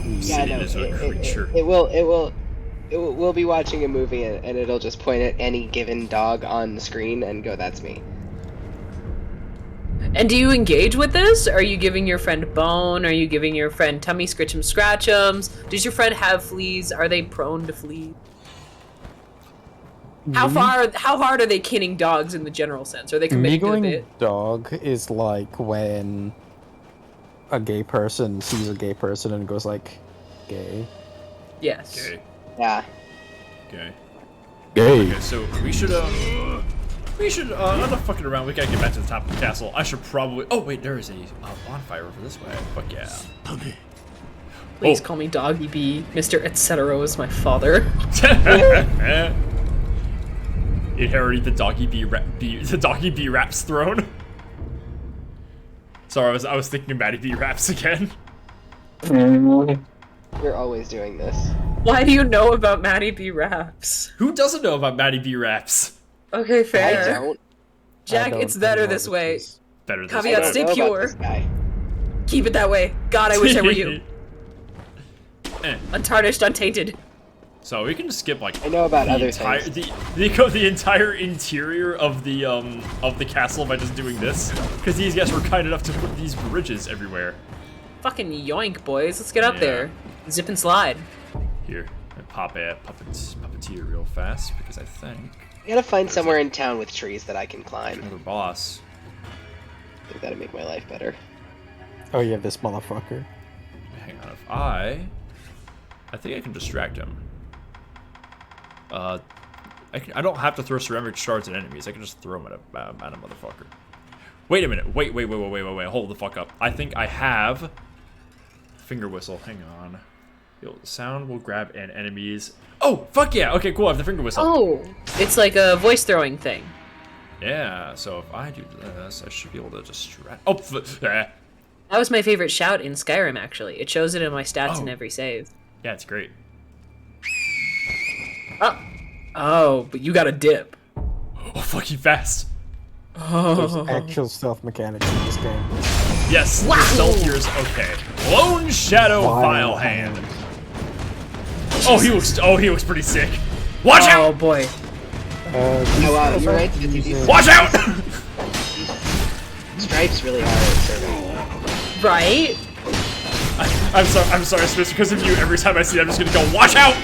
Yeah, no, It is a creature. we'll be watching a movie and it'll just point at any given dog on the screen and go, that's me. And do you engage with this? Are you giving your friend bone? Are you giving your friend tummy scritch'em scratch'ems? Does your friend have fleas? Are they prone to fleas? How hard are they kinning dogs in the general sense? Are they Me committing to the going bit? dog is like when a gay person sees a gay person and goes like, gay. Yes. Okay. Yeah. Okay. Gay. Okay, so we should enough fucking around. We gotta get back to the top of the castle. I should probably. Oh wait, there is a bonfire over this way. Fuck yeah. Please Oh. call me Doggy B. Mr. Etc. is my father. Inheriting the doggy B raps throne. Sorry, I was thinking of Maddie B raps again. You're always doing this. Why do you know about Maddie B. Raps? Who doesn't know about Maddie B raps? Okay, I fair. don't. Jack, it's better this way. Better than Caveat, I stay don't know about pure. this guy. Keep it that way. God, I wish I were you. Untarnished, untainted. So we can just skip like I know about the other entire things. the entire interior of the castle by just doing this, because these guys were kind enough to put these bridges everywhere. Fucking yoink, boys. Let's get up Yeah. there. Zip and slide. Here, I pop a puppeteer real fast because I think I gotta find somewhere in town with trees that I can climb. another boss. I think that'd make my life better. Oh yeah, this motherfucker. Hang on, if I think I can distract him. I don't have to throw ceramic shards at enemies. I can just throw them at a motherfucker. Wait a minute. Wait. Hold the fuck up. I think I have finger whistle. Hang on. The sound will grab an enemy's. Oh, fuck yeah. Okay, cool. I have the finger whistle. Oh, it's like a voice throwing thing. Yeah, so if I do this, I should be able to distract. Oh, That was my favorite shout in Skyrim, actually. It shows it in my stats in every save. yeah, it's great. Oh, but you got a dip. Oh, fucking fast. There's actual stealth mechanics in this game. Yes, the stealth here is okay. Lone Shadow Vile Hand. Oh, he looks pretty sick. Watch Oh out! boy. Oh wow, you're right. These Watch out! stripes really are serving. Right? I'm sorry, Smith, because of you, every time I see it, I'm just gonna go, watch out!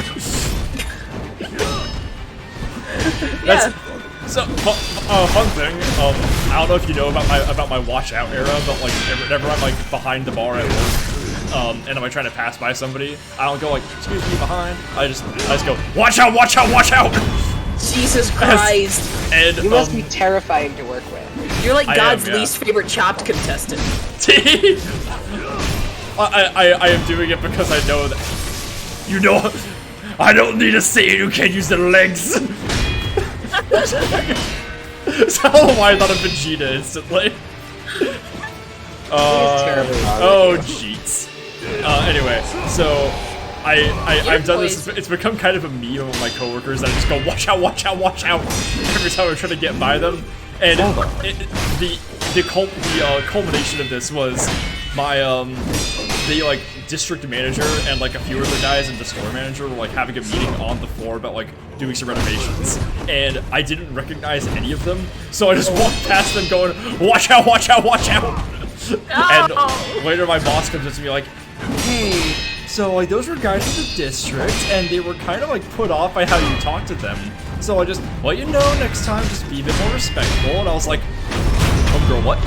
Yeah. So, fun thing, I don't know if you know about my watch out era, but like, whenever I'm like behind the bar at work, and I'm like trying to pass by somebody, I don't go like, excuse me, behind, I just go, watch out, watch out, watch out! Jesus Christ. And, You must be terrifying to work with. You're like I God's am, yeah. least favorite chopped contestant. I am doing it because I know that, you know, I don't need a Saiyan who can't use their legs. So why I thought of Vegeta instantly. Oh jeez. Anyway, so I've done this. It's become kind of a meme with my coworkers. I just go watch out, watch out, watch out every time I'm trying to get by them. And the culmination of this was my the like district manager and like a few other guys and the store manager were like having a meeting on the floor about like doing some renovations, and I didn't recognize any of them, so I just walked past them going, watch out, watch out, watch out. And later my boss comes up to me like, hey, so like those were guys from the district and they were kind of like put off by how you talked to them, so I just, well, you know, next time just be a bit more respectful. And I was like, homegirl, what?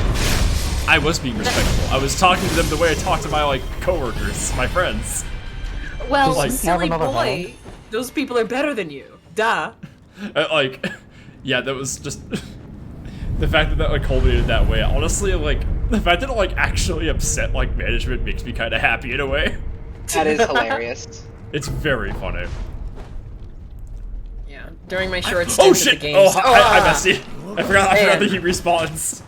I was being respectful. I was talking to them the way I talk to my like coworkers, my friends. Well, Like, silly have another boy, those people are better than you. Duh. Like, yeah, that was just the fact that like culminated that way. Honestly, like the fact that it like actually upset like management makes me kind of happy in a way. That is hilarious. It's very funny. Yeah. During my short Oh stint at shit! the games. Oh, hi, Bessie. I forgot Man. that he respawns.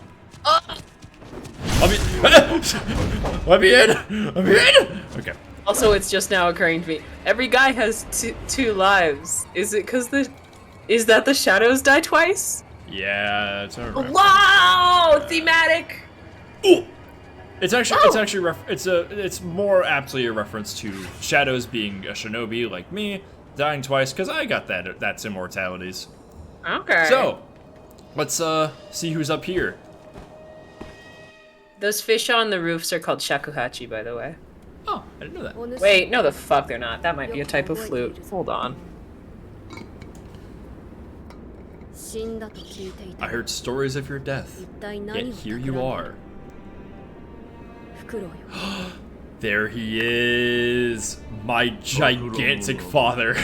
Let me in! Let me in! Okay. Also, it's just now occurring to me. Every guy has two lives. Is it because is that the shadows die twice? Yeah, it's a reference. Wow! Thematic! It's more aptly a reference to Shadows being a shinobi like me, dying twice, because I got that's immortalities. Okay. So, let's see who's up here. Those fish on the roofs are called shakuhachi, by the way. Oh, I didn't know that. Wait, no the fuck they're not. That might be a type of flute. Hold on. I heard stories of your death, yet here you are. There he is, my gigantic father.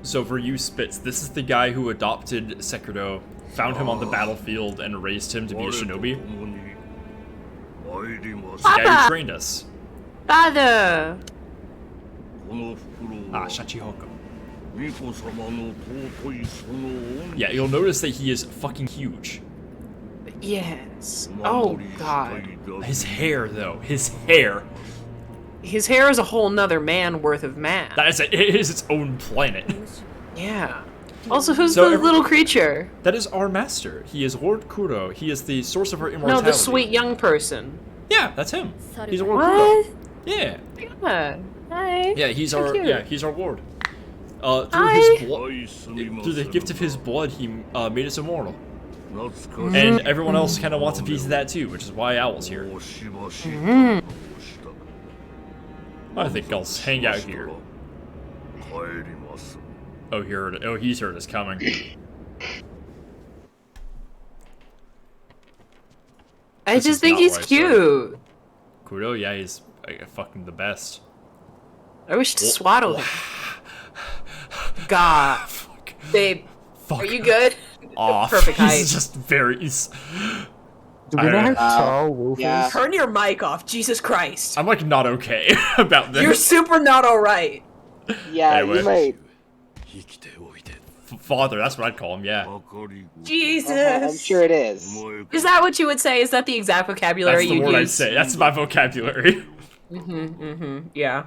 So for you, Spitz, this is the guy who adopted Sekiro, found him on the battlefield, and raised him to be a shinobi. It's the guy who trained us. Father! Ah, Shachihoko. Yeah, you'll notice that he is fucking huge. Yes. Oh, God. His hair, though. His hair. His hair is a whole nother man worth of man. It is its own planet. Yeah. Also, who's the little creature? That is our master. He is Lord Kuro. He is the source of our immortality. No, the sweet young person. Yeah, that's him. He's Lord What? Kuro. Yeah. Yeah. Hi. Yeah, he's our cute. he's our lord. Hi. Through the gift of his blood, he made us immortal. And everyone else kind of wants a piece of that too, which is why Owl's here. I think I'll hang out here. Oh, he's heard us coming. I just think he's cute. Kuro, yeah, he's fucking the best. I wish to swaddle him. God. Fuck. Babe, Fuck. are you good? Off. Perfect height. He's just very... Do we know how tall Wolf is? Turn your mic off, Jesus Christ. I'm like not okay about this. You're super not alright. Yeah, Anyway. you might. Father, that's what I'd call him, yeah. Jesus. I'm sure it is. Is that what you would say? Is that the exact vocabulary That's the you'd word I'd use? say. That's my vocabulary. Yeah.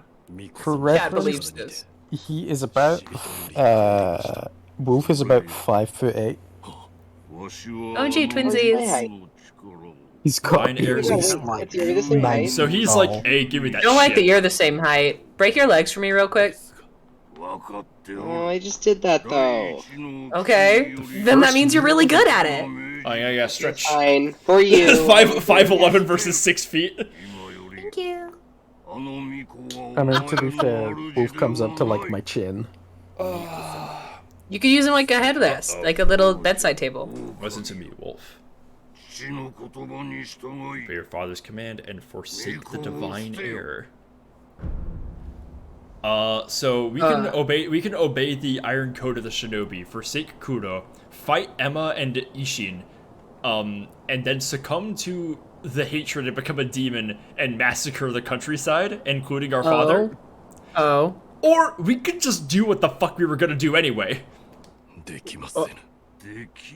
For Cat reference, believes this. he is about. Wolf is about 5'8". Oh, gee, twinsies. He's got Fine air barely is like You're the same height. So he's tall. like, hey, give me that I don't like that shit. you're the same height. Break your legs for me real quick. Oh, I just did that though. Okay. Then that means you're really good at it. Oh, yeah, yeah, stretch. Fine for you. 5'11" versus 6 feet. Thank you. I mean, to be fair, Wolf comes up to like my chin. You could use him like a headrest, like a little bedside table. Listen to me, Wolf. Obey your father's command and forsake the divine air. So we can obey the iron code of the shinobi, forsake Kuro, fight Emma and Ishin, and then succumb to the hatred and become a demon and massacre the countryside, including our father. Oh. Or we could just do what the fuck we were gonna do anyway.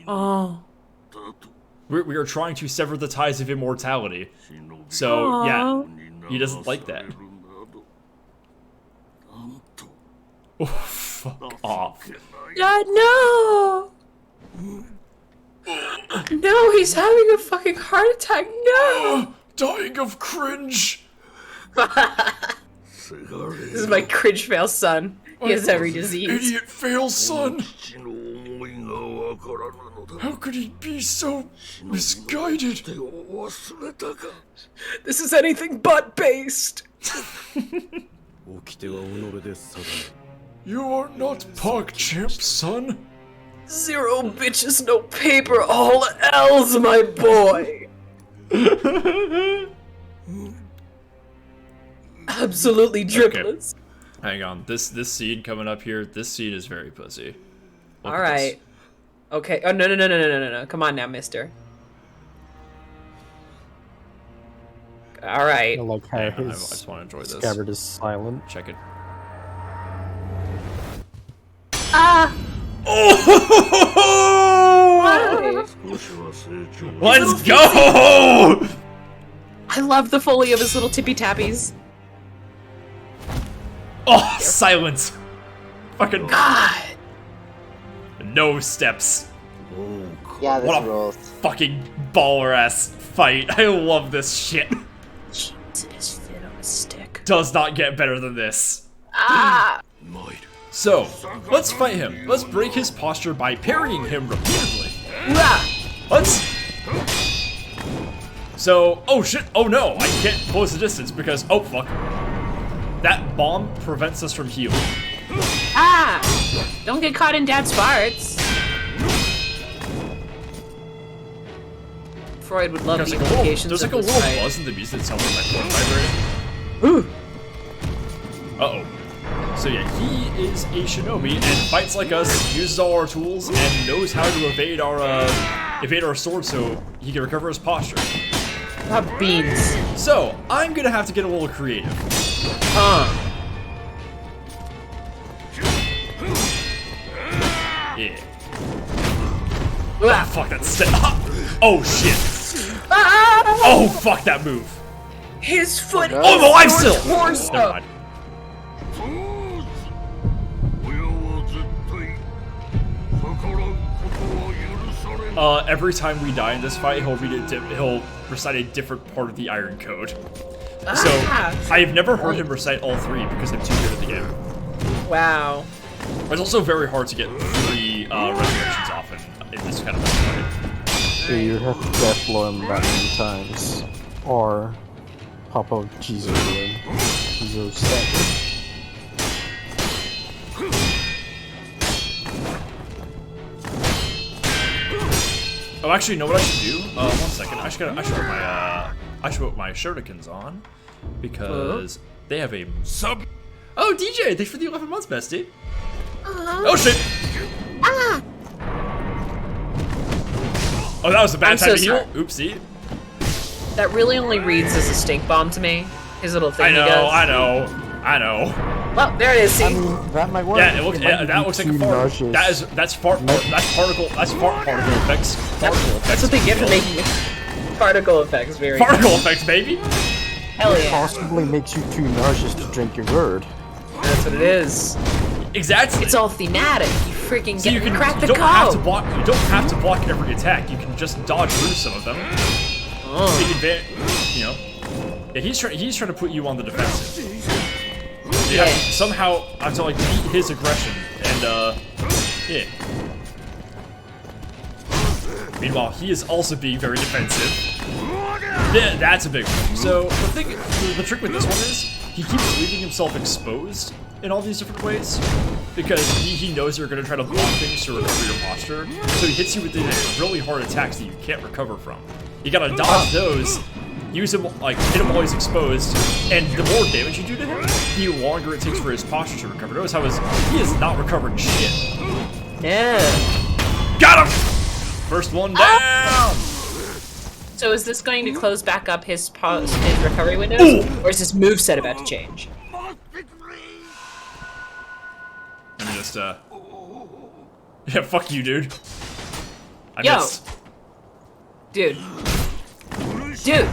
Oh. We are trying to sever the ties of immortality. So, yeah, he doesn't like that. Oh, fuck off. God, no! No, he's having a fucking heart attack. No! Dying of cringe. This is my cringe fail son. He has every disease. Idiot fail son. How could he be so misguided? This is anything but based. You are not PogChamp, son. 0 bitches, no paper, all L's, my boy. Absolutely dripless. Hang on, this scene coming up here. This scene is very pussy. Look All at right. Okay. Oh no! Come on now, Mister. All right. I like how I his just want to enjoy this. scabbard is silent. Check it. Ah! Oh! Let's go! I love the foley of his little tippy tappies. Oh, silence. Fucking God. no steps. Yeah, this What a rules. fucking baller ass fight. I love this shit. Jesus, fit on a stick. Does not get better than this. Ah! So, let's fight him. Let's break his posture by parrying him repeatedly. Let's... So, oh shit, oh no, I can't close the distance because, oh fuck. That bomb prevents us from healing. Ah! Don't get caught in Dad's farts. Freud would love the implications There's like of a this little fight. buzz in the music that sounds like my phone vibrating. Uh-oh. So yeah, he is a shinobi and fights like us, uses all our tools, and knows how to evade our sword so he can recover his posture. Beans. So, I'm gonna have to get a little creative. Yeah. Oh, fuck that step. Oh shit. Oh fuck that move. His foot. Oh, I'm alive still. Torso. Never mind. Every time we die in this fight, he'll recite a different part of the Iron Code. So, I've never heard him recite all three because I'm too good at the game. Wow. It's also very hard to get 3 resurrections off in this kind of fight. Yeah, you have to death blow him that many times. Or pop out Jizo Ruin. Jizo set. Oh, actually, you know what I should do? 1 second. I should put my shurikens on because they have a sub. Oh, DJ, thanks for the 11 months, bestie. Oh shit! Oh, that was a bad I'm time so to heal. sorry. Oopsie. That really only reads as a stink bomb to me. His little thing I know, he does. I know. Well, there it is. See? I mean, that might work. Yeah, it looks. might That be looks like a too fart. nauseous. That's particle effects. Particle effects. That's what they get for making particle effects. Very. Particle effects, baby. Hell yeah. Possibly makes you too nauseous to drink your word. That's what it is. Exactly. It's all thematic. You freaking So get you can crack the you don't have to code. block. You don't have to block every attack. You can just dodge through some of them. Take advantage. You know. Yeah, he's trying to put you on the defensive. You have to somehow I have to like beat his aggression and yeah. Meanwhile, he is also being very defensive. Yeah, that's a big one. So the trick with this one is he keeps leaving himself exposed in all these different ways because he knows you're going to try to block things to recover your posture. So he hits you with these really hard attacks that you can't recover from. You gotta dodge those. Use him, like, hit him while he's exposed, and the more damage you do to him, the longer it takes for his posture to recover. Notice how he is not recovering shit. Yeah. Got him! First one down! So is this going to close back up his recovery windows? Ooh. Or is this moveset about to change? Let me just, yeah, fuck you, dude. I Yo. missed. Dude. Dude!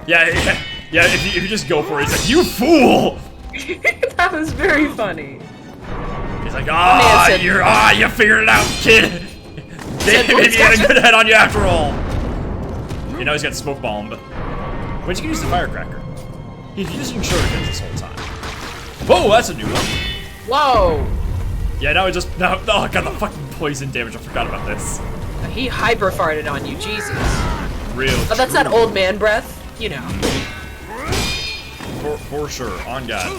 Yeah, if you just go for it, he's like, you fool! That was very funny. He's like, man said- you figured it out, kid! Said, Maybe he had a "Gotcha." good head on you after all! You know he's got smoke bomb, but you can use the firecracker. He's using shurikens this whole time. Whoa, that's a new one. Whoa! Yeah, now oh god, the fucking poison damage, I forgot about this. He hyper farted on you, Jesus. Real Oh, that's that old man breath. You know. For sure, on God.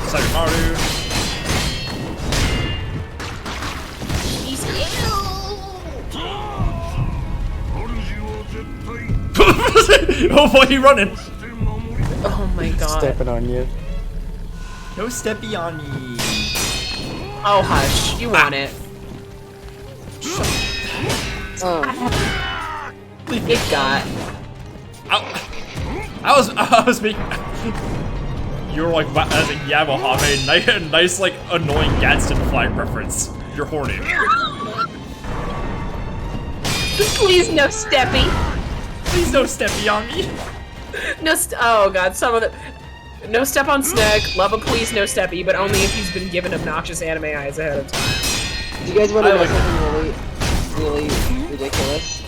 Sayamaru. He's Oh boy, he running. Oh my god. Stepping on you. No steppy on me. Oh hush, you want it. It got. I was making. You're like, yeah, Mojave, nice like annoying Gadsden flag reference. You're horny. Please, no steppy. Please no steppy on me. No, oh god, some of the. No step on Snug, love a please, no steppy, but only if he's been given obnoxious anime eyes ahead of time. Do you guys want to know something really ridiculous?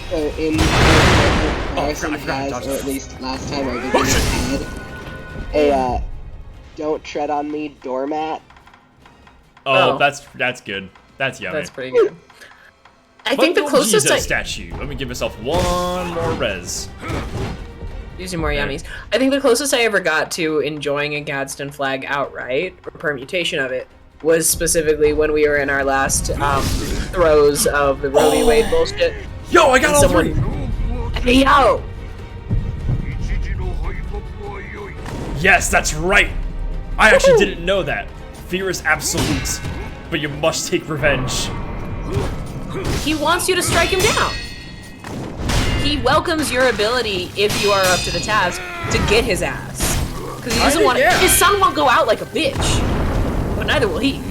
So in Harrison has, or at least last time I visited, had a "Don't Tread on Me" doormat. Oh, that's good. That's yummy. That's pretty good. I think the closest statue. Let me give myself one more res. Using more yummies. I think the closest I ever got to enjoying a Gadsden flag outright, or permutation of it, was specifically when we were in our last throes of the Roe v. Wade bullshit. Yo, I got all three! Hey, yo! Yes, that's right! I actually didn't know that. Fear is absolute, but you must take revenge. He wants you to strike him down. He welcomes your ability, if you are up to the task, to get his ass. Because he doesn't want to. His son won't go out like a bitch. But neither will he.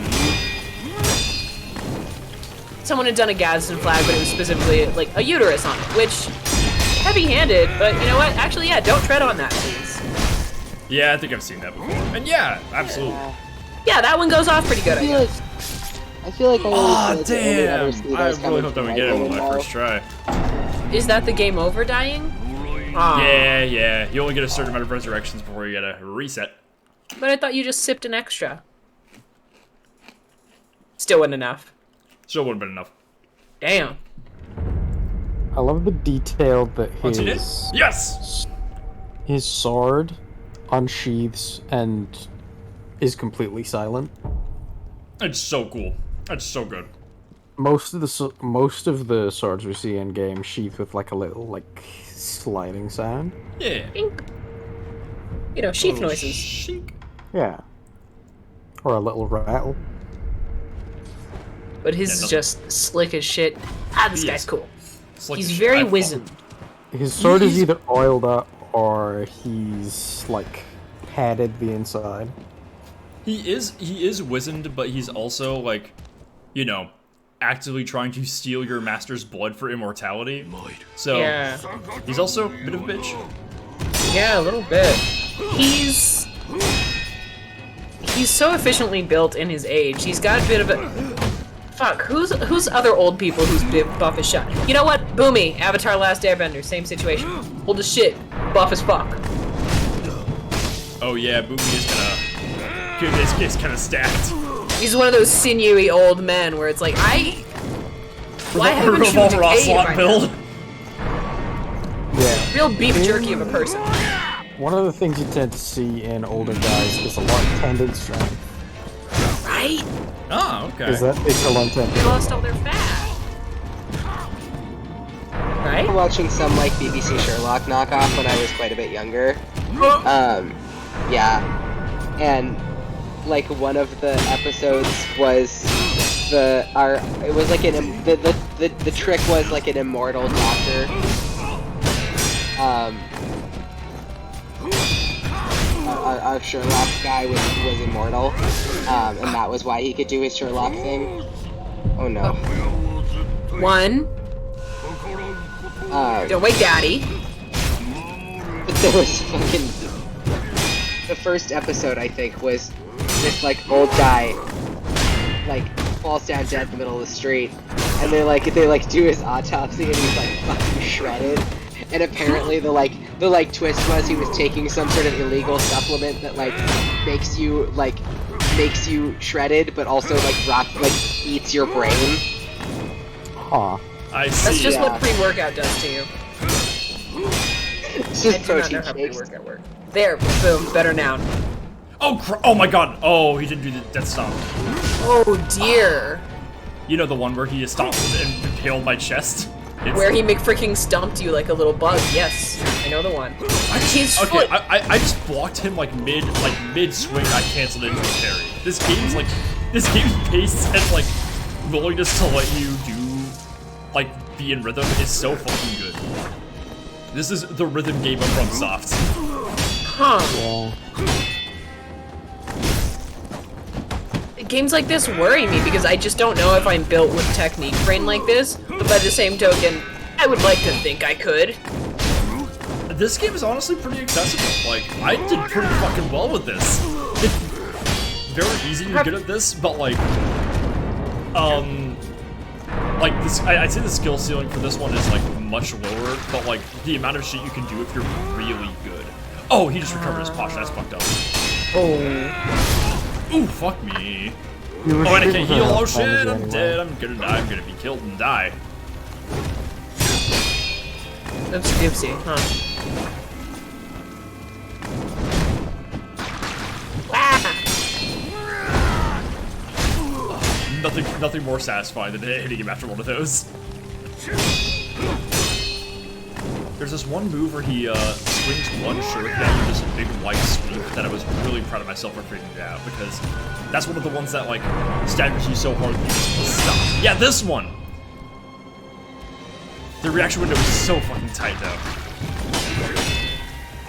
Someone had done a Gadsden flag, but it was specifically like a uterus on it, which heavy-handed. But you know what? Actually, yeah, don't tread on that, please. Yeah, I think I've seen that before. And yeah, absolutely. Yeah, that one goes off pretty good. I feel like I always damn! I really hope that we get it on my first try. Is that the game over dying? Yeah. You only get a certain amount of resurrections before you get a reset. But I thought you just sipped an extra. Still wasn't enough. Still wouldn't have been enough. Damn. I love the detail that his sword unsheathes and is completely silent. It's so cool. That's so good. Most of the swords we see in game sheath with like a little like sliding sound. Yeah. Bink. You know, sheath noises. Shink. Yeah. Or a little rattle. But his is just slick as shit. This guy's cool. He's as very shit. wizened. His sword is either oiled up or he's like padded the inside. He is wizened, but he's also like, you know, actively trying to steal your master's blood for immortality. So yeah. He's also a bit of a bitch. Yeah, a little bit. He's so efficiently built in his age. He's got a bit of a fuck. Who's other old people whose buff is shot? You know what? Boomy, Avatar: Last Airbender, same situation. Old as shit, buff as fuck. Oh yeah, Boomy is kind of stacked. He's one of those sinewy old men where it's like, why haven't you decayed by now? Yeah. Real beef jerky of a person. One of the things you tend to see in older guys is a lot of tendon strength. Right? Oh, okay. Is that it's a long tendon? They lost all their fat. Right? I'm watching some like BBC Sherlock knockoff when I was quite a bit younger. Yeah. And like one of the episodes was the trick was like an immortal doctor. Our Sherlock guy was immortal, and that was why he could do his Sherlock thing. Oh no. One. Don't wait, Daddy. But there was fucking. The first episode, I think, was this like old guy like falls down dead in the middle of the street, and they do his autopsy, and he's like fucking shredded. And apparently the twist was he was taking some sort of illegal supplement that makes you shredded, but also eats your brain. Huh. I see. That's just what pre-workout does to you. It's just I do not know how pre-workout works. There, boom, better noun. Oh my god! Oh, he didn't do the death stomp. Oh dear. You know the one where he just stomped and impaled my chest? Where he freaking stumped you like a little bug. Yes, I know the one. I just blocked him mid swing. I canceled into a parry. This game's pace and willingness to let you do be in rhythm is so fucking good. This is the rhythm game of FromSoft. Huh. Yeah. Games like this worry me because I just don't know if I'm built with technique brain like this, but by the same token, I would like to think I could. This game is honestly pretty accessible. Like, I did pretty fucking well with this. Very easy to get good at this, but like this, I'd say the skill ceiling for this one is like much lower, but like the amount of shit you can do if you're really good. Oh, he just recovered his potion. That's fucked up. Oh. Ooh, fuck me. You were Oh, and I shooting can't heal. for Oh that shit, damage I'm anyway. dead. I'm gonna die. I'm gonna be killed and die. That's Gypsy, huh? Nothing more satisfying than hitting him after one of those. There's this one move where he swings one shuriken at you, this big white sweep, that I was really proud of myself for figuring it out, because that's one of the ones that like staggers you so hard that you just stop. Yeah, this one! The reaction window is so fucking tight though.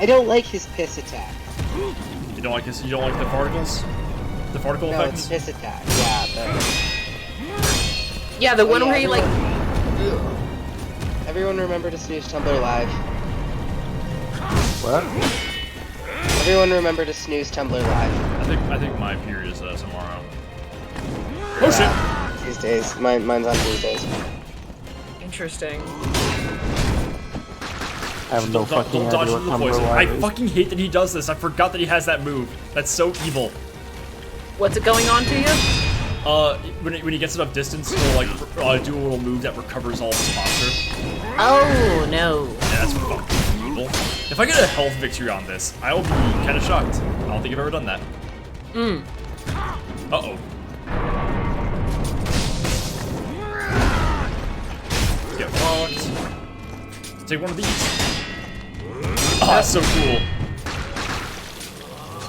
I don't like his piss attack. You don't like this? You don't like the particles? The particle No, it's effects? piss attack. Yeah, Yeah, the one yeah, where you like. everyone remember to snooze Tumblr Live. What? Everyone remember to snooze Tumblr Live. I think my period is tomorrow. Oh shit! Tuesdays. Mine's on Tuesdays. Interesting. I have no fucking Don't dodge idea into what the Tumblr poison. I Live is. fucking hate that he does this. I forgot that he has that move. That's so evil. What's it going on to you? When he gets enough distance, he'll like do a little move that recovers all of his posture. Oh no. Yeah, that's fucking evil. If I get a health victory on this, I will be kind of shocked. I don't think I've ever done that. Uh-oh. Get fucked. Take one of these. Oh, that's so cool.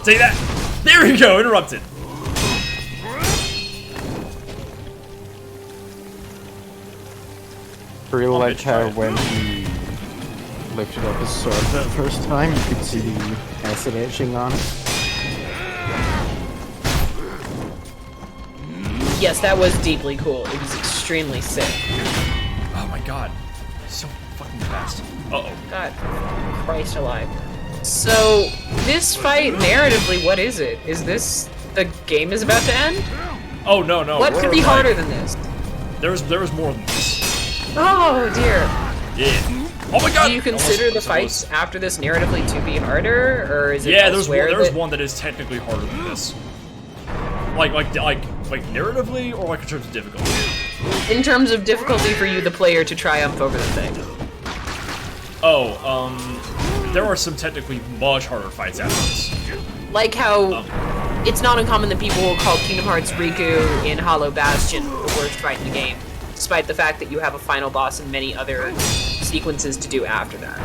Take that. There we go. Interrupted. Really I'll like bitch how try it. when he lifted up his sword that first time, you could see the acid etching on it. Yes, that was deeply cool. It was extremely sick. Oh my god. So fucking fast. Uh-oh. God, Christ alive. So, this fight, narratively, what is it? Is this the game is about to end? Oh, no, no. What could be harder than this? There was more than this. Oh dear. Yeah. Oh my god! Do you consider the Almost- fights after this narratively to be harder, or is it Yeah, there's elsewhere one, there's that- one that is technically harder than this. Like narratively, or like in terms of difficulty? in terms of difficulty for you, the player, to triumph over the thing? Oh, there are some technically much harder fights after this. Like how it's not uncommon that people will call Kingdom Hearts Riku in Hollow Bastion the worst fight in the game, despite the fact that you have a final boss and many other sequences to do after that.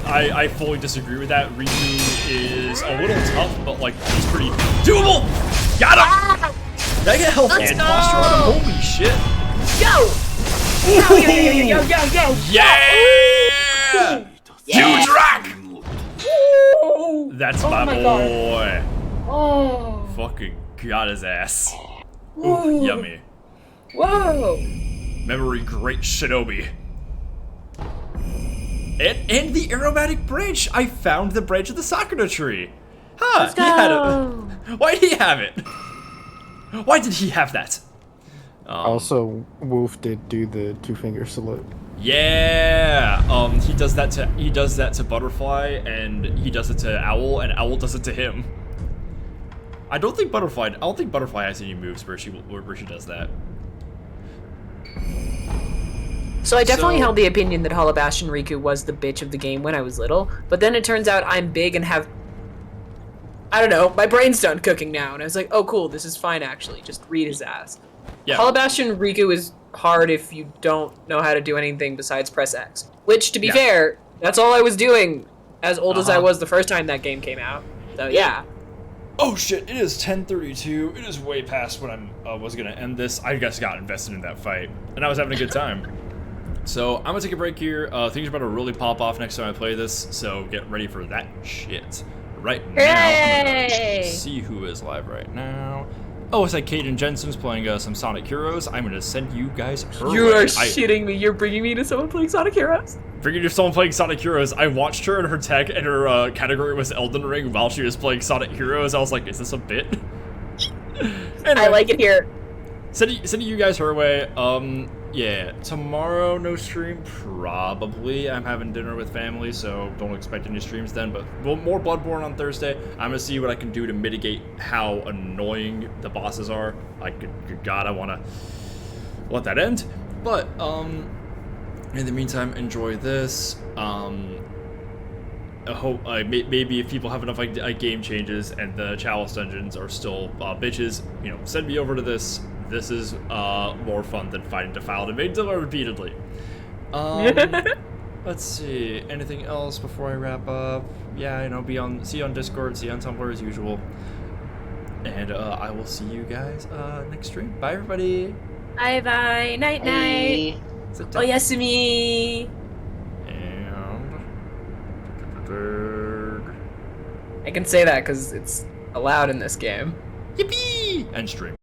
I fully disagree with that. Riku is a little tough, but like he's pretty doable. Got him. Did I get health Let's and go! posture on him? Holy shit! Go! Yo, yo, yo, yo, yo, yo! Yeah! Huge rock! That's my my boy. Oh! Fucking got his ass. Ooh, yummy. Whoa! Memory great Shinobi. And the aromatic branch. I found the branch of the Sakura tree. Huh? Let's He had go. it. Why did he have it? Why did he have that? Also, Wolf did do the two-finger salute. Yeah. He does that to Butterfly, and he does it to Owl, and Owl does it to him. I don't think Butterfly has any moves where she does that. So I definitely So- held the opinion that Hollow Bastion Riku was the bitch of the game when I was little, but then it turns out I'm big and have, I don't know, my brain's done cooking now, and I was like, oh cool, this is fine actually, just read his ass. Yeah. Hollow Bastion Riku is hard if you don't know how to do anything besides press X, which, to be Yeah. fair, that's all I was doing as old as I Uh-huh. was the first time that game came out, so yeah. Oh shit, it is 10:32. It is way past when I was gonna end this. I just got invested in that fight, and I was having a good time. So I'm gonna take a break here. Things are about to really pop off next time I play this, so get ready for that shit. Right now, I'm gonna see who is live right now. Oh, it's like Kaden Jensen's playing some Sonic Heroes. I'm gonna send you guys her You way. are shitting me. You're bringing me to someone playing Sonic Heroes? Bringing you someone playing Sonic Heroes. I watched her and her tag and her category was Elden Ring while she was playing Sonic Heroes. I was like, is this a bit? Anyway, I like it here. sending you guys her way. Yeah, tomorrow no stream, probably. I'm having dinner with family, so don't expect any streams then. But more Bloodborne on Thursday. I'm gonna see what I can do to mitigate how annoying the bosses are. Like, good God, I wanna let that end. But in the meantime, enjoy this. I hope maybe if people have enough game changes and the Chalice dungeons are still bitches, you know, send me over to this. This is more fun than fighting Defiled and Maidzilla repeatedly. Let's see. Anything else before I wrap up? Yeah, you know, see you on Discord, see you on Tumblr as usual. And I will see you guys next stream. Bye, everybody. Bye bye. Night night. Oyasumi. And I can say that because it's allowed in this game. yippee! End stream.